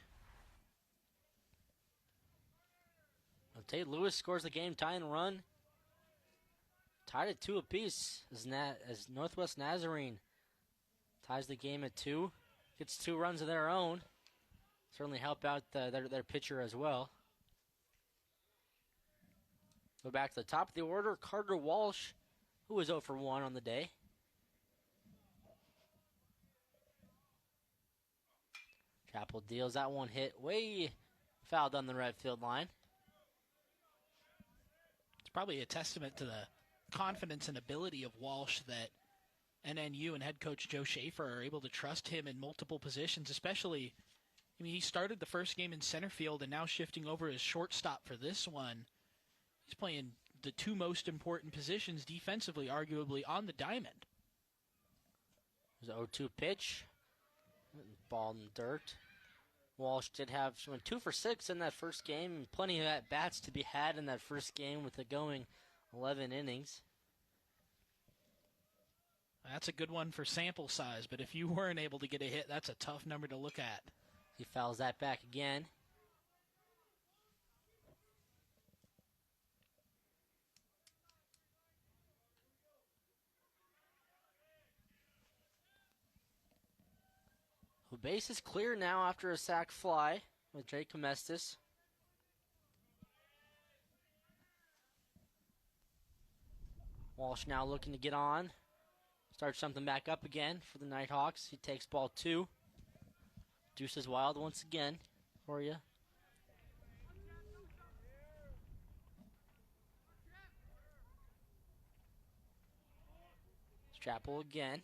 Well, Tate Lewis scores the game tying run. Tied at 2 apiece as Northwest Nazarene ties the game at 2. Gets 2 runs of their own. Certainly help out their pitcher as well. Go back to the top of the order. Carter Walsh, who was 0 for 1 on the day. Chappell deals that one hit way foul down the right field line. It's probably a testament to the confidence and ability of Walsh that NNU and head coach Joe Schaefer are able to trust him in multiple positions, especially, I mean, he started the first game in center field and now shifting over as shortstop for this one. He's playing the 2 most important positions defensively, arguably, on the diamond. There's an 0-2 pitch. Ball in the dirt. Walsh went 2 for 6 in that first game. Plenty of at-bats to be had in that first game with it going 11 innings. That's a good one for sample size, but if you weren't able to get a hit, that's a tough number to look at. He fouls that back again. The base is clear now after a sac fly with Jake Mestis. Walsh now looking to get on. Start something back up again for the Nighthawks. He takes ball 2. Deuce is wild once again for you. Chappell again.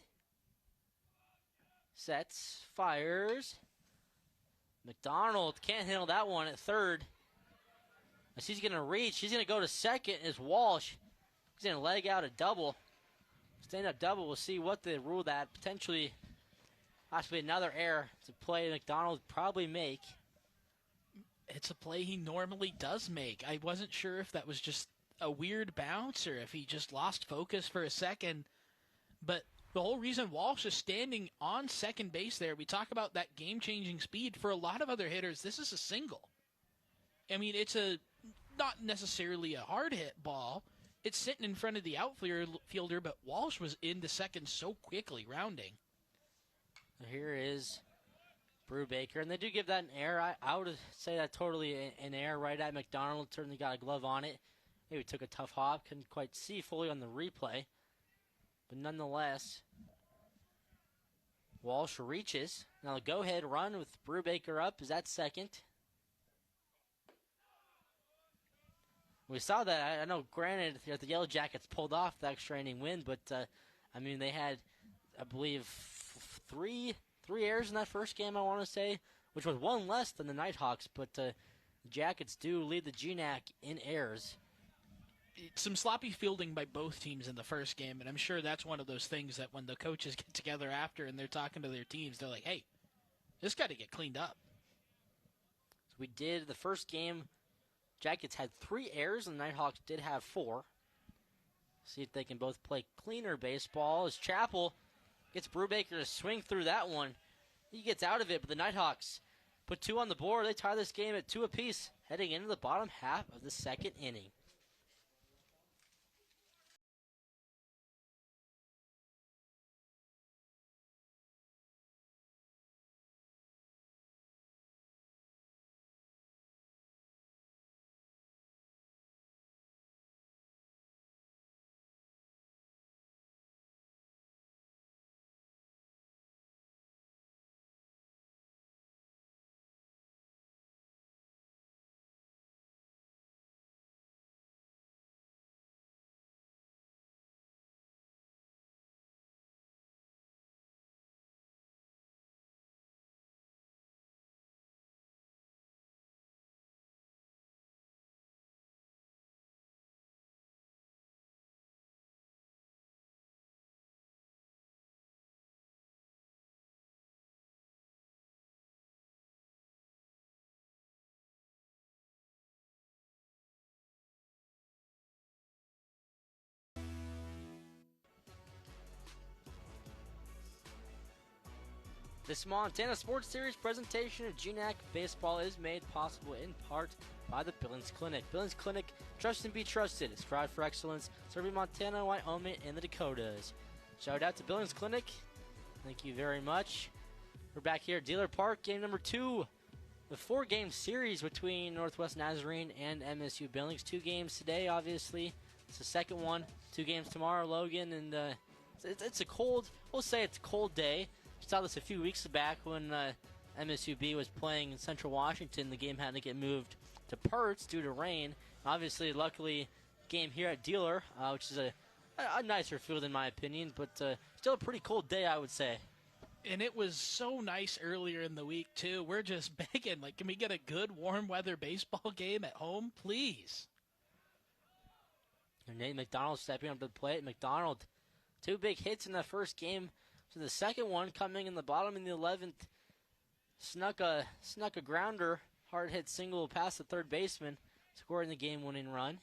Sets, fires. McDonald can't handle that one at third. As he's going to reach, he's going to go to second as Walsh. He's going to leg out a double. Stand-up double, we'll see what they rule that. Potentially, possibly another error. It's a play McDonald would probably make. It's a play he normally does make. I wasn't sure if that was just a weird bounce or if he just lost focus for a second. But the whole reason Walsh is standing on second base there, we talk about that game-changing speed. For a lot of other hitters, this is a single. I mean, it's not necessarily a hard hit ball. it's sitting in front of the outfielder, but Walsh was into second so quickly, rounding. Here is Brubaker, and they do give that an error. I would say that totally an error right at McDonald. Certainly got a glove on it. Maybe took a tough hop. Couldn't quite see fully on the replay. But nonetheless, Walsh reaches. Now the go-ahead run with Brubaker up is at second. We saw that. I know, granted, the Yellow Jackets pulled off the extra inning win, but, I mean, they had, I believe, three errors in that first game, I want to say, which was one less than the Nighthawks, but the Jackets do lead the GNAC in errors. Some sloppy fielding by both teams in the first game, and I'm sure that's one of those things that when the coaches get together after and they're talking to their teams, they're like, hey, this got to get cleaned up. So we did the first game. Jackets had 3 errors, and the Nighthawks did have 4. See if they can both play cleaner baseball as Chappell gets Brubaker to swing through that one. He gets out of it, but the Nighthawks put 2 on the board. They tie this game at 2 apiece, heading into the bottom half of the second inning. This Montana Sports Series presentation of GNAC Baseball is made possible in part by the Billings Clinic. Billings Clinic, trust and be trusted. Strive for excellence, serving Montana, Wyoming, and the Dakotas. Shout out to Billings Clinic. Thank you very much. We're back here at Dealer Park, game number 2. The 4-game series between Northwest Nazarene and MSU-Billings. 2 games today, obviously. It's the second one. 2 games tomorrow, Logan. And it's a cold, we'll say it's a cold day. We saw this a few weeks back when MSUB was playing in Central Washington. The game had to get moved to Perts due to rain. Obviously, luckily, game here at Dealer, which is a nicer field in my opinion, but still a pretty cold day, I would say. And it was so nice earlier in the week, too. We're just begging, like, can we get a good warm weather baseball game at home, please? And Nate McDonald stepping up to the plate. McDonald, 2 big hits in the first game. So the second one coming in the bottom in the 11th, snuck a grounder, hard hit single past the third baseman, scoring the game-winning run.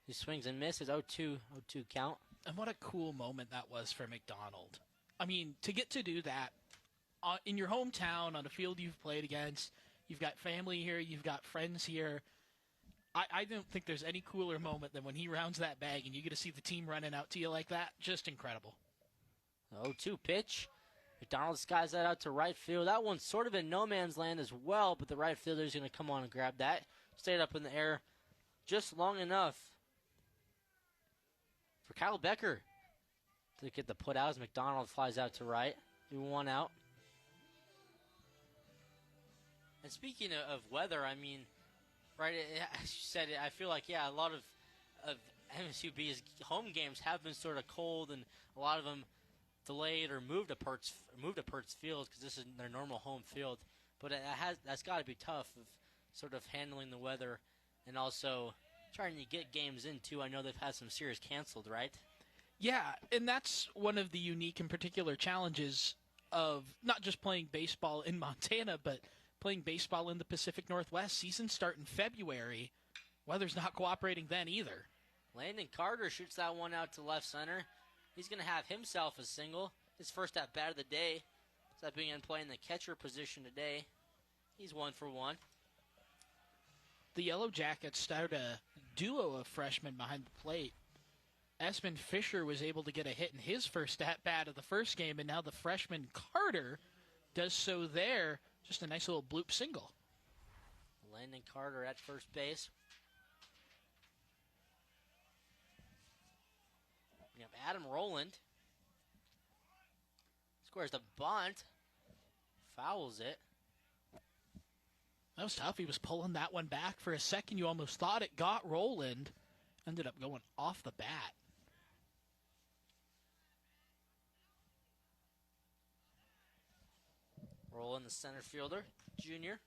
He swings and misses, 0-2 count. And what a cool moment that was for McDonald. I mean, to get to do that in your hometown on a field you've played against, you've got family here, you've got friends here. I don't think there's any cooler moment than when he rounds that bag and you get to see the team running out to you like that. Just incredible. 0-2 pitch. McDonald skies that out to right field. That one's sort of in no man's land as well, but the right fielder's going to come on and grab that. Stayed up in the air just long enough for Kyle Becker to get the put out as McDonald flies out to right. 1 out. And speaking of weather, I mean, right, as you said, I feel like, yeah, a lot of MSUB's home games have been sort of cold, and a lot of them delayed or moved to Perts Field because this is their normal home field. But that's got to be tough of sort of handling the weather and also trying to get games in too. I know they've had some series canceled, right? Yeah, and that's one of the unique and particular challenges of not just playing baseball in Montana, but playing baseball in the Pacific Northwest. Season start in February. Weather's not cooperating then either. Landon Carter shoots that one out to left center. He's going to have himself a single. His first at-bat of the day. Stepping in playing the catcher position today. He's 1 for 1. The Yellow Jackets start a duo of freshmen behind the plate. Esmond Fisher was able to get a hit in his first at-bat of the first game, and now the freshman Carter does so there. Just a nice little bloop single. Landon Carter at first base. We have Adam Rowland. Squares the bunt. Fouls it. That was tough. He was pulling that one back. For a second, you almost thought it got Rowland. Ended up going off the bat. Rowland, the center fielder, junior.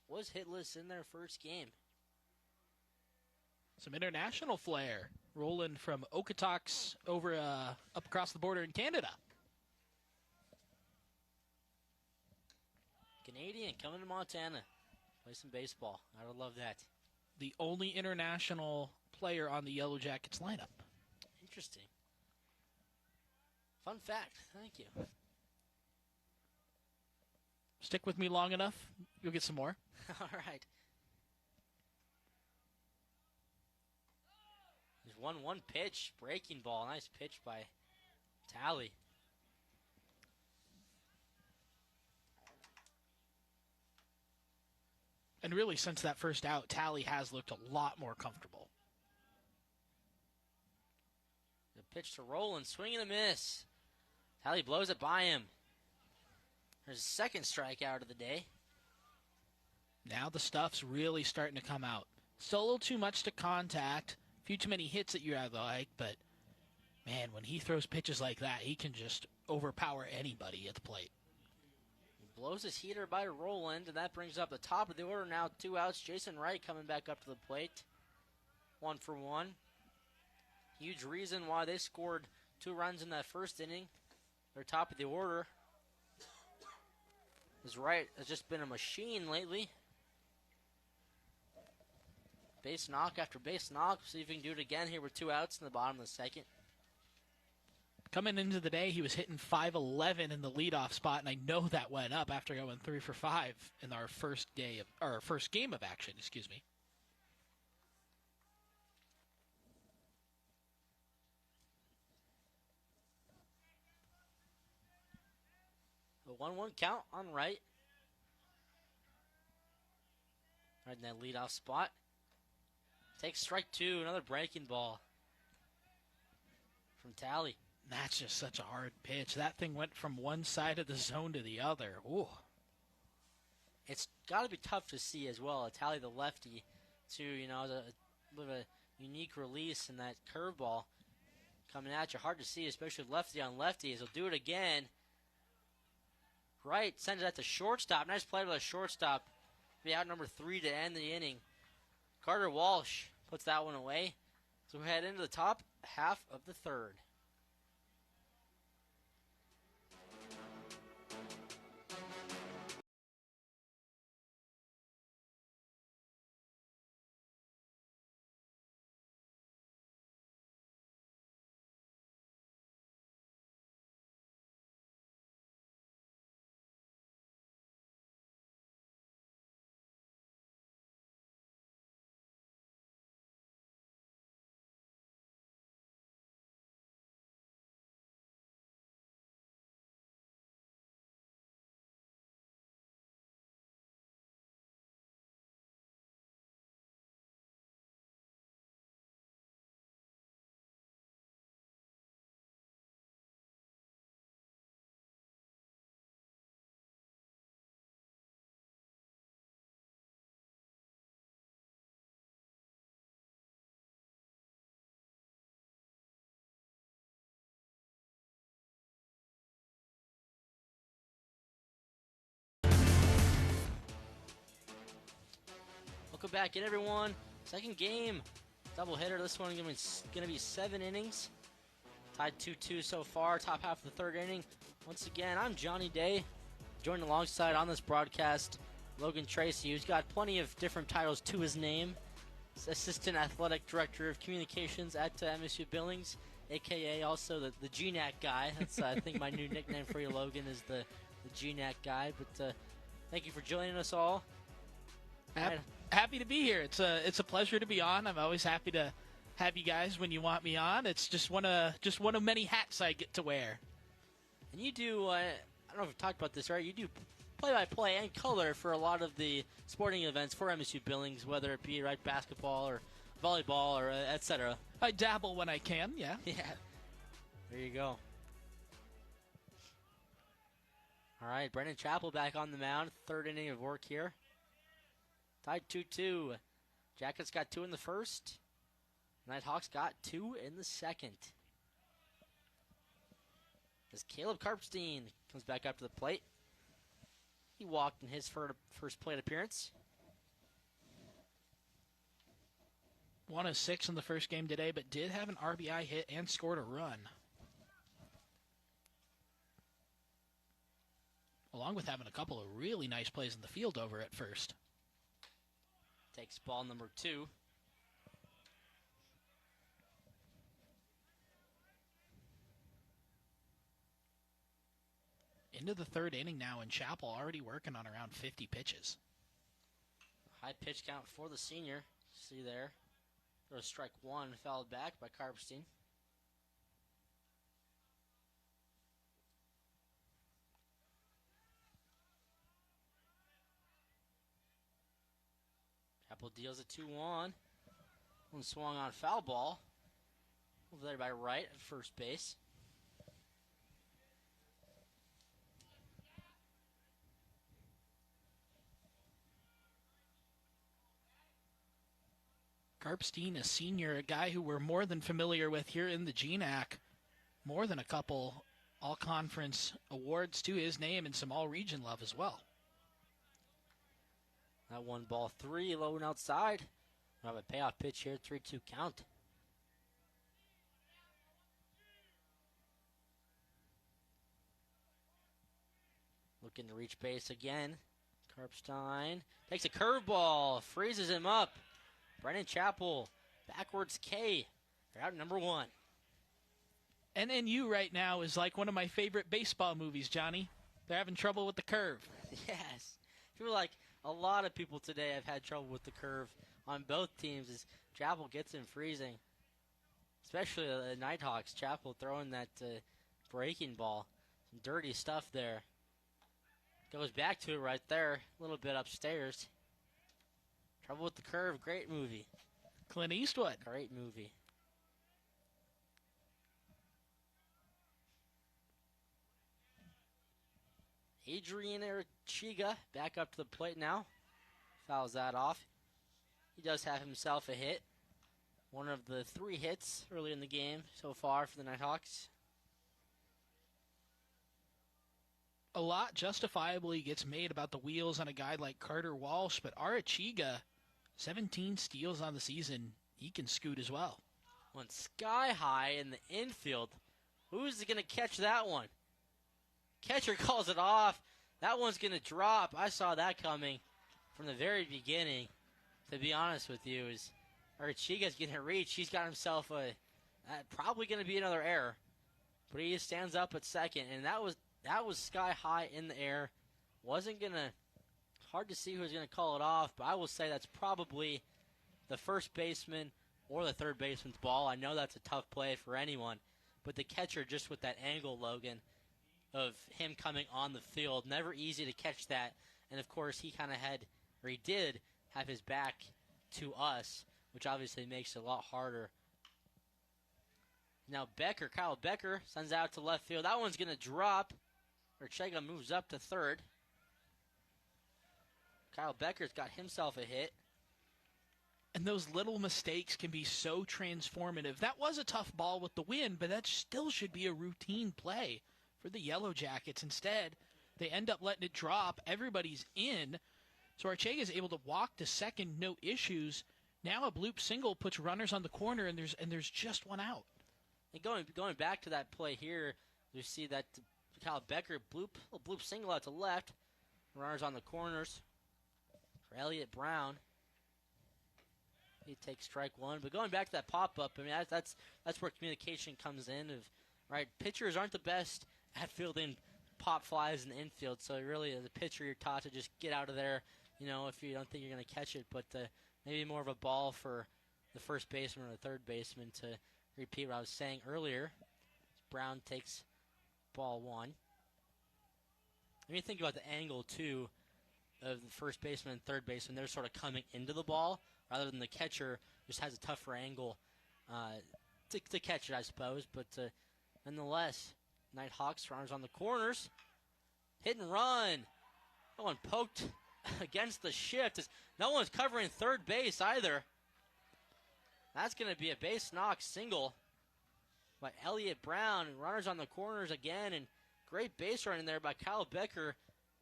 Was hitless in their first game. Some international flair. Rowland from Okotoks over up across the border in Canada. Canadian coming to Montana. Play some baseball. I would love that. The only international player on the Yellow Jackets lineup. Interesting. Fun fact. Thank you. Stick with me long enough, you'll get some more. All right. There's 1-1 pitch. Breaking ball. Nice pitch by Talley. And really, since that first out, Talley has looked a lot more comfortable. The pitch to Rowland. Swing and a miss. Talley blows it by him. There's a second strikeout of the day. Now the stuff's really starting to come out. Still a little too much to contact. A few too many hits that you like, but man, when he throws pitches like that, he can just overpower anybody at the plate. Blows his heater by Rowland, and that brings up the top of the order now. 2 outs. Jason Wright coming back up to the plate. 1 for 1. Huge reason why they scored 2 runs in that first inning. They're top of the order. As Wright has just been a machine lately. Base knock after base knock. See if he can do it again here with 2 outs in the bottom of the second. Coming into the day, he was hitting .511 in the leadoff spot, and I know that went up after going 3 for 5 in our first game of action. Excuse me. A 1-1 count on Wright. Right in that leadoff spot. Takes strike 2. Another breaking ball from Talley. That's just such a hard pitch. That thing went from one side of the zone to the other. Ooh. It's got to be tough to see as well. Talley, the lefty, to, a bit of a unique release in that curveball coming at you. Hard to see, especially lefty on lefty, as he'll do it again. Right, sends it at the shortstop. Nice play by the shortstop. Be out number 3 to end the inning. Carter Walsh puts that one away. So we head into the top half of the third. Welcome back in, everyone. Second game, doubleheader. This one is going to be 7 innings. Tied 2-2 so far. Top half of the third inning. Once again, I'm Johnny Day. Joined alongside on this broadcast, Logan Tracy, who's got plenty of different titles to his name. Assistant Athletic Director of Communications at MSU-Billings, a.k.a. also the GNAC guy. That's, I think, my new nickname for you, Logan, is the GNAC guy. But Thank you for joining us all. Happy to be here. It's a pleasure to be on. I'm always happy to have you guys when you want me on. It's just one of many hats I get to wear. And you do, I don't know if we've talked about this, right? You do play-by-play and color for a lot of the sporting events for MSU-Billings, whether it be basketball or volleyball or etc. I dabble when I can, yeah. Yeah. There you go. All right, Brendan Chappell back on the mound. Third inning of work here. Tied 2-2. Jackets got 2 in the first. Nighthawks got 2 in the second. As Caleb Karpstein comes back up to the plate. He walked in his first plate appearance. 1 of 6 in the first game today, but did have an RBI hit and scored a run. Along with having a couple of really nice plays in the field over at first. Takes ball number 2. Into the third inning now, and Chappell already working on around 50 pitches. High pitch count for the senior. See there. There was strike 1, fouled back by Karpstein. Chappell deals a 2-1. One swung on foul ball. Over there by right at first base. Karpstein, a senior, a guy who we're more than familiar with here in the GNAC. More than a couple all-conference awards to his name and some all-region love as well. That 1-3, low and outside. We'll have a payoff pitch here, 3-2 count. Looking to reach base again. Karpstein takes a curveball, freezes him up. Brendan Chappell, backwards K. They're out number 1. NNU right now is like one of my favorite baseball movies, Johnny. They're having trouble with the curve. Yes. I feel like a lot of people today have had trouble with the curve on both teams as Chappell gets him freezing. Especially the Nighthawks. Chappell throwing that breaking ball. Some dirty stuff there. Goes back to it right there. A little bit upstairs. Trouble with the Curve, great movie. Clint Eastwood. Great movie. Adrian Arachiga back up to the plate now. Fouls that off. He does have himself a hit. One of the 3 hits early in the game so far for the Nighthawks. A lot justifiably gets made about the wheels on a guy like Carter Walsh, but Arachiga, 17 steals on the season. He can scoot as well. Went sky high in the infield. Who's going to catch that one? Catcher calls it off. That one's going to drop. I saw that coming from the very beginning, to be honest with you. Is Arachiga's going to reach. He's got himself probably going to be another error. But he stands up at second, and that was sky high in the air. Wasn't going to, hard to see who's going to call it off, but I will say that's probably the first baseman or the third baseman's ball. I know that's a tough play for anyone, but the catcher just with that angle, Logan, of him coming on the field, never easy to catch that. And of course, he did have his back to us, which obviously makes it a lot harder. Now Kyle Becker, sends out to left field. That one's going to drop. Archega moves up to third. Kyle Becker's got himself a hit. And those little mistakes can be so transformative. That was a tough ball with the wind, but that still should be a routine play for the Yellow Jackets. Instead, they end up letting it drop. Everybody's in. So Archega is able to walk to second, no issues. Now a bloop single puts runners on the corner, and there's just one out. And going back to that play here, you see that Kyle Becker bloop single out to left. Runners on the corners for Elliott Brown. He takes strike 1. But going back to that pop-up, I mean, that's where communication comes in. Right, pitchers aren't the best at fielding pop flies in the infield. So really, as a pitcher, you're taught to just get out of there, if you don't think you're going to catch it. But maybe more of a ball for the first baseman or the third baseman to repeat what I was saying earlier. Brown takes ball 1. When you think about the angle, too, of the first baseman and third baseman, they're sort of coming into the ball rather than the catcher just has a tougher angle to catch it, I suppose. But nonetheless, Nighthawks runners on the corners. Hit and run. No one poked against the shift. No one's covering third base either. That's going to be a base knock single by Elliott Brown. Runners on the corners again, and great base running there by Kyle Becker.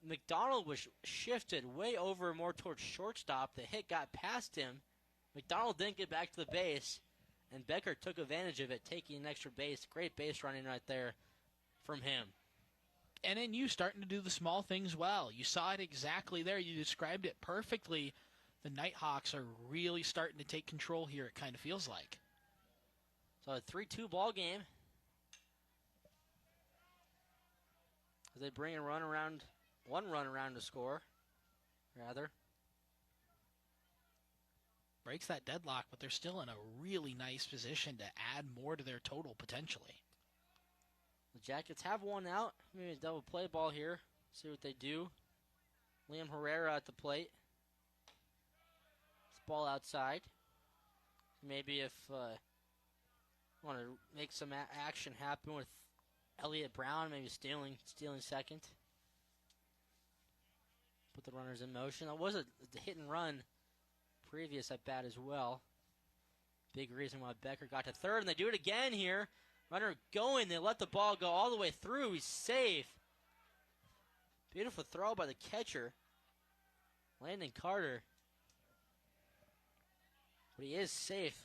McDonald was shifted way over more towards shortstop. The hit got past him. McDonald didn't get back to the base, and Becker took advantage of it, taking an extra base. Great base running right there from him. And then you starting to do the small things well. You saw it exactly there. You described it perfectly. The Nighthawks are really starting to take control here, it kind of feels like. So a 3-2 ball game. As they bring one run around to score, rather. Breaks that deadlock, but they're still in a really nice position to add more to their total potentially. The Jackets have one out. Maybe a double play ball here. See what they do. Liam Herrera at the plate. This ball outside. Maybe if want to make some action happen with Elliott Brown, maybe stealing second. Put the runners in motion. That was a hit and run previous at bat as well. Big reason why Becker got to third, and they do it again here. Runner going, they let the ball go all the way through. He's safe. Beautiful throw by the catcher, Landon Carter. But he is safe.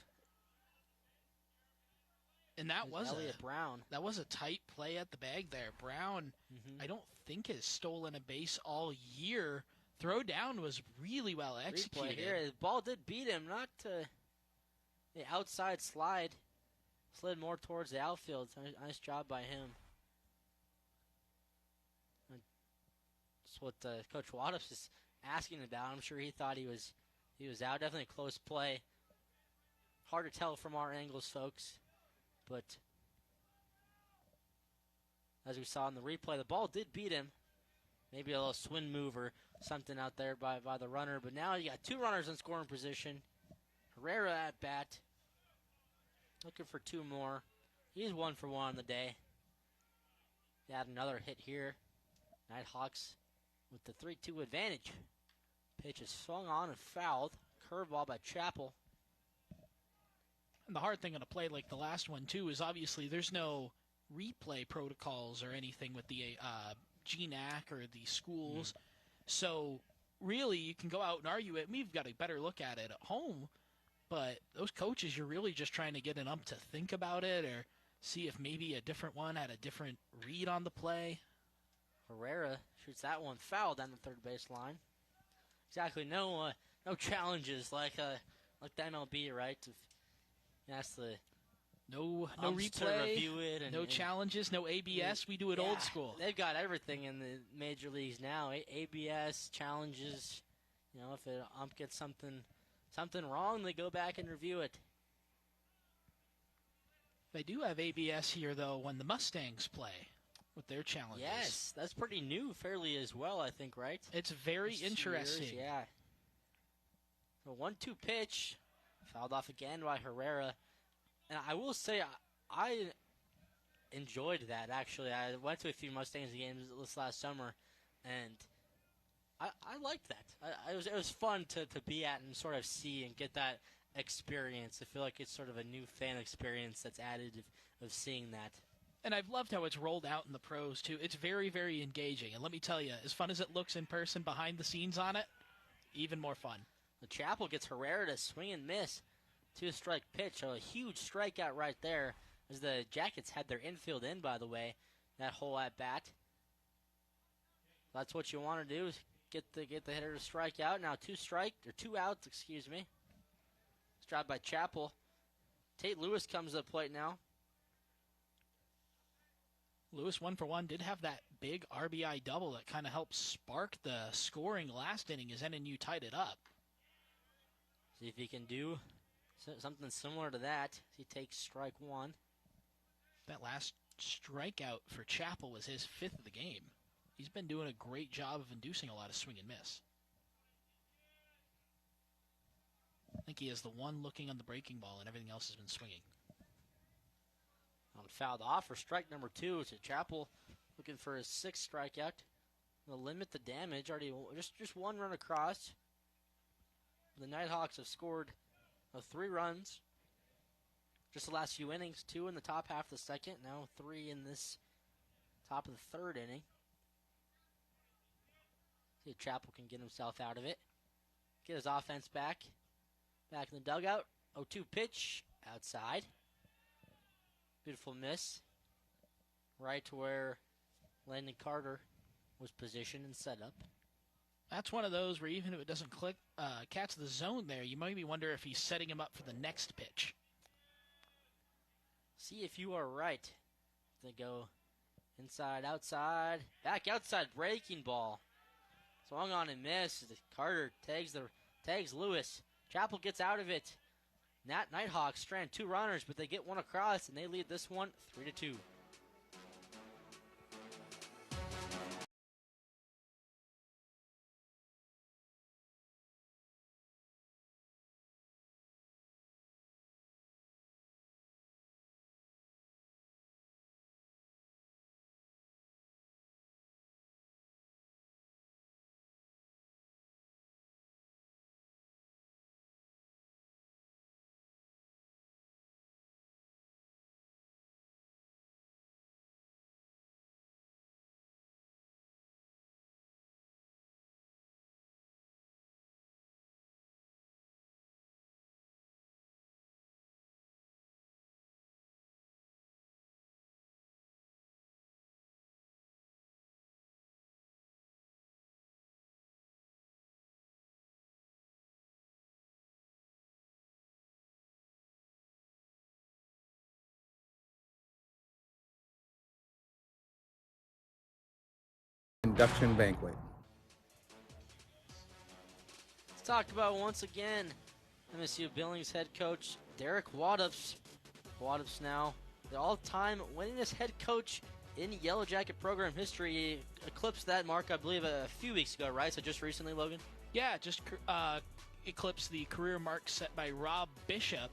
And that was Elliott Brown. That was a tight play at the bag there. Brown, I don't think has stolen a base all year. Throw down was really well executed. Replay here. The ball did beat him, not the outside slide. Slid more towards the outfield. Nice job by him. That's what Coach Waddus is asking about. I'm sure he thought he was out. Definitely a close play. Hard to tell from our angles, folks. But as we saw in the replay, the ball did beat him. Maybe a little swing move or something out there by the runner. But now you got two runners in scoring position. Herrera at bat. Looking for two more. He's 1 for 1 on the day. They had another hit here. Nighthawks with the 3-2 advantage. Pitch is swung on and fouled. Curveball by Chappell. And the hard thing on a play like the last one, too, is obviously there's no replay protocols or anything with the GNAC or the schools. So, really, you can go out and argue it. We've got a better look at it at home. But those coaches, you're really just trying to get an ump to think about it or see if maybe a different one had a different read on the play. Herrera shoots that one foul down the third base line. Exactly, no challenges like the MLB, right? That's the no replay, to review it, and challenges, no ABS. We do it old school. They've got everything in the major leagues now. ABS challenges. If an ump gets something wrong, they go back and review it. They do have ABS here, though, when the Mustangs play with their challenges. Yes, that's pretty new, fairly as well, I think, right? It's very interesting. Yeah. So 1-2 pitch, fouled off again by Herrera. And I will say, I enjoyed that, actually. I went to a few Mustangs games this last summer, and I liked that. It was fun to be at and sort of see and get that experience. I feel like it's sort of a new fan experience that's added of seeing that. And I've loved how it's rolled out in the pros, too. It's very, very engaging. And let me tell you, as fun as it looks in person, behind the scenes on it, even more fun. The Chappell gets Herrera to swing and miss. 2-strike pitch, so a huge strikeout right there. As the Jackets had their infield in, by the way, that whole at bat. That's what you want to do, is get the hitter to strike out. Now 2 outs, excuse me. It's dropped by Chappell. Tate Lewis comes to the plate now. Lewis 1 for 1 did have that big RBI double that kind of helped spark the scoring last inning as NNU tied it up. See if he can do something similar to that. He takes strike one. That last strikeout for Chappell was his 5th of the game. He's been doing a great job of inducing a lot of swing and miss. I think he is the one looking on the breaking ball, and everything else has been swinging. Fouled off for strike number 2. So Chappell looking for his 6th strikeout. They'll limit the damage. Already just one run across. The Nighthawks have scored 3 runs. Just the last few innings. 2 in the top half of the second. Now 3 in this top of the 3rd inning. See if Chappell can get himself out of it. Get his offense back. Back in the dugout. 0-2 pitch. Outside. Beautiful miss. Right to where Landon Carter was positioned and set up. That's one of those where even if it doesn't catch the zone there, you maybe wonder if he's setting him up for the next pitch. See if you are right. They go inside, outside, back outside, breaking ball. Swung on and missed. Carter tags Lewis. Chappell gets out of it. Nighthawks strand 2 runners, but they get one across, and they lead this one 3-2. Induction banquet. Let's talk about once again MSU-Billings head coach Derek Waddups. Waddups now the all-time winningest head coach in Yellow Jacket program history. He eclipsed that mark, I believe, a few weeks ago, right? So just recently, Logan? Yeah, just eclipsed the career mark set by Rob Bishop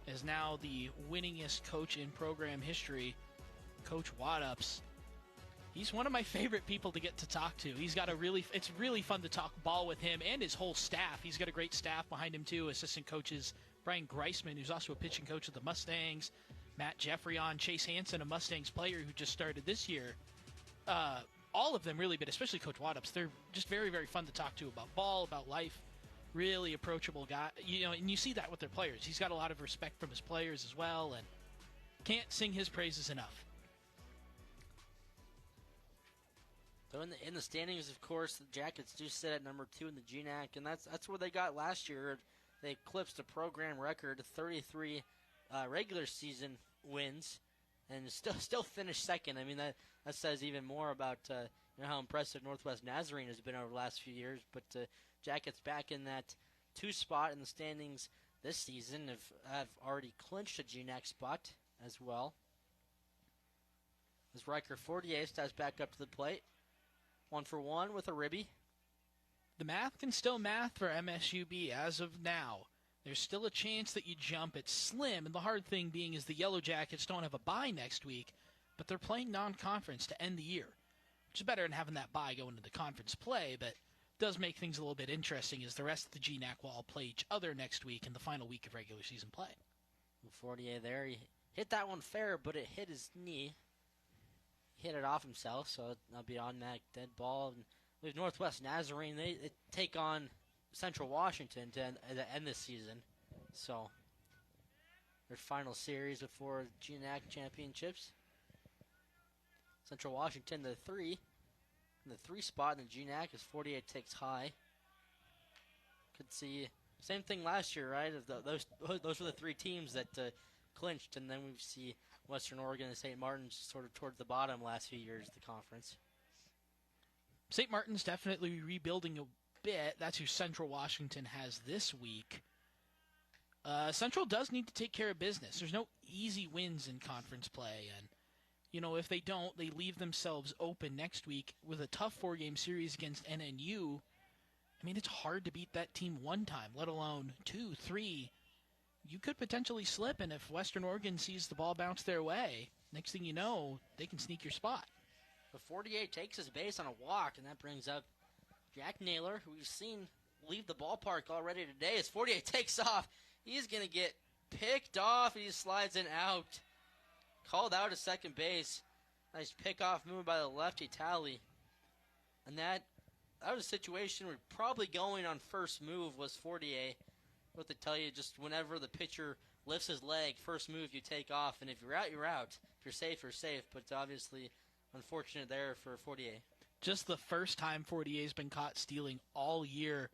as now the winningest coach in program history. Coach Waddups. He's one of my favorite people to get to talk to. It's really fun to talk ball with him and his whole staff. He's got a great staff behind him too. Assistant coaches Brian Greisman, who's also a pitching coach of the Mustangs, Matt Jeffrey Chase Hansen, a Mustangs player who just started this year. All of them really, but especially Coach Waddups. They're just very, very fun to talk to about ball, about life. Really approachable guy. And you see that with their players. He's got a lot of respect from his players as well, and can't sing his praises enough. So in the standings, of course, the Jackets do sit at number 2 in the GNAC, and that's where they got last year. They eclipsed a program record, 33 regular season wins, and still finished second. I mean, that says even more about how impressive Northwest Nazarene has been over the last few years. But Jackets back in that 2 spot in the standings this season have already clinched a GNAC spot as well. As Riker 48 steps back up to the plate. 1-for-1 with a ribby. The math can still math for MSUB as of now. There's still a chance that you jump. It's slim, and the hard thing being is the Yellow Jackets don't have a bye next week, but they're playing non-conference to end the year, which is better than having that bye go into the conference play, but does make things a little bit interesting as the rest of the GNAC will all play each other next week in the final week of regular season play. 48 there. He hit that one fair, but it hit his knee. Hit it off himself, so that'll be on that dead ball. And we have Northwest Nazarene. They take on Central Washington to end this season. So their final series before GNAC championships. Central Washington the 3. In the 3 spot in the GNAC as 48 takes high. Could see same thing last year, right? Those were the 3 teams that clinched, and then we see Western Oregon and St. Martin's sort of towards the bottom last few years of the conference. St. Martin's definitely rebuilding a bit. That's who Central Washington has this week. Central does need to take care of business. There's no easy wins in conference play, and if they don't, they leave themselves open next week with a tough 4-game series against NNU. I mean, it's hard to beat that team one time, let alone 2, 3. You could potentially slip, and if Western Oregon sees the ball bounce their way, next thing you know, they can sneak your spot. The 48 takes his base on a walk, and that brings up Jack Naylor, who we've seen leave the ballpark already today. As 48 takes off, he's going to get picked off. He slides in out. Called out at second base. Nice pickoff move by the lefty Talley. And that was a situation where probably going on first move was 48. What to tell you, just whenever the pitcher lifts his leg, first move you take off. And if you're out, you're out. If you're safe, you're safe. But it's obviously unfortunate there for 48. Just the first time 48 has been caught stealing all year,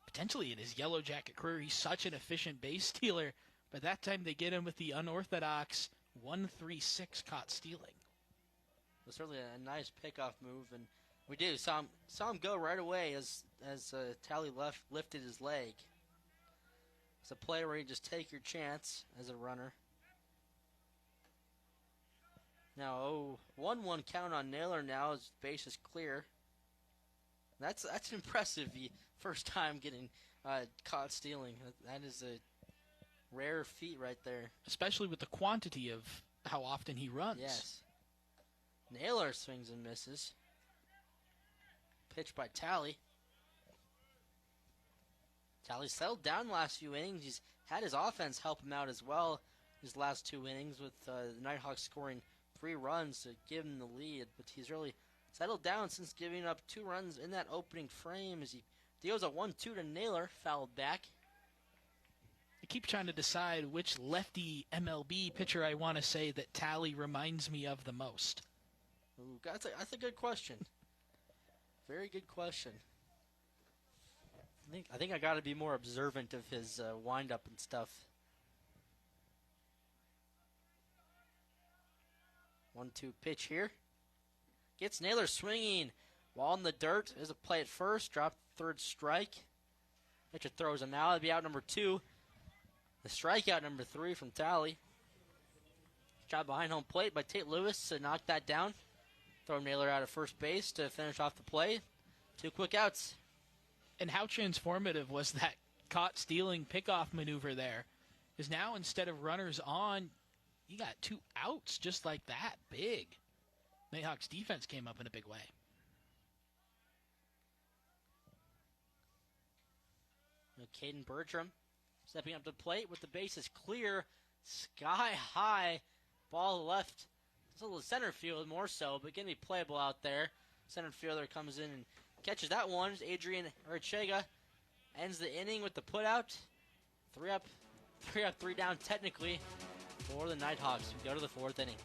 potentially in his Yellow Jacket career. He's such an efficient base stealer. But that time they get him with the unorthodox 1-3-6 caught stealing. It was certainly a nice pickoff move, and we saw him go right away as Talley lifted his leg. It's a play where you just take your chance as a runner. Now, 1-1 count on Naylor now as base is clear. That's impressive. The first time getting caught stealing. That is a rare feat right there. Especially with the quantity of how often he runs. Yes. Naylor swings and misses. Pitch by Talley. Talley settled down the last few innings. He's had his offense help him out as well his last 2 innings with the Nighthawks scoring 3 runs to give him the lead. But he's really settled down since giving up 2 runs in that opening frame as he deals a 1-2 to Naylor, fouled back. I keep trying to decide which lefty MLB pitcher I want to say that Talley reminds me of the most. Ooh, that's a good question. Very good question. I think I got to be more observant of his wind-up and stuff. 1-2 pitch here. Gets Naylor swinging. Ball in the dirt. There's a play at first. Drop third strike. Pitcher throws him out. It'll be out number 2. The strikeout number 3 from Talley. Shot behind home plate by Tate Lewis to knock that down. Throw Naylor out of first base to finish off the play. 2 quick outs. And how transformative was that caught stealing pickoff maneuver there? Because now instead of runners on, you got 2 outs just like that. Big. Nighthawks defense came up in a big way. Caden Bertram stepping up to the plate with the bases clear. Sky high. Ball left. It's a little center field more so, but going to be playable out there. Center fielder comes in and catches that one. Adrian Archega ends the inning with the putout. 3 up, 3 down technically for the Nighthawks. We go to the 4th inning.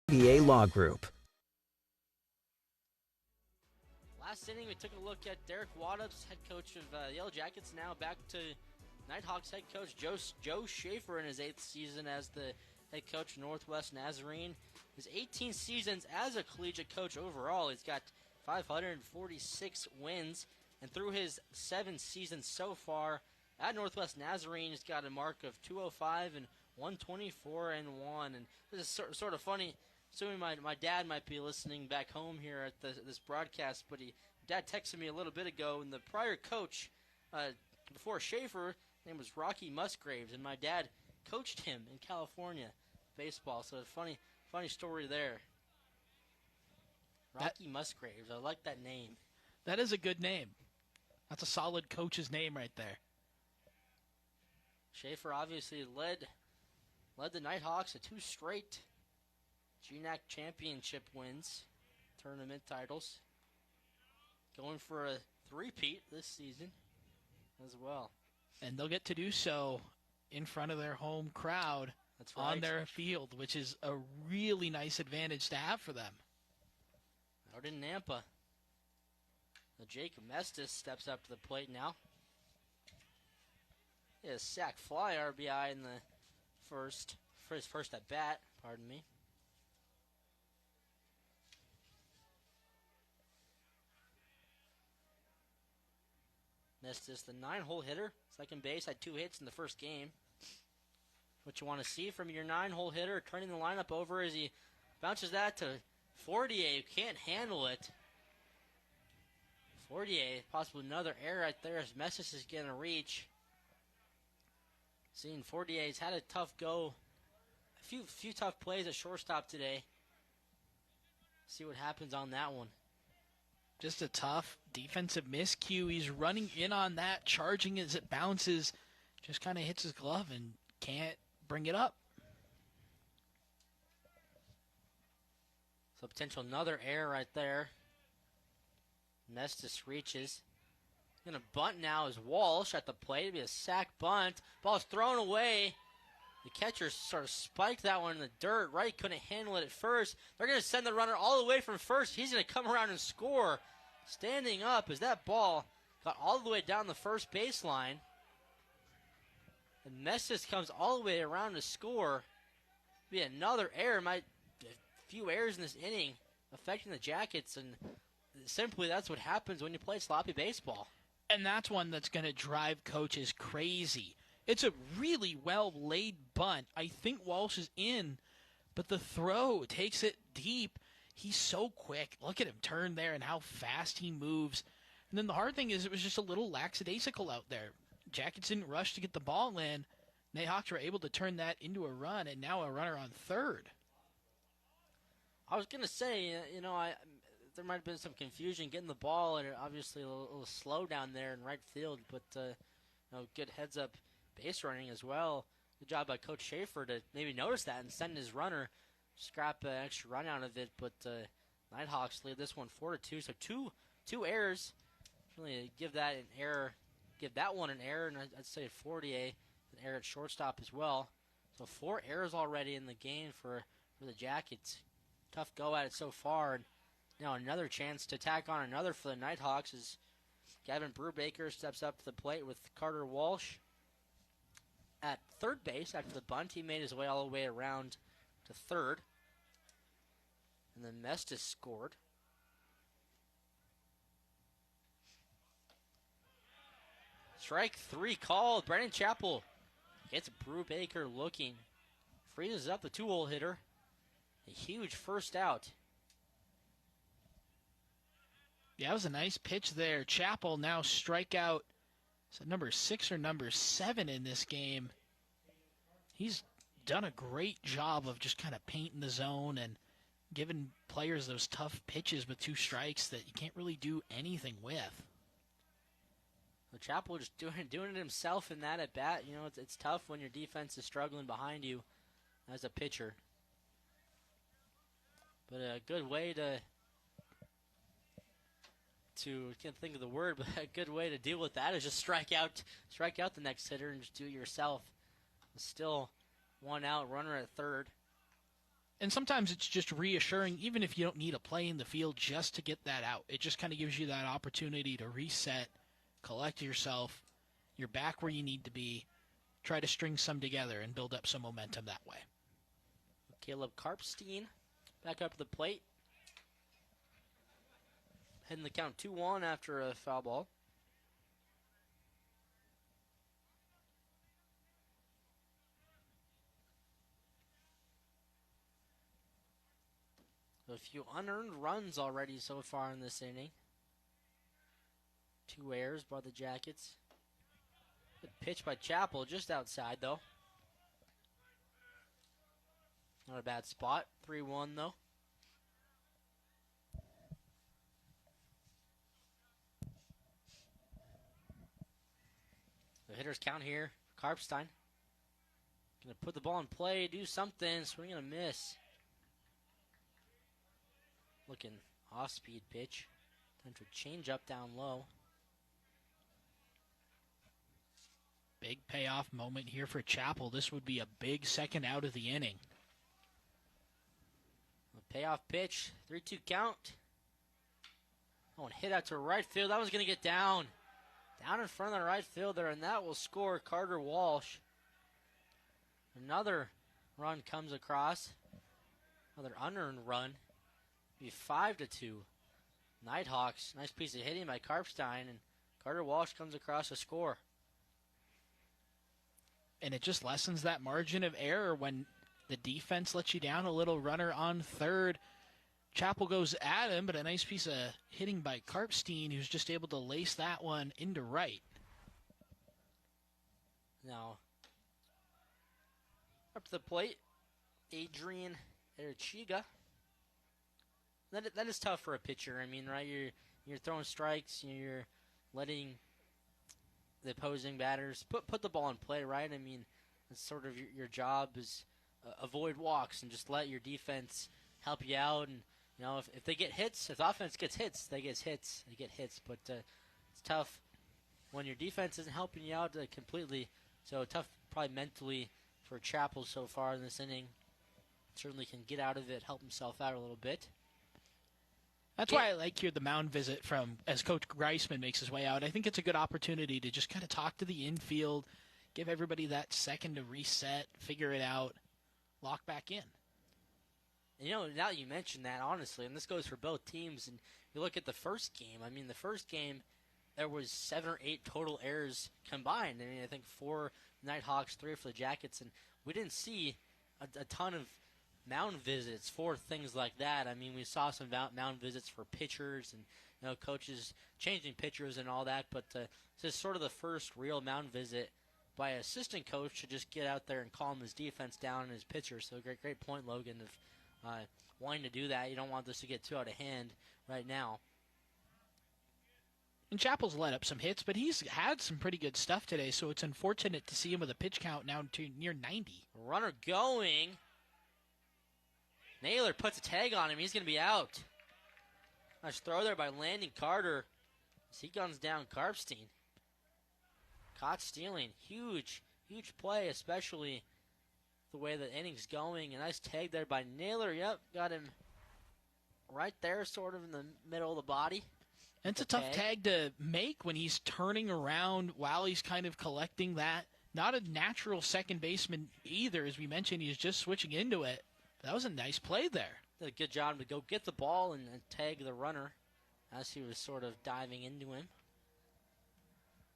PA Law Group. Last inning, we took a look at Derek Waddups, head coach of the Yellow Jackets. Now back to Nighthawks head coach Joe Schaefer in his 8th season as the head coach of Northwest Nazarene. His 18 seasons as a collegiate coach overall, he's got 546 wins. And through his 7 seasons so far at Northwest Nazarene, he's got a mark of 205 and 124-1. And this is sort of funny. assuming my dad might be listening back home here at this broadcast, but Dad texted me a little bit ago, and the prior coach before Schaefer, his name was Rocky Musgraves, and my dad coached him in California baseball. So funny story there. Rocky Musgraves, I like that name. That is a good name. That's a solid coach's name right there. Schaefer obviously led the Nighthawks to 2 straight GNAC championship wins, tournament titles. Going for a 3-peat this season as well. And they'll get to do so in front of their home crowd. That's right. On their field, which is a really nice advantage to have for them. Out in Nampa. Jake Mestis steps up to the plate now. He has sack fly RBI in the for his first at bat, pardon me. Mestis, the 9-hole hitter, second base, had 2 hits in the first game. What you want to see from your 9-hole hitter, turning the lineup over as he bounces that to Fortier, who can't handle it. Fortier, possibly another error right there as Mestis is getting a reach. Seeing Fortier's had a tough go, a few tough plays at shortstop today. See what happens on that one. Just a tough defensive miscue. He's running in on that, charging as it bounces. Just kind of hits his glove and can't bring it up. So potential another error right there. Mestis reaches. Going to bunt now is Walsh at the plate. It'll be a sack bunt. Ball's thrown away. The catcher sort of spiked that one in the dirt. Right, couldn't handle it at first. They're going to send the runner all the way from first. He's going to come around and score. Standing up as that ball got all the way down the first baseline. And Mestis comes all the way around to score. Be another error. A few errors in this inning affecting the Jackets, and simply that's what happens when you play sloppy baseball. And that's one that's going to drive coaches crazy. It's a really well-laid bunt. I think Walsh is in, but the throw takes it deep. He's so quick. Look at him turn there and how fast he moves. And then the hard thing is it was just a little lackadaisical out there. Jackets didn't rush to get the ball in. Nighthawks were able to turn that into a run, and now a runner on third. I was going to say, there might have been some confusion getting the ball, and obviously a little slow down there in right field, but good heads-up base running as well. Good job by Coach Schaefer to maybe notice that and send his runner, scrap an extra run out of it, but Nighthawks lead this one 4-2, so two errors. Really give that one an error, and I'd say Fortier an error at shortstop as well. So 4 errors already in the game for the Jackets. Tough go at it so far, and now another chance to tack on another for the Nighthawks as Gavin Brubaker steps up to the plate with Carter Walsh at third base after the bunt. He made his way all the way around to third. And then Mestis scored. Strike 3 called. Brennan Chappell gets Brubaker looking. Freezes up the 2-hole hitter. A huge first out. Yeah, it was a nice pitch there. Chappell now strikeout. Is it number 6 or number 7 in this game? He's done a great job of just kind of painting the zone and giving players those tough pitches with 2 strikes that you can't really do anything with. Well, Chappell just doing it himself in that at bat. It's tough when your defense is struggling behind you as a pitcher. But a good way to can't think of the word, but a good way to deal with that is just strike out the next hitter and just do it yourself. Still 1 out, runner at third. And sometimes it's just reassuring, even if you don't need a play in the field, just to get that out. It just kind of gives you that opportunity to reset, collect yourself. You're back where you need to be. Try to string some together and build up some momentum that way. Caleb Karpstein back up to the plate. Heading the count 2-1 after a foul ball. A few unearned runs already so far in this inning. 2 errors by the Jackets. Good pitch by Chappell, just outside though. Not a bad spot. 3-1 though. The hitter's count here. Karpstein. Gonna put the ball in play, do something. Swing and a miss. Looking off-speed pitch. Time to change up down low. Big payoff moment here for Chappell. This would be a big second out of the inning. A payoff pitch. 3-2 count. Oh, and hit out to right field. That was going to get down. Down in front of the right fielder, and that will score Carter Walsh. Another run comes across. Another unearned run. Be 5-2. Nighthawks, nice piece of hitting by Karpstein, and Carter Walsh comes across to score. And it just lessens that margin of error when the defense lets you down. A little runner on third. Chappell goes at him, but a nice piece of hitting by Karpstein, who's just able to lace that one into right. Now, up to the plate, Adrian Erchiga. That is tough for a pitcher. I mean, right? You're throwing strikes. You're letting the opposing batters put the ball in play, right? I mean, that's sort of your job is avoid walks and just let your defense help you out. And you know, if they get hits, if the offense gets hits, they get hits. But it's tough when your defense isn't helping you out completely. So tough, probably mentally for Chappell so far in this inning. Certainly can get out of it, help himself out a little bit. That's why I like here the mound visit from as Coach Greisman makes his way out. I think it's a good opportunity to just kind of talk to the infield, give everybody that second to reset, figure it out, lock back in. You know, now that you mention that, honestly, and this goes for both teams, and you look at the first game. I mean, the first game, there was 7 or 8 total errors combined. I mean, I think 4 Nighthawks, 3 for the Jackets, and we didn't see a ton of mound visits for things like that. I mean, we saw some mound visits for pitchers and, you know, coaches changing pitchers and all that, but this is sort of the first real mound visit by an assistant coach to just get out there and calm his defense down and his pitcher. So great point, Logan, of wanting to do that. You don't want this to get too out of hand right now. And Chappell's let up some hits, but he's had some pretty good stuff today, so it's unfortunate to see him with a pitch count now to near 90. Runner going. Naylor puts a tag on him. He's going to be out. Nice throw there by Landon Carter as he guns down Karpstein. Caught stealing. Huge play, especially the way the inning's going. A nice tag there by Naylor. Yep, got him right there, sort of in the middle of the body. And it's a tough tag to make when he's turning around while he's kind of collecting that. Not a natural second baseman either. As we mentioned, he's just switching into it. That was a nice play there. Did a good job to go get the ball and tag the runner as he was sort of diving into him.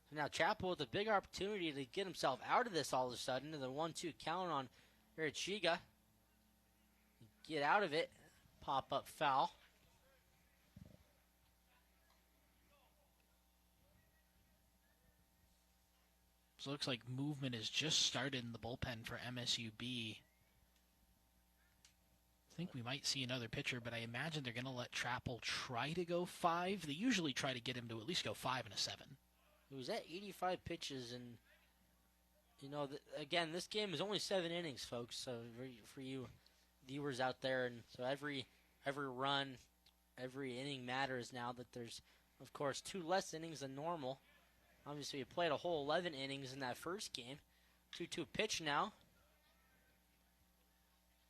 So now Chappell with a big opportunity to get himself out of this all of a sudden. To the 1-2 count on Irichiga. Get out of it. Pop up foul. So it looks like movement has just started in the bullpen for MSU-B. I think we might see another pitcher, but I imagine they're going to let Chappell try to go 5. They usually try to get him to at least go 5 and a 7. He was at 85 pitches, and, you know, again, this game is only 7 innings, folks, so for you viewers out there, and so every run, every inning matters now that there's, of course, 2 less innings than normal. Obviously, we played a whole 11 innings in that first game. 2-2 pitch now.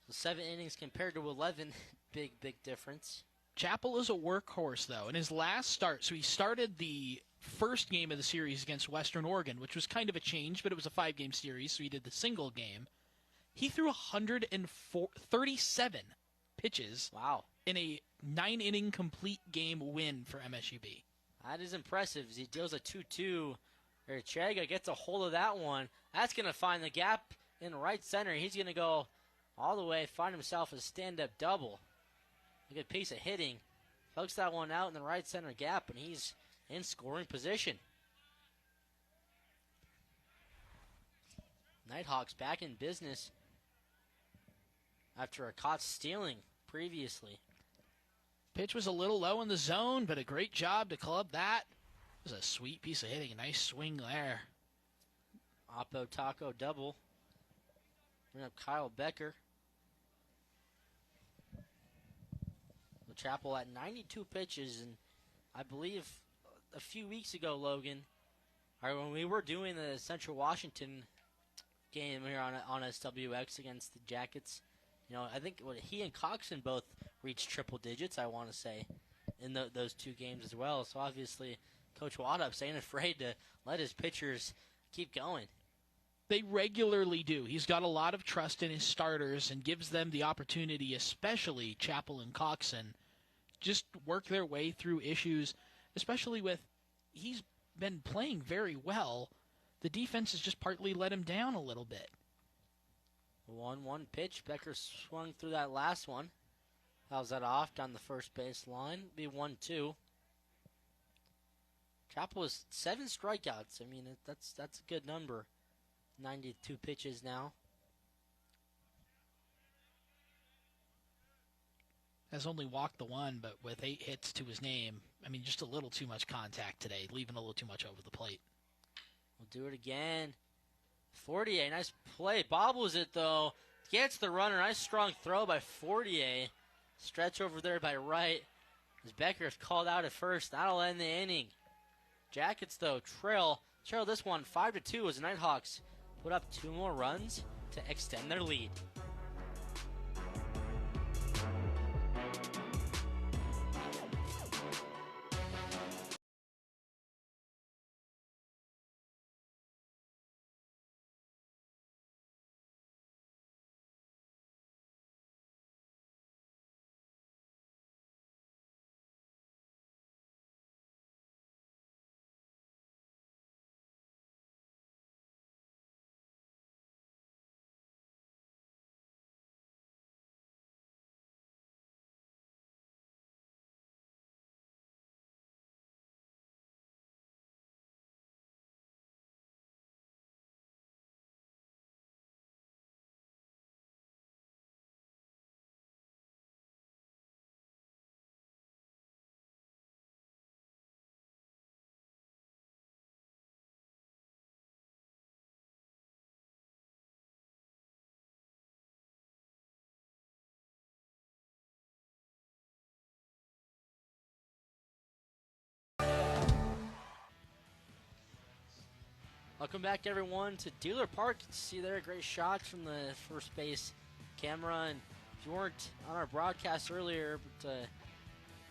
So 7 innings compared to 11, big difference. Chappell is a workhorse, though. In his last start, so he started the first game of the series against Western Oregon, which was kind of a change, but it was a 5-game series, so he did the single game. He threw 137 pitches. Wow. In a 9-inning complete game win for MSU-B. That is impressive as he deals a 2-2. Erchega gets a hold of that one. That's going to find the gap in right center. He's going to go all the way, find himself a stand-up double. A good piece of hitting. Pokes that one out in the right center gap, and he's in scoring position. Nighthawks back in business after a caught stealing previously. Pitch was a little low in the zone, but a great job to club that. It was a sweet piece of hitting. A nice swing there. Oppo Taco double. Bring up Kyle Becker. The Chapel at 92 pitches, and I believe a few weeks ago, Logan, or when we were doing the Central Washington game here on SWX against the Jackets, I think he and Coxon both reached triple digits, I want to say, in those two games as well. So obviously, Coach Waddups ain't afraid to let his pitchers keep going. They regularly do. He's got a lot of trust in his starters and gives them the opportunity, especially Chappell and Coxon, just work their way through issues, especially with he's been playing very well. The defense has just partly let him down a little bit. 1-1 pitch. Becker swung through that last one. Fouls that off down the first base line. Be 1-2. Chappell has 7 strikeouts. I mean, that's a good number. 92 pitches now. Has only walked the one, but with 8 hits to his name, I mean, just a little too much contact today, leaving a little too much over the plate. We'll do it again. 48, nice play. Bobbles it, though. Gets the runner. Nice strong throw by Fortier. Stretch over there by right. As Becker's called out at first. That'll end the inning. Jackets, though, trail this one 5-2 as the Nighthawks put up 2 more runs to extend their lead. Welcome back, everyone, to Dealer Park. You can see there great shots from the first base camera. And if you weren't on our broadcast earlier, but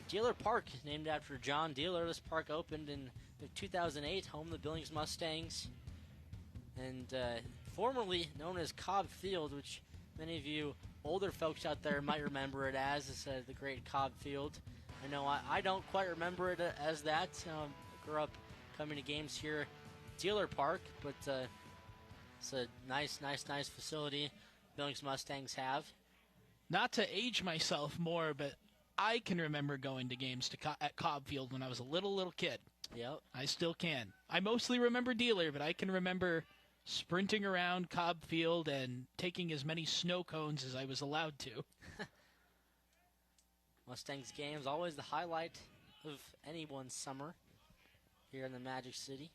Dealer Park, named after John Dealer. This park opened in 2008, home of the Billings Mustangs, and formerly known as Cobb Field, which many of you older folks out there might remember it as. It's the great Cobb Field. I know I don't quite remember it as that. Grew up coming to games here. Dealer Park, but it's a nice facility Billings Mustangs have. Not to age myself more, but I can remember going to games at Cobb Field when I was a little kid. Yep. I still can. I mostly remember Dealer, but I can remember sprinting around Cobb Field and taking as many snow cones as I was allowed to. Mustangs games, always the highlight of anyone's summer here in the Magic City.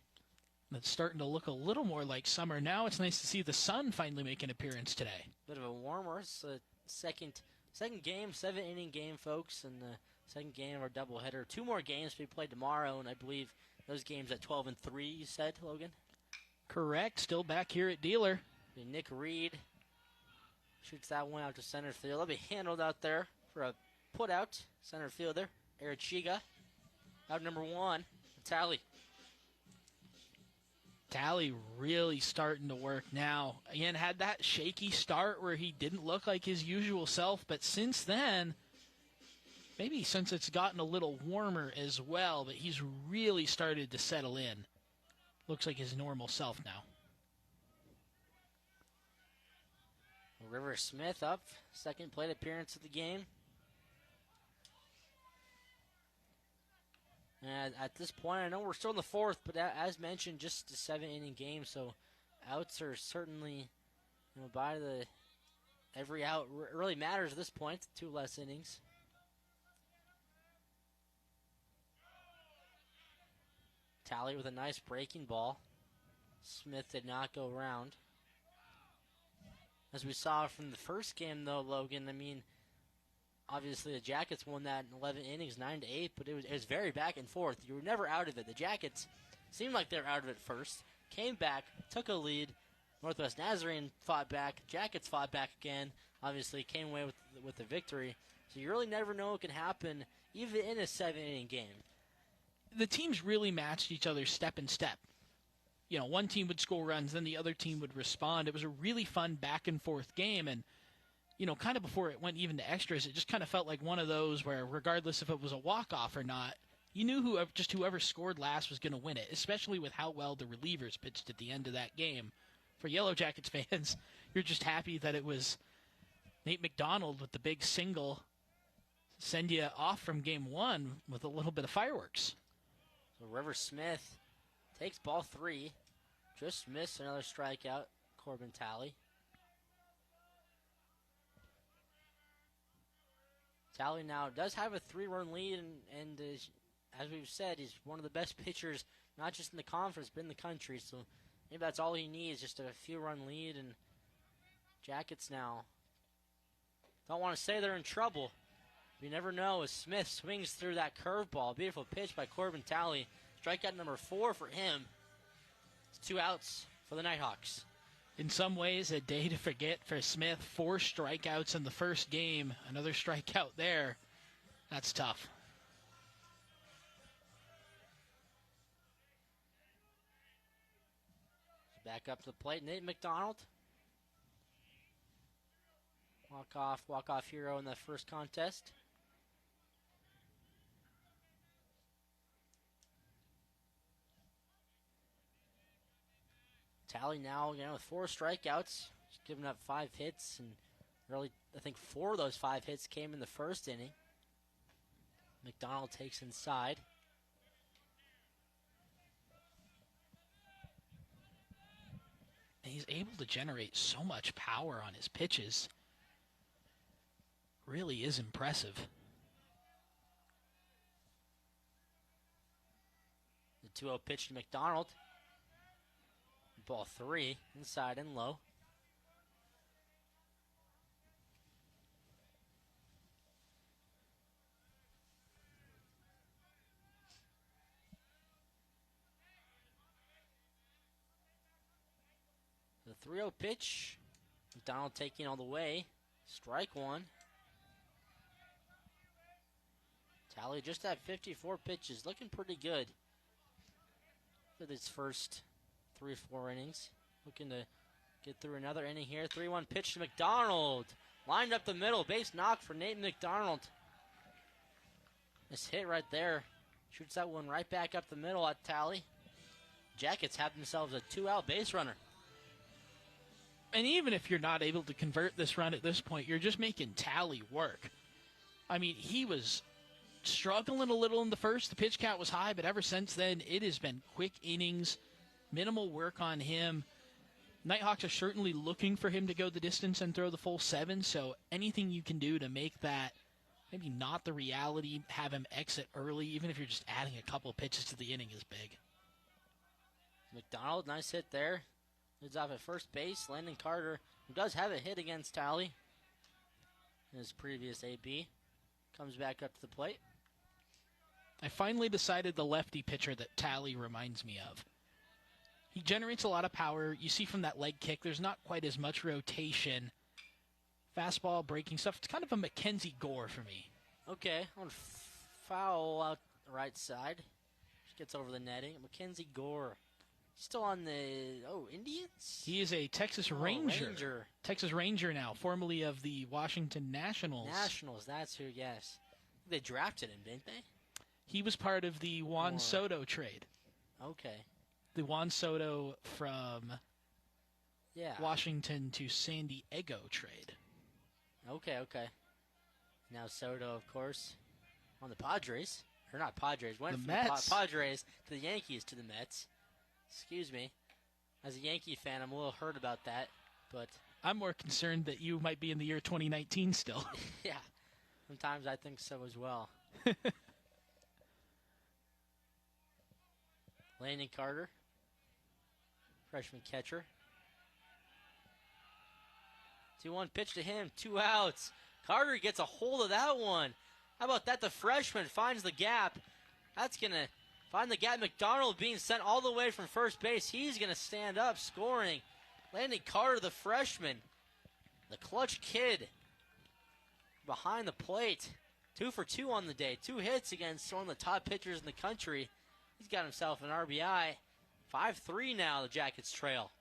It's starting to look a little more like summer now. It's nice to see the sun finally make an appearance today. Bit of a warmer. It's the second game, 7-inning game, folks, and the second game of our doubleheader. 2 more games to be played tomorrow, and I believe those games at 12 and 3, you said, Logan? Correct. Still back here at Dealer. Nick Reed shoots that one out to center field. It'll be handled out there for a put out. Center fielder, Arachiga. Out number 1, Tally. Tally really starting to work now. Again, had that shaky start where he didn't look like his usual self, but since then, maybe since it's gotten a little warmer as well, but he's really started to settle in. Looks like his normal self now. River Smith up, second plate appearance of the game. And at this point, I know we're still in the fourth, but as mentioned, just a 7-inning game, so outs are certainly, by the every out really matters at this point. 2 less innings. Talley with a nice breaking ball. Smith did not go around. As we saw from the first game, though, Logan, I mean, obviously the Jackets won that in 11 innings, 9-8, but it was very back and forth. You were never out of it. The Jackets seemed like they were out of it first, came back, took a lead. Northwest Nazarene fought back. Jackets fought back again. Obviously came away with the victory. So you really never know what can happen, even in a 7-inning game. The teams really matched each other step and step. One team would score runs, then the other team would respond. It was a really fun back and forth game, and kind of before it went even to extras, it just kind of felt like one of those where, regardless if it was a walk-off or not, you knew whoever scored last was going to win it, especially with how well the relievers pitched at the end of that game. For Yellow Jackets fans, you're just happy that it was Nate McDonald with the big single send you off from game 1 with a little bit of fireworks. So River Smith takes ball 3. Just missed another strikeout, Corbin Talley. Talley now does have a 3-run lead, and as we've said, he's one of the best pitchers, not just in the conference, but in the country. So maybe that's all he needs, just a few-run lead. And Jackets now don't want to say they're in trouble. You never know as Smith swings through that curveball. Beautiful pitch by Corbin Talley. Strikeout number 4 for him. It's 2 outs for the Nighthawks. In some ways, a day to forget for Smith. 4 strikeouts in the first game. Another strikeout there. That's tough. Back up to the plate, Nate McDonald. Walk-off hero in that first contest. Talley now, with 4 strikeouts, just giving up 5 hits, and really, I think 4 of those 5 hits came in the first inning. McDonald takes inside. And he's able to generate so much power on his pitches. Really is impressive. The 2-0 pitch to McDonald. Ball 3, inside and low. The 3-0 pitch. McDonald taking all the way. Strike 1. Talley just at 54 pitches. Looking pretty good for this first 3-4 innings. Looking to get through another inning here. 3-1 pitch to McDonald. Lined up the middle. Base knock for Nate McDonald. This hit right there. Shoots that one right back up the middle at Talley. Jackets have themselves a 2-out base runner. And even if you're not able to convert this run at this point, you're just making Talley work. I mean, he was struggling a little in the first. The pitch count was high, but ever since then, it has been quick innings, minimal work on him. Nighthawks are certainly looking for him to go the distance and throw the full 7, so anything you can do to make that maybe not the reality, have him exit early, even if you're just adding a couple of pitches to the inning, is big. McDonald, nice hit there. Leads off at first base. Landon Carter, who does have a hit against Talley in his previous AB, comes back up to the plate. I finally decided the lefty pitcher that Talley reminds me of. He generates a lot of power. You see from that leg kick, there's not quite as much rotation. Fastball, breaking stuff. It's kind of a Mackenzie Gore for me. Okay, on foul out the right side. Just gets over the netting. Mackenzie Gore. Still on the, Indians? He is a Texas Ranger. Ranger. Texas Ranger now, formerly of the Washington Nationals. Nationals, that's who, yes. They drafted him, didn't they? He was part of the Juan Soto trade. Okay. The Juan Soto from Washington to San Diego trade. Okay. Now Soto, of course, on the Padres. or not Padres, went The from Mets. the Padres to the Yankees to the Mets. Excuse me. As a Yankee fan, I'm a little hurt about that, but I'm more concerned that you might be in the year 2019 still. yeah, sometimes I think so as well. Landon Carter, freshman catcher. 2-1 pitch to him, 2 outs. Carter gets a hold of that one. How about that? The freshman finds the gap. That's going to find the gap. McDonald being sent all the way from first base. He's going to stand up, scoring. Landon Carter, the freshman, the clutch kid behind the plate. 2 for 2 on the day. 2 hits against one of the top pitchers in the country. He's got himself an RBI. 5-3 now, the Jackets trail.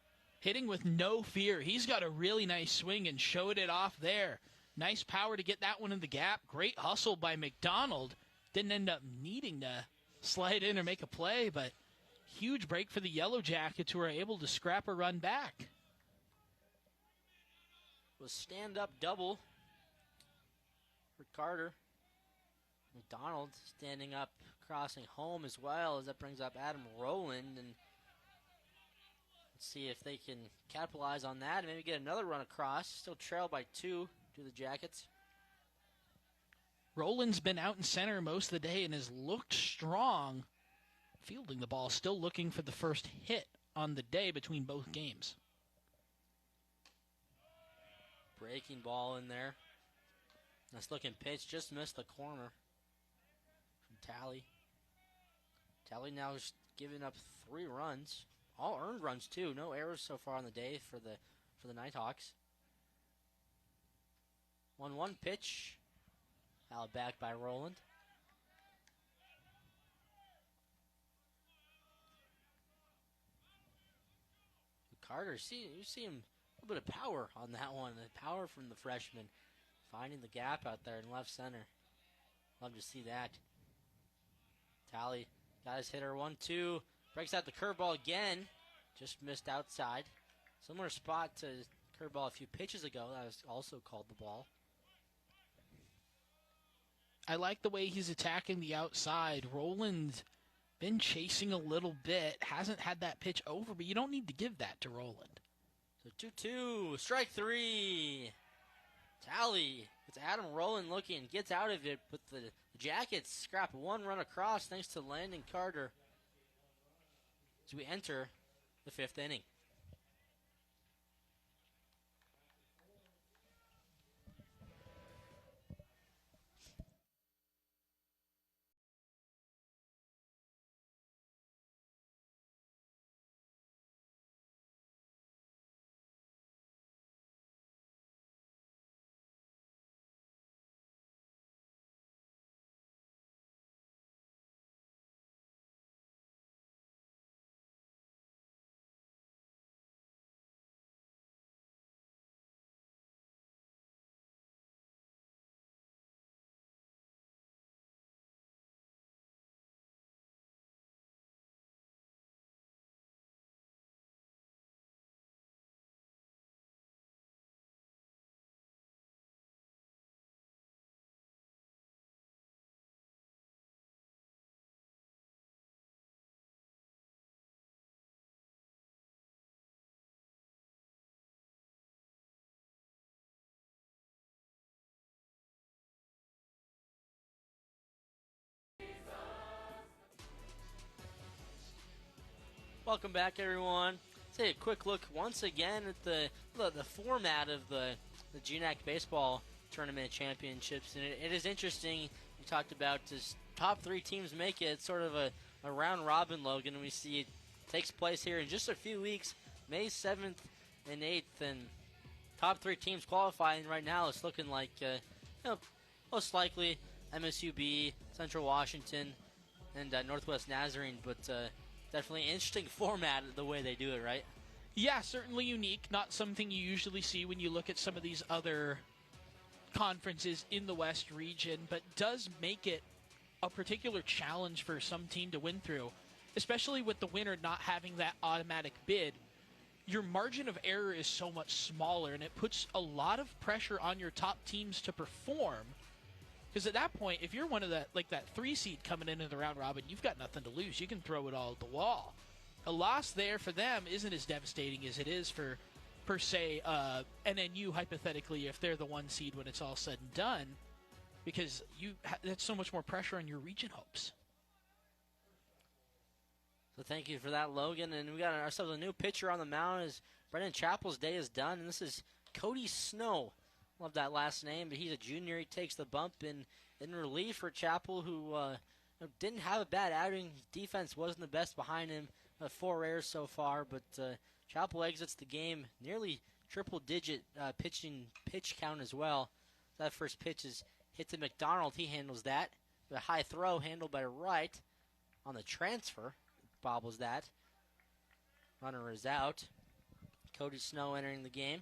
Hitting with no fear. He's got a really nice swing and showed it off there. Nice power to get that one in the gap. Great hustle by McDonald. Didn't end up needing to slide in or make a play, but huge break for the Yellow Jackets, who are able to scrap a run back. Was stand-up double for Carter. McDonald standing up, crossing home as well, as that brings up Adam Rowland. And let's see if they can capitalize on that and maybe get another run across. Still trailed by 2 to the Jackets. Rowland's been out in center most of the day and has looked strong. Fielding the ball, still looking for the first hit on the day between both games. Breaking ball in there. Nice looking pitch, just missed the corner from Talley. Talley now is giving up 3 runs. All earned runs too. No errors so far on the day for the Nighthawks. 1-1 pitch. Fouled back by Rowland. Carter, you see him, a little bit of power on that one. The power from the freshman. Finding the gap out there in left center. Love to see that. Talley got his hitter 1-2. Breaks out the curveball again. Just missed outside. Similar spot to curveball a few pitches ago. That was also called the ball. I like the way he's attacking the outside. Rowland been chasing a little bit. Hasn't had that pitch over, but you don't need to give that to Rowland. So 2-2. Strike 3. Talley. It's Adam Rowland looking. Gets out of it, but the Jackets scrap 1 run across thanks to Landon Carter as we enter the 5th inning. Welcome back, everyone. Take a quick look once again at the format of the GNAC baseball tournament championships, and it is interesting. You talked about just top 3 teams make it. It's sort of a round robin, Logan, and we see it takes place here in just a few weeks, May 7th and 8th, and top 3 teams qualifying right now. It's looking like most likely MSU-B, Central Washington, and Northwest Nazarene, but definitely an interesting format the way they do it, right? Yeah, certainly unique. Not something you usually see when you look at some of these other conferences in the West region, but does make it a particular challenge for some team to win through, especially with the winner not having that automatic bid. Your margin of error is so much smaller, and it puts a lot of pressure on your top teams to perform, Because at that point, if you're one of that 3 seed coming into the round robin, you've got nothing to lose. You can throw it all at the wall. A loss there for them isn't as devastating as it is for, per se, NNU, hypothetically, if they're the 1 seed when it's all said and done, because that's so much more pressure on your region hopes. So thank you for that, Logan. And we got ourselves a new pitcher on the mound as Brendan Chappell's day is done, and this is Cody Snow. Love that last name, but he's a junior. He takes the bump in relief for Chappell, who didn't have a bad outing. Defense wasn't the best behind him. 4 errors so far, but Chappell exits the game nearly triple-digit pitch count as well. That first pitch is hit to McDonald. He handles that. The high throw handled by Wright on the transfer. Bobbles that. Runner is out. Cody Snow entering the game.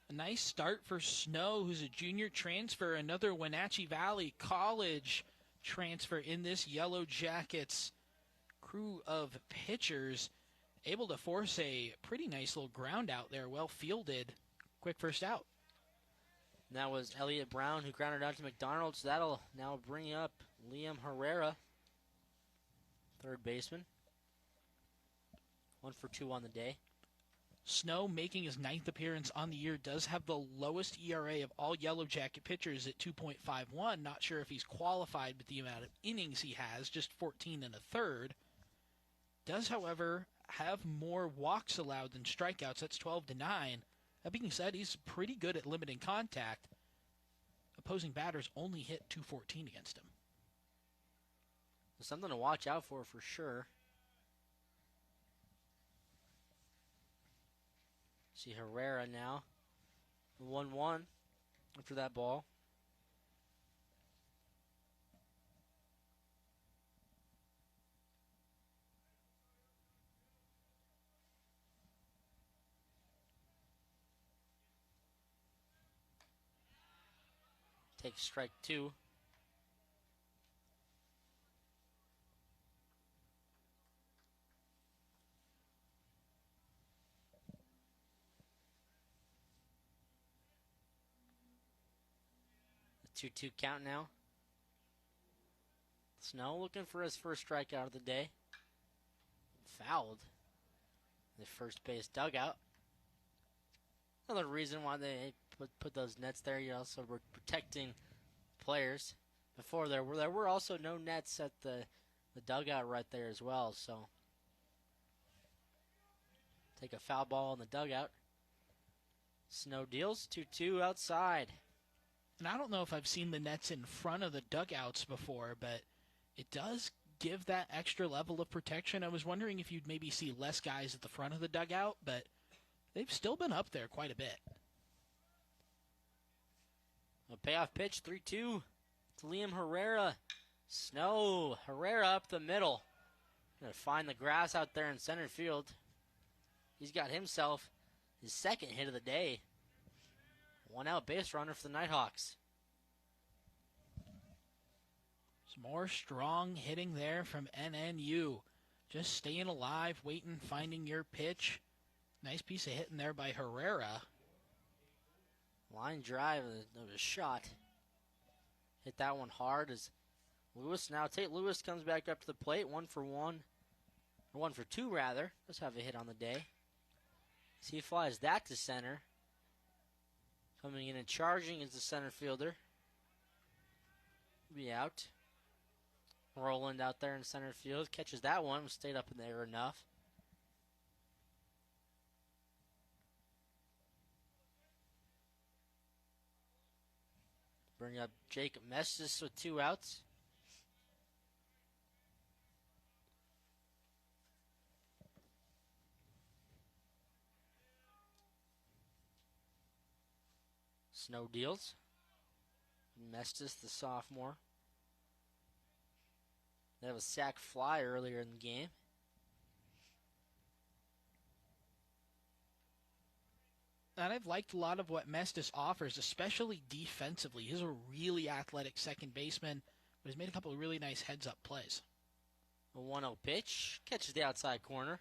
A nice start for Snow, who's a junior transfer. Another Wenatchee Valley College transfer in this Yellow Jackets crew of pitchers. Able to force a pretty nice little ground out there. Well fielded. Quick first out. And that was Elliott Brown who grounded out to McDonald. So that'll now bring up Liam Herrera, third baseman. 1 for 2 on the day. Snow, making his 9th appearance on the year, does have the lowest ERA of all Yellow Jacket pitchers at 2.51. Not sure if he's qualified with the amount of innings he has, just 14 and a third. Does, however, have more walks allowed than strikeouts. That's 12-9. That being said, he's pretty good at limiting contact. Opposing batters only hit .214 against him. Something to watch out for sure. See Herrera now. 1-1 after that ball. Takes strike 2. The 2-2 count now. Snow looking for his first strikeout of the day. Fouled. The first base dugout. Another reason why they put those nets there, so we're protecting players. Before there were also no nets at the dugout right there as well, so take a foul ball in the dugout. Snow deals 2-2 outside. And I don't know if I've seen the nets in front of the dugouts before, but it does give that extra level of protection. I was wondering if you'd maybe see less guys at the front of the dugout, but they've still been up there quite a bit. A payoff pitch, 3-2 to Liam Herrera. Snow, Herrera up the middle. Gonna find the grass out there in center field. He's got himself his second hit of the day. 1 out base runner for the Nighthawks. Some more strong hitting there from NNU. Just staying alive, waiting, finding your pitch. Nice piece of hitting there by Herrera. Line drive of a shot. Hit that one hard as Lewis. Now Tate Lewis comes back up to the plate. 1 for 1. Or 1 for 2 rather. Let's have a hit on the day. As he flies that to center. Coming in and charging is the center fielder. Be out. Roland out there in center field. Catches that one. Stayed up in the air enough. Bring up Jacob Mestis with 2 outs. Snow deals. Mestis, the sophomore. They have a sac fly earlier in the game. And I've liked a lot of what Mestis offers, especially defensively. He's a really athletic second baseman, but he's made a couple of really nice heads-up plays. A 1-0 pitch. Catches the outside corner.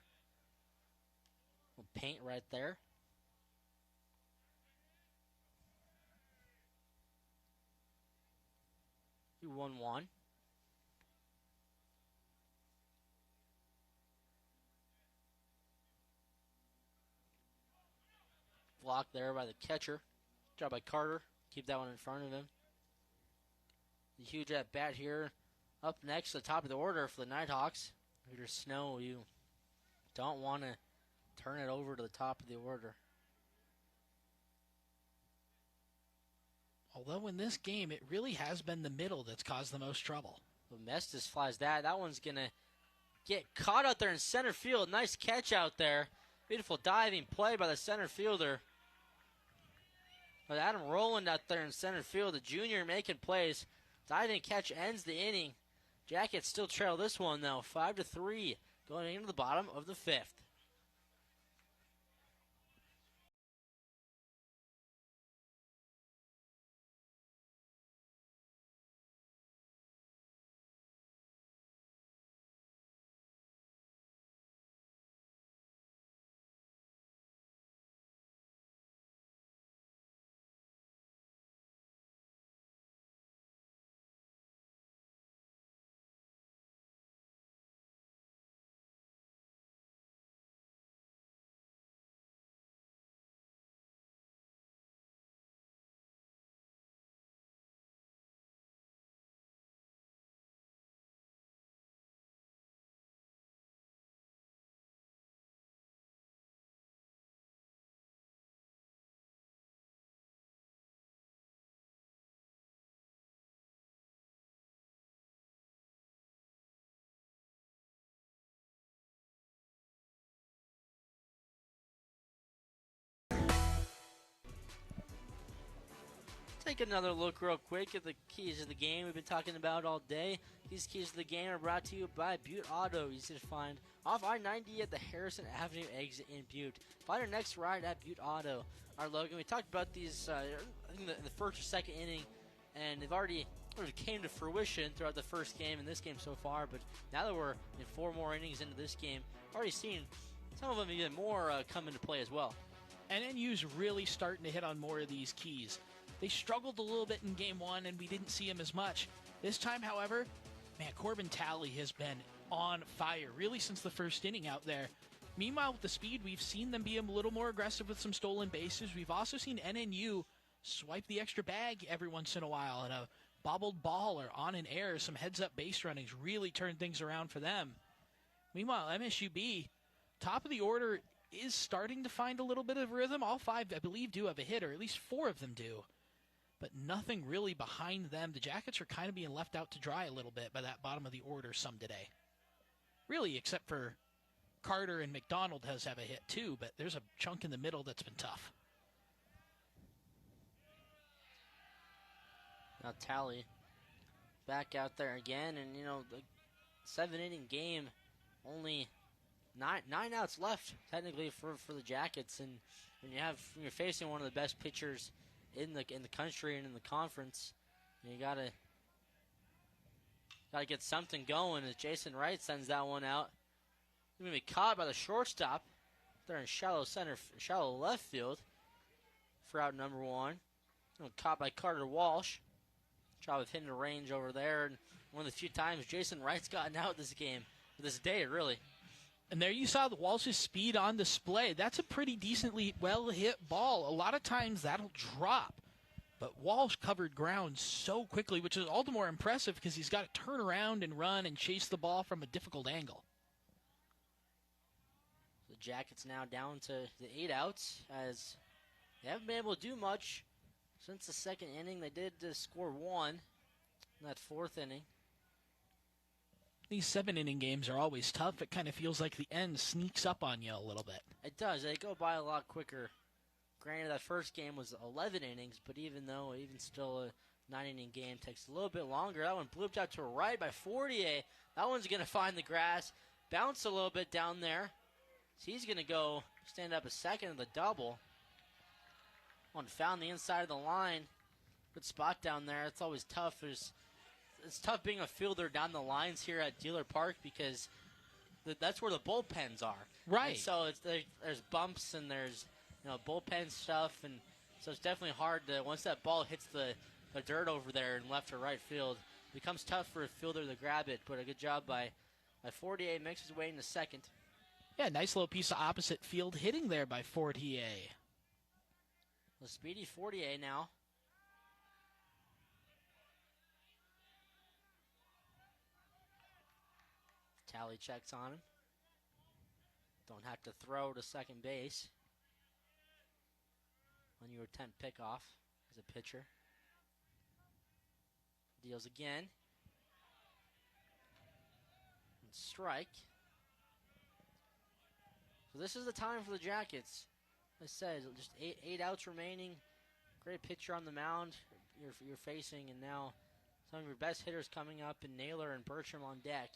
Paint right there. 1-1. Blocked there by the catcher. Job by Carter. Keep that one in front of him. The huge at bat here. Up next, the top of the order for the Nighthawks. Peter Snow, you don't want to turn it over to the top of the order. Although in this game, it really has been the middle that's caused the most trouble. Well, Mestis flies that. That one's going to get caught out there in center field. Nice catch out there. Beautiful diving play by the center fielder. But Adam Rowland out there in center field, the junior making plays. Diving catch ends the inning. Jackets still trail this one, though, 5-3, going into the bottom of the 5th. Take another look real quick at the keys of the game we've been talking about all day. These keys of the game are brought to you by Butte Auto. Easy to find off I-90 at the Harrison Avenue exit in Butte. Find our next ride at Butte Auto. Our Logan, we talked about these I think in the first or second inning, and they've already sort of came to fruition throughout the first game and this game so far. But now that we're in 4 more innings into this game, already seen some of them even more come into play as well. NNU's really starting to hit on more of these keys. They struggled a little bit in game 1, and we didn't see him as much. This time, however, man, Corbin Talley has been on fire, really since the first inning out there. Meanwhile, with the speed, we've seen them be a little more aggressive with some stolen bases. We've also seen NNU swipe the extra bag every once in a while, and a bobbled ball or on an air, some heads-up base runnings really turn things around for them. Meanwhile, MSU-B, top of the order, is starting to find a little bit of rhythm. All 5, I believe, do have a hit, or at least 4 of them do. But nothing really behind them. The Jackets are kind of being left out to dry a little bit by that bottom of the order some today. Really, except for Carter and McDonald have a hit too, but there's a chunk in the middle that's been tough. Now Talley back out there again, and the 7-inning game, only nine outs left technically for the Jackets, and when you're facing one of the best pitchers in the country and in the conference, you gotta get something going. As Jason Wright sends that one out, he's gonna be caught by the shortstop there in shallow left field for out number 1. Caught by Carter Walsh. Job of hitting the range over there, and one of the few times Jason Wright's gotten out this game, this day really. And there you saw the Walsh's speed on display. That's a pretty decently well-hit ball. A lot of times that'll drop. But Walsh covered ground so quickly, which is all the more impressive because he's got to turn around and run and chase the ball from a difficult angle. The Jackets now down to the 8 outs, as they haven't been able to do much since the 2nd inning. They did score 1 in that 4th inning. These 7-inning games are always tough. It kind of feels like the end sneaks up on you a little bit. It does. They go by a lot quicker. Granted, that first game was 11 innings, but even still a 9-inning game takes a little bit longer. That one blooped out to a right by Fortier. That one's going to find the grass, bounce a little bit down there. So he's going to go stand up a second of the double. One found the inside of the line. Good spot down there. It's always tough. It's tough being a fielder down the lines here at Dealer Park because that's where the bullpens are. Right. And so there's bumps and there's bullpen stuff, and so it's definitely hard to, once that ball hits the dirt over there in left or right field, Becomes tough for a fielder to grab it, but a good job by Fortier. Makes his way in the second. Yeah, nice little piece of opposite field hitting there by Fortier. The speedy Fortier now. Tally checks on him. Don't have to throw to second base when you attempt pickoff as a pitcher. Deals again. And strike. So this is the time for the Jackets. As I said, just eight outs remaining. Great pitcher on the mound you're facing, and now some of your best hitters coming up, and Naylor and Bertram on deck.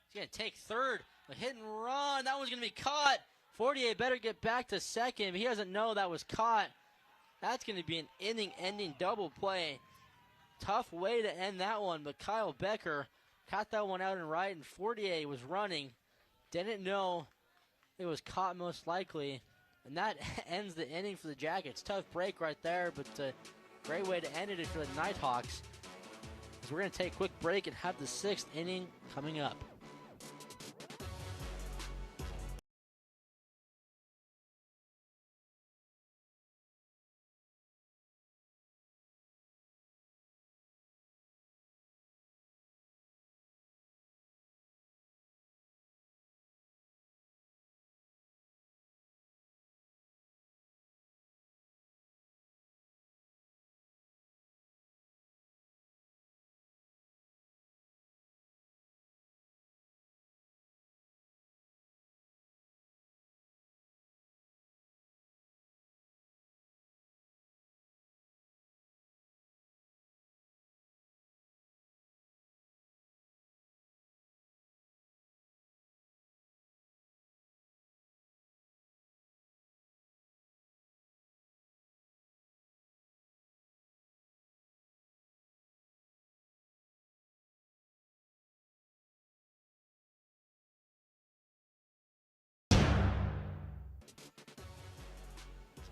He's going to take third. A hit and run. That one's going to be caught. Fortier better get back to second, but he doesn't know that was caught. That's going to be an inning-ending double play. Tough way to end that one, but Kyle Becker caught that one out and right, and Fortier was running. Didn't know it was caught most likely, and that ends the inning for the Jackets. Tough break right there, but great way to end it for the Nighthawks. So we're going to take a quick break and have the sixth inning coming up.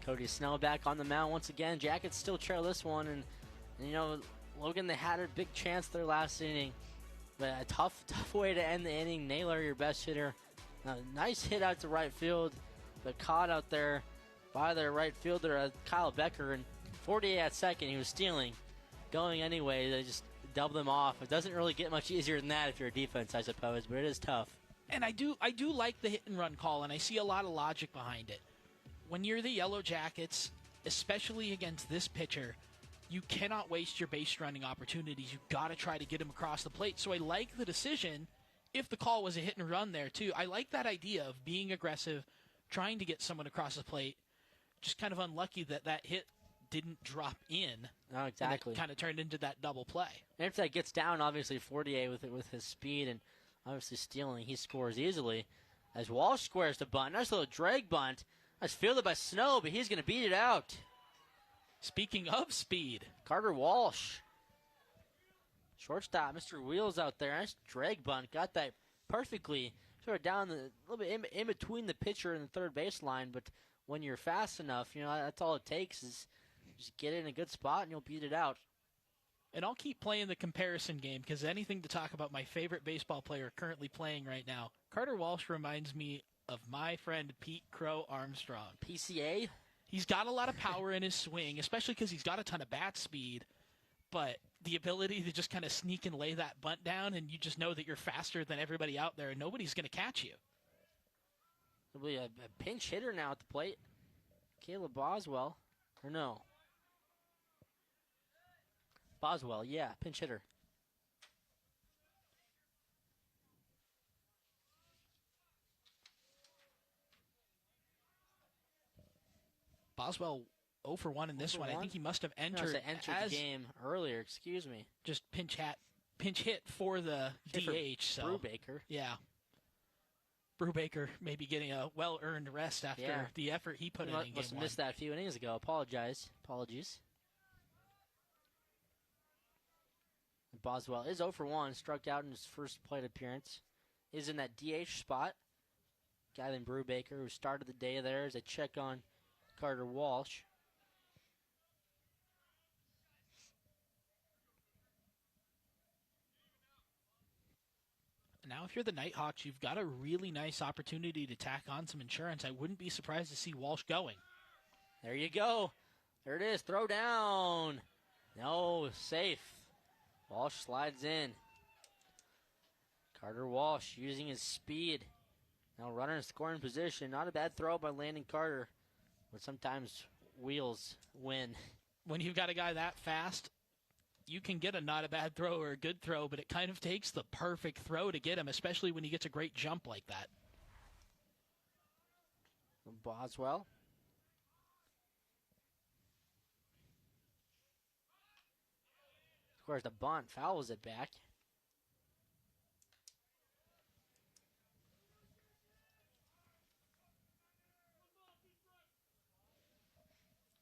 Cody Snell back on the mound once again. Jackets still trail this one, and you know, Logan, they had a big chance their last inning, but a tough way to end the inning. Naylor, your best hitter, nice hit out to right field, but caught out there by their right fielder, Kyle Becker, and Fortier at second. He was stealing, going anyway. They just doubled him off. It doesn't really get much easier than that if you're a defense, I suppose, but it is tough. And I do like the hit and run call, and I see a lot of logic behind it. When you're the Yellow Jackets, especially against this pitcher, you cannot waste your base running opportunities. You've got to try to get him across the plate. So I like the decision, if the call was a hit and run there too. I like that idea of being aggressive, trying to get someone across the plate. Just kind of unlucky that hit didn't drop in. No, exactly. And it kind of turned into that double play. And if that gets down, obviously Fortier with his speed and obviously stealing, he scores easily. As Walsh squares the bunt. Nice little drag bunt. That's fielded by Snow, but he's going to beat it out. Speaking of speed, Carter Walsh. Shortstop, Mr. Wheels out there. Nice drag bunt. Got that perfectly. Sort of down a little bit in between the pitcher and the third baseline, but when you're fast enough, you know, that's all it takes is just get in a good spot and you'll beat it out. And I'll keep playing the comparison game because anything to talk about my favorite baseball player currently playing right now. Carter Walsh reminds me of my friend Pete Crow Armstrong. PCA? He's got a lot of power in his swing, especially because he's got a ton of bat speed. But the ability to just kind of sneak and lay that bunt down, and you just know that you're faster than everybody out there, and nobody's going to catch you. There'll be a pinch hitter now at the plate. Caleb Boswell. Or no? Boswell, yeah, pinch hitter. Boswell 0 for 1 in this one. I think he must have entered the game earlier, excuse me. Just pinch hit for the DH. So Brubaker. Yeah. Brubaker maybe getting a well-earned rest after the effort he put in game must have one. missed that a few innings ago. Apologies. Boswell is 0 for 1, struck out in his first plate appearance. Is in that DH spot. Guy named Brubaker, who started the day there as a check on Carter Walsh. now if you're the Nighthawks, you've got a really nice opportunity to tack on some insurance. I wouldn't be surprised to see Walsh going. There you go. There it is. Throw down. No, safe. Walsh slides in. Carter Walsh using his speed. Now runner in scoring position. Not a bad throw by Landon Carter, but sometimes wheels win. When you've got a guy that fast, you can get a not a bad throw or a good throw, but it kind of takes the perfect throw to get him, especially when he gets a great jump like that. Boswell. Scores the bunt, fouls it back.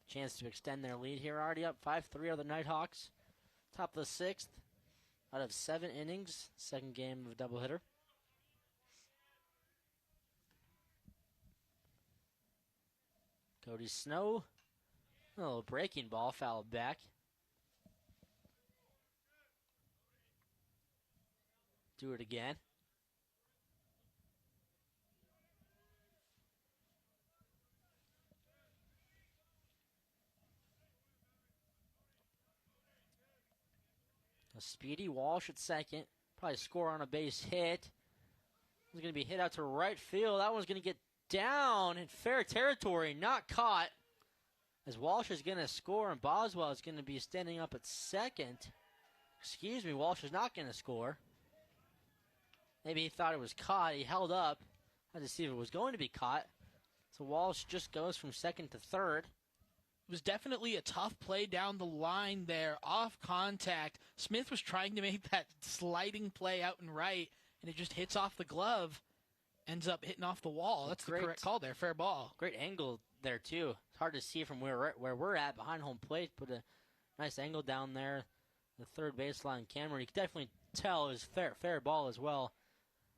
Chance to extend their lead here. Already up 5-3 are the Nighthawks. Top of the 6th out of 7 innings. Second game of a doubleheader. Cody Snow. A little breaking ball, fouled back. Do it again. A speedy Walsh at second. Probably score on a base hit. It's going to be hit out to right field. That one's going to get down in fair territory. Not caught. As Walsh is going to score and Boswell is going to be standing up at second. Excuse me, Walsh is not going to score. Maybe he thought it was caught. He held up. Had to see if it was going to be caught. So Walsh just goes from second to third. It was definitely a tough play down the line there, off contact. Smith was trying to make that sliding play out and right, and it just hits off the glove, ends up hitting off the wall. That's the correct call there, fair ball. Great angle there, too. It's hard to see from where we're at behind home plate, but a nice angle down there. The third baseline camera. You can definitely tell it was fair ball as well.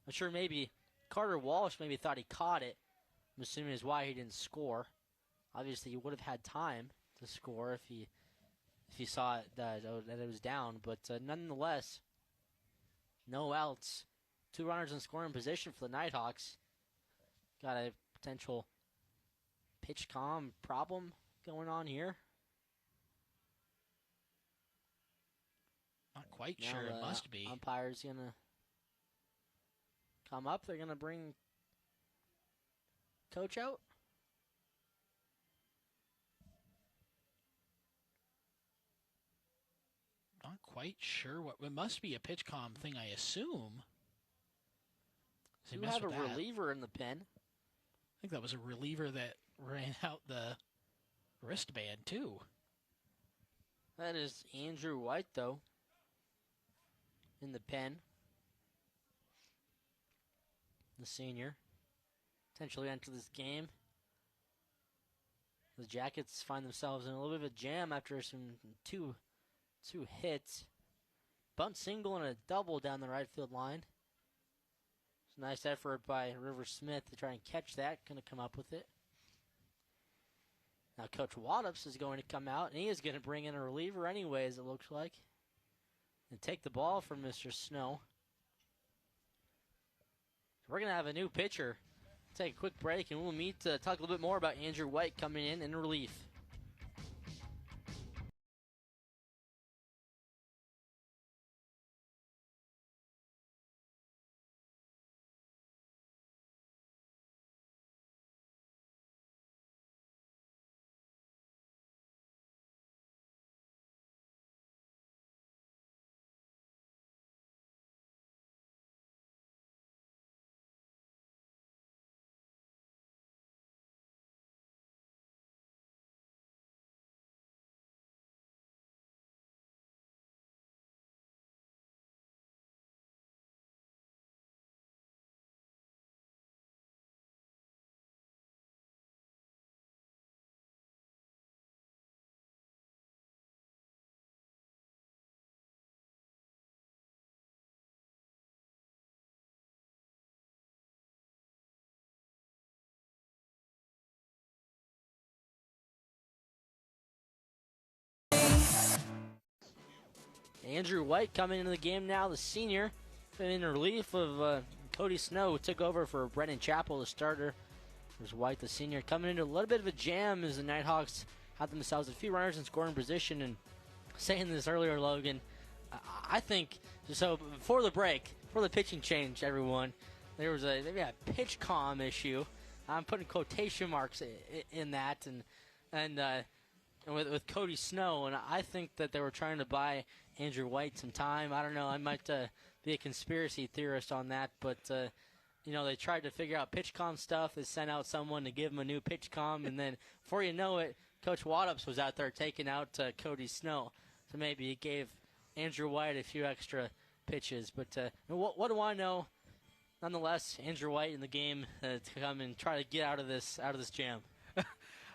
I'm sure maybe Carter Walsh maybe thought he caught it. I'm assuming is why he didn't score. Obviously, he would have had time to score if he saw it, that it was down. But nonetheless, no outs. 2 runners in scoring position for the Nighthawks. Got a potential pitch calm problem going on here. Not quite Now sure. It must be. Umpire's going to come up. They're going to bring coach out. Not quite sure what. It must be a pitch comm thing, I assume. You have a reliever in the pen. I think that was a reliever that ran out the wristband, too. That is Andrew White, though, in the pen. The senior. Potentially enter this game. The Jackets find themselves in a little bit of a jam after two hits. Bunt single and a double down the right field line. It's a nice effort by River Smith to try and catch that. Going to come up with it. Now Coach Waddups is going to come out, and he is going to bring in a reliever anyways, it looks like. And take the ball from Mr. Snow. So we're going to have a new pitcher. Take a quick break, and we'll meet to talk a little bit more about Andrew White coming in relief. Andrew White coming into the game now, the senior. in relief of Cody Snow, who took over for Brennan Chappell, the starter. There's White, the senior, coming into a little bit of a jam as the Nighthawks had themselves a few runners in scoring position. And saying this earlier, Logan, I think, so before the break, before the pitching change, everyone, there was maybe a pitch comm issue. I'm putting quotation marks in that, and with Cody Snow, and I think that they were trying to buy Andrew White some time. I don't know. I might be a conspiracy theorist on that, but they tried to figure out pitch comm stuff. They sent out someone to give him a new pitch comm, and then before you know it, Coach Waddups was out there taking out Cody Snow. So maybe he gave Andrew White a few extra pitches. But what do I know? Nonetheless, Andrew White in the game to come and try to get out of this jam.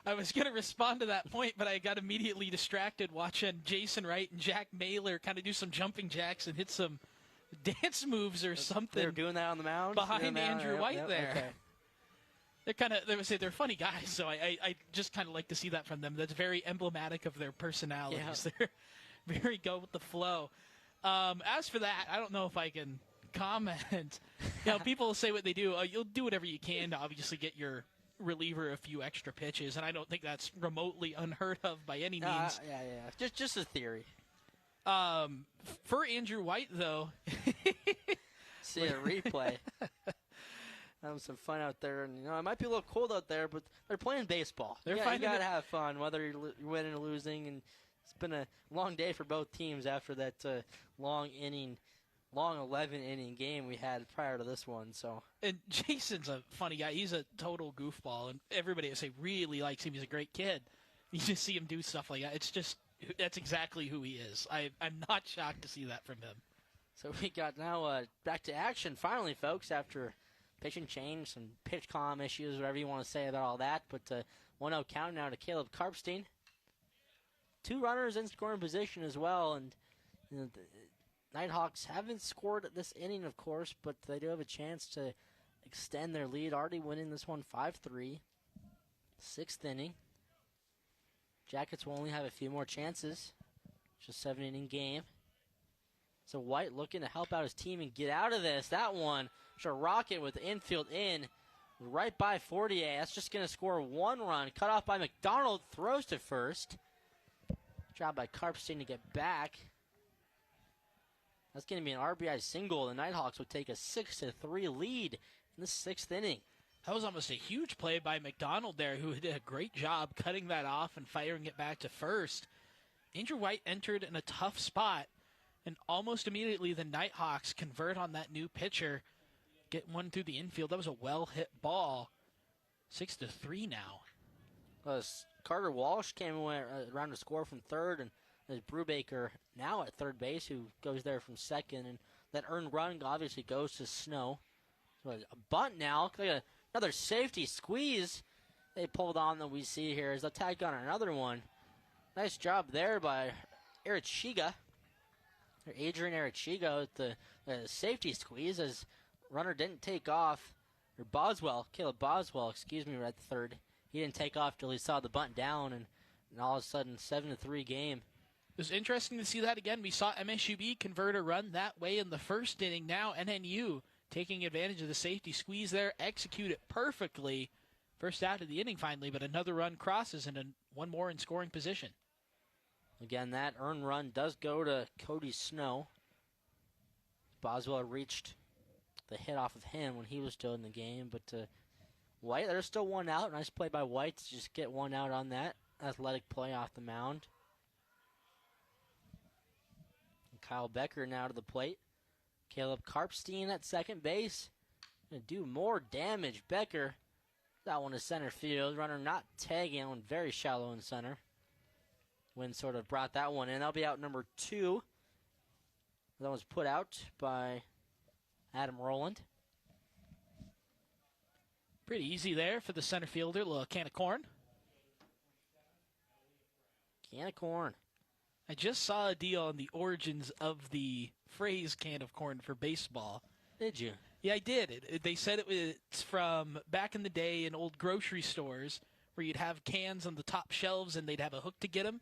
I was going to respond to that point, but I got immediately distracted watching Jason Wright and Jack Mailer kind of do some jumping jacks and hit some dance moves or something. They were doing that on the mound? Behind Andrew White there. Okay. They're funny guys, so I just kind of like to see that from them. That's very emblematic of their personalities. Yeah. They're very go with the flow. As for that, I don't know if I can comment. People say what they do. You'll do whatever you can to obviously get your reliever a few extra pitches, and I don't think that's remotely unheard of by any means. Yeah. Just a theory. For Andrew White, though. See a replay. Having some fun out there, and it might be a little cold out there, but they're playing baseball. You gotta have fun, whether you're winning or losing. And it's been a long day for both teams after that long 11-inning game we had prior to this one. So. And Jason's a funny guy. He's a total goofball, and everybody I say really likes him. He's a great kid. You just see him do stuff like that. That's exactly who he is. I'm not shocked to see that from him. So we got now back to action finally, folks, after pitching change, some pitch comm issues, whatever you want to say about all that. But 1-0 count now to Caleb Karpstein. 2 runners in scoring position as well, and the Nighthawks haven't scored at this inning, of course, but they do have a chance to extend their lead, already winning this one 5-3. 6th inning. Jackets will only have a few more chances. Just a 7-inning game. So White looking to help out his team and get out of this. That one, just a rocket with the infield in, right by Fortier. That's just going to score 1 run. Cut off by McDonald, throws to first. Job by Karpstein to get back. That's going to be an RBI single. The Nighthawks would take a 6-3 lead in the 6th inning. That was almost a huge play by McDonald there, who did a great job cutting that off and firing it back to first. Andrew White entered in a tough spot, and almost immediately the Nighthawks convert on that new pitcher, get one through the infield. That was a well-hit ball. 6-3 now. Carter Walsh came around to score from third, and there's Brubaker now at third base, who goes there from second, and that earned run obviously goes to Snow. So a bunt now. Another safety squeeze they pulled on that we see here as they tag on another one. Nice job there by Arichiga. Adrian Arichiga with the safety squeeze as runner didn't take off. Or Caleb Boswell, right at the third. He didn't take off till he saw the bunt down, and all of a sudden 7-3 game. It was interesting to see that again. We saw MSU-B convert a run that way in the first inning. Now NNU taking advantage of the safety squeeze there, execute it perfectly. First out of the inning finally, but another run crosses and one more in scoring position. Again, that earned run does go to Cody Snow. Boswell reached the hit off of him when he was still in the game, but White, there's still 1 out. Nice play by White to just get 1 out on that athletic play off the mound. And Kyle Becker now to the plate. Caleb Karpstein at second base. Gonna do more damage. Becker, that one to center field. Runner not tagging, one very shallow in center. Wind sort of brought that one in. That'll be out number 2. That was put out by Adam Rowland. Pretty easy there for the center fielder. A little can of corn. Can of corn. I just saw a deal on the origins of the phrase can of corn for baseball. Did you? Yeah, I did. They said it's from back in the day in old grocery stores where you'd have cans on the top shelves and they'd have a hook to get them.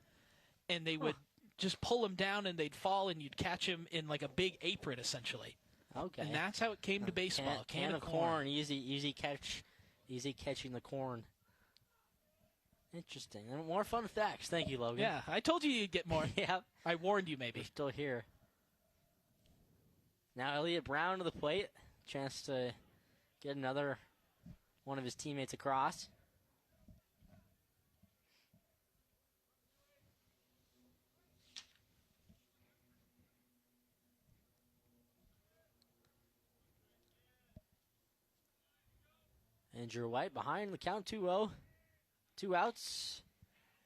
And they would just pull them down and they'd fall and you'd catch them in like a big apron, essentially. Okay. And that's how it came to baseball. Can of corn. Easy catching the corn. Interesting. And more fun facts. Thank you, Logan. Yeah, I told you you'd get more. Yeah. I warned you maybe. We're still here. Now Elliott Brown to the plate. Chance to get another one of his teammates across. Andrew White behind the count 2-0. 2 outs.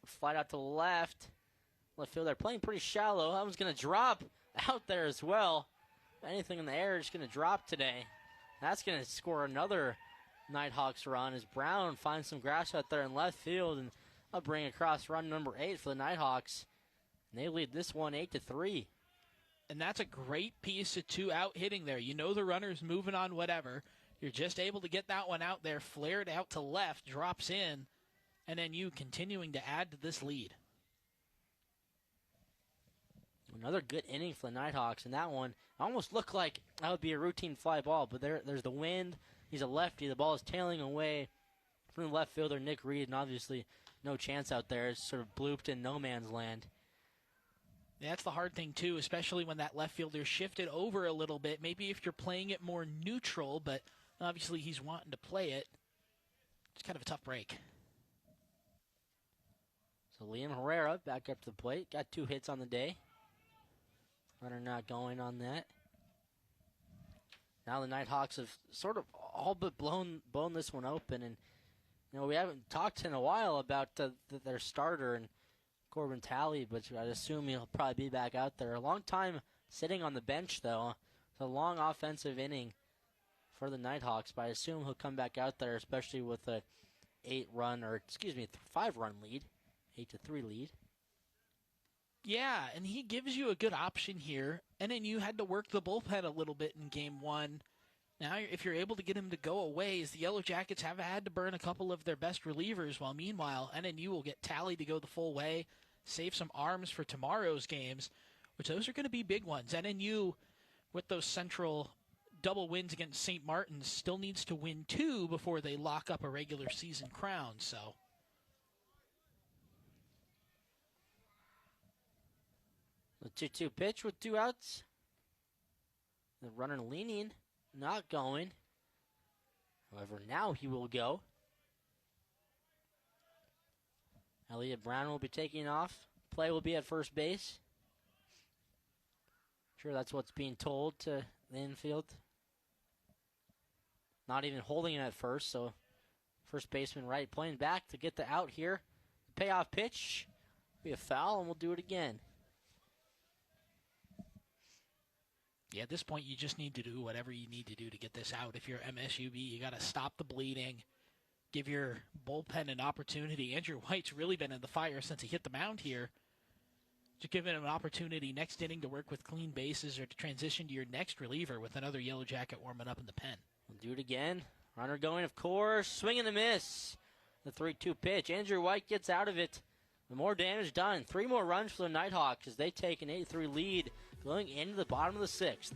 Flight out to the left. Left field, they're playing pretty shallow. That one's going to drop out there as well. Anything in the air is going to drop today. That's going to score another Nighthawks run as Brown finds some grass out there in left field, and I'll bring across run number 8 for the Nighthawks. And they lead this one 8-3. And that's a great piece of 2-out hitting there. You know the runner's moving on whatever. You're just able to get that one out there, flared out to left, drops in, and then you continuing to add to this lead. Another good inning for the Nighthawks, and that one almost looked like that would be a routine fly ball, but there's the wind. He's a lefty. The ball is tailing away from the left fielder, Nick Reed, and obviously no chance out there. It's sort of blooped in no man's land. Yeah, that's the hard thing, too, especially when that left fielder shifted over a little bit. Maybe if you're playing it more neutral, but obviously he's wanting to play it. It's kind of a tough break. So Liam Herrera back up to the plate. Got 2 hits on the day. Runner not going on that. Now the Nighthawks have sort of all but blown this one open. And, you know, we haven't talked in a while about their starter and Corbin Talley, but I'd assume he'll probably be back out there. A long time sitting on the bench, though. It's a long offensive inning for the Nighthawks, but I assume he'll come back out there, especially with a 5-run lead, 8-3 lead. Yeah, and he gives you a good option here, and then you had to work the bullpen a little bit in game 1. Now, if you're able to get him to go away, as the Yellow Jackets have had to burn a couple of their best relievers, while meanwhile, NNU will get Talley to go the full way, save some arms for tomorrow's games, which those are going to be big ones. NNU, with those central double wins against St. Martin's, still needs to win 2 before they lock up a regular season crown, so... The 2-2 pitch with 2 outs. The runner leaning, not going. However, now he will go. Elliott Brown will be taking off. Play will be at first base. Sure, that's what's being told to the infield. Not even holding it at first, so first baseman right playing back to get the out here. Payoff pitch. Be a foul, and we'll do it again. Yeah, at this point, you just need to do whatever you need to do to get this out. If you're MSU-B, you got to stop the bleeding, give your bullpen an opportunity. Andrew White's really been in the fire since he hit the mound here. Just giving him an opportunity next inning to work with clean bases or to transition to your next reliever with another Yellow Jacket warming up in the pen. We'll do it again. Runner going, of course. Swing and a miss. The 3-2 pitch. Andrew White gets out of it. The more damage done. 3 more runs for the Nighthawks as they take an 8-3 lead going into the bottom of the 6th.